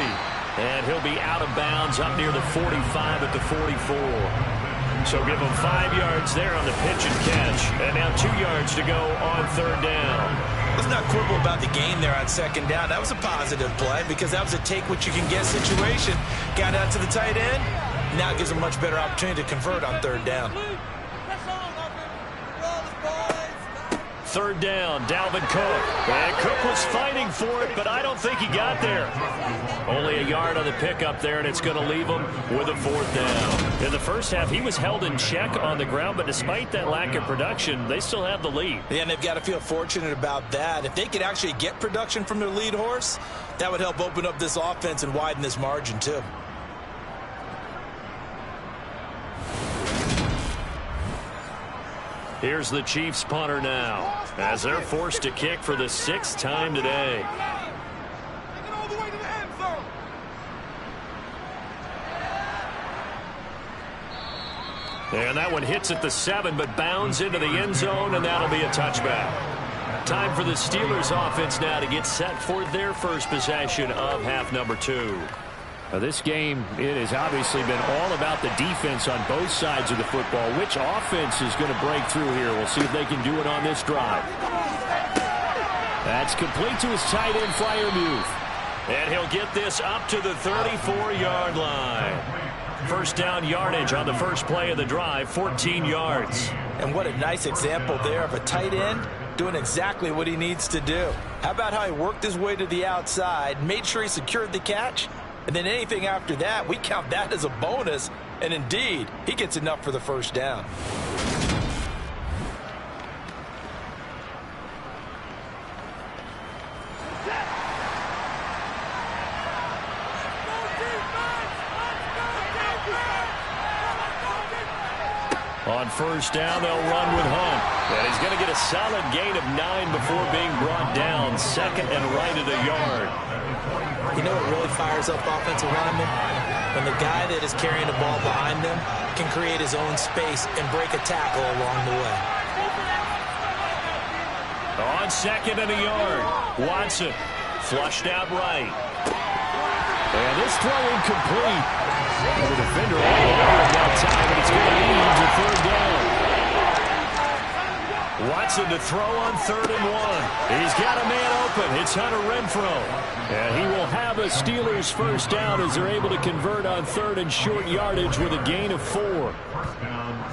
And he'll be out of bounds up near the 45 at the 44. So give him 5 yards there on the pitch and catch. And now 2 yards to go on 3rd down. Let's not quibble about the gain there on 2nd down. That was a positive play because that was a take-what-you-can-get situation. Got out to the tight end. Now it gives him a much better opportunity to convert on 3rd down. 3rd down, Dalvin Cook. And Cook was fighting for it, but I don't think he got there. Only a yard on the pickup there, and it's going to leave him with a 4th down. In the first half, he was held in check on the ground, but despite that lack of production, they still have the lead. Yeah, and they've got to feel fortunate about that. If they could actually get production from their lead horse, that would help open up this offense and widen this margin, too. Here's the Chiefs punter now, as they're forced to kick for the 6th time today. And that one hits at the 7, but bounds into the end zone, and that'll be a touchback. Time for the Steelers offense now to get set for their first possession of half number 2. This game, it has obviously been all about the defense on both sides of the football. Which offense is going to break through here? We'll see if they can do it on this drive. That's complete to his tight end, Freiermuth. And he'll get this up to the 34-yard line. 1st down yardage on the first play of the drive, 14 yards. And what a nice example there of a tight end doing exactly what he needs to do. How about how he worked his way to the outside, made sure he secured the catch, and then anything after that, we count that as a bonus. And indeed, he gets enough for the 1st down. On 1st down, they'll run with Hunt. And he's going to get a solid gain of 9 before being brought down. 2nd and right at a yard. You know what really fires up offensive linemen? When the guy that is carrying the ball behind them can create his own space and break a tackle along the way. On 2nd and a yard, Watson flushed out right. And this throw incomplete. The defender all over that time, but it's going to lead to 3rd down. Watson to throw on 3rd and 1. He's got a man open. It's Hunter Renfrow. And he will have a Steelers 1st down as they're able to convert on 3rd and short yardage with a gain of 4.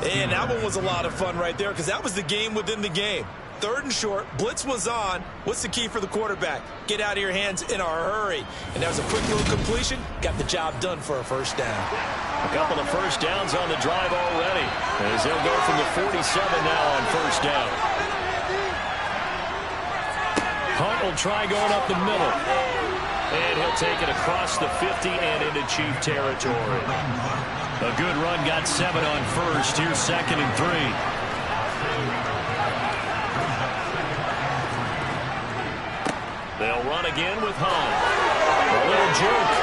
And that one was a lot of fun right there because that was the game within the game. 3rd and short, blitz was on. What's the key for the quarterback? Get out of your hands in a hurry. And that was a quick little completion. Got the job done for a 1st down. A couple of 1st downs on the drive already, as they'll go from the 47 now on 1st down. Hunt will try going up the middle. And he'll take it across the 50 and into Chief territory. A good run, got 7 on 1st. Here's 2nd and 3. They'll run again with Hunt. A little juke.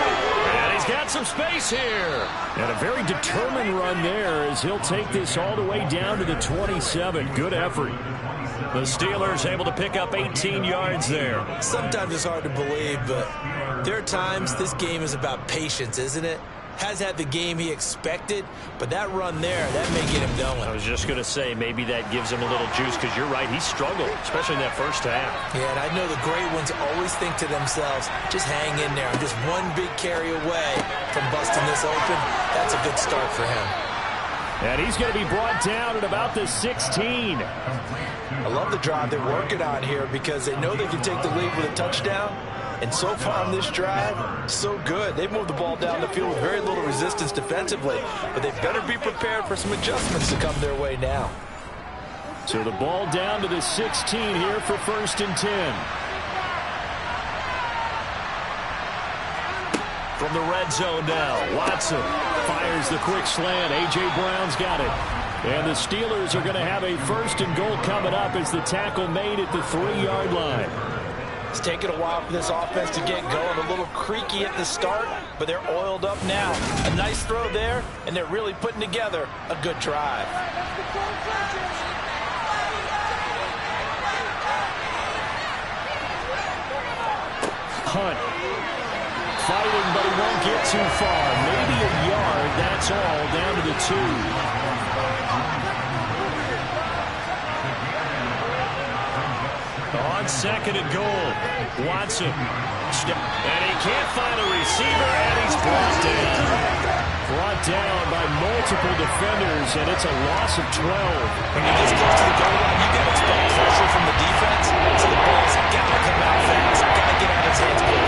And he's got some space here. And a very determined run there as he'll take this all the way down to the 27. Good effort. The Steelers able to pick up 18 yards there. Sometimes it's hard to believe, but there are times this game is about patience, isn't it? Has had the game he expected, but that run there, that may get him going. I was just going to say, maybe that gives him a little juice, because you're right, he struggled, especially in that 1st half. Yeah, and I know the great ones always think to themselves, just hang in there. I'm just one big carry away from busting this open. That's a good start for him. And he's going to be brought down at about the 16. I love the drive they're working on here because they know they can take the lead with a touchdown. And so far on this drive, so good. They've moved the ball down the field with very little resistance defensively. But they better be prepared for some adjustments to come their way now. So the ball down to the 16 here for 1st and 10. From the red zone now, Watson fires the quick slant. A.J. Brown's got it. And the Steelers are going to have a 1st and goal coming up as the tackle made at the 3-yard line. It's taken a while for this offense to get going. A little creaky at the start, but they're oiled up now. A nice throw there, and they're really putting together a good drive. Hunt. Fighting, but he won't get too far. Maybe a yard, that's all, down to the 2. On second and goal, Watson. And he can't find a receiver, and he's brought down. Brought down by multiple defenders, and it's a loss of 12. When you get close to the goal line, you got to expect pressure from the defense, so the ball's got to come out fast. Got to get out of his hands quickly.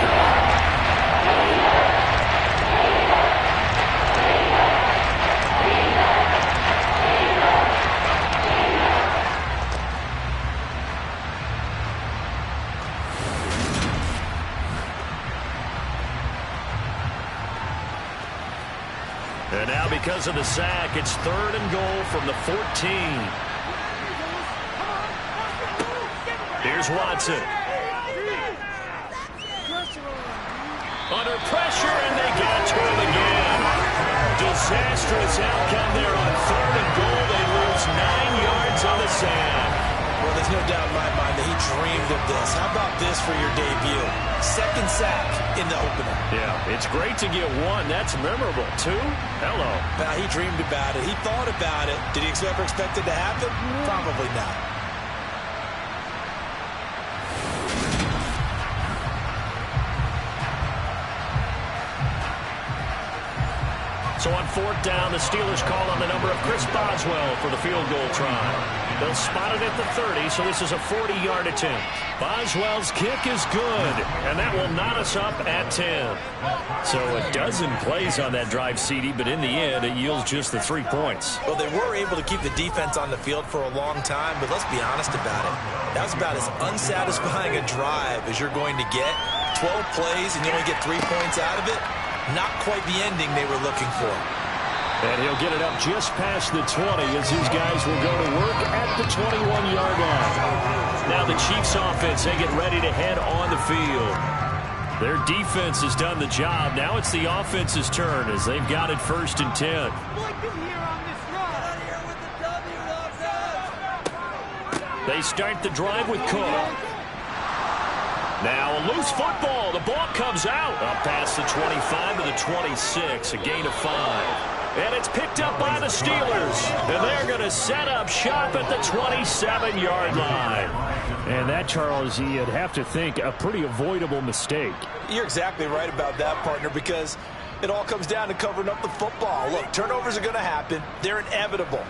And now because of the sack, it's 3rd and goal from the 14. Here's Watson. Under pressure, and they get it to him again. Disastrous outcome there on 3rd and goal. They lose 9 yards on the sack. Well, there's no doubt in my mind that he dreamed of this. How about this for your debut? 2nd sack in the opener. Yeah, it's great to get 1. That's memorable. 2? Hello. Now, he dreamed about it. He thought about it. Did he ever expect it to happen? Probably not. So on 4th down, the Steelers call on the number of Chris Boswell for the field goal try. They'll spot it at the 30, so this is a 40-yard attempt. Boswell's kick is good, and that will knot us up at 10. So a dozen plays on that drive, CD, but in the end, it yields just the 3 points. Well, they were able to keep the defense on the field for a long time, but let's be honest about it. That was about as unsatisfying a drive as you're going to get. 12 plays, and you only get 3 points out of it. Not quite the ending they were looking for. And he'll get it up just past the 20 as these guys will go to work at the 21-yard line. Now the Chiefs offense, they get ready to head on the field. Their defense has done the job. Now it's the offense's turn as they've got it 1st and 10. They start the drive with Cook. Now a loose football. The ball comes out. Up past the 25 to the 26. A gain of 5. And it's picked up by the Steelers. And they're going to set up shop at the 27-yard line. And that, Charles, you'd have to think a pretty avoidable mistake. You're exactly right about that, partner, because it all comes down to covering up the football. Look, turnovers are going to happen. They're inevitable.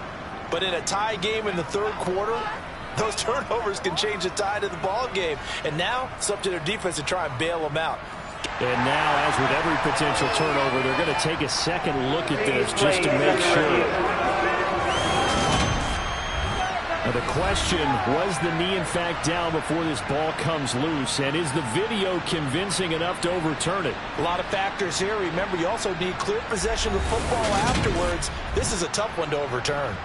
But in a tie game in the 3rd quarter, those turnovers can change the tide of the ball game. And now it's up to their defense to try and bail them out. And now, as with every potential turnover, they're going to take a second look at this just to make sure. Now the question, was the knee in fact down before this ball comes loose? And is the video convincing enough to overturn it? A lot of factors here. Remember, you also need clear possession of the football afterwards. This is a tough one to overturn.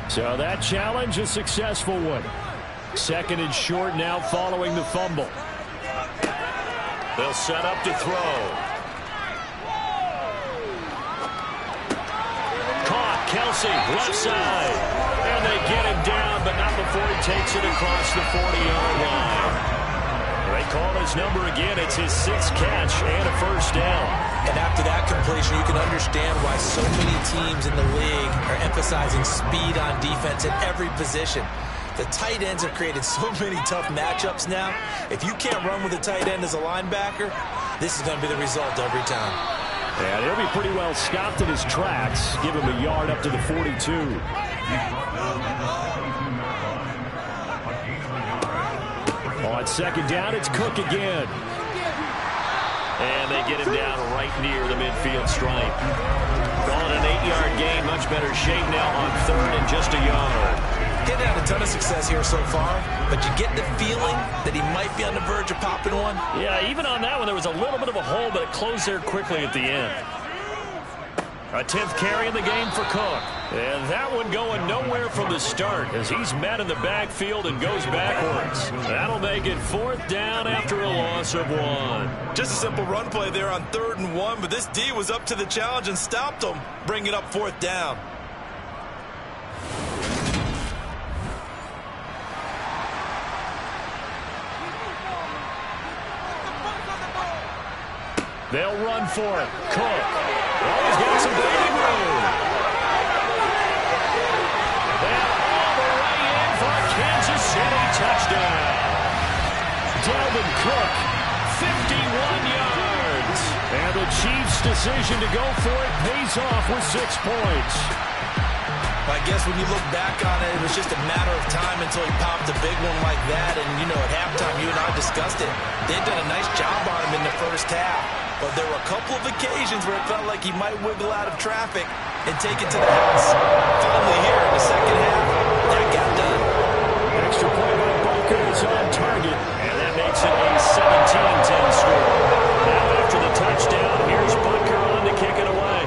So that challenge, a successful one. 2nd and short now following the fumble. They'll set up to throw. Caught, Kelsey, left side. And they get him down, but not before he takes it across the 40-yard line. They call his number again. It's his 6th catch and a 1st down. And after that completion, you can understand why so many teams in the league are emphasizing speed on defense at every position. The tight ends have created so many tough matchups now. If you can't run with a tight end as a linebacker, this is going to be the result every time. And he'll be pretty well stopped in his tracks. Give him a yard up to the 42. On 2nd down, it's Cook again. And they get him down right near the midfield stripe. Calling an 8-yard gain, much better shape now on 3rd and just a yard. Getting had a ton of success here so far, but you get the feeling that he might be on the verge of popping one. Yeah, even on that one, there was a little bit of a hole, but it closed there quickly at the end. A 10th carry in the game for Cook. And that one going nowhere from the start as he's met in the backfield and goes backwards. That'll make it 4th down after a loss of 1. Just a simple run play there on 3rd and 1, but this D was up to the challenge and stopped him, bringing up 4th down. They'll run for it. Cook. Oh, he's got some breathing room. And all the way in for a Kansas City touchdown. Dalvin Cook, 51 yards. And the Chiefs' decision to go for it pays off with 6 points. I guess when you look back on it, it was just a matter of time until he popped a big one like that. And, you know, at halftime, you and I discussed it. They'd done a nice job on him in the first half. But there were a couple of occasions where it felt like he might wiggle out of traffic and take it to the house. Finally here in the second half, that got done. Extra point by Booker is on target. And that makes it a 17-10 score. Now after the touchdown, here's Booker on to kick it away.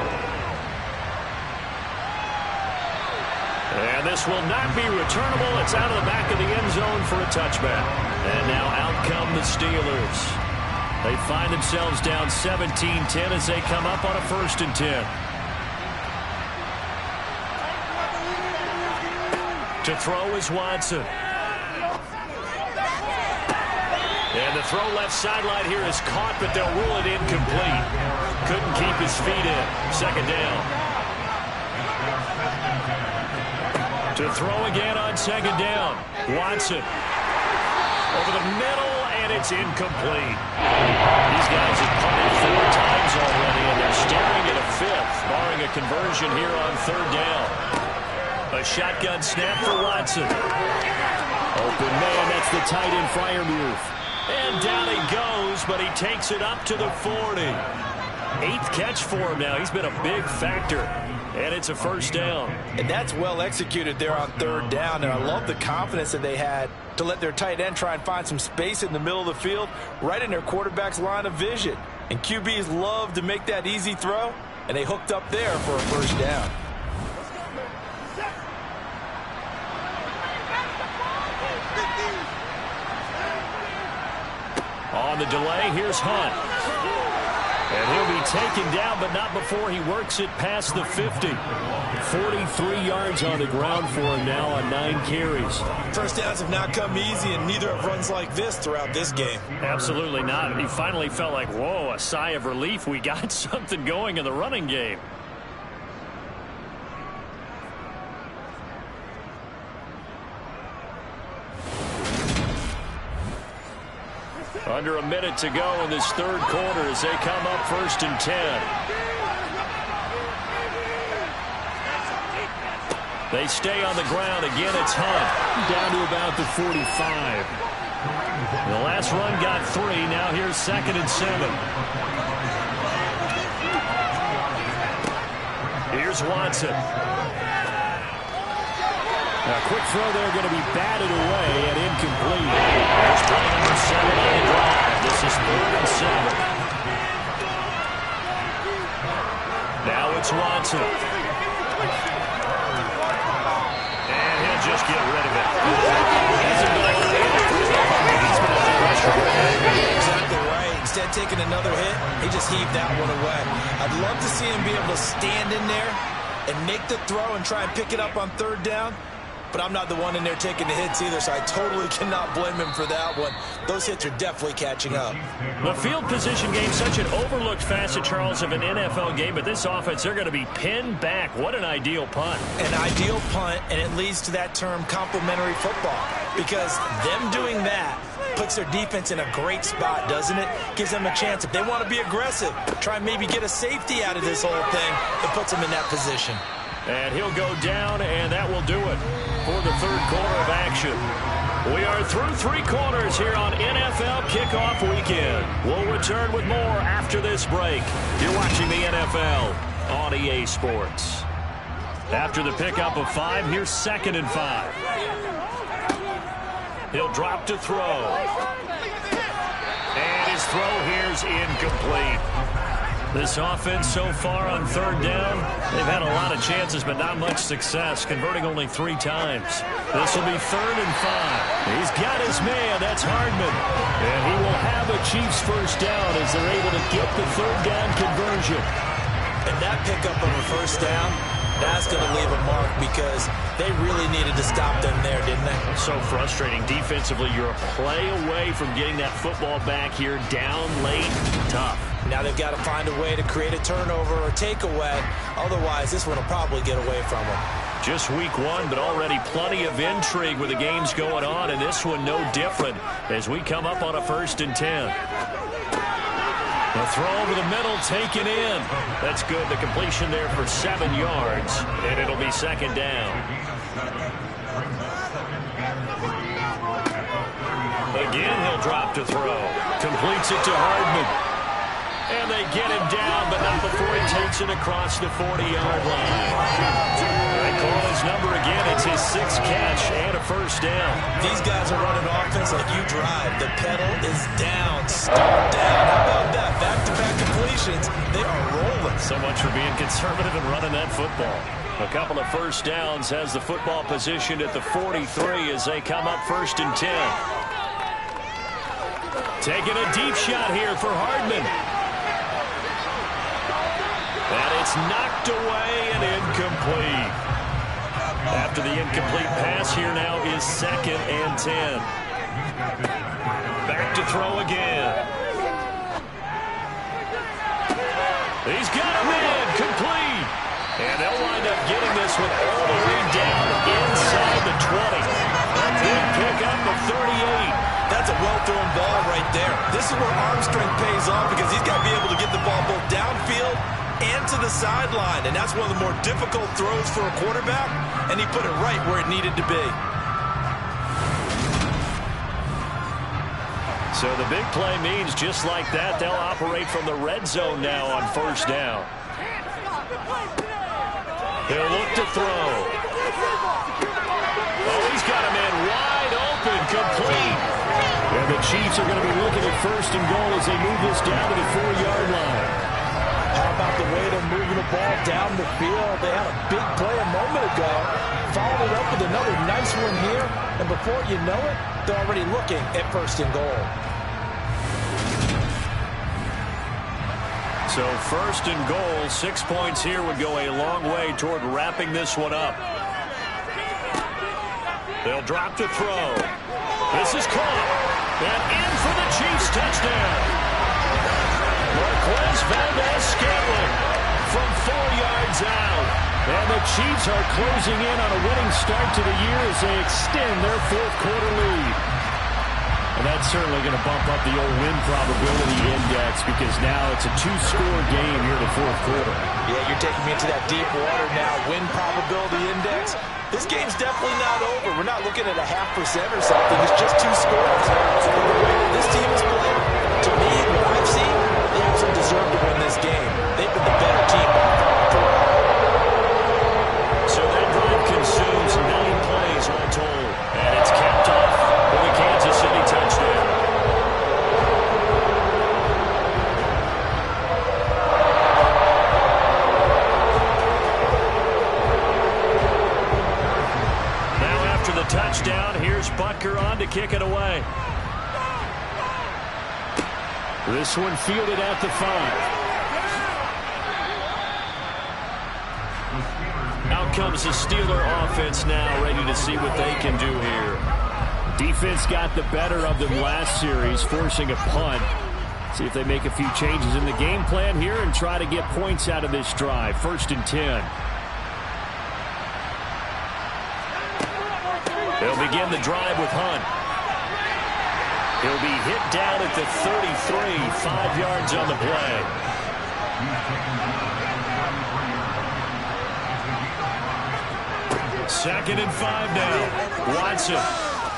And this will not be returnable. It's out of the back of the end zone for a touchback. And now out come the Steelers. They find themselves down 17-10 as they come up on a 1st and 10. To throw is Watson. And the throw left sideline here is caught, but they'll rule it incomplete. Couldn't keep his feet in. 2nd down. To throw again on 2nd down. Watson. Over the middle, and it's incomplete. These guys have punted 4 times already, and they're staring at a 5th, barring a conversion here on 3rd down. A shotgun snap for Watson. Open man, that's the tight end Freiermuth. And down he goes, but he takes it up to the 40. 8th catch for him now. He's been a big factor. And it's a 1st down. And that's well executed there on 3rd down. And I love the confidence that they had to let their tight end try and find some space in the middle of the field, right in their quarterback's line of vision. And QBs love to make that easy throw, and they hooked up there for a 1st down. On the delay, here's Hunt. And he'll be taken down, but not before he works it past the 50. 43 yards on the ground for him now on 9 carries. 1st downs have not come easy, and neither have runs like this throughout this game. Absolutely not. He finally felt like, whoa, a sigh of relief. We got something going in the running game. Under a minute to go in this 3rd quarter as they come up 1st and 10. They stay on the ground. Again, it's Hunt. Down to about the 45. The last run got 3. Now here's 2nd and 7. Here's Watson. A quick throw there going to be batted away and incomplete. There's play number 7 on the drive. This is 3rd and 7. Now it's Watson. And he'll just get rid of it. Exactly right. Instead of taking another hit, he just heaved that one away. I'd love to see him be able to stand in there and make the throw and try and pick it up on 3rd down. But I'm not the one in there taking the hits either, so I totally cannot blame him for that one. Those hits are definitely catching up. The field position game, such an overlooked facet, Charles, of an NFL game, but this offense, they're going to be pinned back. What an ideal punt. An ideal punt, and it leads to that term complementary football, because them doing that puts their defense in a great spot, doesn't it? Gives them a chance. If they want to be aggressive, try and maybe get a safety out of this whole thing, it puts them in that position. And he'll go down, and that will do it for the 3rd quarter of action. We are through 3 quarters here on NFL Kickoff Weekend. We'll return with more after this break. You're watching the NFL on EA Sports. After the pickup of 5, here's 2nd and 5. He'll drop to throw. And his throw here's incomplete. This offense so far on third down, they've had a lot of chances, but not much success, converting only 3 times. This will be 3rd and 5. He's got his man. That's Hardman. And he will have a Chiefs first down as they're able to get the third down conversion. And that pickup of a first down, that's going to leave a mark because they really needed to stop them there, didn't they? So frustrating. Defensively, you're a play away from getting that football back here down late. Tough. Now they've got to find a way to create a turnover or takeaway. Otherwise, this one will probably get away from them. Just week 1, but already plenty of intrigue with the games going on, and this one no different as we come up on a 1st and 10. The throw over the middle, taken in. That's good. The completion there for 7 yards, and it'll be 2nd down. Again, he'll drop to throw. Completes it to Hardman. And they get him down, but not before he takes it across the 40-yard line. They call his number again. It's his 6th catch and a first down. These guys are running offense like you drive. The pedal is down, start down. How about that? Back-to-back completions. They are rolling. So much for being conservative and running that football. A couple of first downs has the football positioned at the 43 as they come up 1st and 10. Taking a deep shot here for Hardman. And it's knocked away and incomplete. After the incomplete pass, here now is 2nd and 10. Back to throw again. He's got him in, complete. And they'll wind up getting this one all the way down inside the 20. A big pickup of 38. That's a well-thrown ball right there. This is where arm strength pays off because he's got to be able to get the ball both downfield and to the sideline, and that's one of the more difficult throws for a quarterback, and he put it right where it needed to be. So the big play means just like that, they'll operate from the red zone now on 1st down. He'll look to throw. Oh, he's got a man wide open, complete. And the Chiefs are going to be looking at 1st and goal as they move this down to the 4-yard line. How about the way they're moving the ball down the field? They had a big play a moment ago. Followed it up with another nice one here. And before you know it, they're already looking at 1st and goal. So 1st and goal, 6 points here would go a long way toward wrapping this one up. They'll drop to throw. This is caught. And in for the Chiefs touchdown. Marquez Valdez-Scantling from 4 yards out. And the Chiefs are closing in on a winning start to the year as they extend their 4th quarter lead. And that's certainly going to bump up the old win probability index because now it's a 2-score game here in the 4th quarter. Yeah, you're taking me into that deep water now. Win probability index. This game's definitely not over. We're not looking at a 0.5% or something. It's just 2 scores. So the way this team is playing, to me, what I've seen, they absolutely deserve to win this game. They've been the better team by far. So that drive consumes 9 plays all told. And it's capped off with a Kansas City touchdown. Now after the touchdown, here's Butker on to kick it away. This one fielded at the 5. Out comes the Steeler offense now, ready to see what they can do here. Defense got the better of them last series, forcing a punt. See if they make a few changes in the game plan here and try to get points out of this drive. 1st and 10. They'll begin the drive with Hunt. He'll be hit down at the 33, 5 yards on the play. Second and 5 now. Watson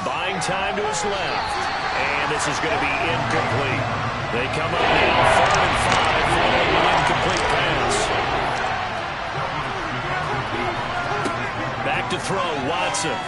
buying time to his left. And this is going to be incomplete. They come up now 3rd and 5 following the incomplete pass. Back to throw, Watson.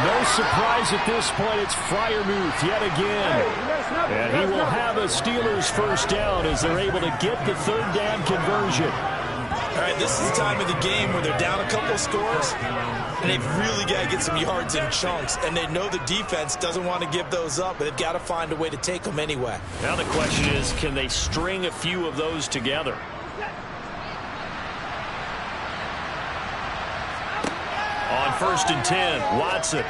No surprise at this point, it's Freiermuth yet again. And he will have a Steelers first down as they're able to get the third down conversion. All right, this is the time of the game where they're down a couple of scores, and they've really got to get some yards in chunks, and they know the defense doesn't want to give those up, but they've got to find a way to take them anyway. Now the question is, can they string a few of those together? On 1st and 10, Watson.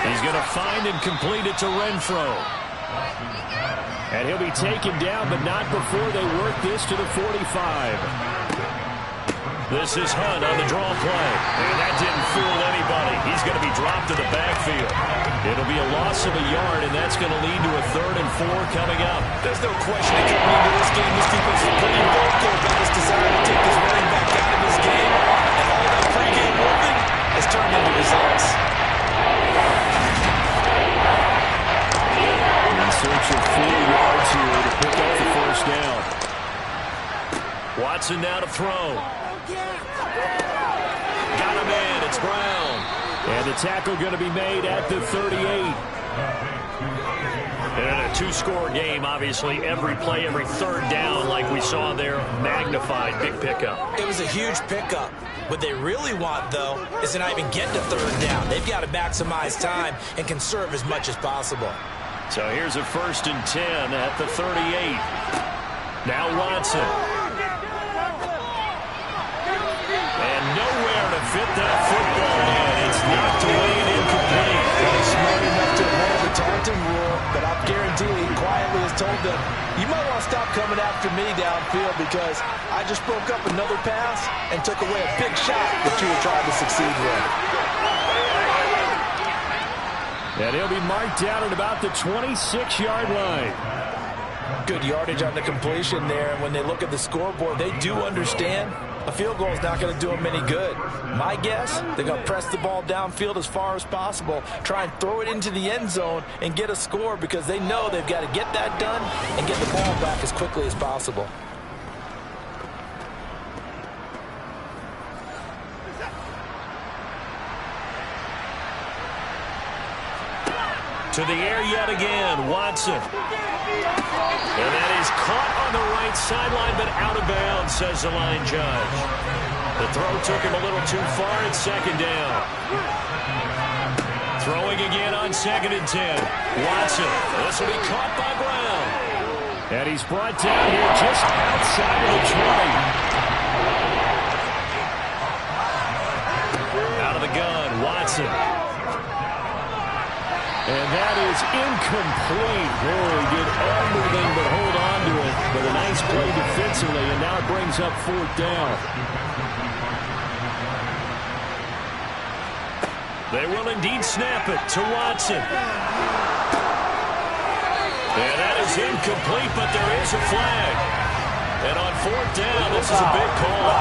He's going to find and complete it to Renfro. And he'll be taken down, but not before they work this to the 45. This is Hunt on the draw play. And that didn't fool anybody. He's going to be dropped to the backfield. It'll be a loss of a yard, and that's going to lead to a 3rd and 4 coming up. There's no question that coming into this game, this defense is pretty vocal about his desire to take this running back out of this game. And all that pregame working has turned into results. In search of 4 yards here to pick up the first down. Watson now to throw. Got him in. It's Brown. And the tackle going to be made at the 38. And a 2-score game, obviously. Every play, every third down, like we saw there, magnified. Big pickup. It was a huge pickup. What they really want, though, is to not even get to 3rd down. They've got to maximize time and conserve as much as possible. So here's a 1st and 10 at the 38. Now Watson. And nowhere to fit that football in. It's knocked away and incomplete. He's smart enough to avoid the taunting rule, but I guarantee he quietly has told them, you might want to stop coming after me downfield because I just broke up another pass and took away a big shot that you were trying to succeed with. And he'll be marked down at about the 26-yard line. Good yardage on the completion there. And when they look at the scoreboard, they do understand a field goal is not going to do them any good. My guess, they're going to press the ball downfield as far as possible, try and throw it into the end zone and get a score because they know they've got to get that done and get the ball back as quickly as possible. To the air yet again, Watson. And that is caught on the right sideline, but out of bounds, says the line judge. The throw took him a little too far at 2nd down. Throwing again on 2nd and 10. Watson. This will be caught by Brown. And he's brought down here just outside of the 20. Out of the gun, Watson. And that is incomplete. Oh, he did everything but hold on to it. But a nice play defensively, and now it brings up 4th down. They will indeed snap it to Watson. And that is incomplete, but there is a flag. And on 4th down, this is a big call.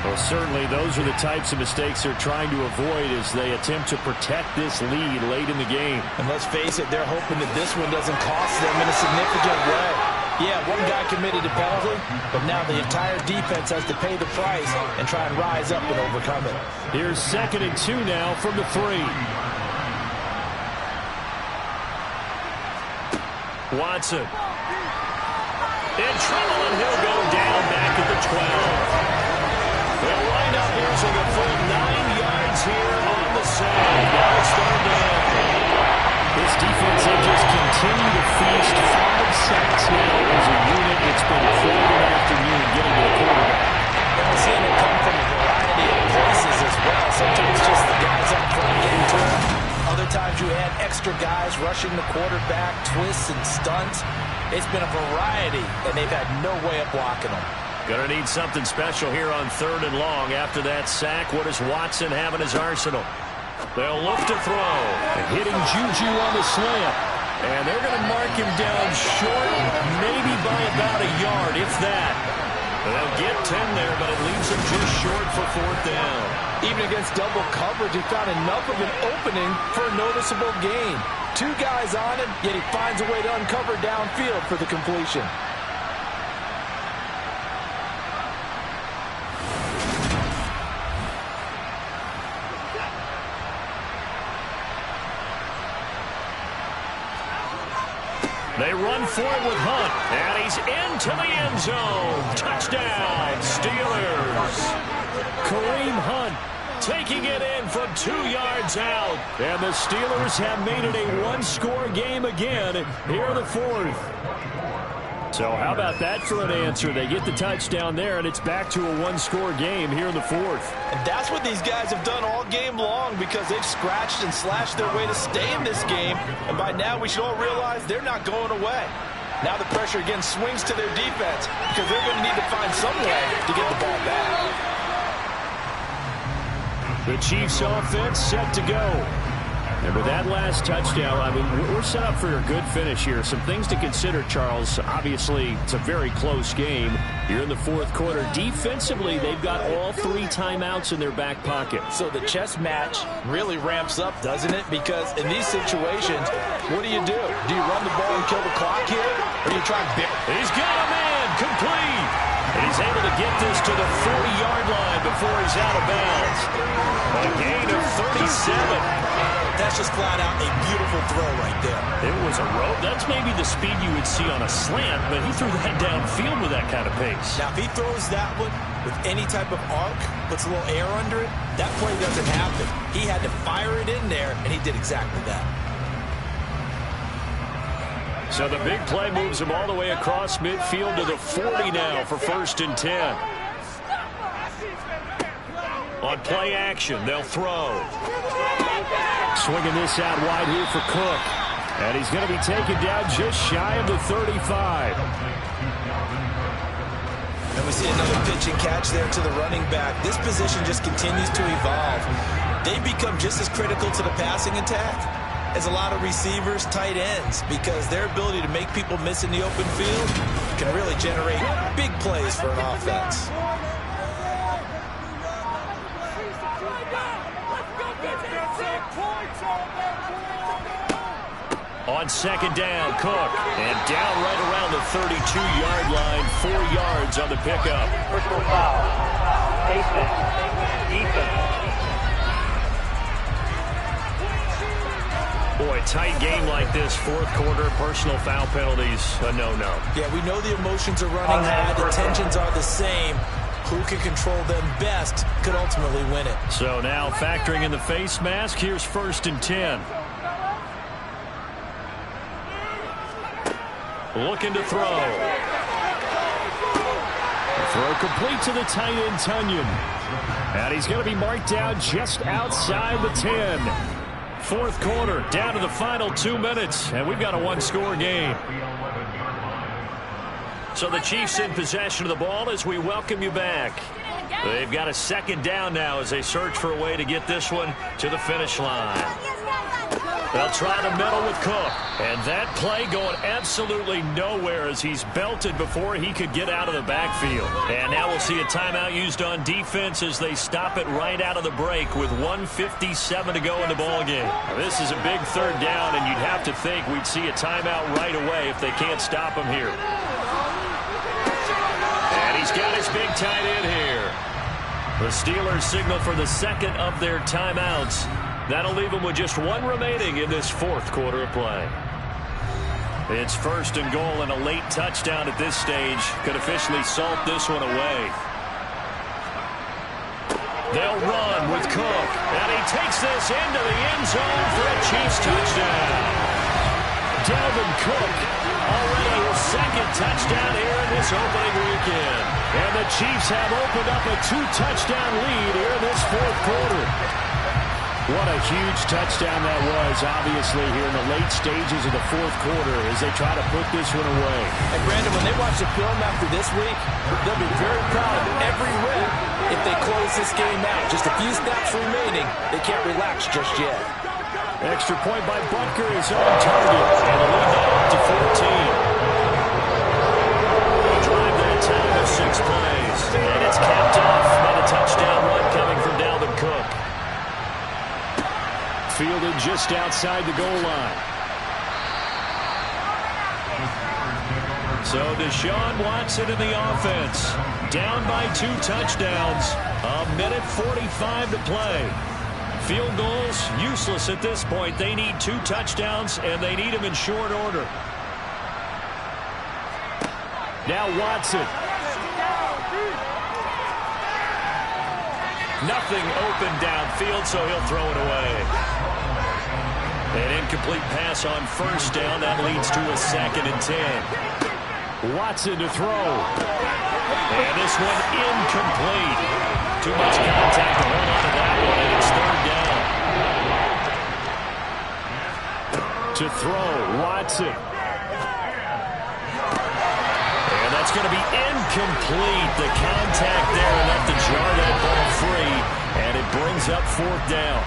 Well, certainly those are the types of mistakes they're trying to avoid as they attempt to protect this lead late in the game. And let's face it, they're hoping that this one doesn't cost them in a significant way. Yeah, one guy committed a penalty, but now the entire defense has to pay the price and try and rise up and overcome it. Here's 2nd and 2 now from the 3. Watson. In trouble, and he'll go down back at the 12. They'll wind up losing a full 9 yards here on the side. Now it's 3rd down. This defense, they just continue to feast. 5 sacks now as a unit. It's been quite an afternoon getting to the quarterback. We're seeing it come from a variety of places as well. Sometimes just the guys up front getting to him. Other times you had extra guys rushing the quarterback, twists and stunts. It's been a variety, and they've had no way of blocking them. Gonna need something special here on 3rd and long. After that sack, what does Watson have in his arsenal? They'll look to throw. And hitting Juju on the slant. And they're going to mark him down short, maybe by about a yard, if that. They'll get 10 there, but it leaves him just short for 4th down. Even against double coverage, he found enough of an opening for a noticeable gain. 2 guys on him, yet he finds a way to uncover downfield for the completion. They run for it with Hunt, and he's into the end zone. Touchdown, Steelers. Kareem Hunt taking it in from 2 yards out. And the Steelers have made it a one-score game again here in the fourth. So how about that for an answer? They get the touchdown there, and it's back to a one-score game here in the fourth. And that's what these guys have done all game long because they've scratched and slashed their way to stay in this game. And by now, we should all realize they're not going away. Now the pressure again swings to their defense because they're going to need to find some way to get the ball back. The Chiefs offense set to go. And with that last touchdown, I mean, we're set up for a good finish here. Some things to consider, Charles. Obviously, it's a very close game. You're in the fourth quarter. Defensively, they've got all 3 timeouts in their back pocket. So the chess match really ramps up, doesn't it? Because in these situations, what do? Do you run the ball and kill the clock here? Or do you try and He's got a man complete. And he's able to get this to the 40-yard line before he's out of bounds. A gain of 37. That's just flat out a beautiful throw right there. It was a rope. That's maybe the speed you would see on a slant, but he threw that downfield with that kind of pace. Now, if he throws that one with any type of arc, puts a little air under it, that play doesn't happen. He had to fire it in there, and he did exactly that. So the big play moves him all the way across midfield to the 40 now for 1st and 10. On play action, they'll throw. Swinging this out wide here for Cook. And he's going to be taken down just shy of the 35. And we see another pitch and catch there to the running back. This position just continues to evolve. They become just as critical to the passing attack as a lot of receivers, tight ends, because their ability to make people miss in the open field can really generate big plays for an offense. On 2nd down, Cook. And down right around the 32-yard line, 4 yards on the pickup. Personal foul. Defense. Boy, tight game like this, fourth quarter, personal foul penalties, a no-no. Yeah, we know the emotions are running high, the tensions are the same. Who can control them best could ultimately win it. So now factoring in the face mask, here's 1st and 10. Looking to throw. Throw complete to the tight end, Tunyon. And he's going to be marked down just outside the 10. Fourth quarter, down to the final 2 minutes, and we've got a one-score game. So the Chiefs in possession of the ball as we welcome you back. They've got a 2nd down now as they search for a way to get this one to the finish line. They'll try the middle with Cook. And that play going absolutely nowhere as he's belted before he could get out of the backfield. And now we'll see a timeout used on defense as they stop it right out of the break with 1:57 to go in the ballgame. This is a big 3rd down, and you'd have to think we'd see a timeout right away if they can't stop him here. And he's got his big tight end here. The Steelers signal for the 2nd of their timeouts. That'll leave them with just 1 remaining in this fourth quarter of play. It's 1st and goal, and a late touchdown at this stage could officially salt this one away. They'll run with Cook, and he takes this into the end zone for a Chiefs touchdown. Dalvin Cook, already his 2nd touchdown here in this opening weekend. And the Chiefs have opened up a 2-touchdown lead here in this fourth quarter. What a huge touchdown that was, obviously, here in the late stages of the fourth quarter as they try to put this one away. And, Brandon, when they watch the film after this week, they'll be very proud of every rep if they close this game out. Just a few snaps remaining. They can't relax just yet. Extra point by Butker is on target. And the lead now up to 14. Drive that time of 6 plays. And it's capped off by the touchdown run coming from Dalvin Cook. Fielded just outside the goal line. So Deshaun Watson in the offense. Down by 2 touchdowns. 1:45 to play. Field goals useless at this point. They need 2 touchdowns, and they need them in short order. Now Watson. Nothing open downfield, so he'll throw it away. An incomplete pass on first down. That leads to a 2nd and 10. Watson to throw. And this one incomplete. Too much contact to hold on to that one, and it's 3rd down. To throw, Watson. And that's going to be incomplete. The contact there enough to jar that ball free, and it brings up 4th down.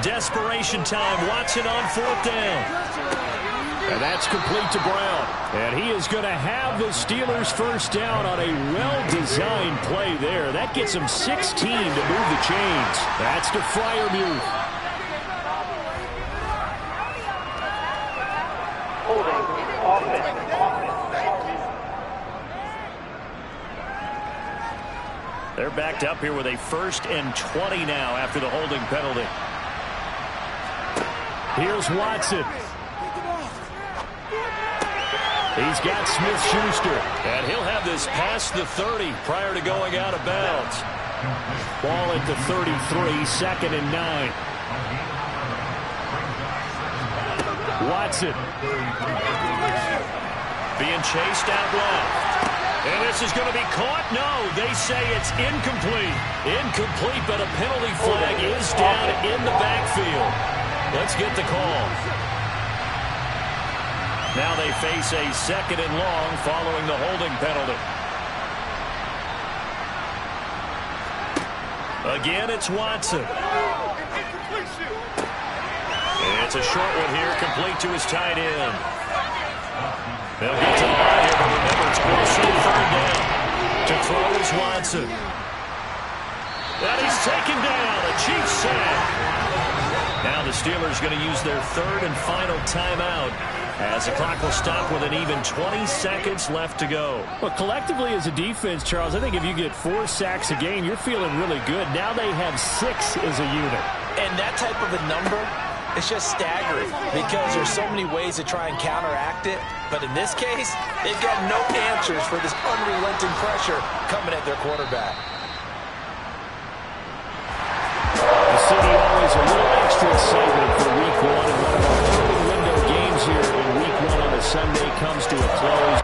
Desperation time. Watson on 4th down. And that's complete to Brown. And he is going to have the Steelers' first down on a well-designed play there. That gets him 16 to move the chains. That's to Freiermuth. Holding. Offense. They're backed up here with a 1st and 20 now after the holding penalty. Here's Watson. He's got Smith-Schuster. And he'll have this past the 30 prior to going out of bounds. Ball at the 33, 2nd and 9. Watson. Being chased out left. And this is going to be caught. No, they say it's incomplete. Incomplete, but a penalty flag is down in the backfield. Let's get the call. Now they face a 2nd and long following the holding penalty. Again, it's Watson. It's a short one here, complete to his tight end. They'll get to the line here, but remember, it's close to 3rd down. To throw is Watson. And he's taken down. A Chiefs sack. Now the Steelers going to use their 3rd and final timeout as the clock will stop with an even 20 seconds left to go. Well, collectively as a defense, Charles, I think if you get 4 sacks a game, you're feeling really good. Now they have 6 as a unit. And that type of a number, it's just staggering because there's so many ways to try and counteract it. But in this case, they've got no answers for this unrelenting pressure coming at their quarterback. The city always a little extra excitement for week 1. And one of our early window games here in week 1 on a Sunday comes to a close.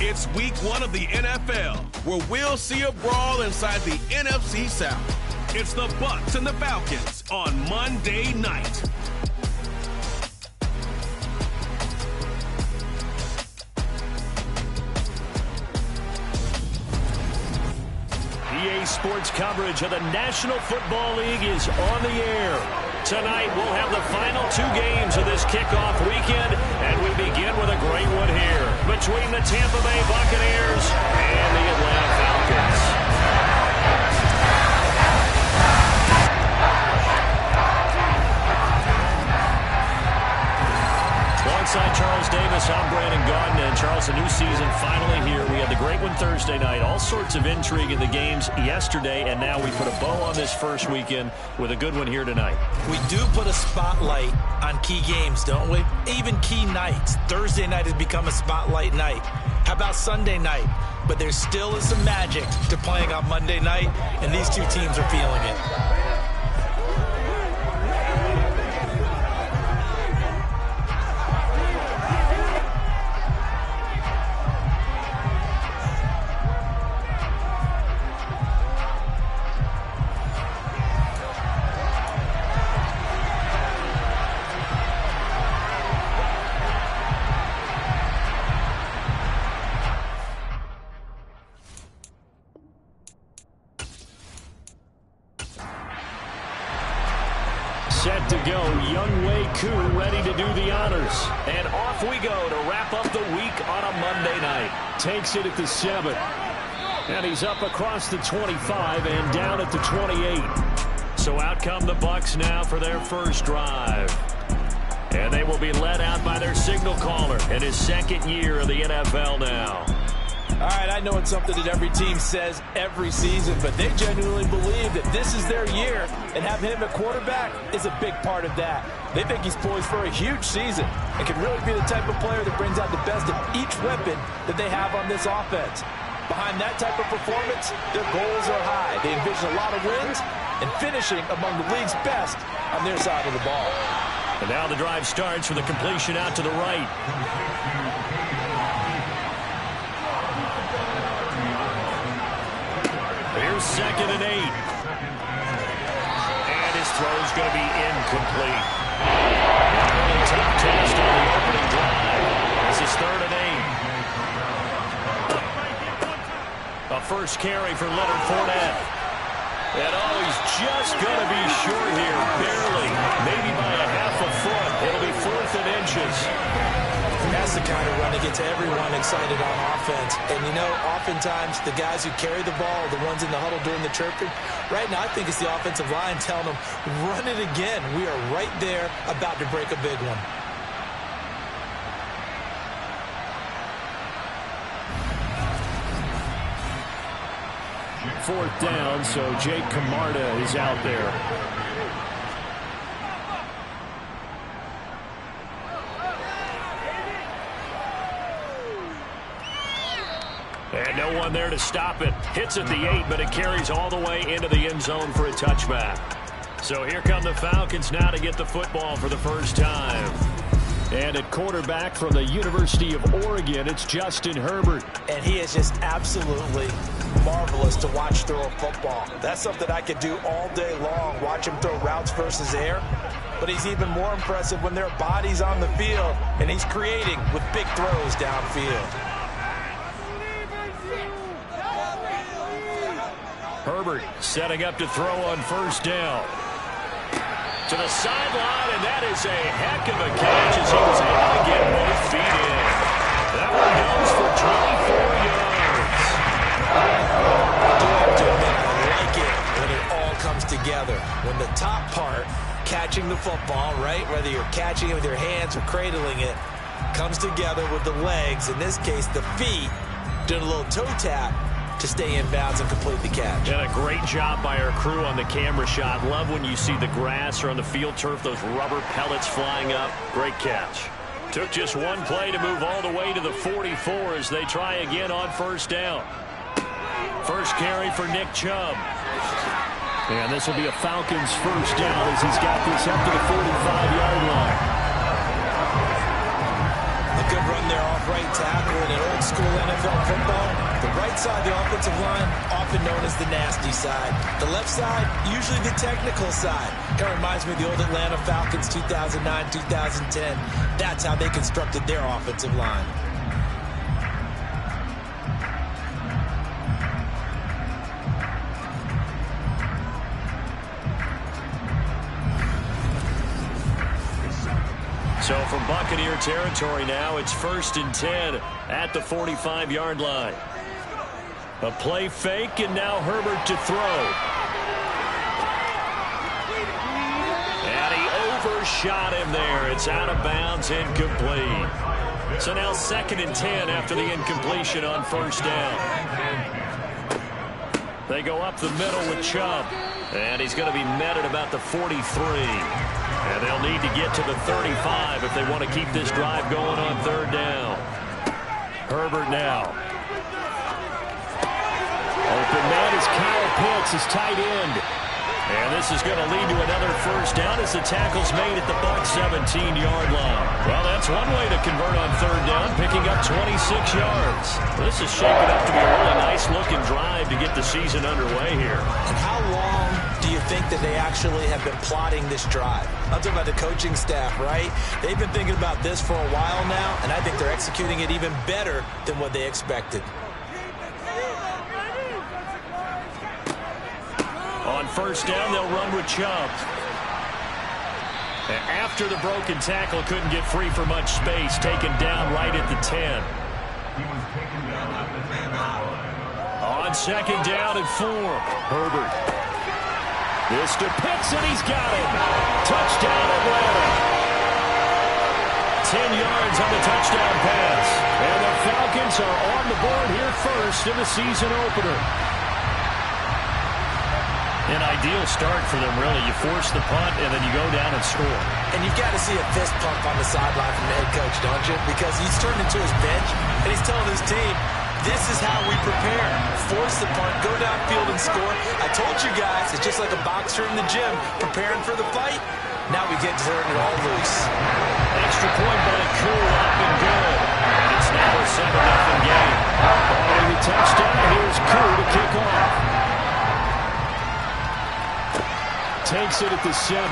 It's week 1 of the NFL, where we'll see a brawl inside the NFC South. It's the Bucs and the Falcons on Monday night. EA Sports coverage of the National Football League is on the air. Tonight, we'll have the final 2 games of this kickoff weekend, and we begin with a great one here between the Tampa Bay Buccaneers and the Atlanta Falcons. Alongside Charles Davis, I'm Brandon Gaudin. And Charles, a new season finally here. We had the great one Thursday night. All sorts of intrigue in the games yesterday, and now we put a bow on this first weekend with a good one here tonight. We do put a spotlight on key games, don't we? Even key nights. Thursday night has become a spotlight night. How about Sunday night? But there still is some magic to playing on Monday night, and these two teams are feeling it. Set to go, Young Wei Koo ready to do the honors. And off we go to wrap up the week on a Monday night. Takes it at the 7. And he's up across the 25 and down at the 28. So out come the Bucs now for their first drive. And they will be led out by their signal caller in his second year of the NFL now. All right, I know it's something that every team says every season, but they genuinely believe that this is their year, and having him at quarterback is a big part of that. They think he's poised for a huge season and can really be the type of player that brings out the best of each weapon that they have on this offense. Behind that type of performance, their goals are high. They envision a lot of wins and finishing among the league's best on their side of the ball. And now the drive starts with a completion out to the right. Here's 2nd and 8. And his throw's going to be incomplete. And a really tough test on the opening drive. This is 3rd and 8. A first carry for Leonard Fournette. And he's just going to be short here, barely. Maybe by a half a foot. It'll be 4th and inches. That's the kind of run that gets everyone excited on offense. And, you know, oftentimes the guys who carry the ball are the ones in the huddle doing the chirping. Right now, I think it's the offensive line telling them, run it again. We are right there about to break a big one. Fourth down, so Jake Camarda is out there. And no one there to stop it. Hits at the 8, but it carries all the way into the end zone for a touchback. So here come the Falcons now to get the football for the first time. And at quarterback from the University of Oregon, it's Justin Herbert. And he is just absolutely marvelous to watch throw a football. That's something I could do all day long, watch him throw routes versus air. But he's even more impressive when there are bodies on the field, and he's creating with big throws downfield. Herbert setting up to throw on first down. To the sideline, and that is a heck of a catch as he was able to get both feet in. That one goes for 24 yards. I do have to admit, I like it when it all comes together. When the top part, catching the football, right, whether you're catching it with your hands or cradling it, comes together with the legs, in this case the feet, doing a little toe tap to stay in bounds and complete the catch. And a great job by our crew on the camera shot. Love when you see the grass or on the field turf, those rubber pellets flying up. Great catch. Took just one play to move all the way to the 44 as they try again on first down. First carry for Nick Chubb. And this will be a Falcons first down as he's got this up to the 45-yard line. A good run there off right tackle in an old-school NFL football. The right side, the offensive line, often known as the nasty side. The left side, usually the technical side. Kind of reminds me of the old Atlanta Falcons 2009, 2010. That's how they constructed their offensive line. So from Buccaneer territory now, it's 1st and 10 at the 45-yard line. A play fake, and now Herbert to throw. And he overshot him there. It's out of bounds, incomplete. So now 2nd and 10 after the incompletion on 1st down. They go up the middle with Chubb. And he's going to be met at about the 43. And they'll need to get to the 35 if they want to keep this drive going on 3rd down. Herbert now. Open man is Kyle Pitts, his tight end. And this is going to lead to another 1st down as the tackle's made at the Bucs 17-yard line. Well, that's one way to convert on 3rd down, picking up 26 yards. This is shaping up to be a really nice-looking drive to get the season underway here. And how long do you think that they actually have been plotting this drive? I'm talking about the coaching staff, right? They've been thinking about this for a while now, and I think they're executing it even better than what they expected. On 1st down, they'll run with Chubb. After the broken tackle, couldn't get free for much space, taken down right at the 10. On 2nd down and 4, Herbert. This to Pitts, and he's got him. Touchdown, Atlanta. 10 yards on the touchdown pass. And the Falcons are on the board here first in the season opener. An ideal start for them, really. You force the punt, and then you go down and score. And you've got to see a fist pump on the sideline from the head coach, don't you? Because he's turned into his bench, and he's telling his team, this is how we prepare. Force the punt, go downfield and score. I told you guys, it's just like a boxer in the gym preparing for the fight. Now we get to turn it all loose. Extra point by Koo, up and good. And it's now a 7-0 game. Following the touchdown, here's Koo to kick off. Takes it at the 7.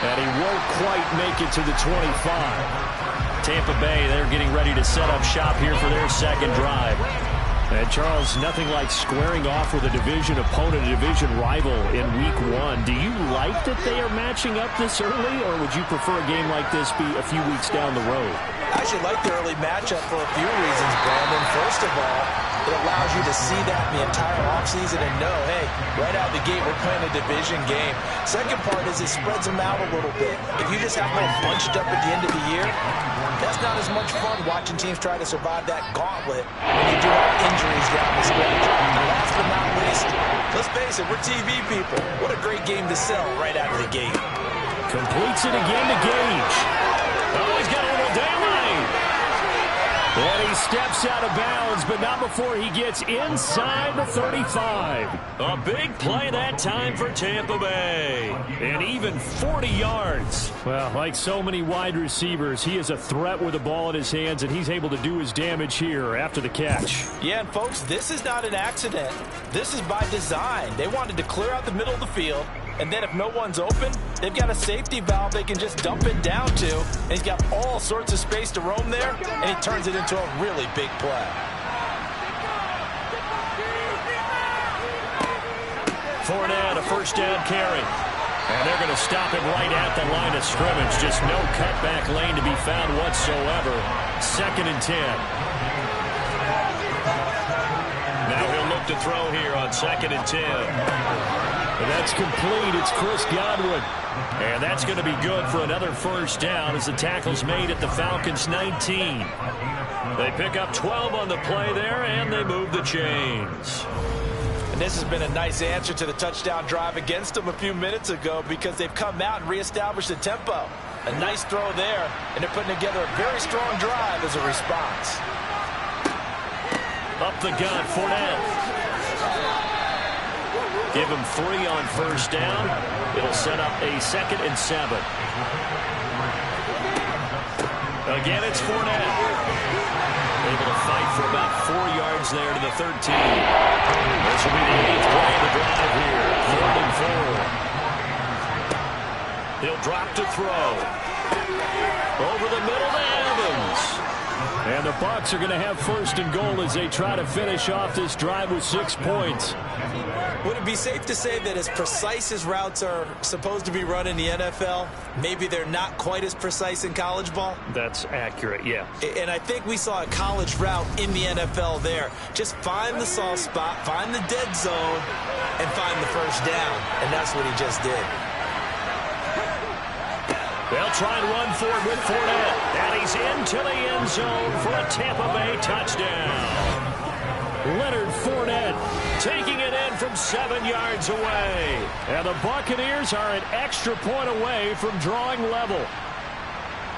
And he won't quite make it to the 25. Tampa Bay, they're getting ready to set up shop here for their 2nd drive. And Charles, nothing like squaring off with a division opponent, a division rival in week 1. Do you like that they are matching up this early, or would you prefer a game like this be a few weeks down the road? I actually like the early matchup for a few reasons, Brandon. First of all, it allows you to see that in the entire offseason and know, hey, right out the gate, we're playing a division game. Second part is it spreads them out a little bit. If you just have them all bunched up at the end of the year, that's not as much fun watching teams try to survive that gauntlet when you do have injuries down the stretch. And last but not least, let's face it, we're TV people. What a great game to sell right out of the gate. Completes it again to Gage. Oh, he's got a little down lane. And he steps out of bounds, but not before he gets inside the 35. A big play that time for Tampa Bay. And even 40 yards. Well, like so many wide receivers, he is a threat with the ball in his hands, and he's able to do his damage here after the catch. Yeah, and folks, this is not an accident. This is by design. They wanted to clear out the middle of the field, and then if no one's open, they've got a safety valve they can just dump it down to. And he's got all sorts of space to roam there, and he turns it into a really big play. Fournette, a 1st down carry. And they're going to stop him right at the line of scrimmage. Just no cutback lane to be found whatsoever. 2nd and 10. Now he'll look to throw here on 2nd and 10. And that's complete. It's Chris Godwin. And that's going to be good for another 1st down as the tackle's made at the Falcons' 19. They pick up 12 on the play there, and they move the chains. And this has been a nice answer to the touchdown drive against them a few minutes ago because they've come out and reestablished the tempo. A nice throw there, and they're putting together a very strong drive as a response. Up the gun, Fournette. Give him 3 on 1st down. It'll set up a 2nd and 7. Again, it's Fournette. Able to fight for about 4 yards there to the 13. This will be the 8th play of the drive here. 3rd and 4. He'll drop to throw. Over the middle to Evans. And the Bucs are going to have first and goal as they try to finish off this drive with 6 points. Would it be safe to say that as precise as routes are supposed to be run in the NFL, maybe they're not quite as precise in college ball? That's accurate, yeah. And I think we saw a college route in the NFL there. Just find the soft spot, find the dead zone, and find the first down. And that's what he just did. They'll try and run for it with Fournette. And he's into the end zone for a Tampa Bay touchdown. Leonard Fournette taking it in from 7 yards away. And the Buccaneers are an extra point away from drawing level.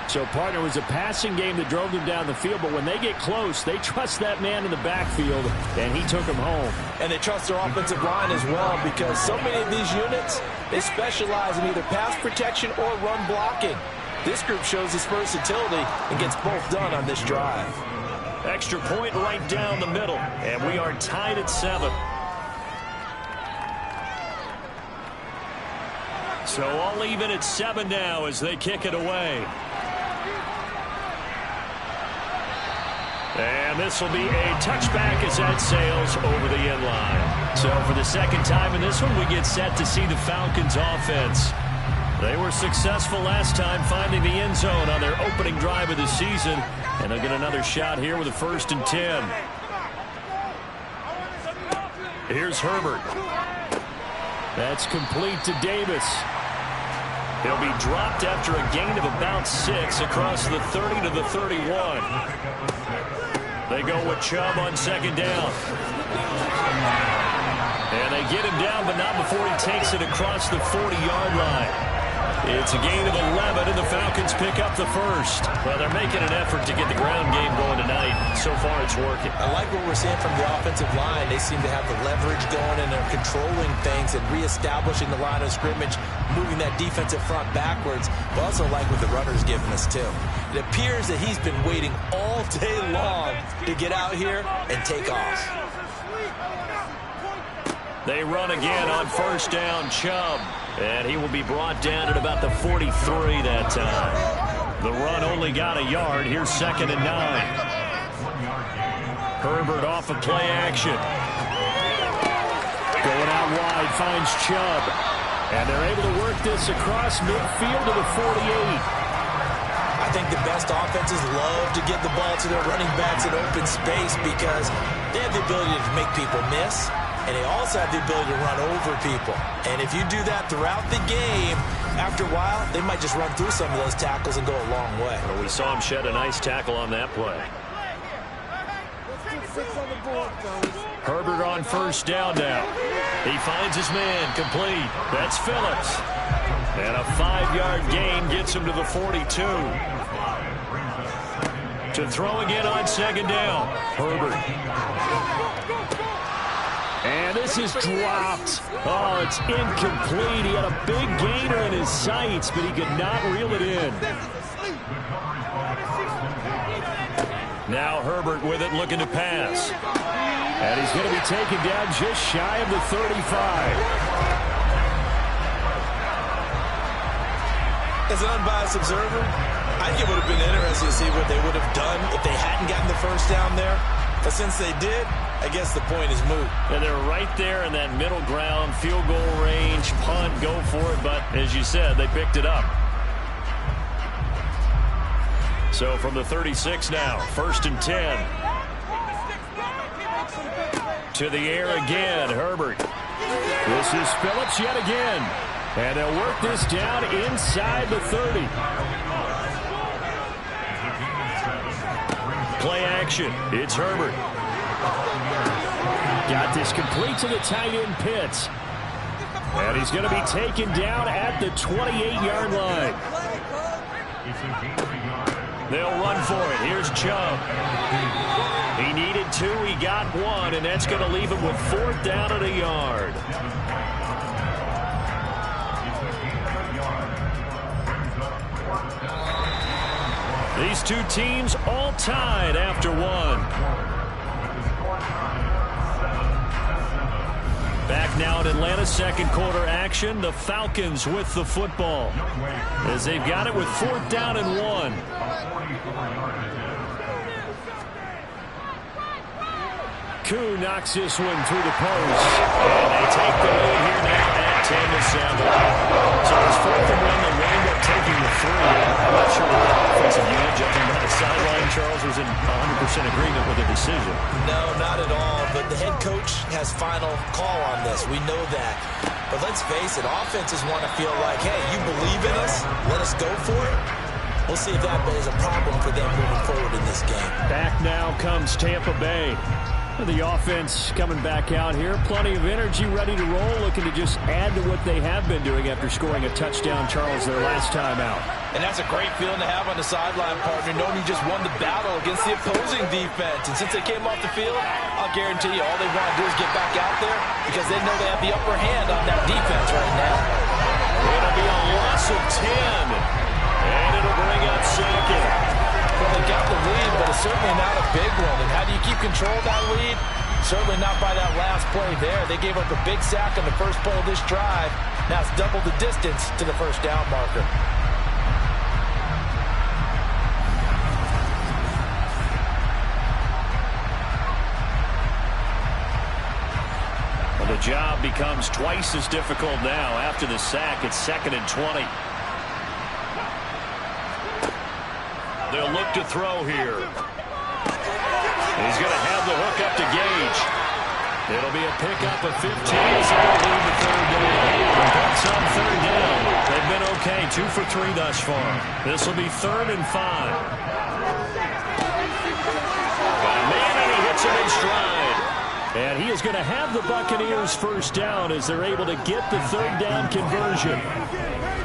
So, partner, was a passing game that drove them down the field, but when they get close, they trust that man in the backfield, and he took them home. And they trust their offensive line as well, because so many of these units, they specialize in either pass protection or run blocking. This group shows its versatility and gets both done on this drive. Extra point right down the middle, and we are tied at 7. So all even at 7 now as they kick it away. And this will be a touchback as that sails over the end line. So for the second time in this one, we get set to see the Falcons offense. They were successful last time finding the end zone on their opening drive of the season. And they'll get another shot here with a 1st and 10. Here's Herbert. That's complete to Davis. He'll be dropped after a gain of about 6 across the 30 to the 31. They go with Chubb on 2nd down. And they get him down, but not before he takes it across the 40-yard line. It's a gain of 11, and the Falcons pick up the first. Well, they're making an effort to get the ground game going tonight. So far, it's working. I like what we're seeing from the offensive line. They seem to have the leverage going, and they're controlling things and reestablishing the line of scrimmage, moving that defensive front backwards. But also like what the runner's giving us, too. It appears that he's been waiting all day long to get out here and take off. They run again on 1st down, Chubb. And he will be brought down at about the 43 that time. The run only got a yard. Here's 2nd and 9. Herbert off of play action. Going out wide, finds Chubb. And they're able to work this across midfield to the 48. I think the best offenses love to get the ball to their running backs in open space because they have the ability to make people miss. And they also have the ability to run over people. And if you do that throughout the game, after a while, they might just run through some of those tackles and go a long way. Well, we saw him shed a nice tackle on that play. Herbert on 1st down now. He finds his man complete. That's Phillips. And a 5-yard gain gets him to the 42. To throw again on 2nd down. Herbert. And this is dropped. Oh, it's incomplete. He had a big gainer in his sights, but he could not reel it in. Now Herbert with it, looking to pass. And he's going to be taken down just shy of the 35. As an unbiased observer, I think it would have been interesting to see what they would have done if they hadn't gotten the 1st down there. But since they did, I guess the point is moot. And they're right there in that middle ground, field goal range, punt, go for it. But as you said, they picked it up. So from the 36 now, 1st and 10. To the air again, Herbert. This is Phillips yet again. And they'll work this down inside the 30. Play action. It's Herbert. Got this complete to the tight end Pitts. And he's going to be taken down at the 28-yard line. They'll run for it. Here's Chubb. He needed 2. He got 1, and that's going to leave him with 4th down at a yard. These two teams all tied after 1. Back now in Atlanta, 2nd quarter action. The Falcons with the football as they've got it with 4th down and 1. Koo knocks this one through the post. And they take the lead here now at 10-7. So it's 4th and 1. They wind up taking the 3. I'm not sure what that offensive unit, judging by the sideline, Charles, was in 100% agreement with the decision. No, not at all. But the head coach has final call on this. We know that. But let's face it, offenses want to feel like, hey, you believe in us, let us go for it. We'll see if that is a problem for them moving forward in this game. Back now comes Tampa Bay. The offense coming back out here. Plenty of energy, ready to roll, looking to just add to what they have been doing after scoring a touchdown, Charles, their last time out. And that's a great feeling to have on the sideline, partner, knowing you just won the battle against the opposing defense. And since they came off the field, I'll guarantee you all they want to do is get back out there because they know they have the upper hand on that defense right now. It'll be a loss of 10. And it'll bring up second. Well, they got the lead, but it's certainly not a big one. And how do you keep control of that lead? Certainly not by that last play there. They gave up a big sack on the first play of this drive. Now it's double the distance to the first down marker. Well, the job becomes twice as difficult now. After the sack, it's 2nd and 20. They'll look to throw here. He's going to have the hook up to Gage. It'll be a pickup of 15 as they lead the 3rd down. The Bucs on 3rd down. They've been okay, 2 for 3 thus far. This will be 3rd and 5. Got a man and he hits him in stride. And he is going to have the Buccaneers first down as they're able to get the 3rd down conversion.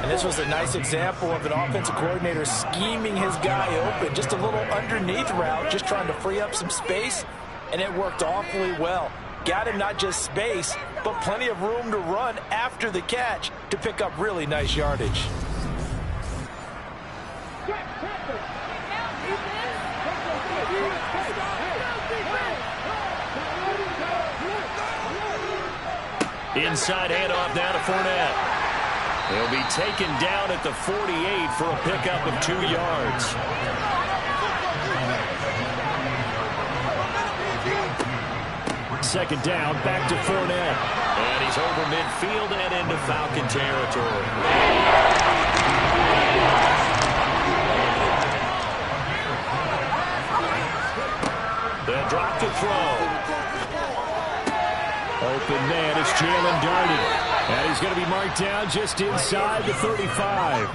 And this was a nice example of an offensive coordinator scheming his guy open. Just a little underneath route, just trying to free up some space, and it worked awfully well. Got him not just space, but plenty of room to run after the catch to pick up really nice yardage. Inside handoff now to Fournette. He'll be taken down at the 48 for a pickup of 2 yards. Second down, back to Fournette. And he's over midfield and into Falcon territory. They'll drop to throw. Open man is Jalen Darden. And he's going to be marked down just inside the 35.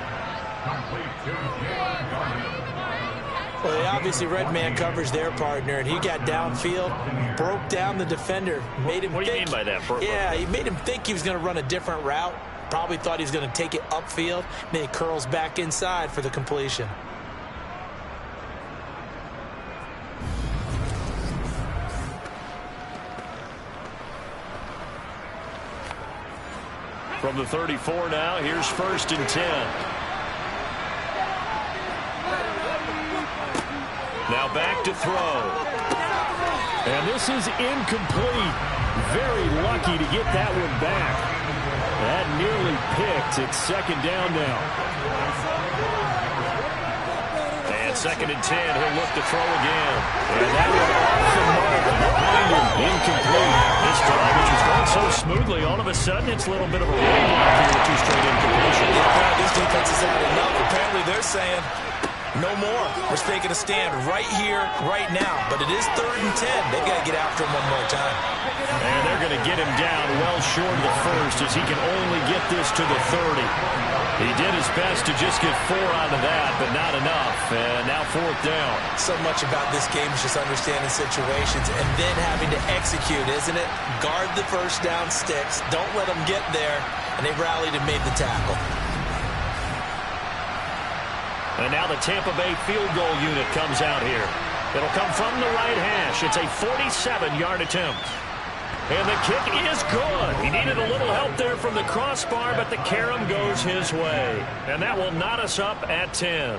Well, they obviously read man coverage their partner, and he got downfield, broke down the defender, made him What do you mean by that? Yeah, he made him think he was going to run a different route. Probably thought he was going to take it upfield. Then he curls back inside for the completion. From the 34 now, here's 1st and 10. Now back to throw. And this is incomplete. Very lucky to get that one back. That nearly picked. It's 2nd down now. And 2nd and 10. He'll look to throw again. And that one off the mark behind him. Incomplete. This drive, which was going so smoothly, all of a sudden it's a little bit of a roadblock here with 2 straight incompletions. Yeah, this defense has had enough. Apparently they're saying no more. We're taking a stand right here, right now. But it is 3rd and 10. They've got to get after him one more time. And they're going to get him down well short of the 1st as he can only get this to the 30. He did his best to just get 4 out of that, but not enough. And now 4th down. So much about this game is just understanding situations and then having to execute, isn't it? Guard the first down sticks. Don't let them get there. And they rallied and made the tackle. And now the Tampa Bay field goal unit comes out here. It'll come from the right hash. It's a 47-yard attempt. And the kick is good. He needed a little help there from the crossbar, but the carom goes his way. And that will knot us up at 10.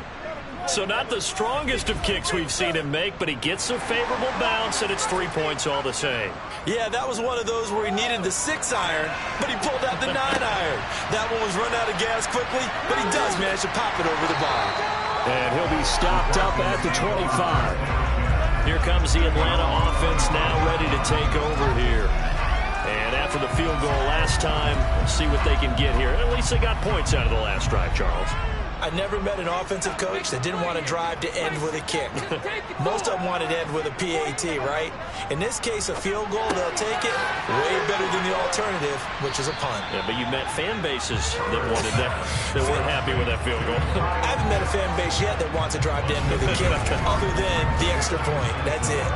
So not the strongest of kicks we've seen him make, but he gets a favorable bounce, and it's 3 points all the same. Yeah, that was one of those where he needed the 6-iron, but he pulled out the 9-iron. That one was run out of gas quickly, but he does manage to pop it over the bar. And he'll be stopped up at the 25. Here comes the Atlanta offense now ready to take over here. And after the field goal last time, we'll see what they can get here. At least they got points out of the last drive, Charles. I never met an offensive coach that didn't want to drive to end with a kick. Most of them wanted to end with a PAT, right? In this case, a field goal, they'll take it way better than the alternative, which is a punt. Yeah, but you met fan bases that wanted that, that weren't happy with that field goal. I haven't met a fan base yet that wants to drive to end with a kick other than the extra point. That's it.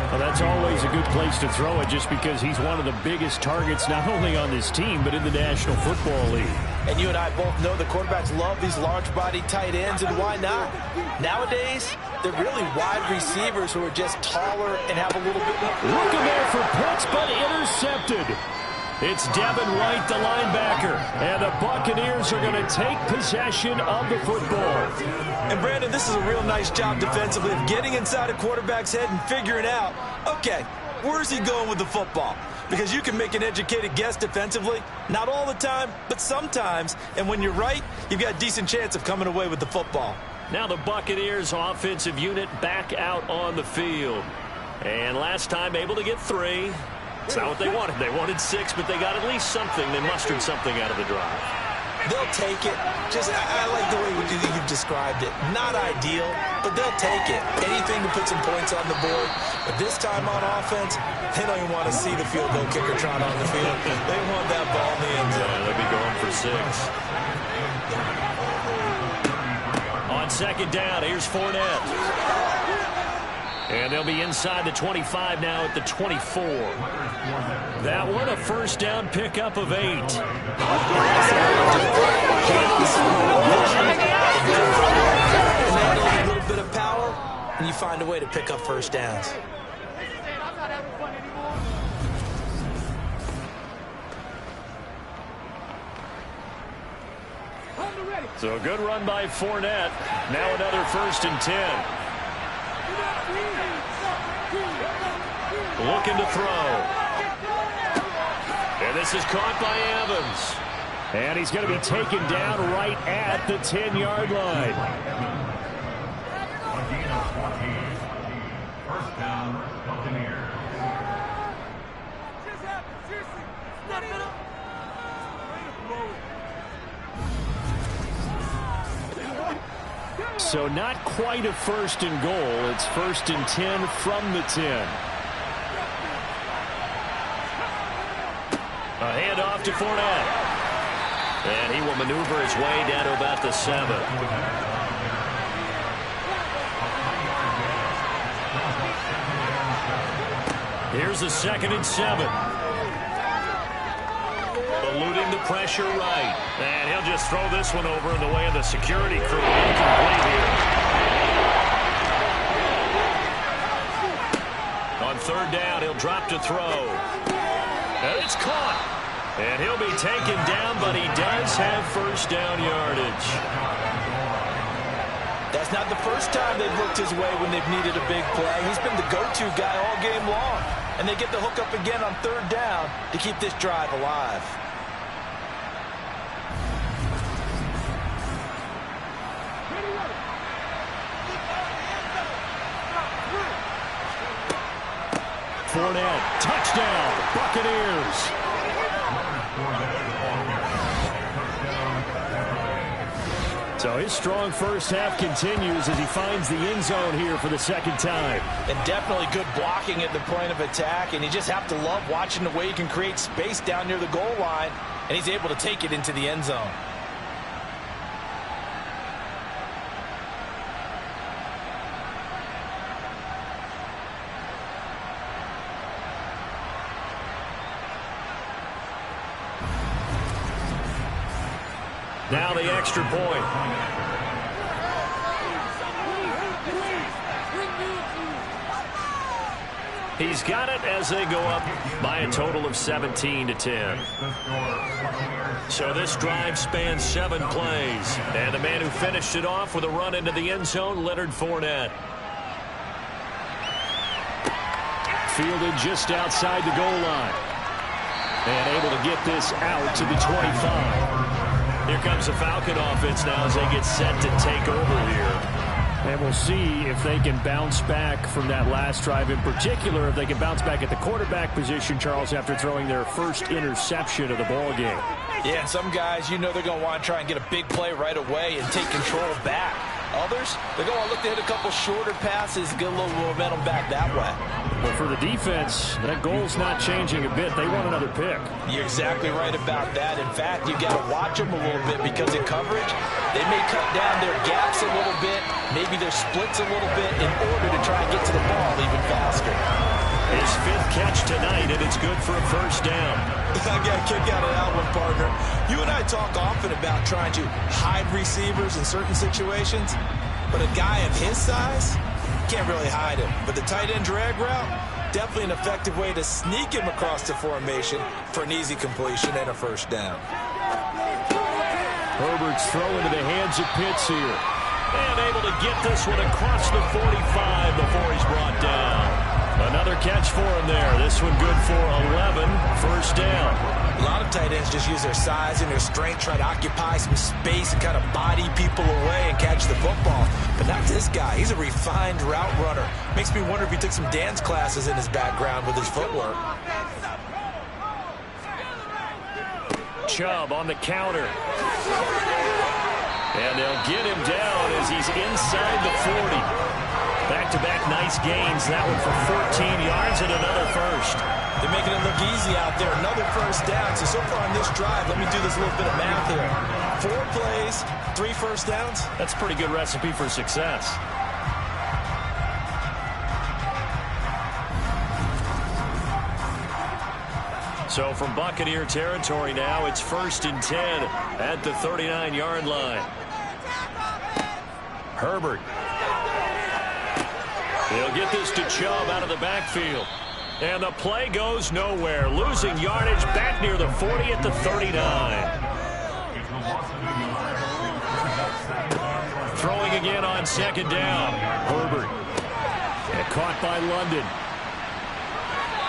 Well, that's always a good place to throw it just because he's one of the biggest targets not only on this team but in the National Football League. And you and I both know the quarterbacks love these large-bodied tight ends, and why not? Nowadays, they're really wide receivers who are just taller and have a little bit more. Looking there for Pitts, but intercepted. It's Devin White, the linebacker, and the Buccaneers are going to take possession of the football. And, Brandon, this is a real nice job defensively of getting inside a quarterback's head and figuring out, okay, where's he going with the football? Because you can make an educated guess defensively. Not all the time, but sometimes. And when you're right, you've got a decent chance of coming away with the football. Now the Buccaneers offensive unit back out on the field. And last time able to get 3. It's not what they wanted. They wanted 6, but they got at least something. They mustered something out of the drive. They'll take it. I like the way you've described it. Not ideal, but they'll take it. Anything to put some points on the board. But this time on offense, they don't even want to see the field goal kicker trot on the field. They want that ball in the end zone. Yeah, they'll be going for 6. On second down, here's Fournette. And they'll be inside the 25 now at the 24. That one, a first down pickup of 8. A little bit of power, and you find a way to pick up first downs. So a good run by Fournette. Now another 1st and 10. Looking to throw. And this is caught by Evans. And he's going to be taken down right at the 10-yard line. First down, Buccaneers. So not quite a 1st and goal. It's 1st and 10 from the 10. A handoff to Fournette. And he will maneuver his way down to about the 7. Here's the 2nd and 7. Eluding the pressure right. And he'll just throw this one over in the way of the security crew. Incomplete here. On 3rd down, he'll drop to throw. And it's caught. And he'll be taken down, but he does have first down yardage. That's not the first time they've looked his way when they've needed a big play. He's been the go-to guy all game long. And they get the hook up again on 3rd down to keep this drive alive. Fournette, touchdown, Buccaneers. So his strong first half continues as he finds the end zone here for the 2nd time. And definitely good blocking at the point of attack. And you just have to love watching the way he can create space down near the goal line. And he's able to take it into the end zone. Now the extra point. He's got it as they go up by a total of 17-10. So this drive spans 7 plays. And the man who finished it off with a run into the end zone, Leonard Fournette. Fielded just outside the goal line. And able to get this out to the 25. Here comes the Falcon offense now as they get set to take over here. And we'll see if they can bounce back from that last drive. In particular, if they can bounce back at the quarterback position, Charles, after throwing their first interception of the ball game. Yeah, and some guys, they're going to want to try and get a big play right away and take control back. Others, they're going to look to hit a couple shorter passes, get a little momentum back that way. But for the defense, that goal's not changing a bit. They want another pick. You're exactly right about that. In fact, you got to watch them a little bit because in coverage, they may cut down their gaps a little bit, maybe their splits a little bit in order to try and get to the ball even faster. His 5th catch tonight, and it's good for a first down. I got a kick out of that one, partner. You and I talk often about trying to hide receivers in certain situations, but a guy of his size can't really hide him. But the tight end drag route, definitely an effective way to sneak him across the formation for an easy completion and a first down. Herbert's throw into the hands of Pitts here. And able to get this one across the 45 before he's brought down. Another catch for him there. This one good for 11. First down. A lot of tight ends just use their size and their strength, try to occupy some space and kind of body people away and catch the football. But not this guy. He's a refined route runner. Makes me wonder if he took some dance classes in his background with his footwork. Chubb on the counter. And they'll get him down as he's inside the 40. Back-to-back nice gains. That one for 14 yards and another first. They're making it look easy out there. Another first down. So far on this drive, let me do this little bit of math here. 4 plays, 3 first downs. That's a pretty good recipe for success. So from Buccaneer territory now, it's 1st and 10 at the 39-yard line. Herbert. He'll get this to Chubb out of the backfield. And the play goes nowhere. Losing yardage back near the 40 at the 39. Throwing again on 2nd down. Herbert. And caught by London.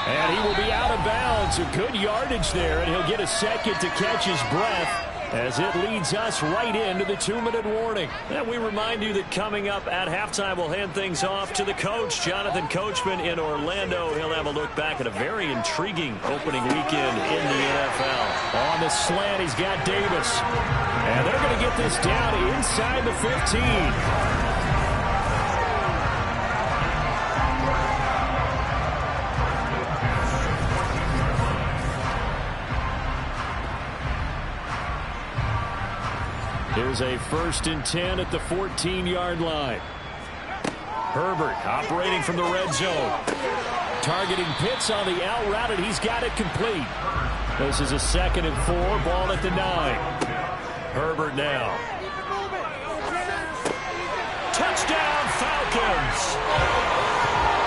And he will be out of bounds. A good yardage there, and he'll get a second to catch his breath as it leads us right into the 2-minute warning. And we remind you that coming up at halftime, we'll hand things off to the coach, Jonathan Coachman in Orlando. He'll have a look back at a very intriguing opening weekend in the NFL. On the slant, he's got Davis. And they're going to get this down inside the 15. Here's a 1st and 10 at the 14-yard line. Herbert operating from the red zone. Targeting Pitts on the out route, and he's got it complete. This is a 2nd and 4, ball at the 9. Herbert now. Touchdown, Falcons!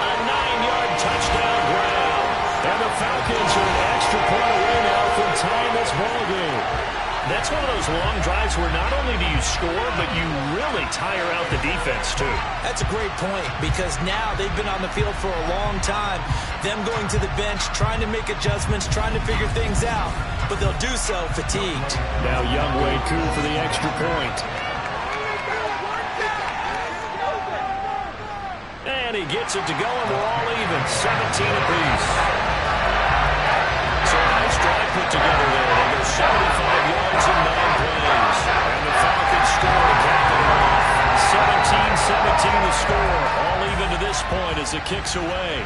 A 9-yard touchdown grab. And the Falcons are an extra point away now from tying this ball game. That's one of those long drives where not only do you score, but you really tire out the defense, too. That's a great point because now they've been on the field for a long time. Them going to the bench, trying to make adjustments, trying to figure things out, but they'll do so fatigued. Now Younghoe Koo for the extra point. And he gets it to go, and we're all even, 17 apiece. So a nice drive put together there. They go 75 yards in 9 plays. And the Falcons score to cap it off. 17-17 the score. All even to this point as it kicks away.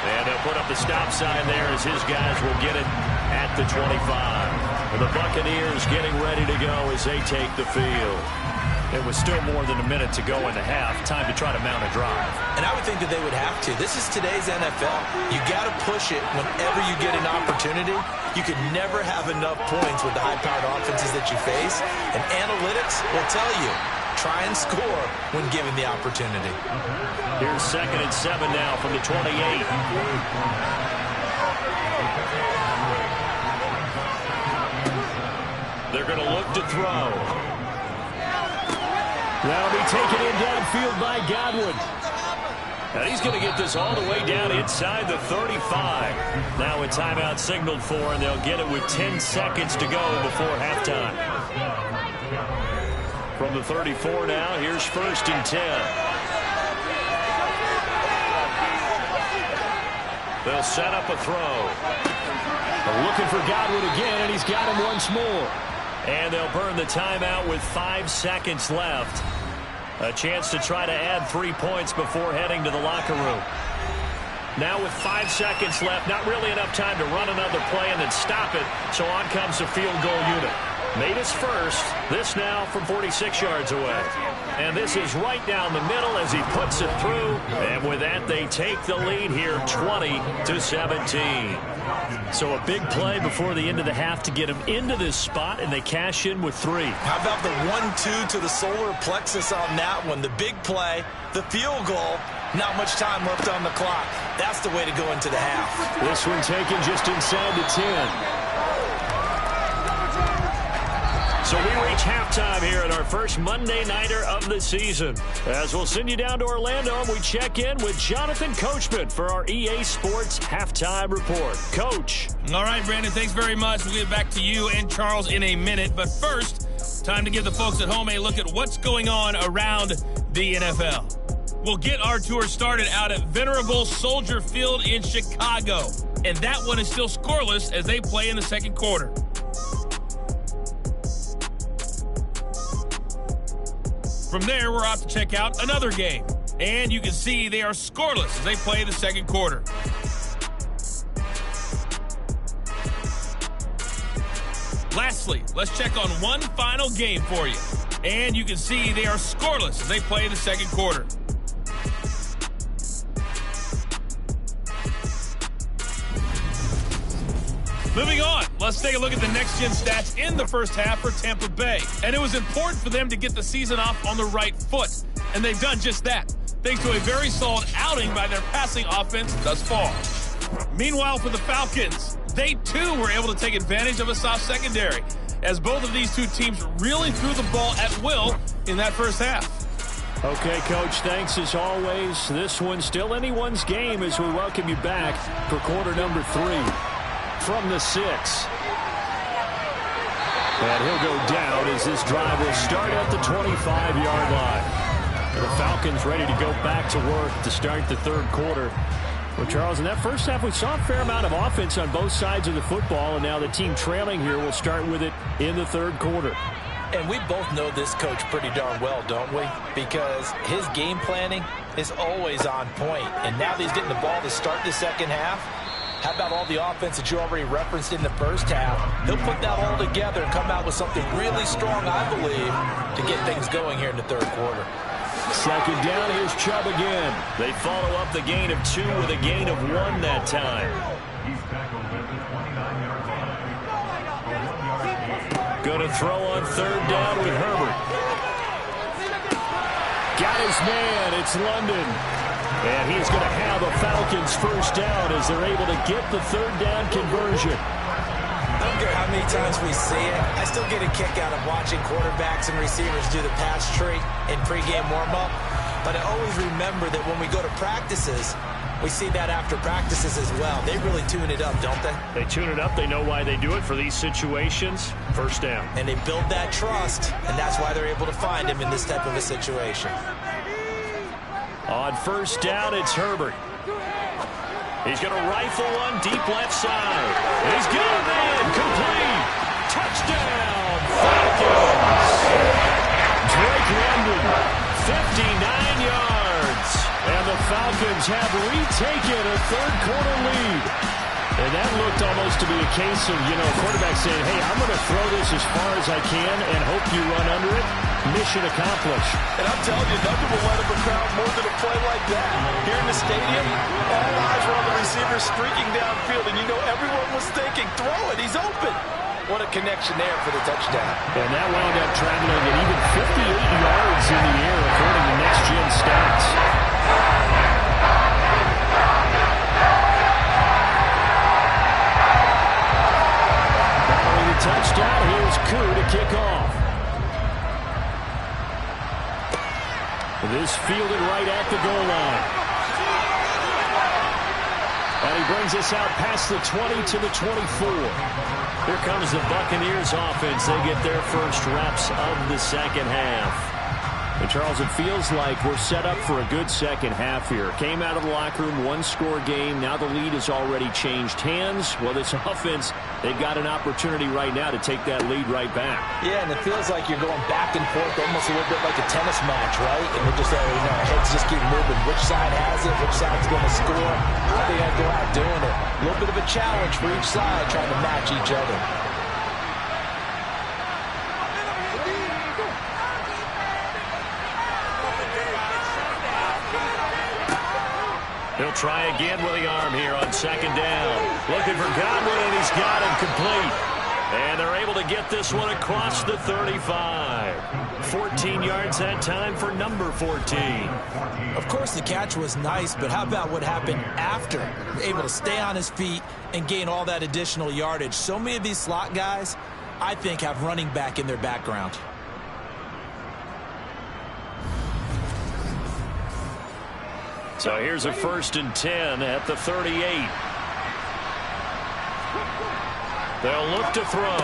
And they'll put up the stop sign there as his guys will get it at the 25. And the Buccaneers getting ready to go as they take the field. It was still more than a minute to go in the half. Time to try to mount a drive. And I would think that they would have to. This is today's NFL. You got to push it whenever you get an opportunity. You could never have enough points with the high-powered offenses that you face. And analytics will tell you, try and score when given the opportunity. Here's 2nd and 7 now from the 28. They're going to look to throw. That'll be taken in downfield by Godwin. And he's going to get this all the way down inside the 35. Now a timeout signaled for, and they'll get it with 10 seconds to go before halftime. From From the 34 now, here's 1st and 10. They'll set up a throw. Looking for Godwin again, and he's got him once more. And they'll burn the timeout with 5 seconds left. A chance to try to add 3 points before heading to the locker room. Now with 5 seconds left, not really enough time to run another play and then stop it. So on comes the field goal unit. Made his first. This now from 46 yards away. And this is right down the middle as he puts it through. And with that, they take the lead here 20-17. So a big play before the end of the half to get him into this spot, and they cash in with 3. How about the 1-2 to the solar plexus on that one? The big play, the field goal, not much time left on the clock. That's the way to go into the half. This one taken just inside the 10. So we reach halftime here at our first Monday Nighter of the season. As we'll send you down to Orlando, and we check in with Jonathan Coachman for our EA Sports Halftime Report. Coach. All right, Brandon, thanks very much. We'll get back to you and Charles in a minute. But first, time to give the folks at home a look at what's going on around the NFL. We'll get our tour started out at Venerable Soldier Field in Chicago. And that one is still scoreless as they play in the second quarter. From there, we're off to check out another game. And you can see they are scoreless as they play the second quarter. Lastly, let's check on one final game for you. And you can see they are scoreless as they play the second quarter. Moving on, let's take a look at the next-gen stats in the first half for Tampa Bay. And it was important for them to get the season off on the right foot. And they've done just that, thanks to a very solid outing by their passing offense thus far. Meanwhile, for the Falcons, they too were able to take advantage of a soft secondary, as both of these two teams really threw the ball at will in that first half. Okay, Coach, thanks as always. This one's still anyone's game as we welcome you back for quarter number 3. From the 6. And he'll go down as this drive will start at the 25-yard line. The Falcons ready to go back to work to start the third quarter. Well, Charles, in that first half, we saw a fair amount of offense on both sides of the football, and now the team trailing here will start with it in the third quarter. And we both know this coach pretty darn well, don't we? Because his game planning is always on point. And now that he's getting the ball to start the second half, how about all the offense that you already referenced in the first half? He'll put that all together and come out with something really strong, I believe, to get things going here in the third quarter. Second down, here's Chubb again. They follow up the gain of 2 with a gain of 1 that time. Going to throw on third down with Herbert. Got his man, it's London. And he's going to have a Falcons first down as they're able to get the third down conversion. I don't care how many times we see it. I still get a kick out of watching quarterbacks and receivers do the pass tree in pregame warm-up. But I always remember that when we go to practices, we see that after practices as well. They really tune it up, don't they? They tune it up. They know why they do it for these situations. First down. And they build that trust, and that's why they're able to find him in this type of a situation. On first down, it's Herbert. He's going to rifle one deep left side. He's got a man. Complete. Touchdown, Falcons. Drake London, 59 yards. And the Falcons have retaken a third quarter lead. And that looked almost to be a case of, a quarterback saying, hey, I'm going to throw this as far as I can and hope you run under it. Mission accomplished. And I'm telling you, nothing will let up a crowd more than a play like that. Here in the stadium, all eyes were on the receiver streaking downfield, and everyone was thinking, throw it, he's open. What a connection there for the touchdown. And that wound up traveling at even 58 yards in the air, according to next-gen stats. Following the touchdown, here's Koo to kick off. This fielded right at the goal line. And he brings us out past the 20 to the 24. Here comes the Buccaneers offense. They get their first reps of the second half. And Charles, it feels like we're set up for a good second half here. Came out of the locker room, one-score game. Now the lead has already changed hands. Well, this offense, they've got an opportunity right now to take that lead right back. Yeah, and it feels like you're going back and forth almost a little bit like a tennis match, right? And we're just, our heads just keep moving. Which side has it? Which side's going to score? How are they going to go out doing it? A little bit of a challenge for each side trying to match each other. He'll try again with the arm here on second down. Looking for Godwin, and he's got him complete. And they're able to get this one across the 35. 14 yards that time for number 14. Of course, the catch was nice, but how about what happened after? Able to stay on his feet and gain all that additional yardage. So many of these slot guys, I think, have running back in their background. So here's a 1st and 10 at the 38. They'll look to throw.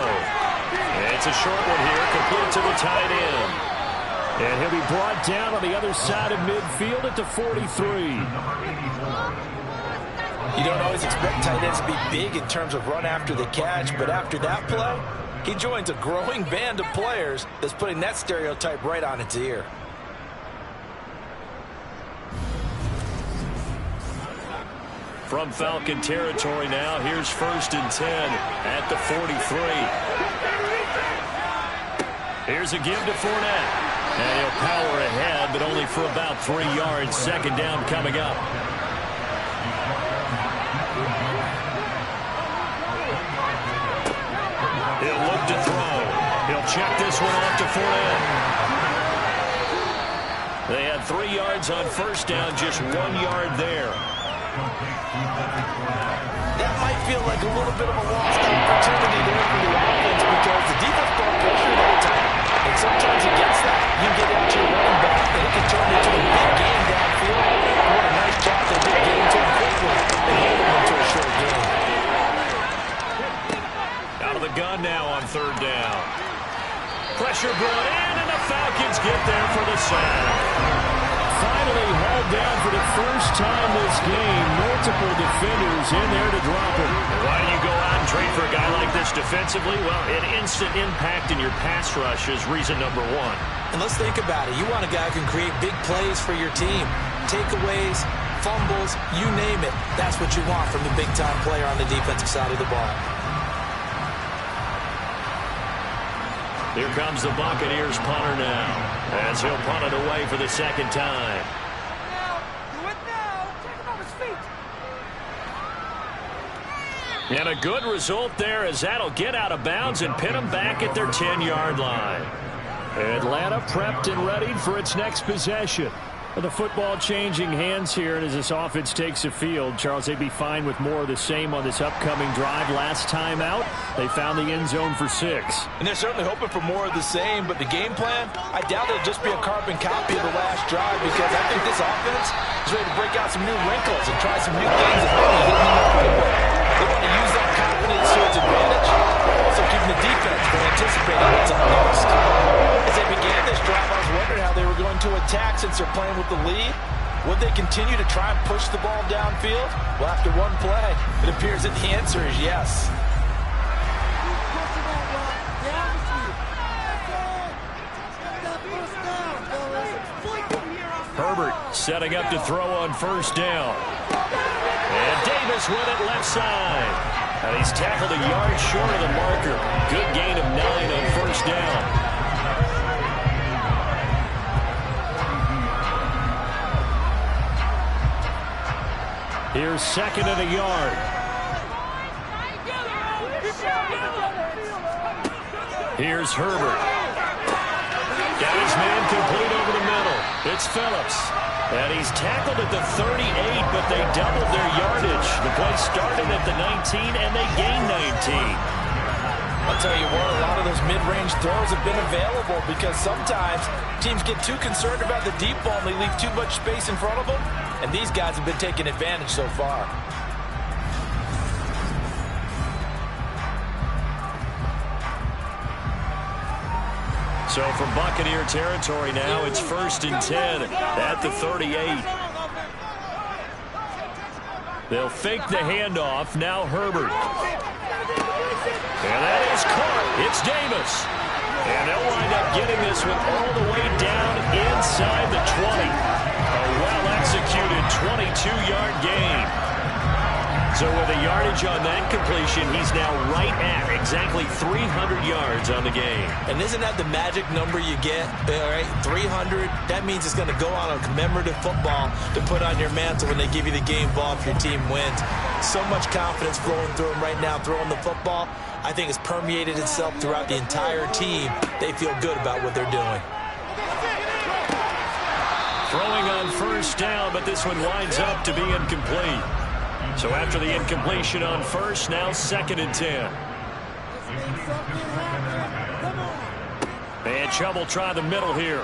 It's a short one here, complete to the tight end. And he'll be brought down on the other side of midfield at the 43. You don't always expect tight ends to be big in terms of run after the catch, but after that play, he joins a growing band of players that's putting that stereotype right on its ear. From Falcon territory now, here's 1st and 10 at the 43. Here's a give to Fournette. And he'll power ahead, but only for about 3 yards. Second down coming up. He'll look to throw. He'll check this one off to Fournette. They had 3 yards on first down, just 1 yard there. That might feel like a little bit of a lost opportunity there for the offense because the defense ball pressure all the time. And sometimes against that, you get into your running back and it can turn into a big game downfield. What a nice job they did get into him quickly and hold him into a short game. Out of the gun now on 3rd down. Pressure brought in, and the Falcons get there for the sack. Finally hauled down for the first time this game. Multiple defenders in there to drop him. And why do you go out and trade for a guy like this defensively? Well, an instant impact in your pass rush is reason number 1. And let's think about it. You want a guy who can create big plays for your team. Takeaways, fumbles, you name it. That's what you want from the big-time player on the defensive side of the ball. Here comes the Buccaneers punter now, as he'll punt it away for the second time. And a good result there, as that'll get out of bounds and pin them back at their 10-yard line. Atlanta prepped and ready for its next possession. The football changing hands here, and as this offense takes the field, Charles, they'd be fine with more of the same on this upcoming drive. Last time out, they found the end zone for 6. And they're certainly hoping for more of the same, but the game plan, I doubt it'll just be a carbon copy of the last drive because I think this offense is ready to break out some new wrinkles and try some new things and maybe hitting them up right away. They want to use that confidence to its advantage, also keeping the defense from anticipating what's up next. As they began this drive, I was wondering how they were going to attack since they're playing with the lead. Would they continue to try and push the ball downfield? Well, after one play, it appears that the answer is yes. Herbert setting up to throw on 1st down. And Davis with it left side. And he's tackled a yard short of the marker. Good gain of 9 on 1st down. Here's 2nd and a yard. Here's Herbert. Got his man complete over the middle. It's Phillips. And he's tackled at the 38, but they doubled their yardage. The play started at the 19, and they gained 19. I'll tell you what, a lot of those mid-range throws have been available because sometimes teams get too concerned about the deep ball and they leave too much space in front of them. And these guys have been taking advantage so far. So from Buccaneer territory now, it's 1st and 10 at the 38. They'll fake the handoff. Now Herbert. And that is caught. It's Davis. And they'll wind up getting this one all the way down inside the 20. A well-executed 22-yard gain. So with a yardage on that completion, he's now right at exactly 300 yards on the game. And isn't that the magic number you get? All right, 300. That means it's going to go on a commemorative football to put on your mantle when they give you the game ball if your team wins. So much confidence flowing through him right now, throwing the football. I think it's permeated itself throughout the entire team. They feel good about what they're doing. Throwing on 1st down, but this one winds up to be incomplete. So after the incompletion on 1st, now 2nd and 10. And Chubb will try the middle here.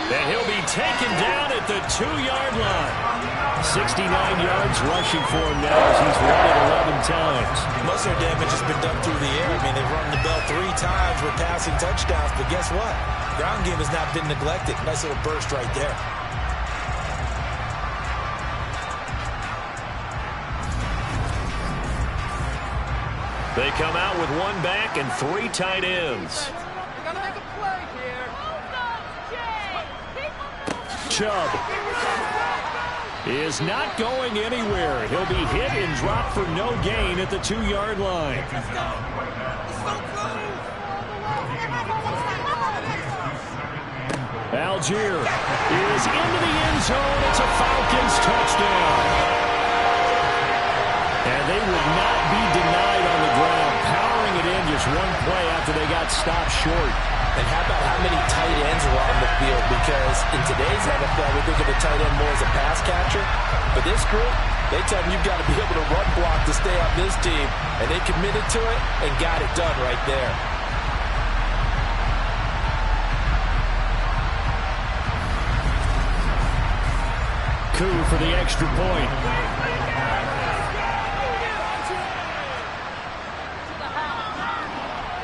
And he'll be taken down at the 2-yard line. 69 yards rushing for him now as he's run it 11 times. Most of their damage has been done through the air. I mean, they've run the bell 3 times with passing touchdowns, but guess what? Ground game has not been neglected. Nice little burst right there. They come out with 1 back and 3 tight ends. Chubb is not going anywhere. He'll be hit and dropped for no gain at the 2-yard line. Algier is into the end zone. It's a Falcons touchdown. And they would not be denied on the ground, powering it in just 1 play after they got stopped short. And how about how many tight ends were on the field? Because in today's NFL, we think of the tight end more as a pass catcher. But this group, they tell them you've got to be able to run block to stay on this team. And they committed to it and got it done right there. Coup for the extra point.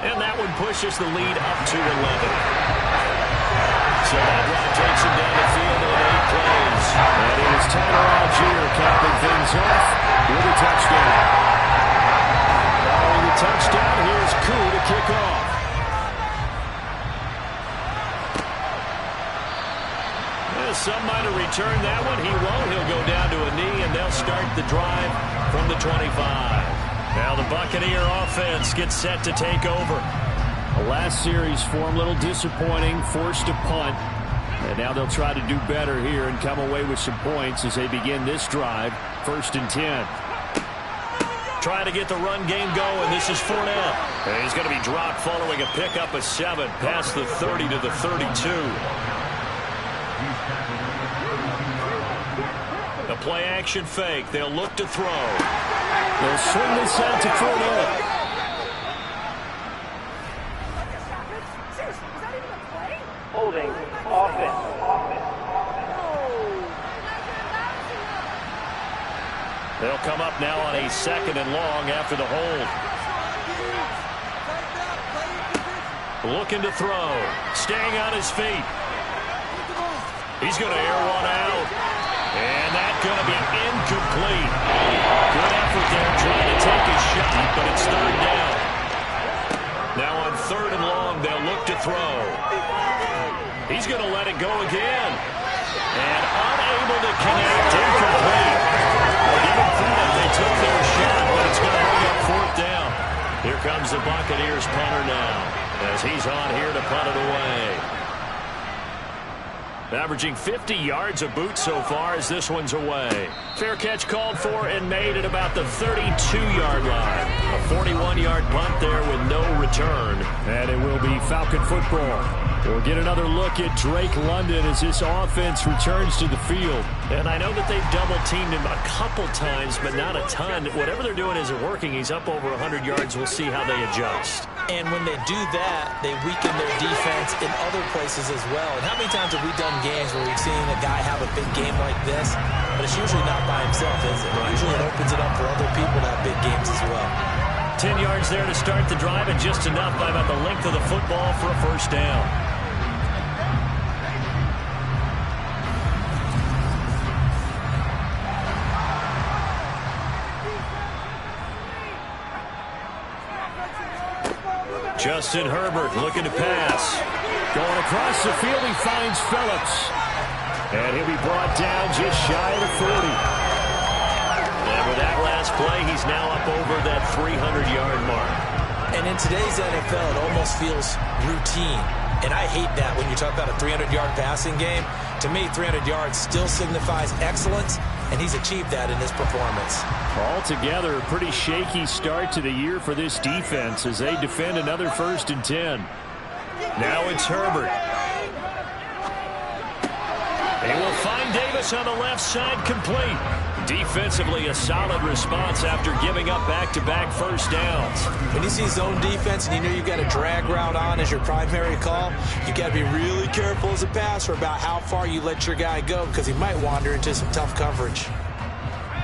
And that one pushes the lead up to 11. So that drive takes him down the field in 8 plays. And it is Tyler Algier capping things off with a touchdown. Following the touchdown, here's Coup to kick off. Some might have returned that one. He won't. He'll go down to a knee, and they'll start the drive from the 25. Now the Buccaneer offense gets set to take over. The last series for him, a little disappointing, forced a punt. And now they'll try to do better here and come away with some points as they begin this drive. 1st and 10. Trying to get the run game going. This is Fournette. And he's going to be dropped following a pickup of 7 past the 30 to the 32. The play-action fake. They'll look to throw. They'll swing this out to Fournette. Holding offense. They'll come up now on a 2nd and long after the hold. Looking to throw. Staying on his feet. He's going to air one out. And that's going to be incomplete. Good effort there trying to take his shot, but it's 3rd down. Now on 3rd and long, they'll look to throw. He's going to let it go again. And unable to connect, incomplete. Well, give him credit. They took their shot, but it's going to bring up 4th down. Here comes the Buccaneers punter now as he's on here to punt it away. Averaging 50 yards a boot so far as this one's away. Fair catch called for and made at about the 32-yard line. A 41-yard punt there with no return. And it will be Falcon football. We'll get another look at Drake London as this offense returns to the field. And I know that they've double-teamed him a couple times, but not a ton. Whatever they're doing isn't working. He's up over 100 yards. We'll see how they adjust. And when they do that, they weaken their defense in other places as well. And how many times have we done games where we've seen a guy have a big game like this, but it's usually not by himself, is it? Usually it opens it up for other people to have big games as well. 10 yards there to start the drive, and just enough by about the length of the football for a first down. Justin Herbert looking to pass. Going across the field, he finds Phillips. And he'll be brought down just shy of the 40. And with that last play, he's now up over that 300-yard mark. And in today's NFL, it almost feels routine. And I hate that when you talk about a 300-yard passing game. To me, 300 yards still signifies excellence, and he's achieved that in his performance. Altogether, a pretty shaky start to the year for this defense as they defend another 1st and 10. Now it's Herbert. He will find Davis on the left side, complete. Defensively, a solid response after giving up back-to-back first downs. When you see zone defense and you know you've got a drag route on as your primary call, you've got to be really careful as a passer about how far you let your guy go because he might wander into some tough coverage.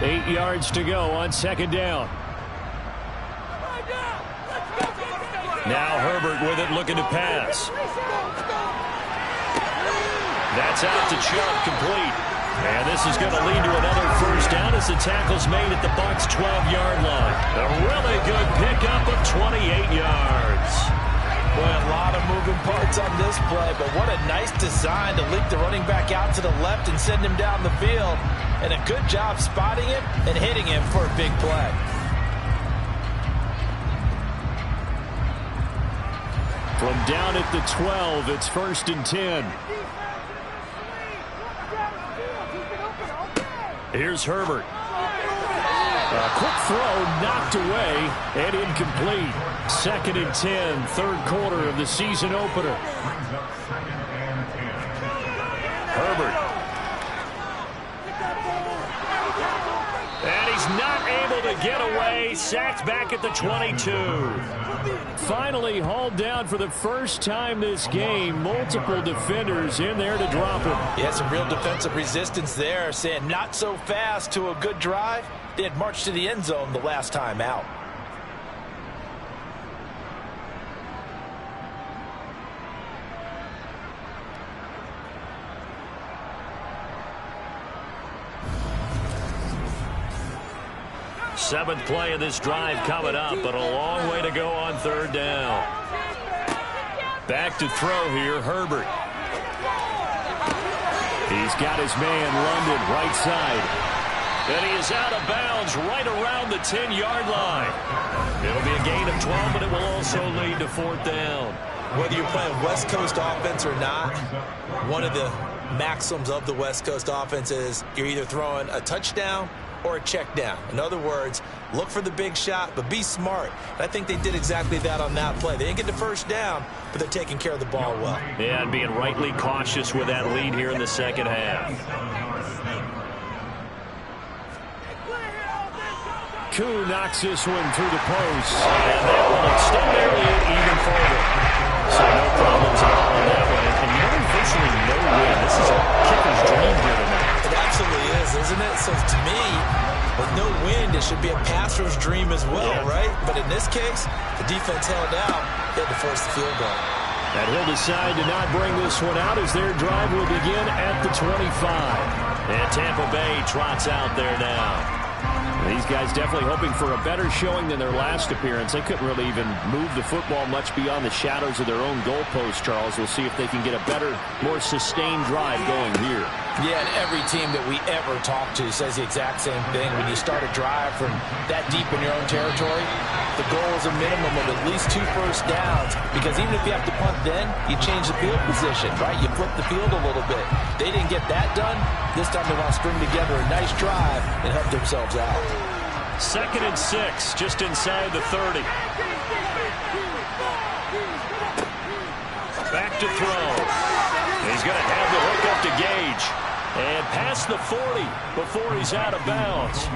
8 yards to go on 2nd down. Now Herbert with it, looking to pass. That's out to Chubb, complete. And this is going to lead to another first down as the tackle's made at the Bucs' 12-yard line. A really good pickup of 28 yards. Boy, a lot of moving parts on this play, but what a nice design to leak the running back out to the left and send him down the field. And a good job spotting him and hitting him for a big play. From down at the 12, it's 1st and 10. Here's Herbert. A quick throw knocked away and incomplete. 2nd and 10, 3rd quarter of the season opener. Herbert. And he's not able to get away. Sacked back at the 22. Finally hauled down for the first time this game. Multiple defenders in there to drop him. Yeah, some real defensive resistance there, saying not so fast to a good drive. They had marched to the end zone the last time out. Seventh play of this drive coming up, but a long way to go on 3rd down. Back to throw here, Herbert. He's got his man, London, right side. And he is out of bounds right around the 10-yard line. It'll be a gain of 12, but it will also lead to 4th down. Whether you're playing West Coast offense or not, one of the maxims of the West Coast offense is you're either throwing a touchdown or a check down. In other words, look for the big shot, but be smart. And I think they did exactly that on that play. They didn't get the first down, but they're taking care of the ball well. Yeah, and being rightly cautious with that lead here in the 2nd half. Koo knocks this one through the post, and that will extend their lead even further. So no problems at all on that one. And you know, officially no win. This is a kicker's dream here tonight. It absolutely is, isn't it? So to me, with no wind, it should be a passer's dream as well, right? But in this case, the defense held out. They had to force the field goal. And he'll decide to not bring this one out as their drive will begin at the 25. And Tampa Bay trots out there now. These guys definitely hoping for a better showing than their last appearance. They couldn't really even move the football much beyond the shadows of their own goalpost, Charles. We'll see if they can get a better, more sustained drive going here. Yeah, and every team that we ever talk to says the exact same thing. When you start a drive from that deep in your own territory, the goal is a minimum of at least 2 first downs, because even if you have to punt then, you change the field position, right? You flip the field a little bit. They didn't get that done. This time they want to string together a nice drive and help themselves out. 2nd and 6, just inside the 30. Back to throw. He's going to have the hook up to Gage. And past the 40 before he's out of bounds.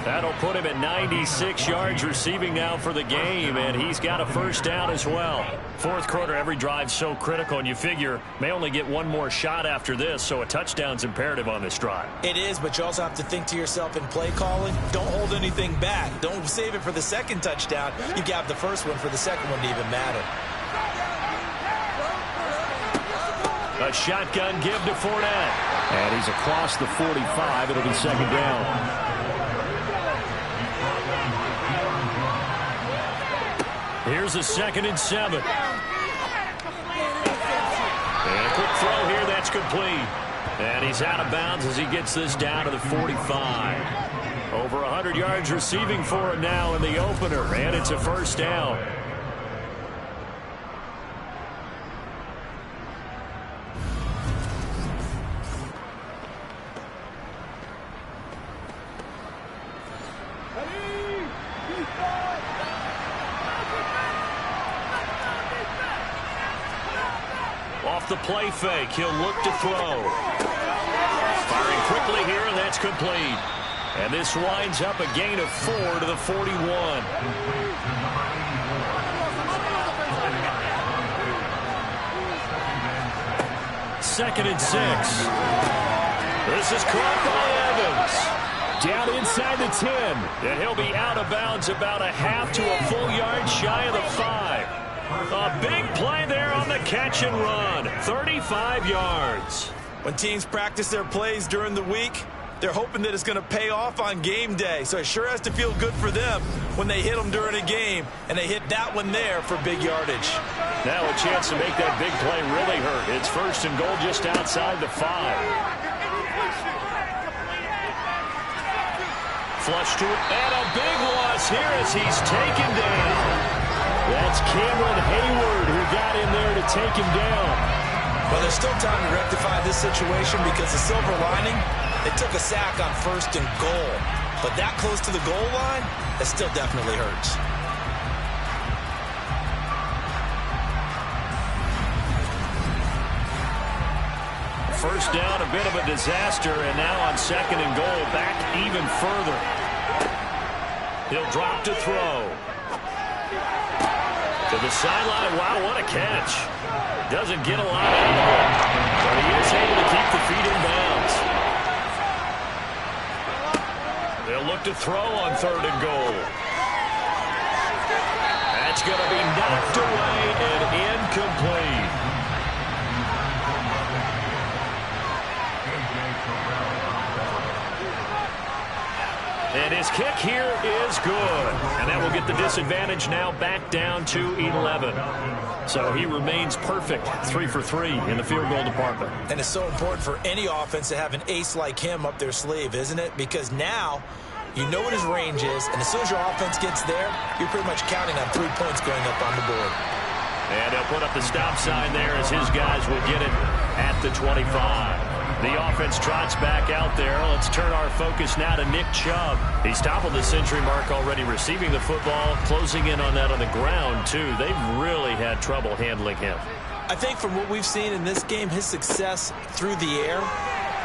That'll put him at 96 yards receiving now for the game, and he's got a first down as well. Fourth quarter, every drive's so critical, and you figure may only get one more shot after this, so a touchdown's imperative on this drive. It is, but you also have to think to yourself in play calling, don't hold anything back. Don't save it for the second touchdown. You got the first one for the second one to even matter. A shotgun give to Fournette. And he's across the 45. It'll be second down. Here's a 2nd and 7. And a quick throw here. That's complete. And he's out of bounds as he gets this down to the 45. Over 100 yards receiving for him now in the opener. And it's a first down. The play fake. He'll look to throw. Firing quickly here, and that's complete. And this winds up a gain of 4 to the 41. Second and 6. This is caught by Evans. Down inside the 10. And he'll be out of bounds about a half to a full yard shy of the 5. A big play there on the catch and run. 35 yards. When teams practice their plays during the week, they're hoping that it's going to pay off on game day. So it sure has to feel good for them when they hit them during a game, and they hit that one there for big yardage. Now a chance to make that big play really hurt. It's first and goal just outside the 5. Flush to it, and a big loss here as he's taken down. That's Cameron Hayward who got in there to take him down. Well, there's still time to rectify this situation because the silver lining, they took a sack on first and goal. But that close to the goal line, that still definitely hurts. First down, a bit of a disaster, and now on second and goal, back even further. He'll drop to throw. To the sideline. Wow, what a catch. Doesn't get a lot out of it, but he is able to keep the feet in bounds. They'll look to throw on third and goal. That's going to be knocked away and incomplete. And his kick here is good. And that will get the disadvantage now back down to 11. So he remains perfect, 3 for 3 in the field goal department. And it's so important for any offense to have an ace like him up their sleeve, isn't it? Because now you know what his range is, and as soon as your offense gets there, you're pretty much counting on 3 points going up on the board. And he'll put up the stop sign there as his guys will get it at the 25. The offense trots back out there. Let's turn our focus now to Nick Chubb. He's toppled the century mark already receiving the football, closing in on that on the ground, too. They've really had trouble handling him. I think from what we've seen in this game, his success through the air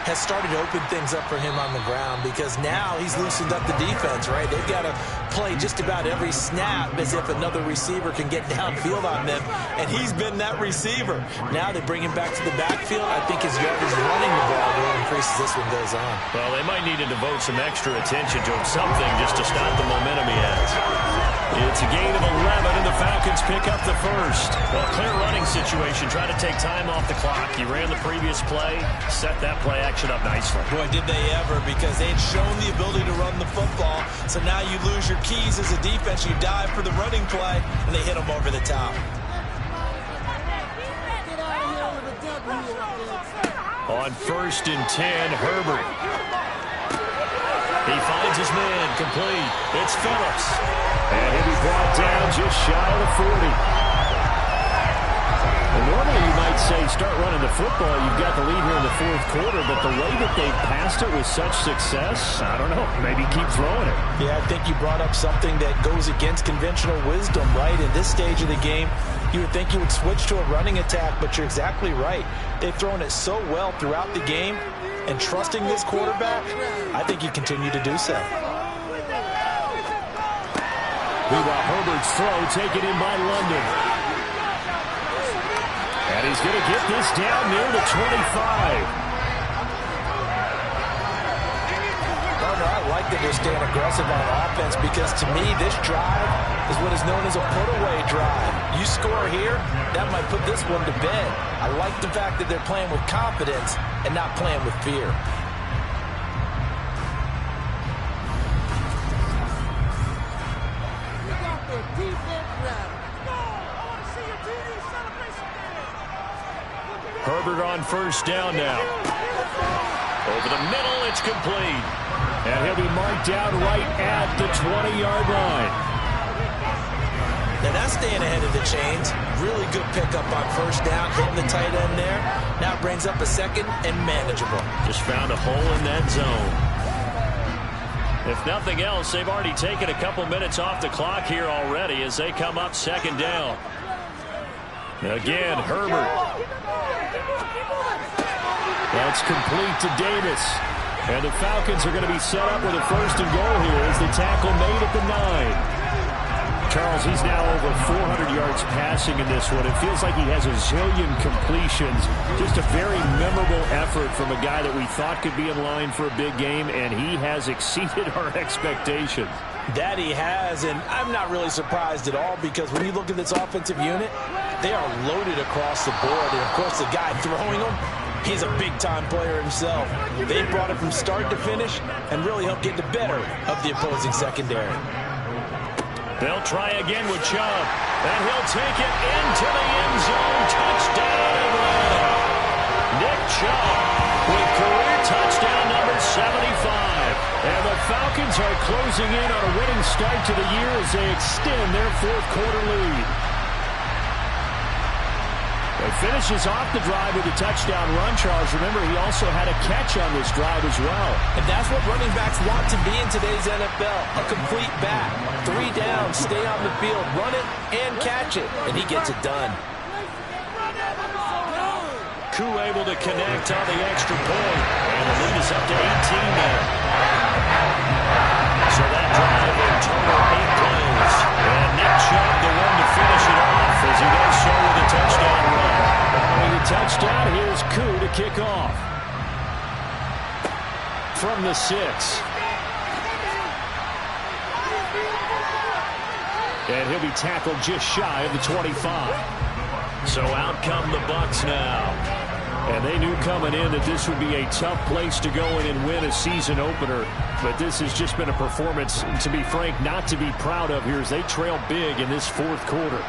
has started to open things up for him on the ground because now he's loosened up the defense, right? They've got to play just about every snap as if another receiver can get downfield on them, and he's been that receiver. Now they bring him back to the backfield. I think his yardage running the ball will increase as this one goes on. Well, they might need to devote some extra attention to him, something just to stop the momentum he has. It's a gain of 11, and the Falcons pick up the first. Well, clear running situation. Try to take time off the clock. You ran the previous play, set that play action up nicely. Boy, did they ever, because they'd shown the ability to run the football. So now you lose your keys as a defense. You dive for the running play, and they hit them over the top. On first and 10, Herbert. He finds his man, complete. It's Phillips. And he'll be brought down just shy of the 40. And normally you might say start running the football. You've got the lead here in the fourth quarter, but the way that they've passed it with such success, I don't know, maybe keep throwing it. Yeah, I think you brought up something that goes against conventional wisdom, right? In this stage of the game, you would think you would switch to a running attack, but you're exactly right. They've thrown it so well throughout the game, and trusting this quarterback, I think you continue to do so. Meanwhile, Herbert's throw taken in by London. And he's going to get this down near the 25. I like that they're staying aggressive on offense because, to me, this drive is what is known as a put-away drive. You score here, that might put this one to bed. I like the fact that they're playing with confidence and not playing with fear. Herbert on first down now. Over the middle, it's complete. And he'll be marked down right at the 20-yard line. Now that's staying ahead of the chains. Really good pickup on first down, hitting the tight end there. Now brings up a second and manageable. Just found a hole in that zone. If nothing else, they've already taken a couple minutes off the clock here already as they come up second down. Again, Herbert. That's complete to Davis. And the Falcons are going to be set up with a first and goal here as the tackle made at the 9. Charles, he's now over 400 yards passing in this one. It feels like he has a zillion completions. Just a very memorable effort from a guy that we thought could be in line for a big game, and he has exceeded our expectations. That he has, and I'm not really surprised at all because when you look at this offensive unit, they are loaded across the board. And, of course, the guy throwing them, he's a big-time player himself. They brought it from start to finish and really helped get the better of the opposing secondary. They'll try again with Chubb, and he'll take it into the end zone. Touchdown, Atlanta. Nick Chubb with career touchdown number 75. And the Falcons are closing in on a winning start to the year as they extend their fourth quarter lead. He finishes off the drive with a touchdown run, Charles. Remember, he also had a catch on this drive as well. And that's what running backs want to be in today's NFL, a complete back. 3 downs, stay on the field, run it, and catch it. And he gets it done. Koo able to connect on the extra point. And the lead is up to 18 now. So that drive in total 8 plays. And Nick Chubb, the one to finish it off as he does so with a touchdown run. Following the touchdown, here's Koo to kick off. From the 6. And he'll be tackled just shy of the 25. So out come the Bucs now. And they knew coming in that this would be a tough place to go in and win a season opener. But this has just been a performance, to be frank, not to be proud of here as they trail big in this fourth quarter.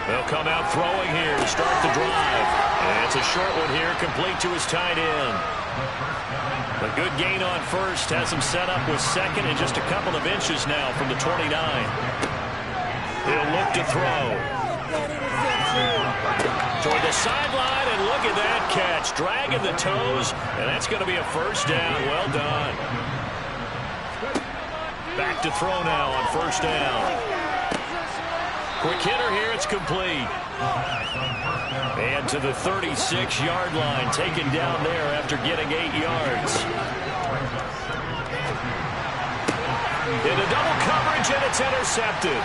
They'll come out throwing here to start the drive. And it's a short one here, complete to his tight end. A good gain on first, has him set up with second and just a couple of inches now from the 29. He'll look to throw. Toward the sideline, and look at that catch. Dragging the toes, and that's going to be a first down. Well done. Back to throw now on first down. Quick hitter here, it's complete. And to the 36-yard line, taken down there after getting 8 yards. Into double coverage, and it's intercepted.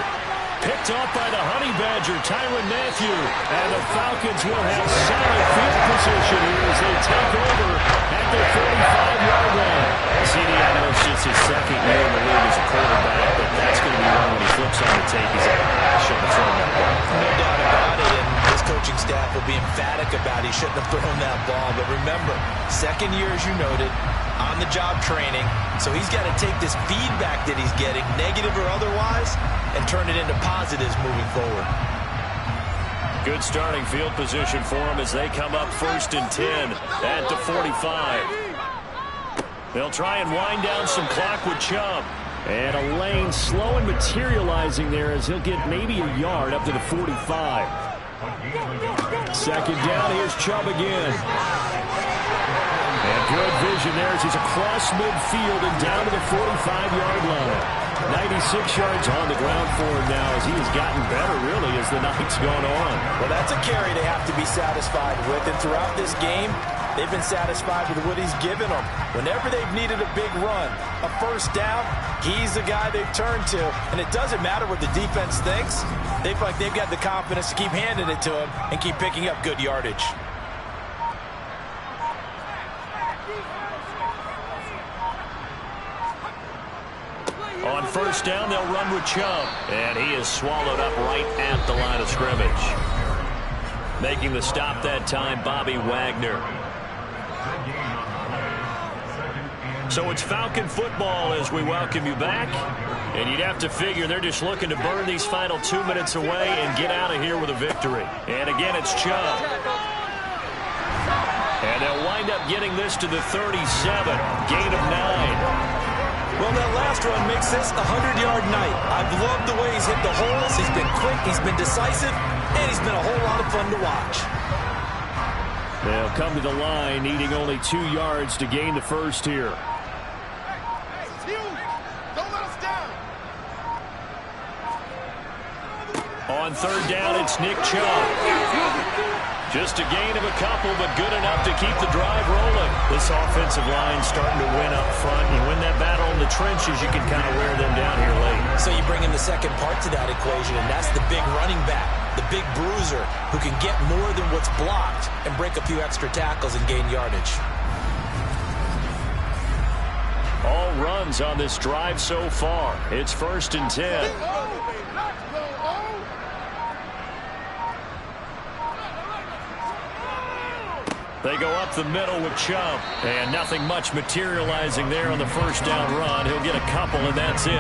Picked off by the Honey Badger, Tyrann Mathieu. And the Falcons will have solid field position here as they take over at the 45-yard line. CD, I know it's just his second year in the league as a quarterback, but that's going to be one when he flips on the tape. He's like, I shouldn't have thrown that ball. No doubt about it, and his coaching staff will be emphatic about he shouldn't have thrown that ball. But remember, second year, as you noted, on-the-job training, so he's got to take this feedback that he's getting, negative or otherwise, and turn it into positives moving forward. Good starting field position for him as they come up first and 10 at the 45. They'll try and wind down some clock with Chubb. And a lane slow and materializing there as he'll get maybe a yard up to the 45. Second down, here's Chubb again. And good vision there as he's across midfield and down to the 45-yard line. 96 yards on the ground for him now as he has gotten better, really, as the night's gone on. Well, that's a carry they have to be satisfied with. And throughout this game, they've been satisfied with what he's given them. Whenever they've needed a big run, a first down, he's the guy they've turned to. And it doesn't matter what the defense thinks. They feel like they've got the confidence to keep handing it to him and keep picking up good yardage. On first down, they'll run with Chubb. And he is swallowed up right at the line of scrimmage. Making the stop that time, Bobby Wagner. So it's Falcon football as we welcome you back. And you'd have to figure they're just looking to burn these final 2 minutes away and get out of here with a victory. And again, it's Chubb. And they'll wind up getting this to the 37. Gain of 9. Well, that last run makes this a 100-yard night. I've loved the way he's hit the holes. He's been quick, he's been decisive, and he's been a whole lot of fun to watch. They'll come to the line, needing only 2 yards to gain the first here. Don't let us down. On third down, it's Nick Chubb. Just a gain of a couple, but good enough to keep the drive rolling. This offensive line starting to win up front. You win that battle in the trenches, you can kind of wear them down here late. So you bring in the second part to that equation, and that's the big running back, the big bruiser, who can get more than what's blocked and break a few extra tackles and gain yardage. All runs on this drive so far. It's 1st and 10. They go up the middle with Chubb. And nothing much materializing there on the first down run. He'll get a couple, and that's it.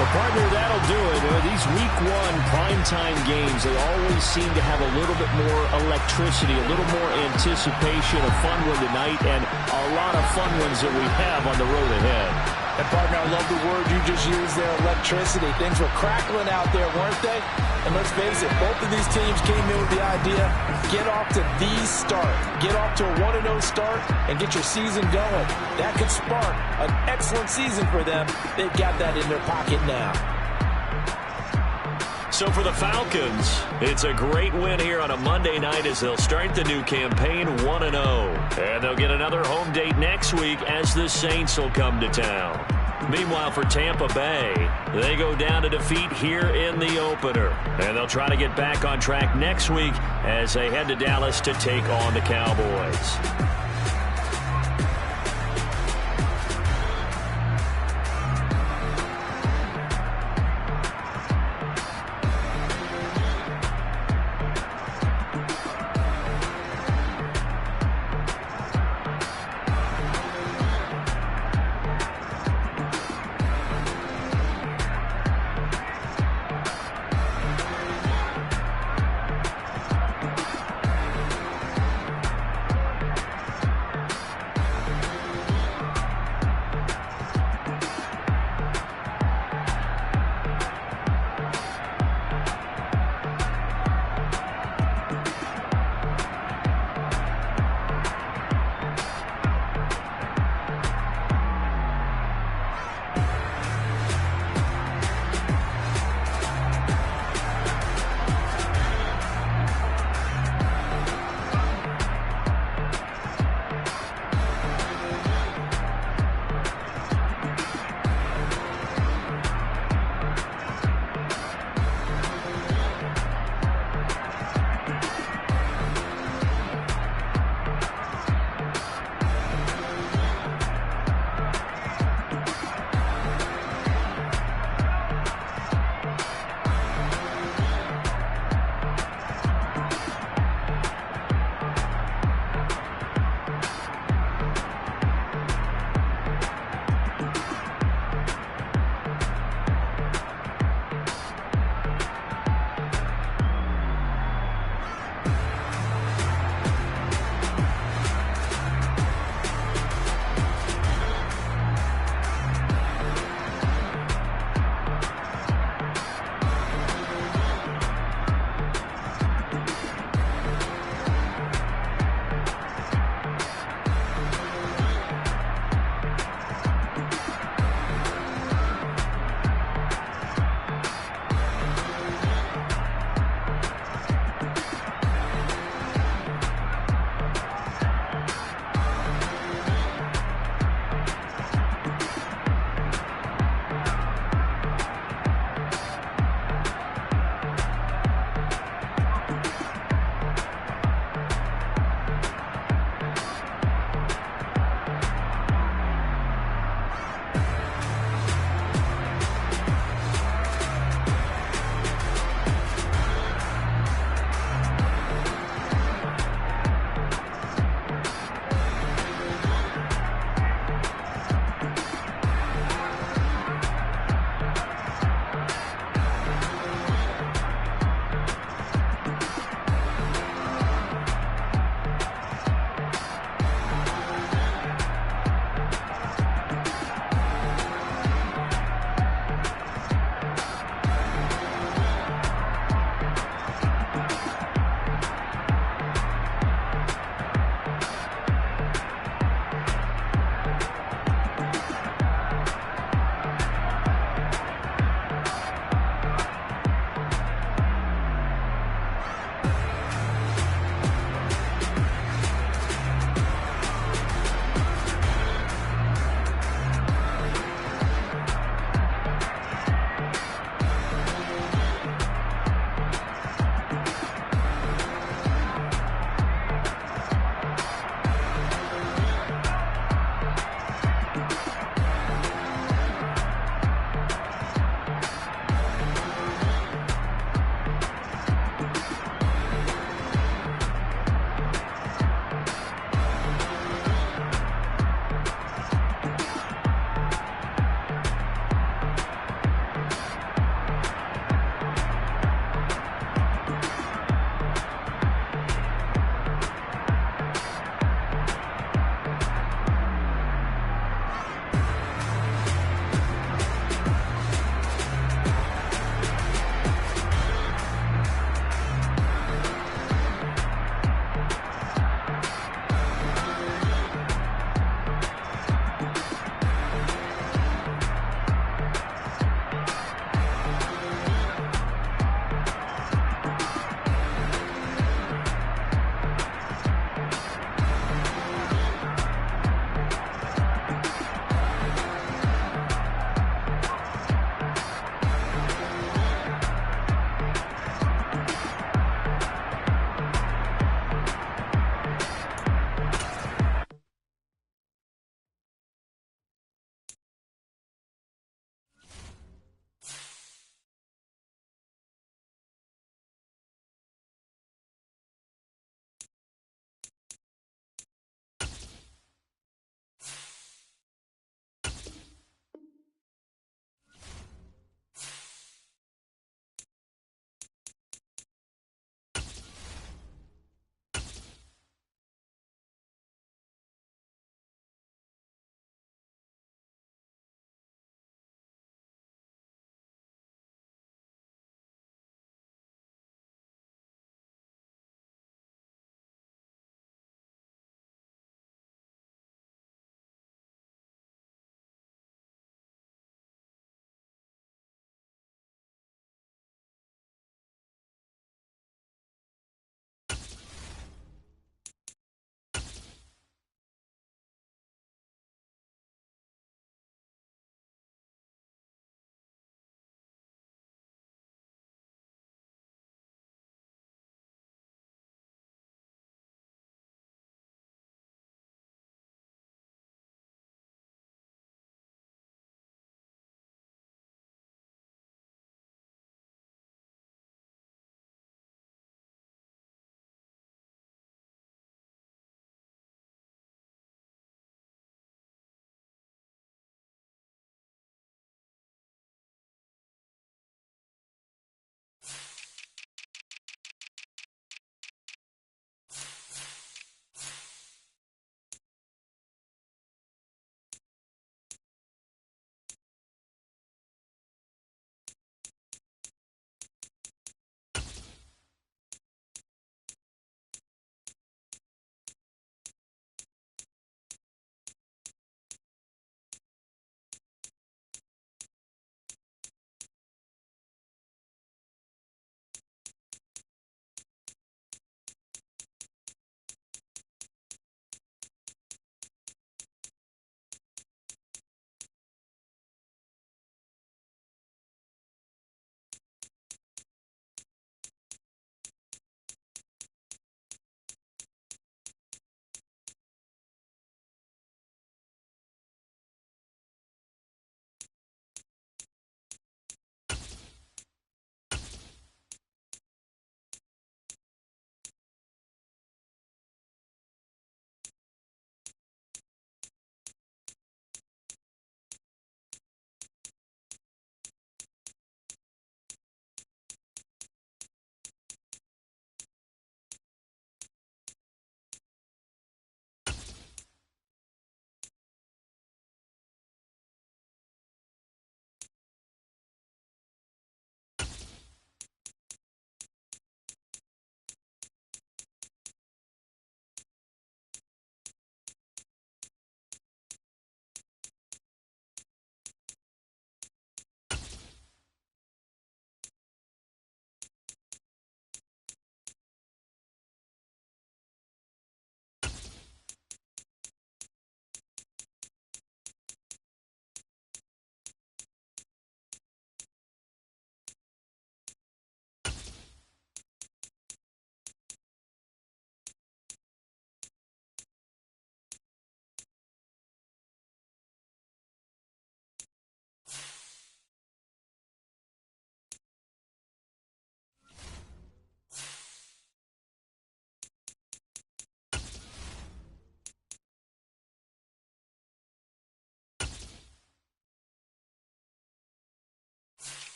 Well, partner, that'll do it. These Week 1 primetime games, they always seem to have a little bit more electricity, a little more anticipation, a fun one tonight, and a lot of fun ones that we have on the road ahead. And, partner, I love the word you just used there, electricity. Things were crackling out there, weren't they? And let's face it, both of these teams came in with the idea, get off to the start. Get off to a 1-0 start and get your season going. That could spark an excellent season for them. They've got that in their pocket now. So for the Falcons, it's a great win here on a Monday night as they'll start the new campaign 1-0. And they'll get another home date next week as the Saints will come to town. Meanwhile, for Tampa Bay, they go down to defeat here in the opener. And they'll try to get back on track next week as they head to Dallas to take on the Cowboys.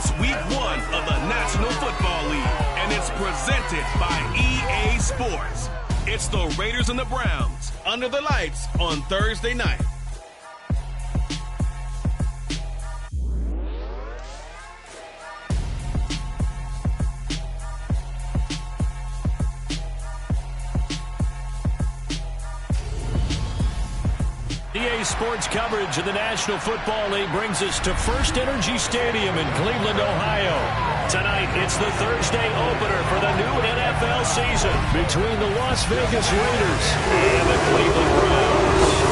It's week 1 of the National Football League, and it's presented by EA Sports. It's the Raiders and the Browns under the lights on Thursday night. EA Sports coverage of the National Football League brings us to First Energy Stadium in Cleveland, Ohio. Tonight, it's the Thursday opener for the new NFL season between the Las Vegas Raiders and the Cleveland Browns.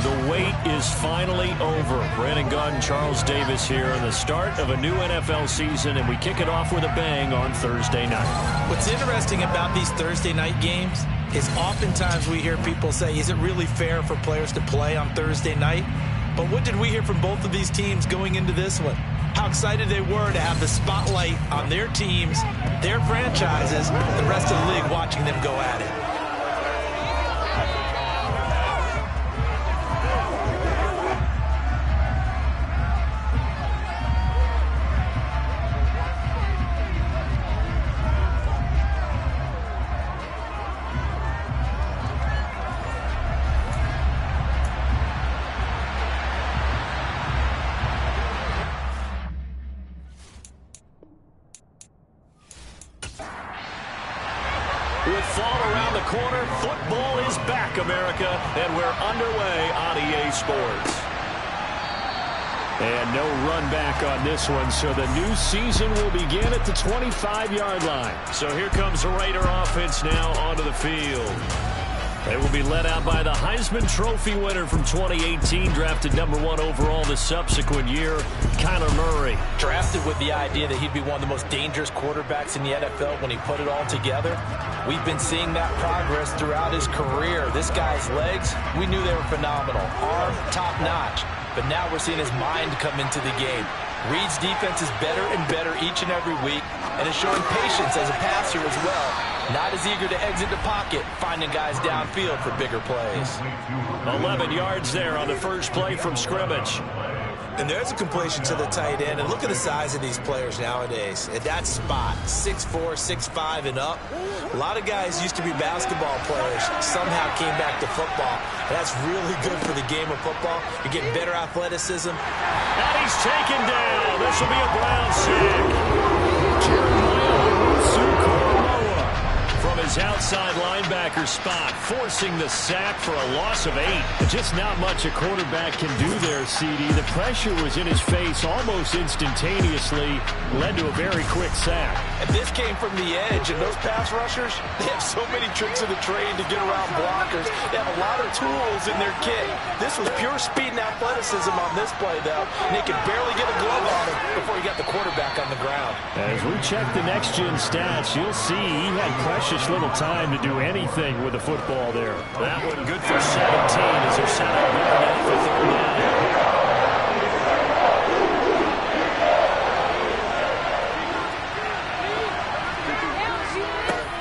The wait is finally over. Brandon Gaudin and Charles Davis here on the start of a new NFL season, and we kick it off with a bang on Thursday night. What's interesting about these Thursday night games is oftentimes we hear people say, is it really fair for players to play on Thursday night? But what did we hear from both of these teams going into this one? How excited they were to have the spotlight on their teams, their franchises, the rest of the league watching them go at it. With fall around the corner, football is back, America, and we're underway on EA Sports. And no run back on this one, so the new season will begin at the 25-yard line. So here comes the Raider offense now onto the field. They will be led out by the Heisman Trophy winner from 2018, drafted #1 overall the subsequent year, Kyler Murray. Drafted with the idea that he'd be one of the most dangerous quarterbacks in the NFL when he put it all together. We've been seeing that progress throughout his career. This guy's legs, we knew they were phenomenal. Arm, top-notch. But now we're seeing his mind come into the game. Reed's defense is better and better each and every week, and is showing patience as a passer as well. Not as eager to exit the pocket, finding guys downfield for bigger plays. 11 yards there on the first play from scrimmage. And there's a completion to the tight end. And look at the size of these players nowadays. At that spot, 6'4", 6'5", and up. A lot of guys used to be basketball players, somehow came back to football. That's really good for the game of football. You're getting better athleticism. And he's taken down. This will be a Brown sack. From his outside linebacker spot, forcing the sack for a loss of 8. Just not much a quarterback can do there, CD. The pressure was in his face almost instantaneously, led to a very quick sack. And this came from the edge, and those pass rushers, they have so many tricks of the trade to get around blockers. They have a lot of tools in their kit. This was pure speed and athleticism on this play, though, and they could barely get a glove on him before he got the quarterback on the ground. As we check the next-gen stats, you'll see he had precious little time to do anything with the football there. That one good for 17 as they're set up for third down.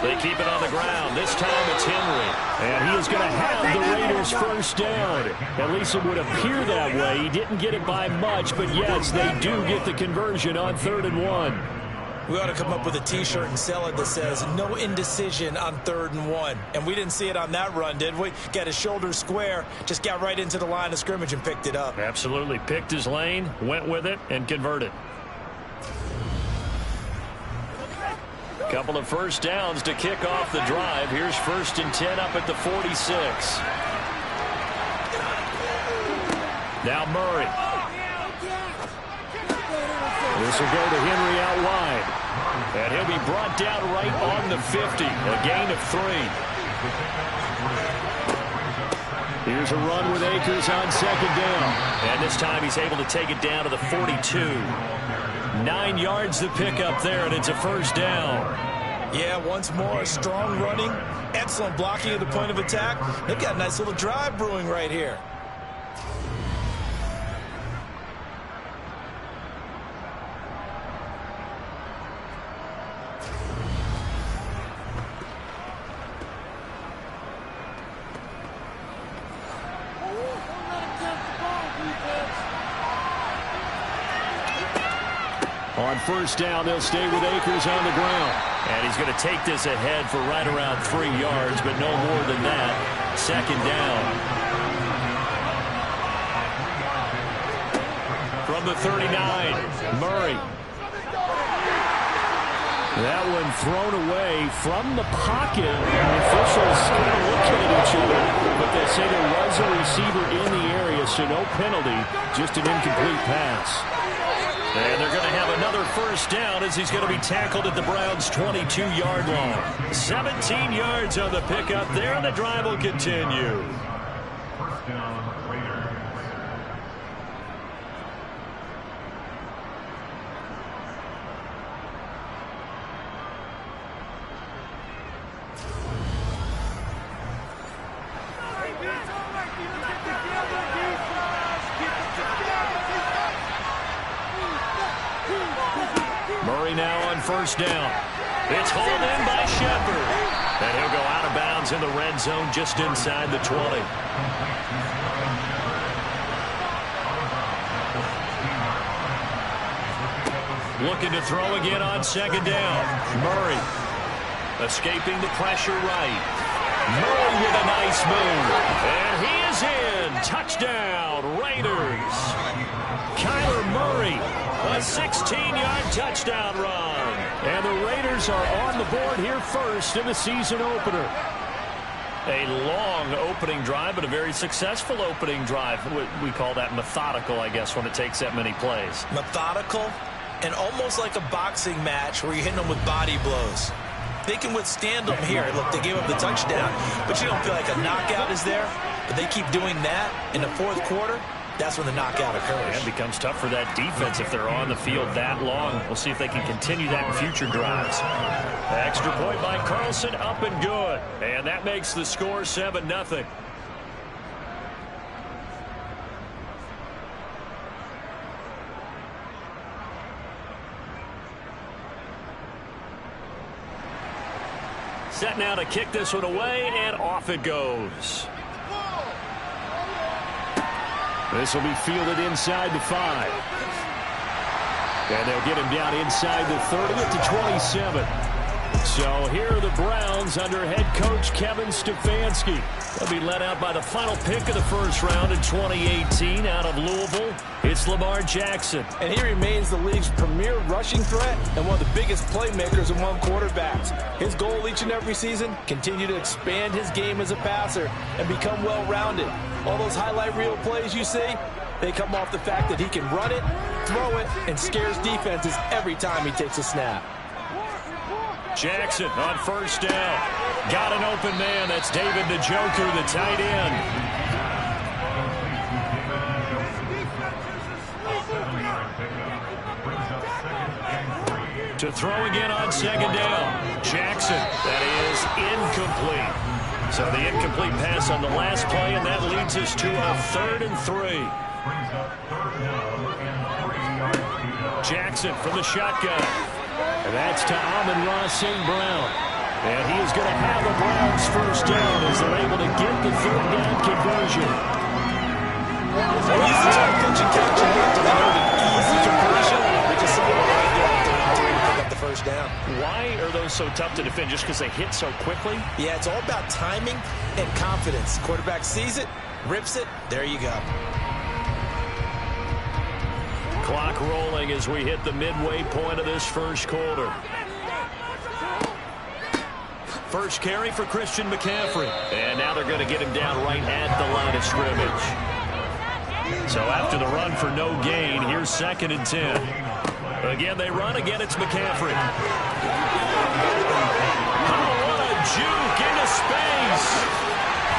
They keep it on the ground. This time it's Henry. And he is going to have the Raiders first down. At least it would appear that way. He didn't get it by much, but yes, they do get the conversion on 3rd and 1. We ought to come up with a T-shirt and sell it that says, no indecision on 3rd and 1. And we didn't see it on that run, did we? Got his shoulders square, just got right into the line of scrimmage and picked it up. Absolutely. Picked his lane, went with it, and converted. Couple of first downs to kick off the drive. Here's 1st and 10 up at the 46. Now Murray. This will go to Henry out wide. And he'll be brought down right on the 50. A gain of 3. Here's a run with Akers on 2nd down. And this time he's able to take it down to the 42. 9 yards to pick up there, and it's a first down. Yeah, once more, strong running, excellent blocking at the point of attack. They've got a nice little drive brewing right here. On first down, they'll stay with Akers on the ground. And he's going to take this ahead for right around 3 yards, but no more than that. Second down. From the 39, Murray. That one thrown away from the pocket. The officials kind of looking at each other, but they say there was a receiver in the area, so no penalty, just an incomplete pass. And they're going to have another first down as he's going to be tackled at the Browns' 22-yard line. 17 yards on the pickup there, and the drive will continue. First down, Raiders. Murray now on first down. It's hauled in by Shepard. And he'll go out of bounds in the red zone just inside the 20. Looking to throw again on second down. Murray escaping the pressure right. Murray with a nice move. And he is in. Touchdown, Raiders. Kyler Murray, a 16-yard touchdown run. And the Raiders are on the board here first in the season opener. A long opening drive, but a very successful opening drive. We call that methodical, I guess, when it takes that many plays. Methodical and almost like a boxing match where you're hitting them with body blows. They can withstand them here. Look, they gave up the touchdown, but you don't feel like a knockout is there. But they keep doing that in the fourth quarter. That's when the knockout occurs. It becomes tough for that defense if they're on the field that long. We'll see if they can continue that in future drives. Extra point by Carlson, up and good. And that makes the score 7-0. Set now to kick this one away, and off it goes. This will be fielded inside the 5. And they'll get him down inside the 30 at the 27. So here are the Browns under head coach Kevin Stefanski. They'll be led out by the final pick of the first round in 2018 out of Louisville. It's Lamar Jackson. And he remains the league's premier rushing threat and one of the biggest playmakers among quarterbacks. His goal each and every season, continue to expand his game as a passer and become well-rounded. All those highlight reel plays you see, they come off the fact that he can run it, throw it, and scares defenses every time he takes a snap. Jackson on first down. Got an open man. That's David Njoku, the tight end. To throw again on second down. Jackson. That is incomplete. So the incomplete pass on the last play, and that leads us to a 3rd and 3. Jackson from the shotgun. And that's to Amon-Ra St. Brown. And he is going to have the Browns first down as they're able to get the 3rd down conversion. Easy time pitch and catch and hit. Easy conversion. They just saw it right there to pick up the first down. Why are those so tough to defend? Just because they hit so quickly? Yeah, it's all about timing and confidence. Quarterback sees it, rips it, there you go. Clock rolling as we hit the midway point of this first quarter. First carry for Christian McCaffrey. And now they're going to get him down right at the line of scrimmage. So after the run for no gain, here's 2nd and 10. Again, they run. Again, it's McCaffrey. Oh, what a juke into space.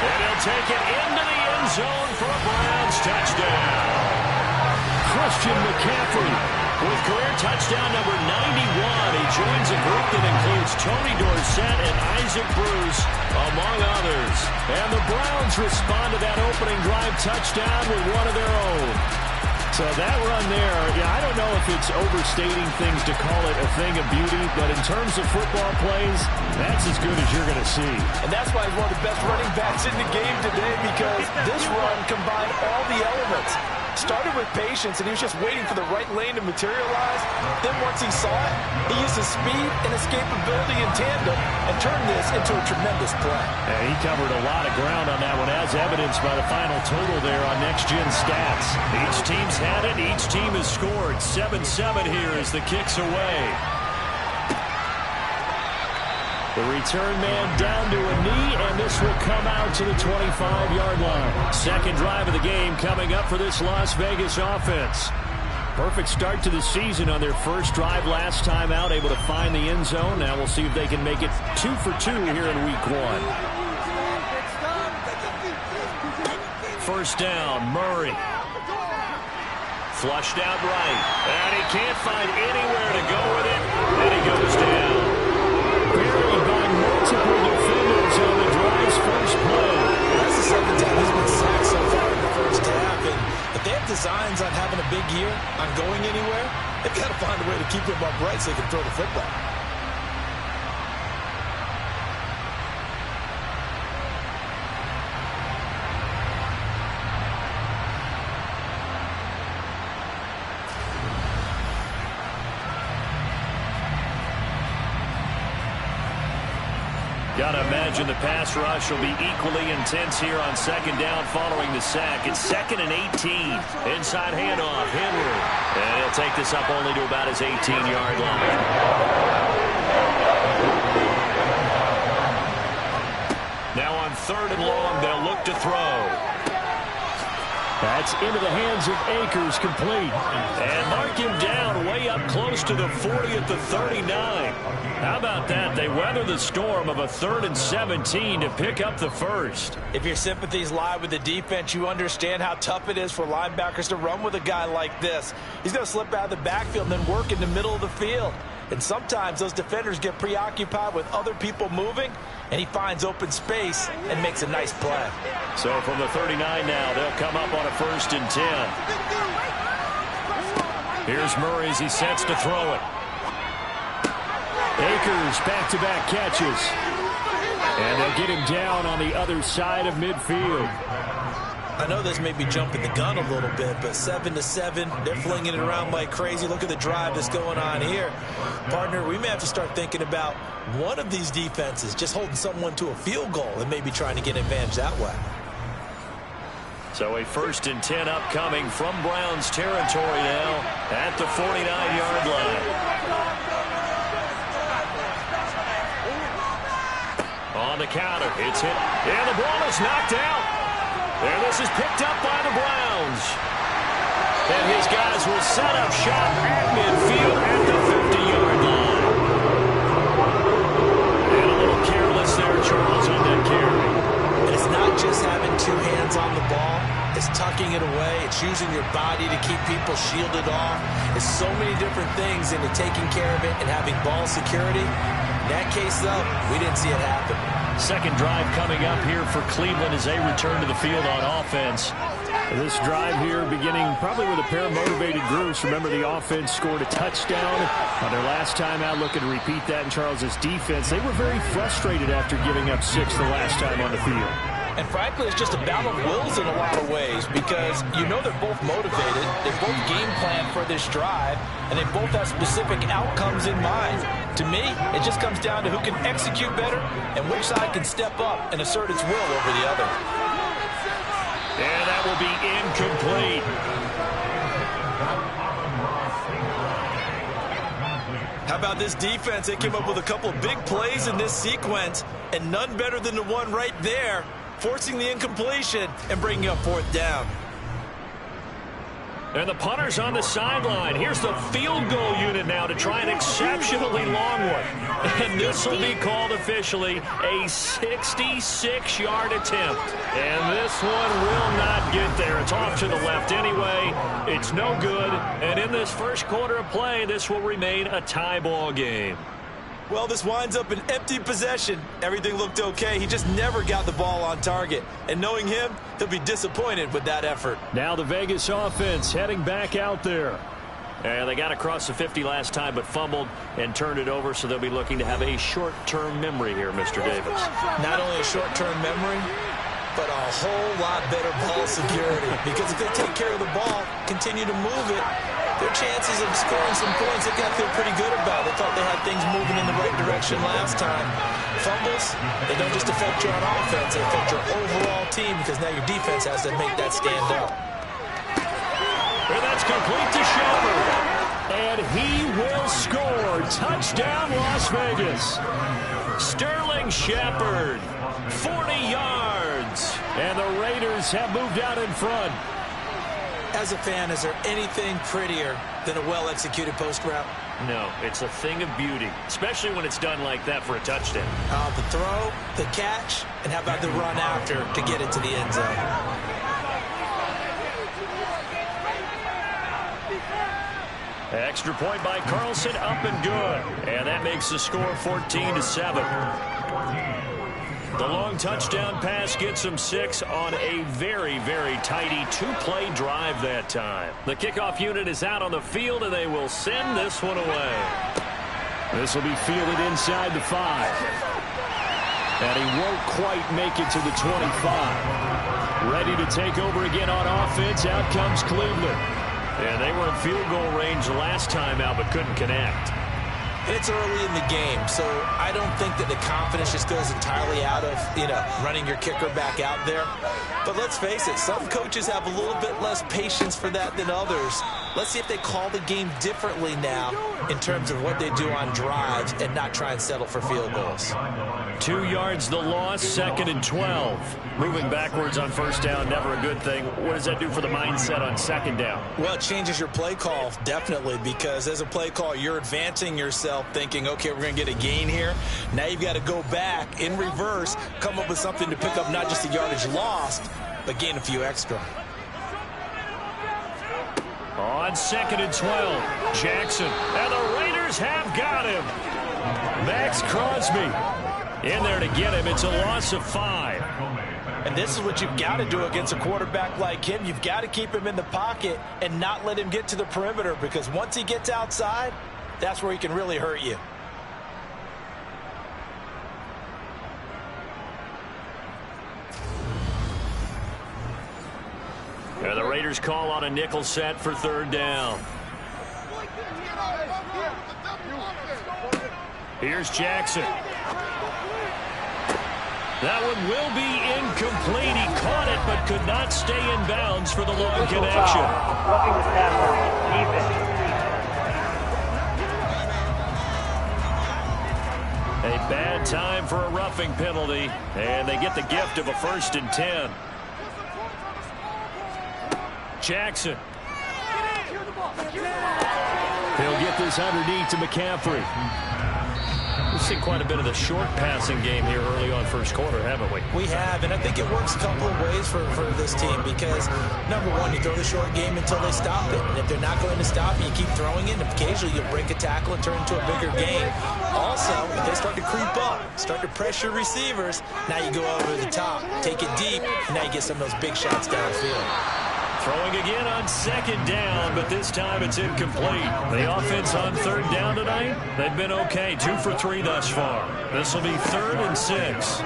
And he'll take it into the end zone for a Browns touchdown. Christian McCaffrey with career touchdown number 91. He joins a group that includes Tony Dorsett and Isaac Bruce, among others. And the Browns respond to that opening drive touchdown with one of their own. So that run there, yeah, I don't know if it's overstating things to call it a thing of beauty, but in terms of football plays, that's as good as you're going to see. And that's why he's one of the best running backs in the game today, because this run combined all the elements. Started with patience, and he was just waiting for the right lane to materialize. Then once he saw it, he used his speed and escapability in tandem and turned this into a tremendous play. And he covered a lot of ground on that one, as evidenced by the final total there on Next Gen Stats. Each team's had it. Each team has scored. 7-7 here as the kick's away. The return man down to a knee, and this will come out to the 25-yard line. Second drive of the game coming up for this Las Vegas offense. Perfect start to the season on their first drive last time out, able to find the end zone. Now we'll see if they can make it 2 for 2 here in week 1. First down, Murray. Flushed out right, and he can't find anywhere to go with it, and he goes down. Buried by multiple defenders on the drive's first play. That's the second time he's been sacked so far in the first half, and if they have designs on having a big year, on going anywhere, they've got to find a way to keep him upright so they can throw the football. Gotta imagine the pass rush will be equally intense here on second down following the sack. It's 2nd and 18. Inside handoff, Henry. And he'll take this up only to about his 18-yard line. Now on 3rd and long, they'll look to throw. That's into the hands of Akers, complete. And mark him down way up close to the 40 at the 39. How about that? They weather the storm of a 3rd and 17 to pick up the first. If your sympathies lie with the defense, you understand how tough it is for linebackers to run with a guy like this. He's going to slip out of the backfield and then work in the middle of the field. And sometimes those defenders get preoccupied with other people moving, and he finds open space and makes a nice play. So from the 39 now, they'll come up on a 1st and 10. Here's Murray as he sets to throw it. Akers back-to-back catches. And they'll get him down on the other side of midfield. I know this may be jumping the gun a little bit, but 7-7, they're flinging it around like crazy. Look at the drive that's going on here. Partner, we may have to start thinking about one of these defenses just holding someone to a field goal and maybe trying to get an advantage that way. So a 1st and 10 upcoming from Browns territory now at the 49-yard line. On the counter, it's hit, and the ball is knocked out. And this is picked up by the Browns. And his guys will set up shop at midfield at the 50-yard line. And a little careless there, Charles, on that carry. And it's not just having 2 hands on the ball. It's tucking it away. It's using your body to keep people shielded off. It's so many different things into taking care of it and having ball security. In that case, though, we didn't see it happen. Second drive coming up here for Cleveland as they return to the field on offense. This drive here beginning probably with a pair of motivated groups. Remember, the offense scored a touchdown on their last time out. Looking to repeat that in Charles's defense. They were very frustrated after giving up 6 the last time on the field. And frankly, it's just a battle of wills in a lot of ways because you know they're both motivated, they both game plan for this drive, and they both have specific outcomes in mind. To me, it just comes down to who can execute better and which side can step up and assert its will over the other. And that will be incomplete. How about this defense? They came up with a couple of big plays in this sequence, and none better than the one right there, forcing the incompletion and bringing up 4th down. And the punter's on the sideline. Here's the field goal unit now to try an exceptionally long one. And this will be called officially a 66-yard attempt. And this one will not get there. It's off to the left anyway. It's no good. And in this first quarter of play, this will remain a tie ball game. Well, this winds up an empty possession. Everything looked okay. He just never got the ball on target. And knowing him, he'll be disappointed with that effort. Now the Vegas offense heading back out there. And they got across the 50 last time but fumbled and turned it over, so they'll be looking to have a short-term memory here, Mr. Davis. Not only a short-term memory, but a whole lot better ball security. Because if they take care of the ball, continue to move it, their chances of scoring some points, they've got to feel pretty good about. They thought they had things moving in the right direction last time. Fumbles, they don't just affect you on offense, they affect your overall team because now your defense has to make that stand up. And that's complete to Shepard. And he will score. Touchdown, Las Vegas. Sterling Shepard, 40 yards. And the Raiders have moved out in front. As a fan, is there anything prettier than a well-executed post route? No, it's a thing of beauty, especially when it's done like that for a touchdown. The throw, the catch, and how about the run after to get it to the end zone? Extra point by Carlson, up and good. And that makes the score 14-7. The long touchdown pass gets them 6 on a very, very tidy 2-play drive that time. The kickoff unit is out on the field, and they will send this one away. This will be fielded inside the 5. And he won't quite make it to the 25. Ready to take over again on offense. Out comes Cleveland. And they were in field goal range last time out, but couldn't connect. It's early in the game, so I don't think that the confidence just goes entirely out of, running your kicker back out there. But let's face it, some coaches have a little bit less patience for that than others. Let's see if they call the game differently now in terms of what they do on drives and not try and settle for field goals. 2 yards the loss, 2nd and 12. Moving backwards on first down, never a good thing. What does that do for the mindset on 2nd down? Well, it changes your play call, definitely, because as a play call, you're advancing yourself thinking, okay, we're going to get a gain here. Now you've got to go back in reverse, come up with something to pick up not just the yardage lost, but gain a few extra. On 2nd and 12, Jackson. And the Raiders have got him. Max Crosby in there to get him. It's a loss of 5. And this is what you've got to do against a quarterback like him. You've got to keep him in the pocket and not let him get to the perimeter, because once he gets outside, that's where he can really hurt you. And the Raiders call on a nickel set for 3rd down. Here's Jackson. That one will be incomplete. He caught it but could not stay in bounds for the long connection. Roughing the passer, defense. A bad time for a roughing penalty, and they get the gift of a 1st and 10. Jackson. He'll get this underneath to McCaffrey. We've seen quite a bit of the short passing game here early on first quarter, haven't we? We have, and I think it works a couple of ways for this team because, number one, you throw the short game until they stop it. And if they're not going to stop it, you keep throwing it, and occasionally you'll break a tackle and turn into a bigger game. Also, if they start to creep up, start to pressure receivers, now you go over the top, take it deep, and now you get some of those big shots downfield. Throwing again on 2nd down, but this time it's incomplete. The offense on 3rd down tonight, they've been okay. 2 for 3 thus far. This will be 3rd and 6.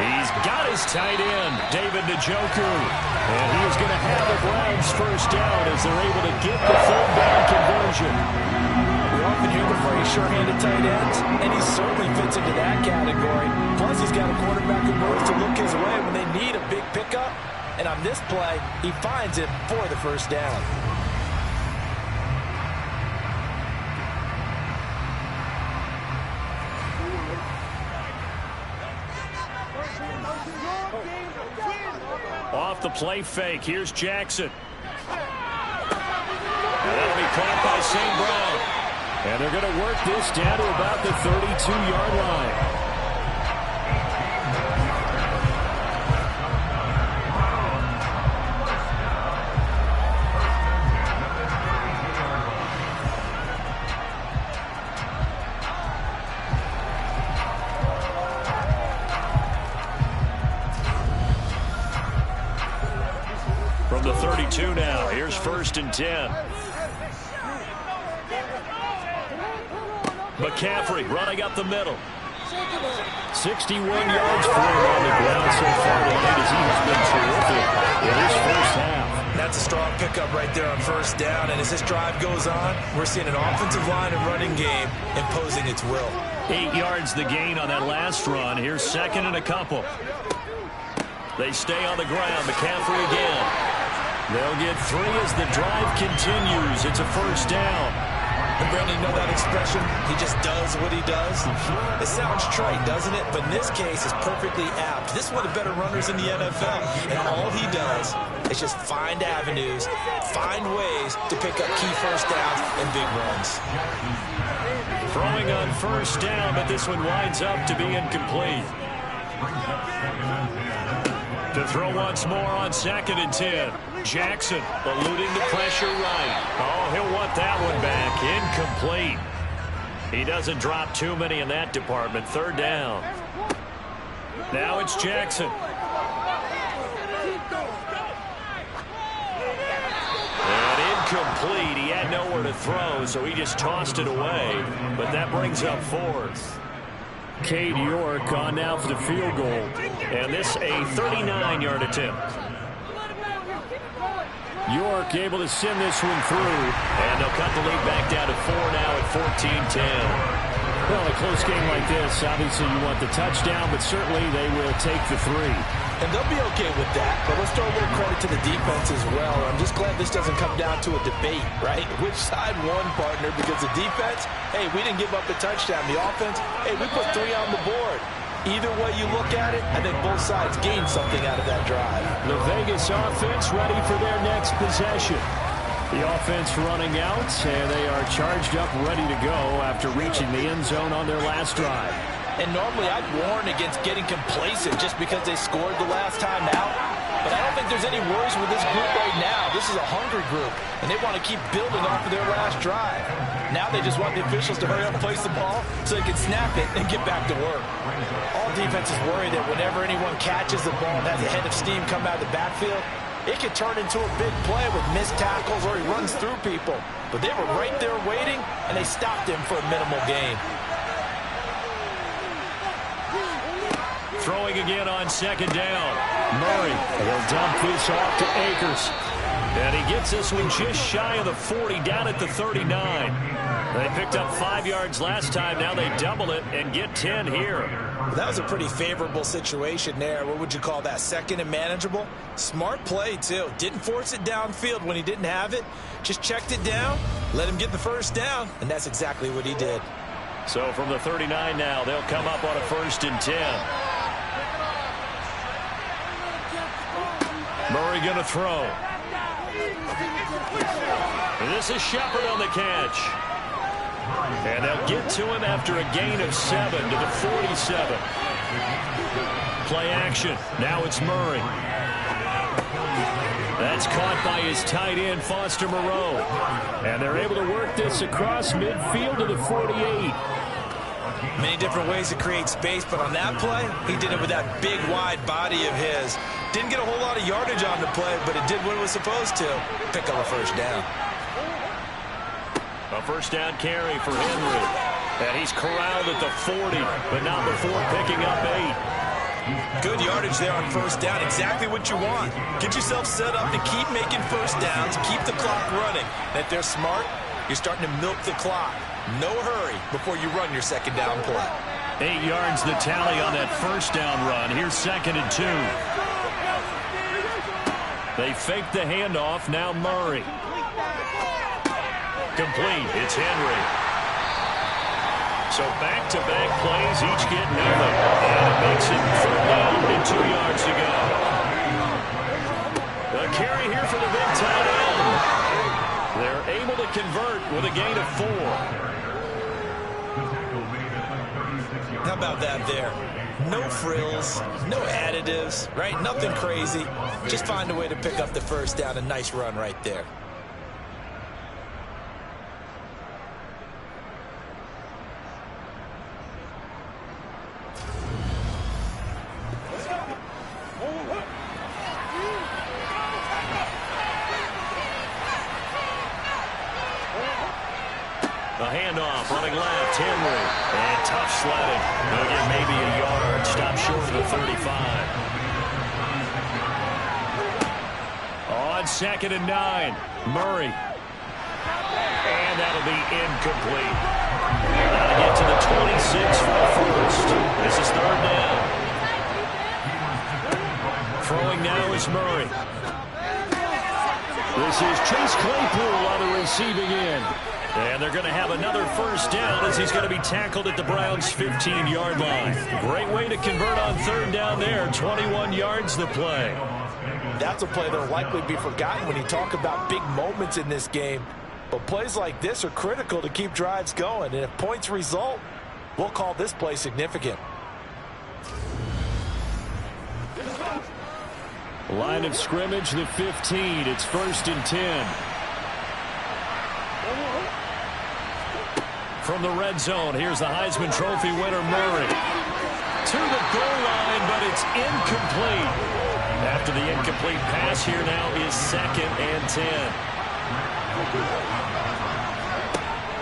He's got his tight end, David Njoku. And he is going to have the Browns 1st down as they're able to get the 3rd down conversion. We often hear the phrase sure-handed tight ends, and he certainly fits into that category. Plus, he's got a quarterback who knows to look his way when they need a big pickup. And on this play, he finds it for the 1st down. Off the play fake, here's Jackson. And that'll be caught by St. Brown. And they're going to work this down to about the 32-yard line. From the 32 now, here's 1st and 10. McCaffrey running up the middle. 61 yards for him on the ground so far tonight as he has been terrific in his first half. pickup right there on first down, and as this drive goes on, we're seeing an offensive line and running game imposing its will. 8 yards the gain on that last run. Here's second and a couple. They stay on the ground. McCaffrey again. They'll get 3 as the drive continues. It's a first down. And Brandon, you know that expression? He just does what he does. It sounds trite, doesn't it? But in this case, it's perfectly apt. This is one of the better runners in the NFL. And all he does is just find avenues, find ways to pick up key first downs and big runs. Throwing on first down, but this one winds up to be incomplete. To throw once more on second and 10. Jackson eluding the pressure right. Oh, he'll want that one back. Incomplete. He doesn't drop too many in that department. Third down. Now it's Jackson. And incomplete. He had nowhere to throw, so he just tossed it away. But that brings up fourth. Cade York on now for the field goal. And this a 39-yard attempt. York able to send this one through. And they'll cut the lead back down to 4 now at 14-10. Well, a close game like this, obviously you want the touchdown, but certainly they will take the 3. And they'll be okay with that, but let's throw a little credit to the defense as well. I'm just glad this doesn't come down to a debate, right? Which side won, partner? Because the defense, hey, we didn't give up the touchdown. The offense, hey, we put 3 on the board. Either way you look at it, I think both sides gained something out of that drive. The Vegas offense ready for their next possession. The offense running out, and they are charged up, ready to go after reaching the end zone on their last drive. And normally I'd warn against getting complacent just because they scored the last time out. But I don't think there's any worries with this group right now. This is a hungry group, and they want to keep building off of their last drive. Now they just want the officials to hurry up and place the ball so they can snap it and get back to work. All defenses worry that whenever anyone catches the ball and has a head of steam come out of the backfield, it could turn into a big play with missed tackles or he runs through people. But they were right there waiting, and they stopped him for a minimal gain. Throwing again on second down. Murray will dump this off to Akers. And he gets this one just shy of the 40, down at the 39. They picked up 5 yards last time. Now they double it and get 10 here. Well, that was a pretty favorable situation there. What would you call that? Second and manageable? Smart play, too. Didn't force it downfield when he didn't have it. Just checked it down, let him get the first down, and that's exactly what he did. So from the 39 now, they'll come up on a 1st and 10. Murray going to throw. This is Shepard on the catch. And they'll get to him after a gain of 7 to the 47. Play action. Now it's Murray. That's caught by his tight end, Foster Moreau. And they're able to work this across midfield to the 48. Many different ways to create space, but on that play, he did it with that big, wide body of his. Didn't get a whole lot of yardage on the play, but it did what it was supposed to. Pick up a first down. A first down carry for Henry. And he's corralled at the 40, but not before picking up 8. Good yardage there on first down. Exactly what you want. Get yourself set up to keep making first downs, keep the clock running. And if they're smart, you're starting to milk the clock. No hurry before you run your second down play. 8 yards the tally on that first down run. Here's 2nd and 2. They fake the handoff. Now Murray. Complete. It's Henry. So back-to-back plays, each get nothing. And it makes it 3rd down and 2 yards to go. A carry here for the big tight end. They're able to convert with a gain of 4. How about that there? No frills, no additives, right? Nothing crazy. Just find a way to pick up the first down. A nice run right there. A handoff, running left, Henry. And tough sledding. They'll get maybe a yard. Stop short of the 35. On on 2nd and 9. Murray. And that'll be incomplete. Now to get to the 26 for the first. This is 3rd down. Throwing now is Murray. This is Chase Claypool on the receiving end. And they're going to have another first down as he's going to be tackled at the Browns' 15-yard line. Great way to convert on 3rd down there. 21 yards the play. That's a play that will likely be forgotten when you talk about big moments in this game. But plays like this are critical to keep drives going. And if points result, we'll call this play significant. Line of scrimmage, the 15. It's 1st and 10. From the red zone, here's the Heisman Trophy winner, Murray. To the goal line, but it's incomplete. After the incomplete pass, here now is 2nd and 10.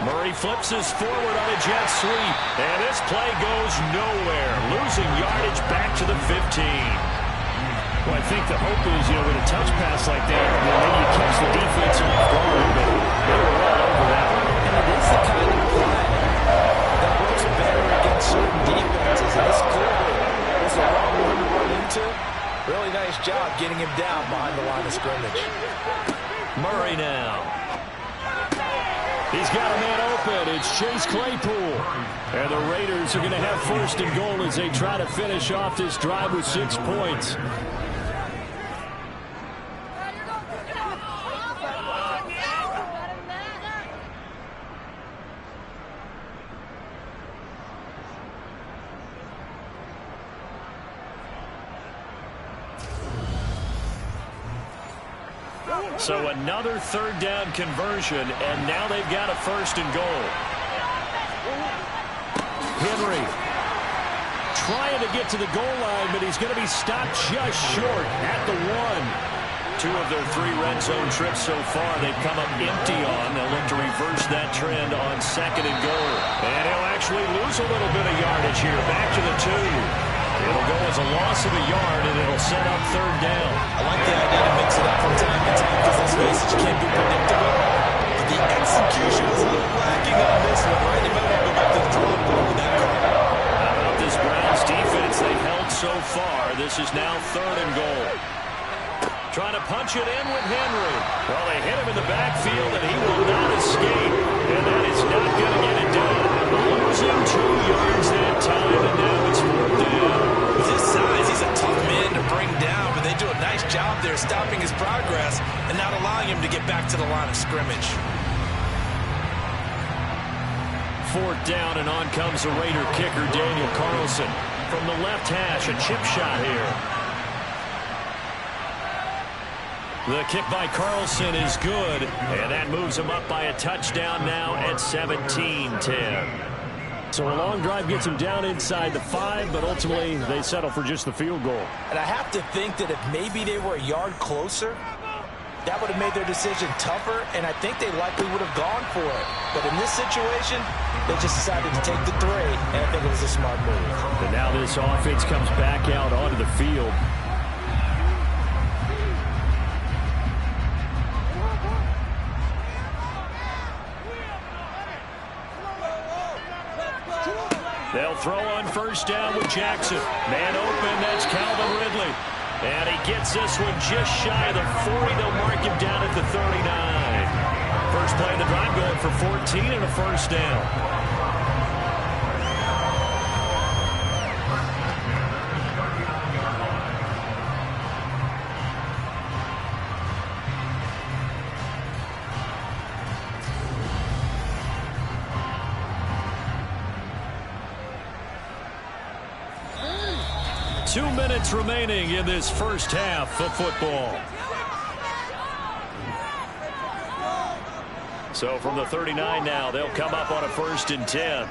Murray flips us forward on a jet sweep. And this play goes nowhere. Losing yardage back to the 15. Well, I think the hope is, with a touch pass like that, maybe you catch the defense off guard, but they were all over that one. And it is the kind of play that works better against certain defenses. And this clearly is the wrong one to run into. Really nice job getting him down behind the line of scrimmage. Murray now. He's got a man open. It's Chase Claypool. And the Raiders are going to have 1st and goal as they try to finish off this drive with 6 points. So another 3rd down conversion, and now they've got a 1st and goal. Henry trying to get to the goal line, but he's going to be stopped just short at the 1. 2 of their 3 red zone trips so far they've come up empty on. They'll look to reverse that trend on 2nd and goal. And he'll actually lose a little bit of yardage here. Back to the 2. It'll go as a loss of a yard, and it'll set up 3rd down. I like the idea to mix it up from time to time because let's face it, you can't be predictable. But the execution was a little lacking on this one, right? They might want to go back to the drawing board with that call. How about this Browns defense they've held so far? This is now 3rd and goal. Trying to punch it in with Henry. Well, they hit him in the backfield, and he will not escape. And that is not going to get it done. Losing 2 yards that time, and now it's 4th down. With his size, he's a tough man to bring down, but they do a nice job there stopping his progress and not allowing him to get back to the line of scrimmage. 4th down, and on comes the Raider kicker, Daniel Carlson. From the left hash, a chip shot here. The kick by Carlson is good, and that moves him up by a touchdown now at 17-10. So a long drive gets him down inside the 5, but ultimately they settle for just the field goal. And I have to think that if maybe they were a yard closer, that would have made their decision tougher, and I think they likely would have gone for it. But in this situation, they just decided to take the 3, and I think it was a smart move. And now this offense comes back out onto the field. They'll throw on 1st down with Jackson. Man open, that's Calvin Ridley. And he gets this one just shy of the 40. They'll mark him down at the 39. First play of the drive going for 14 and a 1st down. Two minutes remaining in this first half of football. So from the 39 now, they'll come up on a 1st and 10.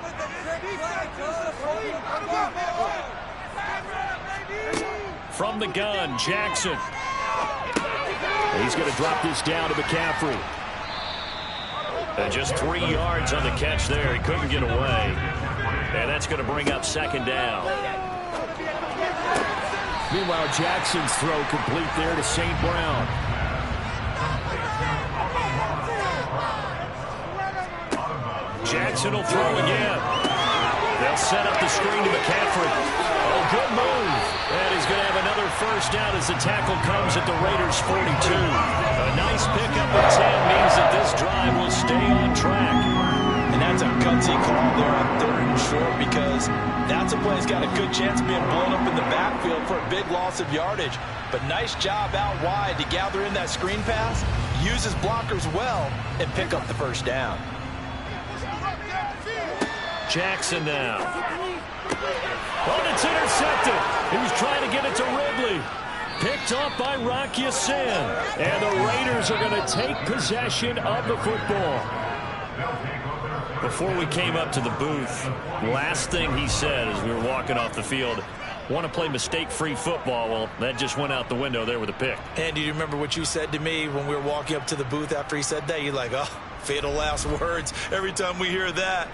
From the gun, Jackson. He's going to drop this down to McCaffrey. And just 3 yards on the catch there. He couldn't get away. And that's going to bring up 2nd down. Meanwhile, Jackson's throw complete there to St. Brown. Jackson will throw again. They'll set up the screen to McCaffrey. Oh, good move. And he's going to have another first down as the tackle comes at the Raiders' 42. A nice pickup of 10 means that this drive will stay on track. And that's a gutsy call there on 3rd and short, because that's a play that's got a good chance of being blown up in the backfield for a big loss of yardage. But nice job out wide to gather in that screen pass, use his blockers well, and pick up the first down. Jackson now. Oh, it's intercepted. He was trying to get it to Ridley. Picked off by Rock Ya-Sin. And the Raiders are going to take possession of the football. Before we came up to the booth, last thing he said as we were walking off the field, want to play mistake-free football. Well, that just went out the window there with a pick. And do you remember what you said to me when we were walking up to the booth after he said that? You're like, oh, fatal last words. Every time we hear that,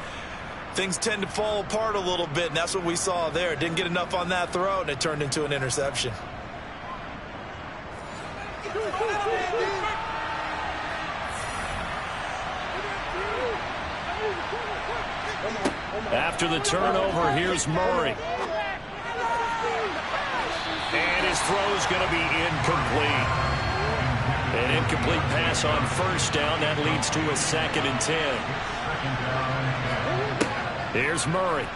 things tend to fall apart a little bit, and that's what we saw there. Didn't get enough on that throw, and it turned into an interception. After the turnover, here's Murray. And his throw's going to be incomplete. An incomplete pass on first down. That leads to a 2nd and 10. Here's Murray.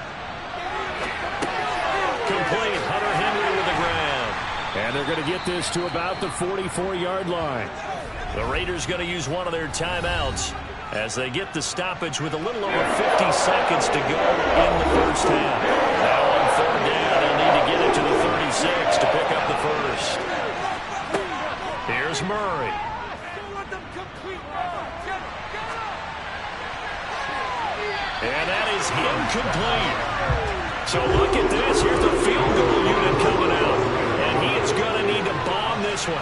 Complete. Hunter Henry with the ground. And they're going to get this to about the 44-yard line. The Raiders going to use one of their timeouts as they get the stoppage with a little over 50 seconds to go in the first half. Now on 3rd down, they'll need to get it to the 36 to pick up the first. Here's Murray. And that is incomplete. So look at this. Here's the field goal unit coming out. And he is going to need to bomb this one.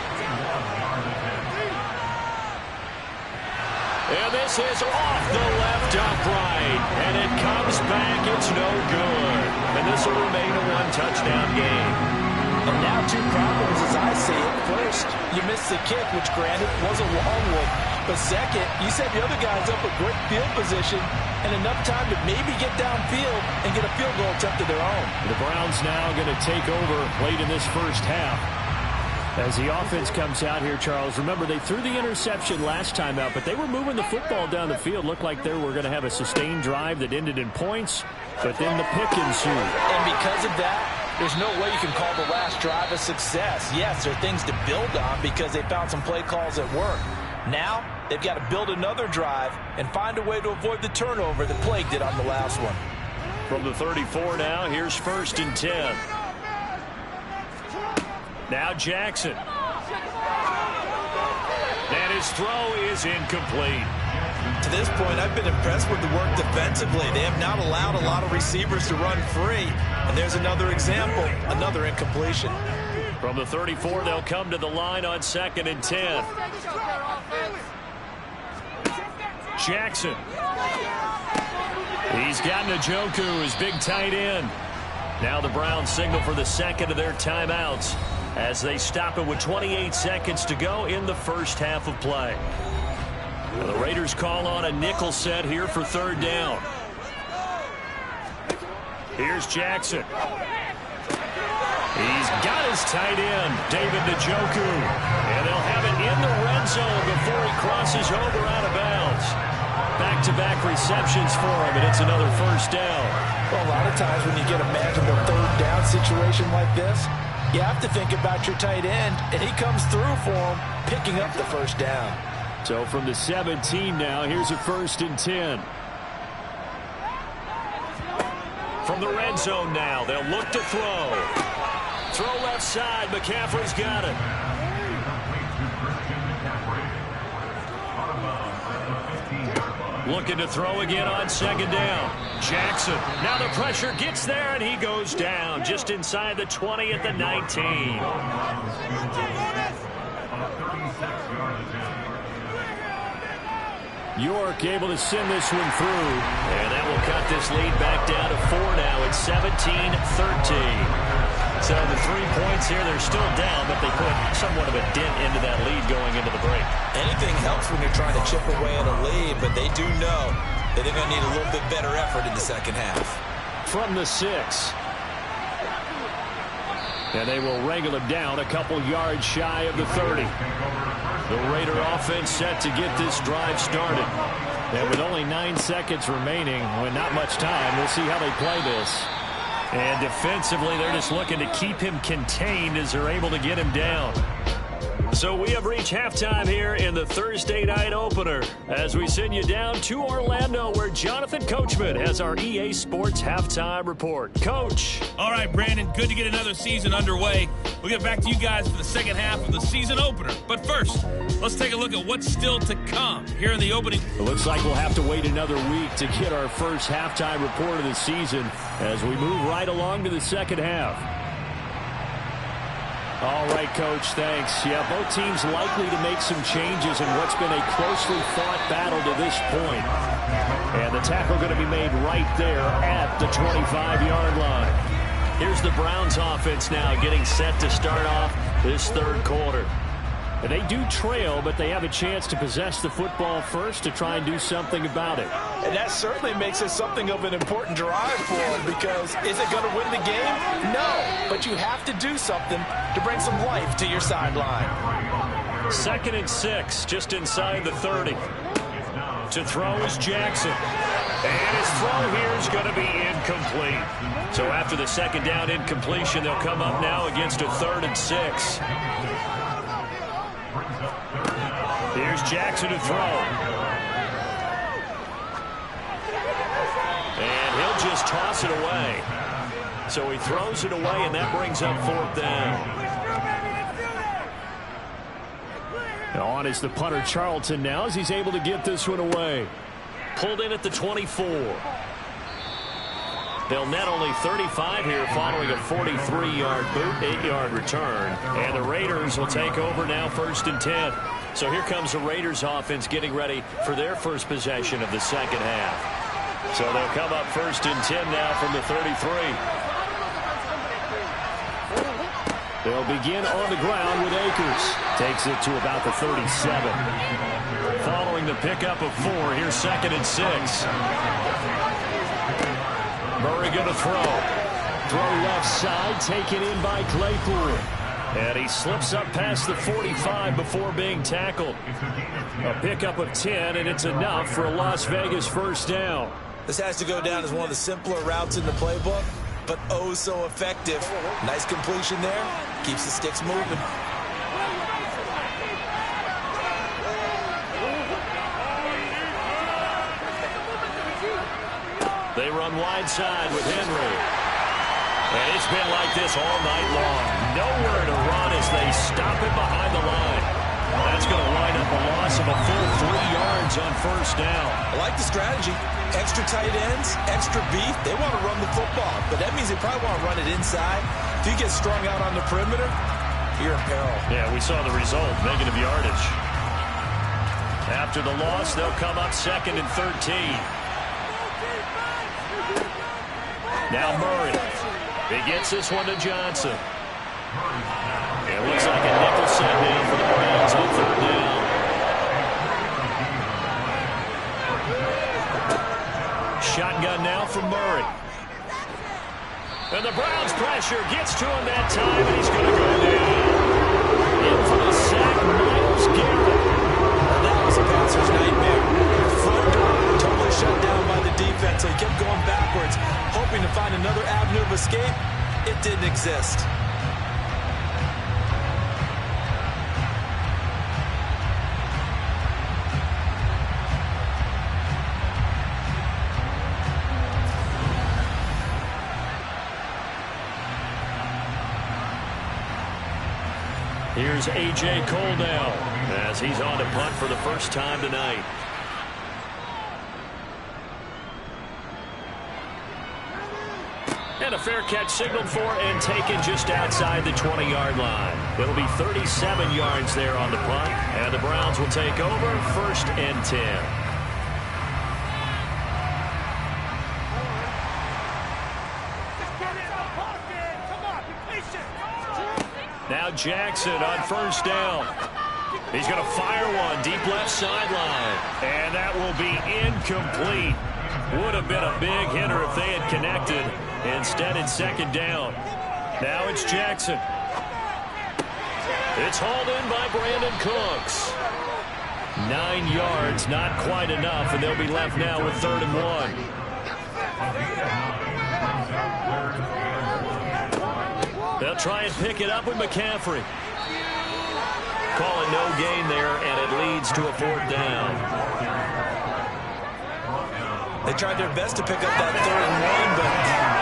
And this is off the left upright. And it comes back. It's no good. And this will remain a 1-touchdown game. And now 2 problems as I see it. First, you missed the kick, which granted was a long one. But second, you set the other guys up a great field position and enough time to maybe get downfield and get a field goal attempt of their own. The Browns now going to take over late in this first half. As the offense comes out here, Charles, remember they threw the interception last time out, but they were moving the football down the field. Looked like they were going to have a sustained drive that ended in points, but then the pick ensued. And because of that, there's no way you can call the last drive a success. Yes, there are things to build on because they found some play calls that work. Now, they've got to build another drive and find a way to avoid the turnover that plagued it on the last one. From the 34 now, here's 1st and 10. Now Jackson. And his throw is incomplete. To this point, I've been impressed with the work defensively. They have not allowed a lot of receivers to run free. And there's another example, another incompletion. From the 34, they'll come to the line on 2nd and 10. Jackson. He's got Njoku, his big tight end. Now the Browns signal for the 2nd of their timeouts as they stop it with 28 seconds to go in the first half of play. Now the Raiders call on a nickel set here for 3rd down. Here's Jackson. He's got his tight end, David Njoku. And they'll have it in the red zone before he crosses over out of bounds. Back-to-back receptions for him, and it's another first down. Well, a lot of times when you get a manageable 3rd down situation like this, you have to think about your tight end, and he comes through for him, picking up the first down. So from the 17 now, here's a 1st and 10. From the red zone now, they'll look to throw. Throw left side, McCaffrey's got it. Looking to throw again on 2nd down. Jackson. Now the pressure gets there, and he goes down just inside the 20 at the 19. York able to send this one through. And that will cut this lead back down to 4 now. It's 17-13. So the 3 points here, they're still down, but they put somewhat of a dent into that lead going into the break. Anything helps when you're trying to chip away at a lead, but they do know that they're going to need a little bit better effort in the second half. From the 6. And they will wrangle him down a couple yards shy of the 30. The Raider offense set to get this drive started. And with only 9 seconds remaining, well, not much time, we'll see how they play this. And defensively, they're just looking to keep him contained as they're able to get him down. So we have reached halftime here in the Thursday night opener as we send you down to Orlando where Jonathan Coachman has our EA Sports halftime report. Coach. All right, Brandon, good to get another season underway. We'll get back to you guys for the second half of the season opener. But first, let's take a look at what's still to come here in the opening. It looks like we'll have to wait another week to get our first halftime report of the season as we move right along to the second half. All right, Coach, thanks. Yeah, both teams likely to make some changes in what's been a closely fought battle to this point. And the tackle going to be made right there at the 25-yard line. Here's the Browns offense now getting set to start off this third quarter. And they do trail, but they have a chance to possess the football first to try and do something about it. And that certainly makes it something of an important drive for them because is it going to win the game? No, but you have to do something to bring some life to your sideline. 2nd and 6, just inside the 30. To throw is Jackson. And his throw here is going to be incomplete. So after the second down incompletion, they'll come up now against a 3rd and 6. Here's Jackson to throw. And he'll just toss it away. So he throws it away, and that brings up 4th down. On is the punter Charlton now as he's able to get this one away. Pulled in at the 24. They'll net only 35 here following a 43-yard boot, 8-yard return. And the Raiders will take over now 1st and 10. So here comes the Raiders offense getting ready for their first possession of the second half. So they'll come up 1st and 10 now from the 33. They'll begin on the ground with Akers. Takes it to about the 37. Following the pickup of 4, here's 2nd and 6. Murray going to throw. Throw left side, taken in by Claypool. And he slips up past the 45 before being tackled. A pickup of 10, and it's enough for a Las Vegas first down. This has to go down as one of the simpler routes in the playbook, but oh so effective. Nice completion there. Keeps the sticks moving. They run wide side with Henry. And it's been like this all night long. Nowhere to run as they stop him behind the line. That's going to wind up a loss of a full 3 yards on 1st down. I like the strategy. Extra tight ends, extra beef. They want to run the football, but that means they probably want to run it inside. If you get strung out on the perimeter, you're in peril. Yeah, we saw the result, negative yardage. After the loss, they'll come up 2nd and 13. Now Murray. He gets this one to Johnson. It looks like a nickel set down for the Browns on 3rd down. Shotgun now from Murray. And the Browns pressure gets to him that time, and he's going to go down. In for the sack, Myles Garrett. Well, that was a passer's nightmare. Front door totally shut down by the defense, so he kept going backwards, hoping to find another avenue of escape. It didn't exist. Here's A.J. Cole now as he's on to punt for the first time tonight. And a fair catch signaled for and taken just outside the 20-yard line. It'll be 37 yards there on the punt, and the Browns will take over 1st and 10. Now Jackson on 1st down. He's going to fire one deep left sideline. And that will be incomplete. Would have been a big hitter if they had connected. Instead, it's second down. Now it's Jackson. It's hauled in by Brandon Cooks. 9 yards, not quite enough, and they'll be left now with 3rd and 1. They'll try and pick it up with McCaffrey. Calling no gain there, and it leads to a 4th down. They tried their best to pick up that 3rd and 1, but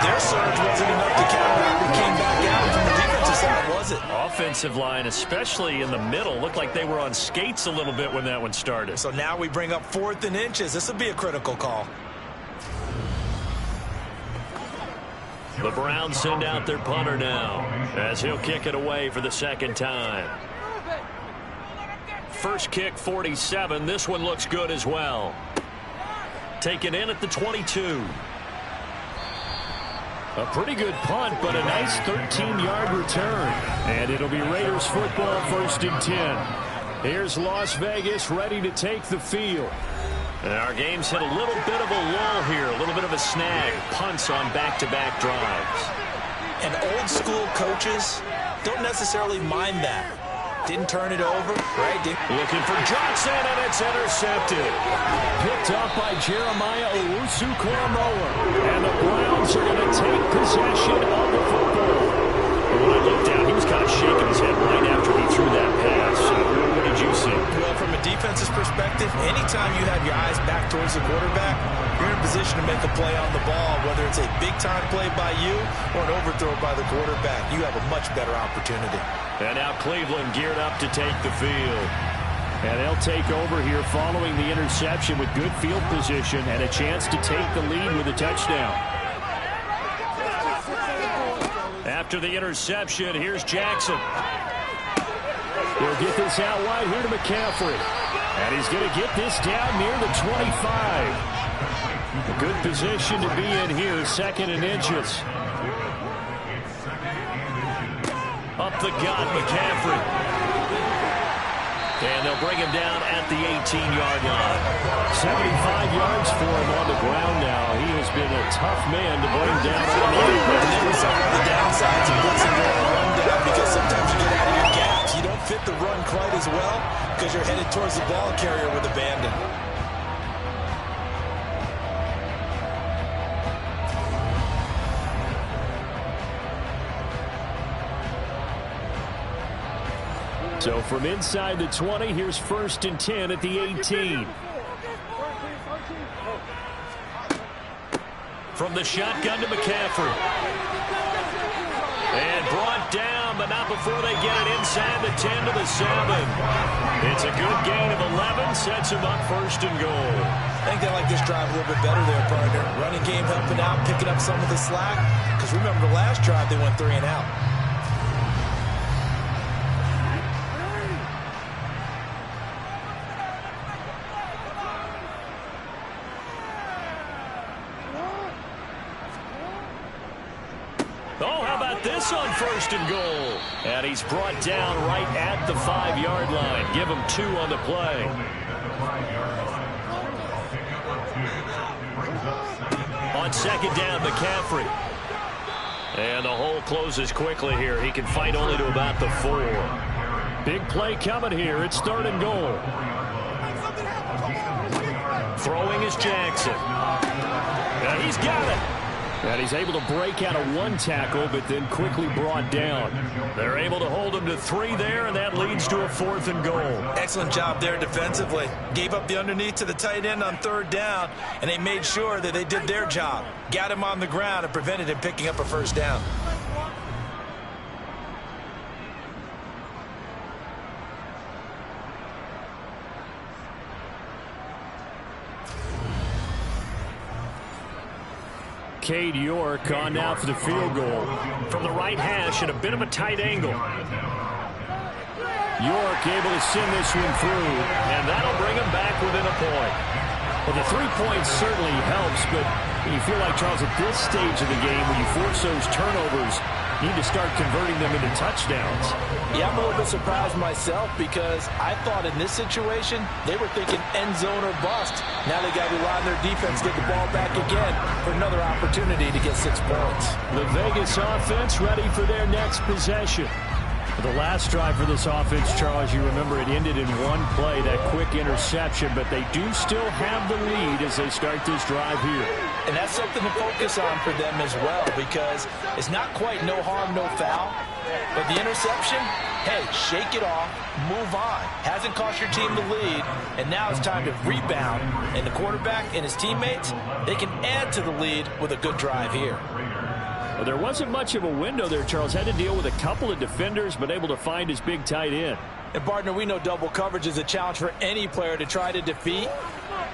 their surge wasn't enough to counteract what came back out from the defensive side, was it? Offensive line, especially in the middle, looked like they were on skates a little bit when that one started. So now we bring up 4th and inches. This will be a critical call. The Browns send out their punter now as he'll kick it away for the 2nd time. First kick, 47. This one looks good as well. Taken in at the 22. A pretty good punt, but a nice 13-yard return. And it'll be Raiders football, 1st and 10. Here's Las Vegas ready to take the field. And our game's hit a little bit of a lull here, a little bit of a snag. Punts on back-to-back drives. And old school coaches don't necessarily mind that. Didn't turn it over, right? Looking for Johnson, and it's intercepted. Picked up by Jeremiah Owusu-Koramoah. And the Browns are going to take possession of the football. When I looked down, he was kind of shaking his head right after he threw that pass. So what did you see? Well, from a defense's perspective, anytime you have your eyes back towards the quarterback, you're in a position to make a play on the ball, whether it's a big-time play by you or an overthrow by the quarterback. You have a much better opportunity. And now Cleveland geared up to take the field. And they'll take over here following the interception with good field position and a chance to take the lead with a touchdown. After the interception, here's Jackson. He'll get this out wide here to McCaffrey. And he's going to get this down near the 25. A good position to be in here, 2nd and inches. Up the gut, McCaffrey. And they'll bring him down at the 18-yard line. 75 yards for him on the ground now. He has been a tough man to bring down. And then we saw the downsides of blitzing during a run down, because sometimes you get out of your gaps. You don't fit the run quite as well because you're headed towards the ball carrier with abandon. So from inside the 20, here's 1st and 10 at the 18. From the shotgun to McCaffrey. And brought down, but not before they get it inside the 10 to the 7. It's a good gain of 11, sets him up 1st and goal. I think they like this drive a little bit better there, partner. Running game helping out, picking up some of the slack. Because remember the last drive, they went 3 and out. Oh, how about this on 1st and goal? And he's brought down right at the 5-yard line. Give him 2 on the play. On 2nd down, McCaffrey. And the hole closes quickly here. He can fight only to about the 4. Big play coming here. It's 3rd and goal. Throwing is Jackson. And he's got it. And he's able to break out of 1 tackle, but then quickly brought down. They're able to hold him to 3 there, and that leads to a 4th and goal. Excellent job there defensively. Gave up the underneath to the tight end on 3rd down, and they made sure that they did their job. Got him on the ground and prevented him picking up a 1st down. Cade York on now for the field goal. From the right hash at a bit of a tight angle. York able to send this one through, and that'll bring him back within a point. Well, the 3 points certainly helps, but you feel like, Charles, at this stage of the game, when you force those turnovers, need to start converting them into touchdowns. Yeah, I'm a little bit surprised myself because I thought in this situation they were thinking end zone or bust. Now they got to rely on their defense to get the ball back again for another opportunity to get 6 points. The Vegas offense ready for their next possession. The last drive for this offense, Charles, you remember it ended in one play, that quick interception, but they do still have the lead as they start this drive here. And that's something to focus on for them as well, because it's not quite no harm, no foul. But the interception, hey, shake it off, move on. Hasn't cost your team the lead, and now it's time to rebound. And the quarterback and his teammates, they can add to the lead with a good drive here. Well, there wasn't much of a window there. Charles had to deal with a couple of defenders, but able to find his big tight end. And, partner, we know double coverage is a challenge for any player to try to defeat.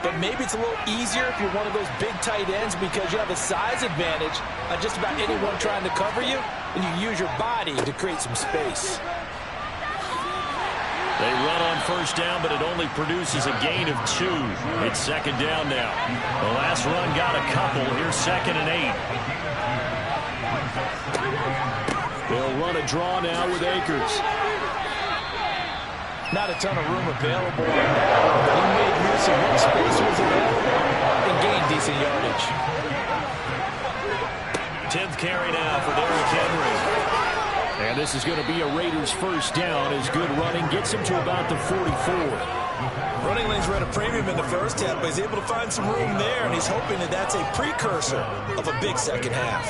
But maybe it's a little easier if you're one of those big tight ends because you have a size advantage on just about anyone trying to cover you, and you use your body to create some space. They run on first down, but it only produces a gain of 2. It's second down now. The last run got a couple. Here's 2nd and 8. They'll run a draw now with Akers. Not a ton of room available on that, but he made use of what space was available and gained decent yardage. 10th carry now for Derrick Henry. And this is going to be a Raiders first down as good running gets him to about the 44. Running lanes were at a premium in the first half, but he's able to find some room there, and he's hoping that that's a precursor of a big second half.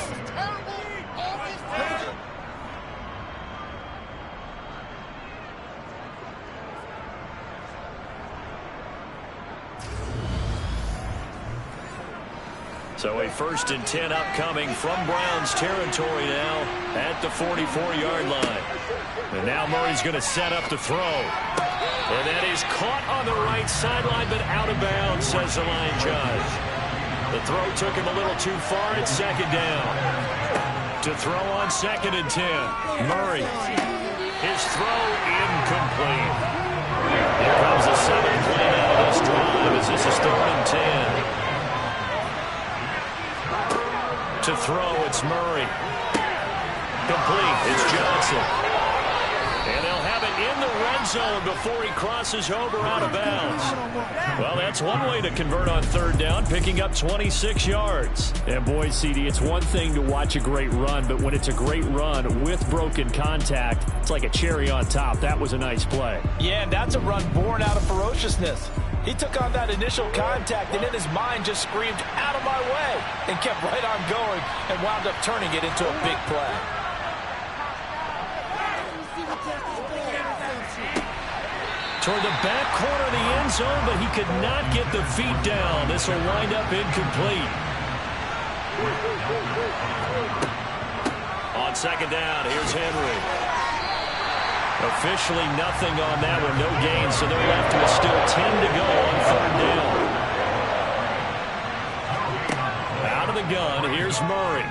So a 1st and 10 upcoming from Browns territory now at the 44-yard line. And now Murray's going to set up to throw. And that is caught on the right sideline, but out of bounds, says the line judge. The throw took him a little too far at second down. To throw on 2nd and 10. Murray. His throw incomplete. Here comes the 7th play now of this drive as this is 3rd and 10. To throw, it's Murray. Complete, it's Johnson. And they'll have it in the red zone before he crosses over out of bounds. Well, that's one way to convert on 3rd down, picking up 26 yards. And boy, CD, it's one thing to watch a great run, but when it's a great run with broken contact, it's like a cherry on top. That was a nice play. Yeah, and that's a run born out of ferociousness. He took on that initial contact and in his mind just screamed, "Out of my way," and kept right on going and wound up turning it into a big play. Toward the back corner of the end zone, but he could not get the feet down. This will wind up incomplete. On 2nd down, here's Henry. Officially nothing on that one, no gain, so they're left with still 10 to go on 3rd down. Out of the gun, here's Murray.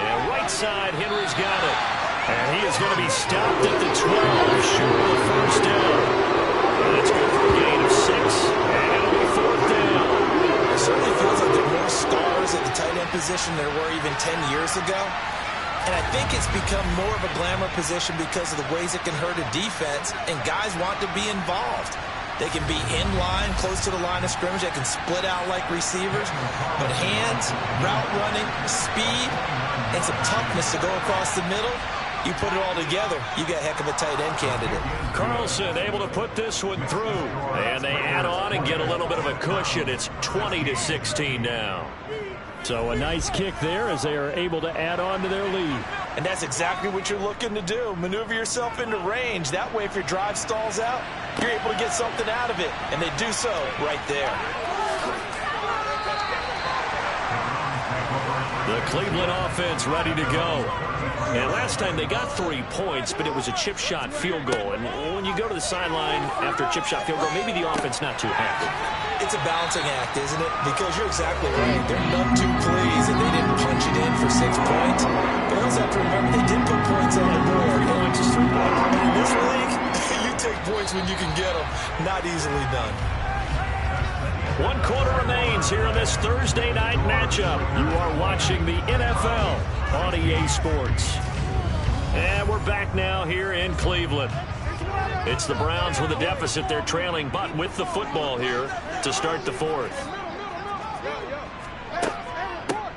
And right side, Henry's got it. And he is going to be stopped at the 12, short of the first down. That's good for a gain of 6, and it'll be 4th down. It certainly feels like there are more stars at the tight end position than there were even 10 years ago. And I think it's become more of a glamour position because of the ways it can hurt a defense, and guys want to be involved. They can be in line, close to the line of scrimmage. They can split out like receivers. But hands, route running, speed, and some toughness to go across the middle, you put it all together, you got a heck of a tight end candidate. Carlson able to put this one through. And they add on and get a little bit of a cushion. It's 20-16 now. So a nice kick there as they are able to add on to their lead. And that's exactly what you're looking to do. Maneuver yourself into range. That way, if your drive stalls out, you're able to get something out of it. And they do so right there. The Cleveland offense ready to go. And last time they got 3 points, but it was a chip shot field goal. And when you go to the sideline after a chip shot field goal, maybe the offense not too happy. It's a balancing act, isn't it? Because you're exactly right. They're none too pleased that they didn't punch it in for 6 points. But you also have to remember they did put points on the board. 3 points is 3 points. And in this league, you take points when you can get them. Not easily done. 1 quarter remains here in this Thursday night matchup. You are watching the NFL on EA Sports. And we're back now here in Cleveland. It's the Browns with a deficit. They're trailing, but with the football here to start the fourth.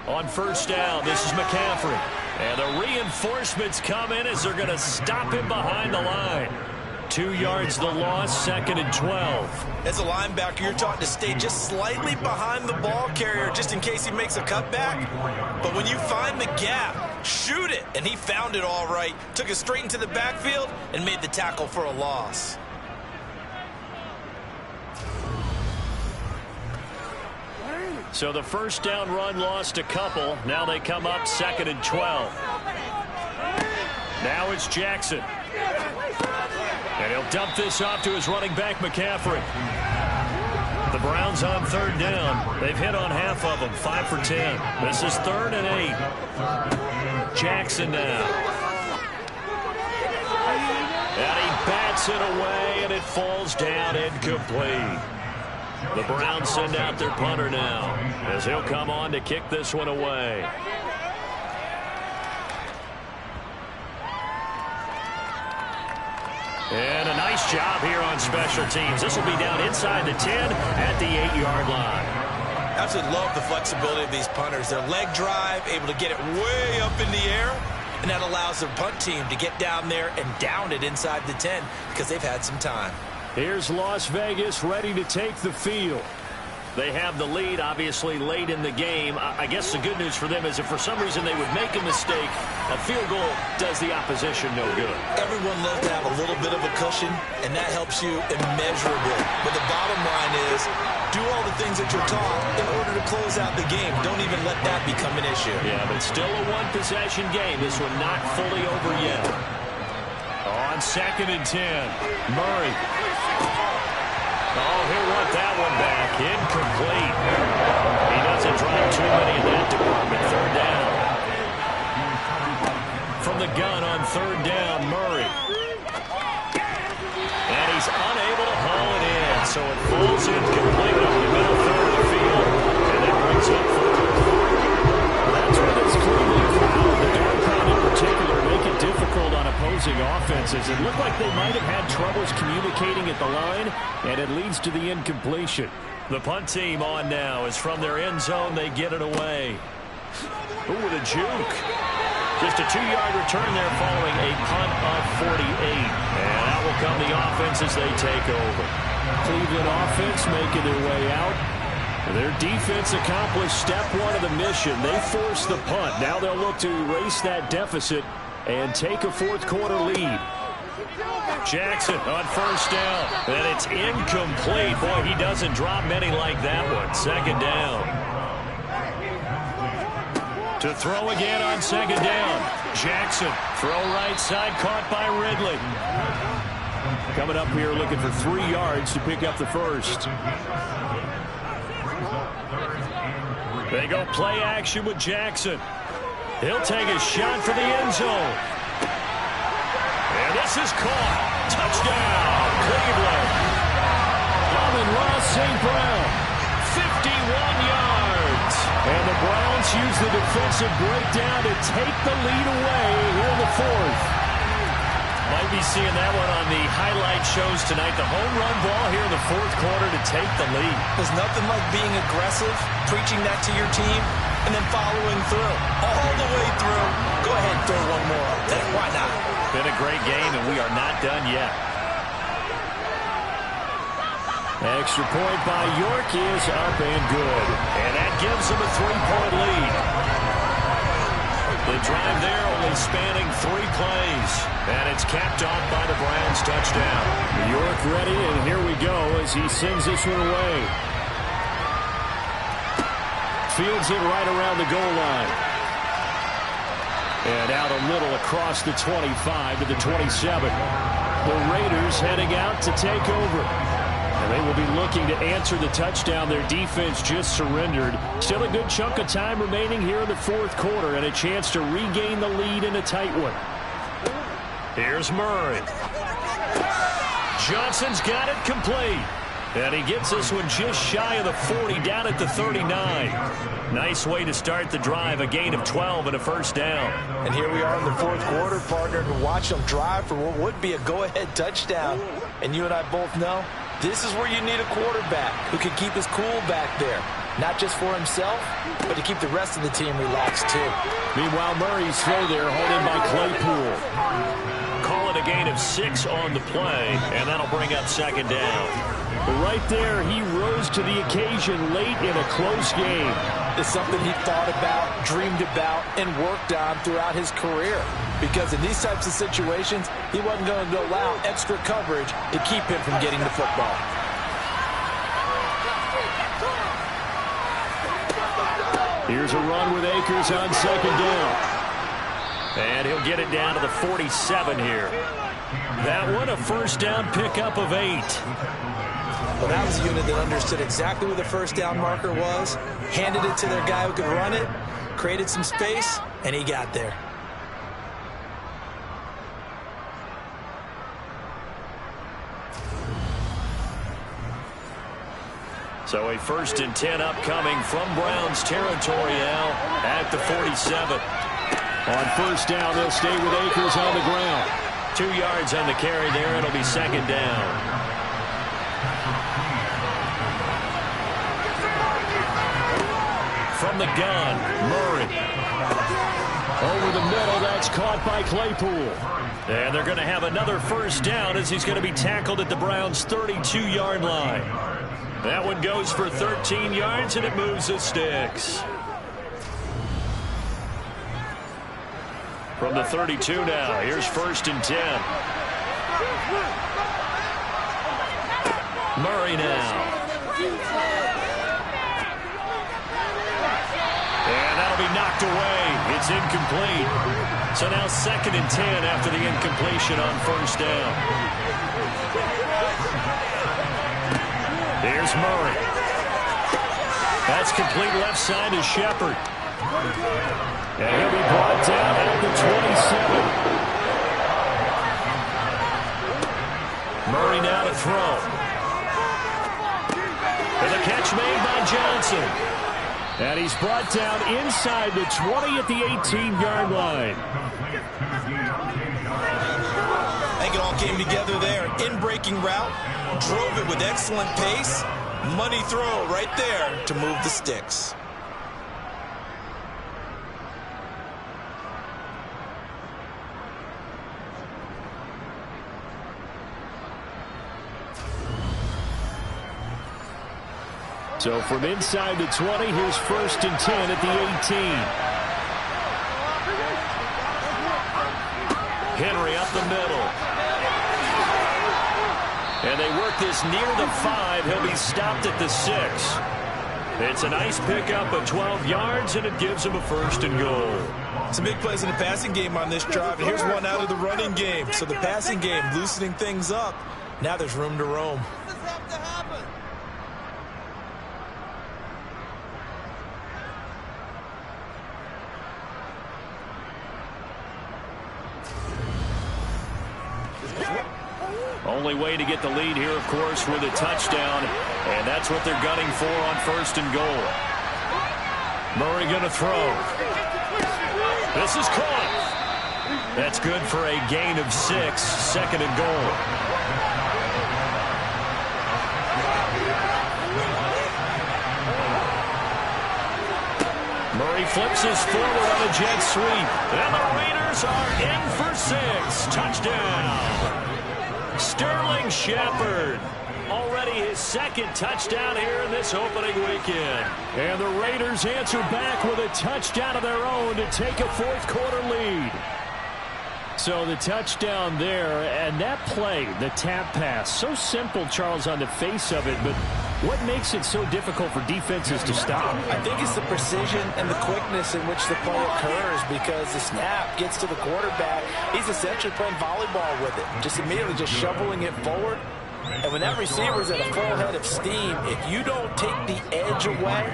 On first down, this is McCaffrey. And the reinforcements come in as they're going to stop him behind the line. 2 yards the loss, 2nd and 12. As a linebacker, you're taught to stay just slightly behind the ball carrier just in case he makes a cutback. But when you find the gap, shoot it. And he found it all right. Took it straight into the backfield and made the tackle for a loss. So the first down run lost a couple. Now they come up 2nd and 12. Now it's Jackson. And he'll dump this off to his running back, McCaffrey. The Browns on 3rd down. They've hit on half of them, 5 for 10. This is 3rd and 8. Jackson now. And he bats it away, and it falls down incomplete. The Browns send out their punter now, as he'll come on to kick this one away. And a nice job here on special teams. This will be down inside the 10 at the 8-yard line. Absolutely love the flexibility of these punters. Their leg drive, able to get it way up in the air, and that allows their punt team to get down there and down it inside the 10 because they've had some time. Here's Las Vegas ready to take the field. They have the lead, obviously, late in the game. I guess the good news for them is if for some reason they would make a mistake, a field goal does the opposition no good. Everyone loves to have a little bit of a cushion, and that helps you immeasurably. But the bottom line is, do all the things that you're taught in order to close out the game. Don't even let that become an issue. Yeah, but still a one-possession game. This one not fully over yet. On 2nd and 10, Murray. Oh, he'll want that one back. Incomplete. He doesn't drop too many in that department. 3rd down. From the gun on 3rd down, Murray. And he's unable to haul it in, so it falls incomplete over the middle third of the field. And that brings up 4th. That's where this Cleveland crowd, the dark crowd in particular, make it difficult on opposing offenses. It looked like they might have had troubles communicating at the line, and it leads to the incompletion. The punt team on now is from their end zone. They get it away. Ooh, with a juke. Just a 2-yard return there following a punt of 48. And out will come the offense as they take over. Cleveland offense making their way out. Their defense accomplished step 1 of the mission. They forced the punt. Now they'll look to erase that deficit and take a 4th quarter lead. Jackson on 1st down. And it's incomplete. Boy, he doesn't drop many like that one. 2nd down. To throw again on 2nd down. Jackson, throw right side, caught by Ridley. Coming up here looking for 3 yards to pick up the first. They go play action with Jackson. He'll take a shot for the end zone. And this is caught. Touchdown, Cleveland. Amon-Ra St. Brown, 51 yards. And the Browns use the defensive breakdown to take the lead away here in the 4th. Might be seeing that one on the highlight shows tonight. The home run ball here in the 4th quarter to take the lead. There's nothing like being aggressive, preaching that to your team, and then following through. All the way through. Go ahead and throw one more up there. Why not? Been a great game, and we are not done yet. Extra point by York is up and good. And that gives them a 3-point lead. The drive there only spanning 3 plays. And it's capped off by the Browns touchdown. York ready, and here we go as he sends this one away. Fields it right around the goal line. And out a little across the 25 to the 27. The Raiders heading out to take over. And they will be looking to answer the touchdown their defense just surrendered. Still a good chunk of time remaining here in the 4th quarter and a chance to regain the lead in a tight one. Here's Murray. Johnson's got it complete. And he gets this one just shy of the 40, down at the 39. Nice way to start the drive, a gain of 12 and a first down. And here we are in the fourth quarter, partner, to watch them drive for what would be a go-ahead touchdown. And you and I both know this is where you need a quarterback who can keep his cool back there. Not just for himself, but to keep the rest of the team relaxed, too. Meanwhile, Murray's throw there, hauled in by Claypool. Call it a gain of 6 on the play, and that'll bring up second down. Right there, he rose to the occasion late in a close game. It's something he thought about, dreamed about, and worked on throughout his career. Because in these types of situations, he wasn't going to allow extra coverage to keep him from getting the football. Here's a run with Akers on second down. And he'll get it down to the 47 here. That one, a first down pickup of 8. Well, that was a unit that understood exactly where the first down marker was, handed it to their guy who could run it, created some space, and he got there. So a 1st and 10 upcoming from Browns territory now at the 47. On first down, they'll stay with Akers on the ground. 2 yards on the carry there. It'll be second down. From the gun, Murray. Over the middle, that's caught by Claypool. And they're going to have another first down as he's going to be tackled at the Browns' 32-yard line. That one goes for 13 yards, and it moves the sticks. From the 32 now, here's 1st and 10. Murray now. And that'll be knocked away. It's incomplete. So now 2nd and 10 after the incompletion on first down. Here's Murray. That's complete left side to Shepard. And he'll be brought down at the 27. Murray now to throw. And the catch made by Johnson. And he's brought down inside the 20 at the 18-yard line. I think it all came together there. In-breaking route, drove it with excellent pace. Money throw right there to move the sticks. So from inside the 20, here's 1st and 10 at the 18. Henry up the middle. And they work this near the 5. He'll be stopped at the 6. It's a nice pickup of 12 yards, and it gives him a 1st and goal. Some big plays in the passing game on this drive, and here's one out of the running game. So the passing game loosening things up. Now there's room to roam. Only way to get the lead here, of course, with a touchdown, and that's what they're gunning for on 1st and goal. Murray going to throw. This is caught. That's good for a gain of 6, 2nd and goal. Murray flips his forward on a jet sweep, and the Raiders are in for 6. Touchdown. Sterling Shepard, already his 2nd touchdown here in this opening weekend. And the Raiders answer back with a touchdown of their own to take a 4th quarter lead. So the touchdown there, and that play, the tap pass, so simple, Charles, on the face of it, but what makes it so difficult for defenses to stop? I think it's the precision and the quickness in which the play occurs, because the snap gets to the quarterback. He's essentially playing volleyball with it, just immediately just shoveling it forward. And when that receiver's at a full head of steam, if you don't take the edge away,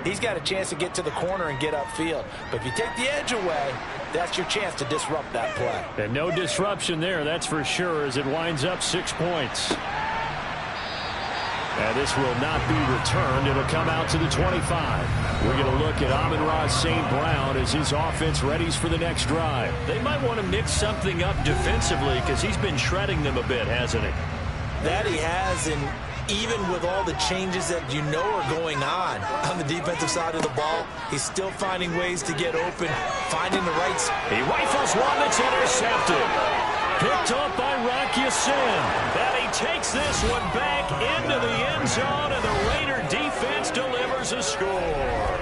he's got a chance to get to the corner and get upfield. But if you take the edge away, that's your chance to disrupt that play. And no disruption there, that's for sure, as it winds up 6 points. And this will not be returned. It'll come out to the 25. We're going to look at Amon-Ra St. Brown as his offense readies for the next drive. They might want to mix something up defensively because he's been shredding them a bit, hasn't he? That he has, and even with all the changes that you know are going on the defensive side of the ball, he's still finding ways to get open, finding the right spot. He rifles one that's intercepted. Picked up by Rocky Sin. And he takes this one back into the end zone, and the Raider defense delivers a score.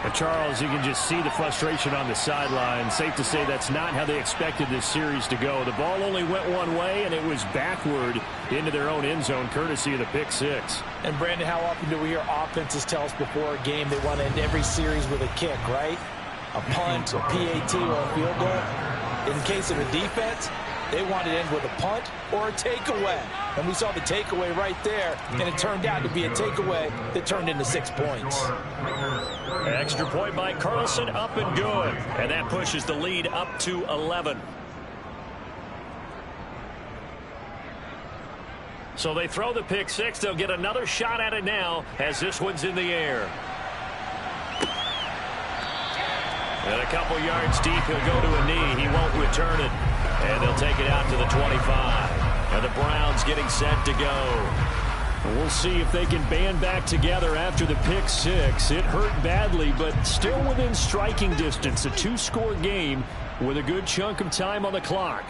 And Charles, you can just see the frustration on the sideline. Safe to say that's not how they expected this series to go. The ball only went one way, and it was backward into their own end zone, courtesy of the pick six. And, Brandon, how often do we hear offenses tell us before a game they want to end every series with a kick, right? A punt, a PAT, or a field goal. In case of a defense, they want to end with a punt or a takeaway. And we saw the takeaway right there, and it turned out to be a takeaway that turned into 6 points. Extra point by Carlson, up and good. And that pushes the lead up to 11. So they throw the pick six. They'll get another shot at it now as this one's in the air. And a couple yards deep, he'll go to a knee. He won't return it. And they'll take it out to the 25. And the Browns getting set to go. We'll see if they can band back together after the pick six. It hurt badly, but still within striking distance. A two-score game with a good chunk of time on the clock.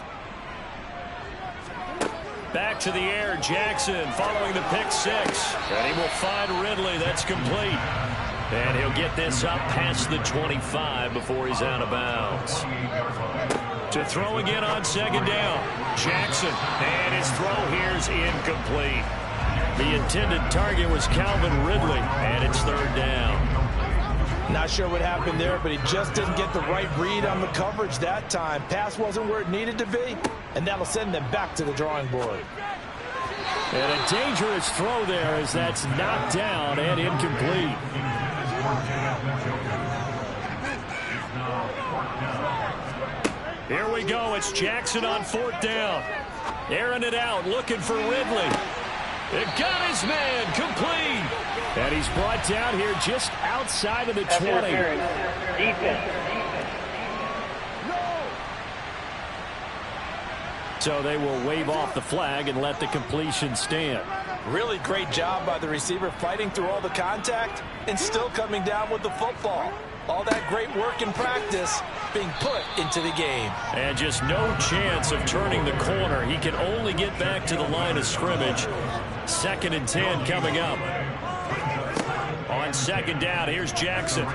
Back to the air, Jackson following the pick six. And he will find Ridley. That's complete. And he'll get this up past the 25 before he's out of bounds. To throw again on second down. Jackson. And his throw here's incomplete. The intended target was Calvin Ridley, and it's third down. Not sure what happened there, but he just didn't get the right read on the coverage that time. Pass wasn't where it needed to be, and that'll send them back to the drawing board. And a dangerous throw there as that's knocked down and incomplete. Here we go. It's Jackson on fourth down. Airing it out, looking for Ridley. It got his man, complete. And he's brought down here just outside of the 20. Defense. So they will wave off the flag and let the completion stand. Really great job by the receiver fighting through all the contact and still coming down with the football. All that great work in practice being put into the game. And just no chance of turning the corner. He can only get back to the line of scrimmage. 2nd and 10 coming up. On second down, here's Jackson.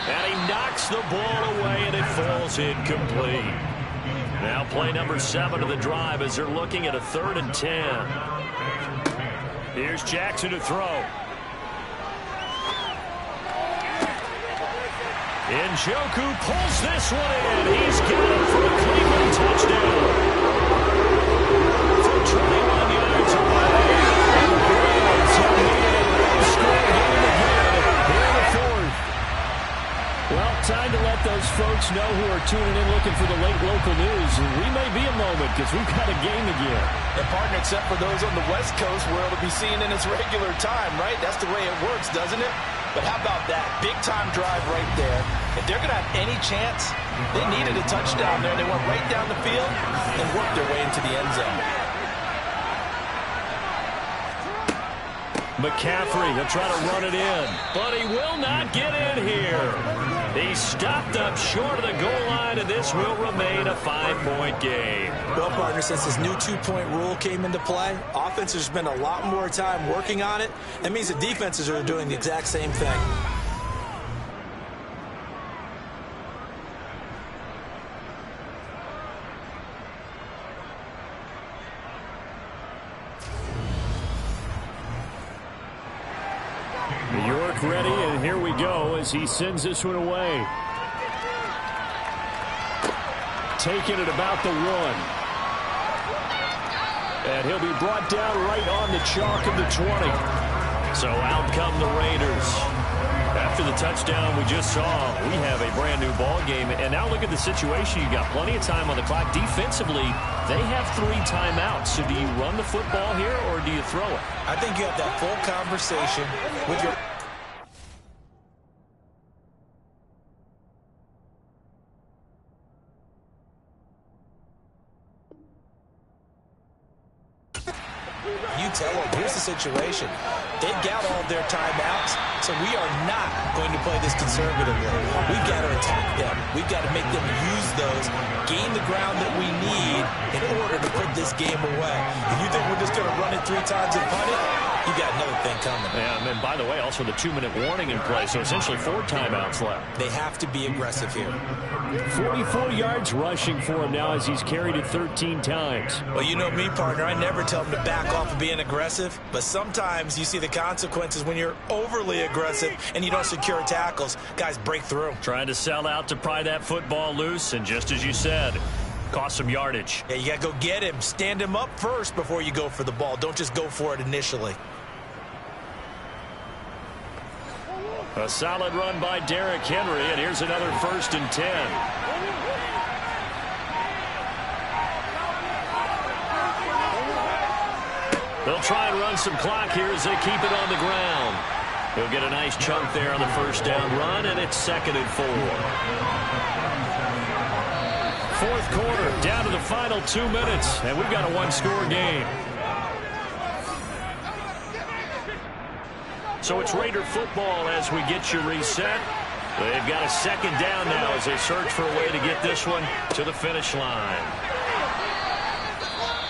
And he knocks the ball away, and it falls incomplete. Now play number 7 of the drive as they're looking at a 3rd and 10. Here's Jackson to throw. Njoku pulls this one in. He's got it for a Cleveland touchdown. From 21 yards away. And the Browns have made it a low-scoring game again here in the 4th. Well, time to let those folks know who are tuning in looking for the late local news. We may be a moment because we've got a game again. And partner, except for those on the West Coast where it'll be seen in its regular time, right? That's the way it works, doesn't it? But how about that big-time drive right there? If they're going to have any chance, they needed a touchdown there. They went right down the field and worked their way into the end zone. McCaffrey, he'll try to run it in, but he will not get in here. He's stopped up short of the goal line, and this will remain a 5-point game. Well, partner, since this new 2-point rule came into play, offenses spend a lot more time working on it. That means the defenses are doing the exact same thing. York ready, and here we go as he sends this one away. Taking it about the 1. And he'll be brought down right on the chalk of the 20. So out come the Raiders. At after the touchdown we just saw, we have a brand new ball game. And now look at the situation. You got plenty of time on the clock. Defensively, they have 3 timeouts. So do you run the football here or do you throw it? I think you have that full conversation with your... You tell them, here's the situation. They've got all their timeouts, so we are not going to play this conservatively. We've got to attack them. We've got to make them use those, gain the ground that we need in order to put this game away. If you think we're just going to run it 3 times and punt it, you got another thing coming. Yeah, and by the way, also the 2-minute warning in play, so essentially 4 timeouts left. They have to be aggressive here. 44 yards rushing for him now as he's carried it 13 times. Well, you know me, partner. I never tell them to back off of being aggressive, but sometimes you see the consequences when you're overly aggressive and you don't secure tackles. Guys break through. Trying to sell out to pry that football loose, and just as you said, cost some yardage. Yeah, you got to go get him. Stand him up first before you go for the ball. Don't just go for it initially. A solid run by Derrick Henry, and here's another 1st and 10. They'll try and run some clock here as they keep it on the ground. He'll get a nice chunk there on the 1st down run, and it's 2nd and 4. 4th quarter, down to the final 2 minutes, and we've got a 1-score game. So it's Raider football as we get you reset. They've got a 2nd down now as they search for a way to get this one to the finish line.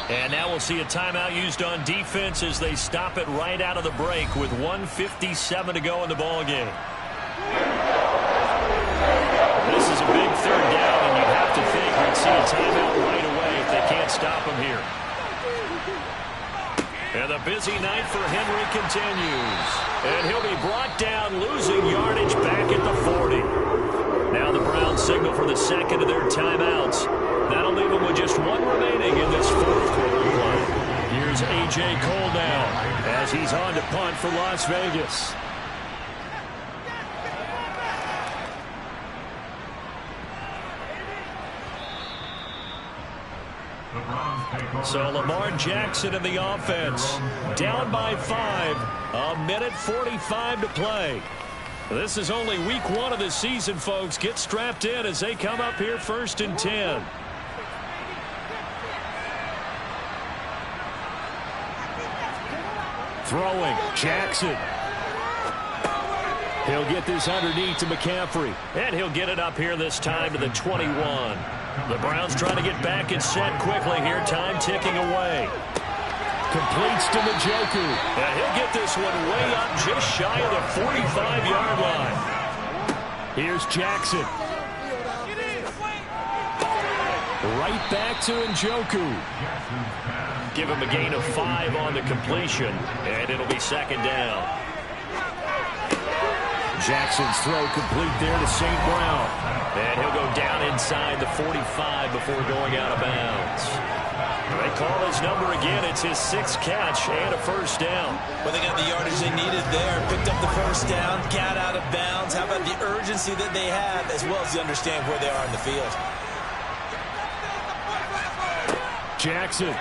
And now we'll see a timeout used on defense as they stop it right out of the break with 1:57 to go in the ball game. This is a big 3rd down, and you'd have to think we'd see a timeout right away if they can't stop him here. And the busy night for Henry continues. And he'll be brought down, losing yardage back at the 40. Now the Browns signal for the 2nd of their timeouts. That'll leave them with just 1 remaining in this 4th quarter play. Here's A.J. Cole now as he's on to punt for Las Vegas. So Lamar Jackson in the offense, down by 5, 1:45 to play. This is only week 1 of the season, folks. Get strapped in as they come up here 1st and 10. Throwing, Jackson. He'll get this underneath to McCaffrey, and he'll get it up here this time to the 21. The Browns trying to get back and set quickly here. Time ticking away. Completes to Njoku. And he'll get this one way up just shy of the 45-yard line. Here's Jackson. Right back to Njoku. Give him a gain of 5 on the completion, and it'll be 2nd down. Jackson's throw complete there to St. Brown. And he'll go down inside the 45 before going out of bounds. They call his number again. It's his 6th catch and a 1st down. Well, they got the yardage they needed there. Picked up the 1st down, got out of bounds. How about the urgency that they have as well as they understand where they are in the field? Jackson.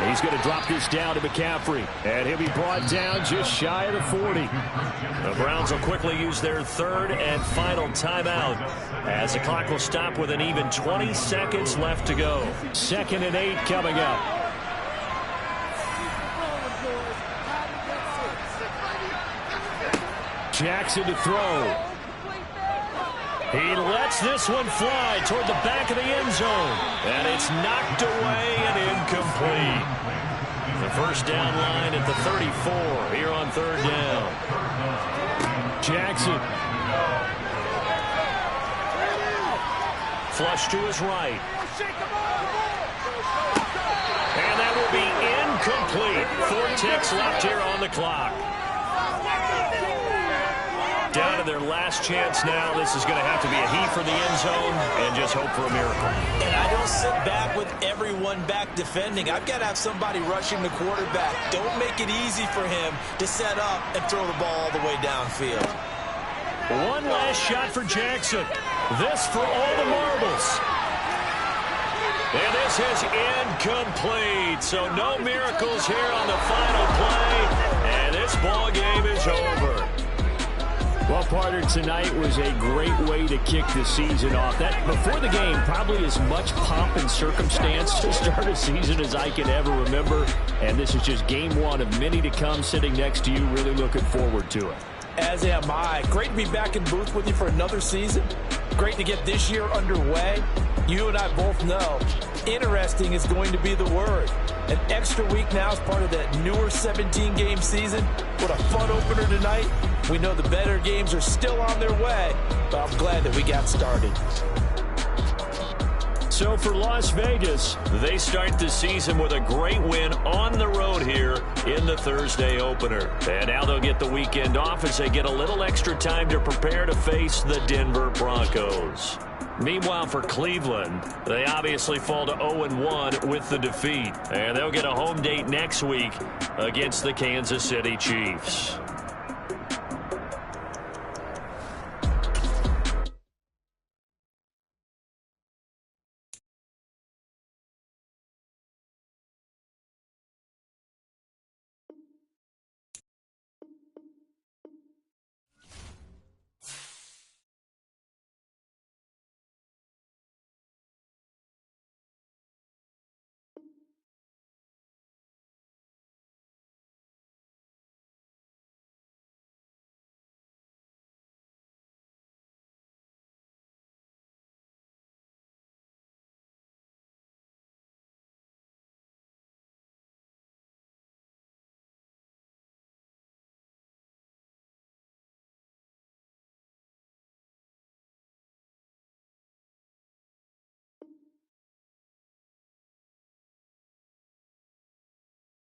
He's going to drop this down to McCaffrey. And he'll be brought down just shy of the 40. The Browns will quickly use their 3rd and final timeout as the clock will stop with an even 20 seconds left to go. 2nd and 8 coming up. Jackson to throw. He lets this one fly toward the back of the end zone. And it's knocked away and incomplete. The 1st down line at the 34 here on 3rd down. Jackson. Flush to his right. And that will be incomplete. 4 ticks left here on the clock. Down to their last last chance now. This is going to have to be a heave for the end zone and just hope for a miracle. And I don't sit back with everyone back defending. I've got to have somebody rushing the quarterback. Don't make it easy for him to set up and throw the ball all the way downfield. One last shot for Jackson. This for all the marbles. And this is incomplete. So no miracles here on the final play. And this ball game is over. Well, partner, tonight was a great way to kick the season off. That before the game, probably as much pomp and circumstance to start a season as I can ever remember. And this is just game one of many to come. Sitting next to you, really looking forward to it. As am I. Great to be back in booth with you for another season. Great to get this year underway. You and I both know interesting is going to be the word. An extra week now as part of that newer 17-game season. What a fun opener tonight. We know the better games are still on their way, but I'm glad that we got started. So for Las Vegas, they start the season with a great win on the road here in the Thursday opener. And now they'll get the weekend off as they get a little extra time to prepare to face the Denver Broncos. Meanwhile, for Cleveland, they obviously fall to 0-1 with the defeat. And they'll get a home date next week against the Kansas City Chiefs.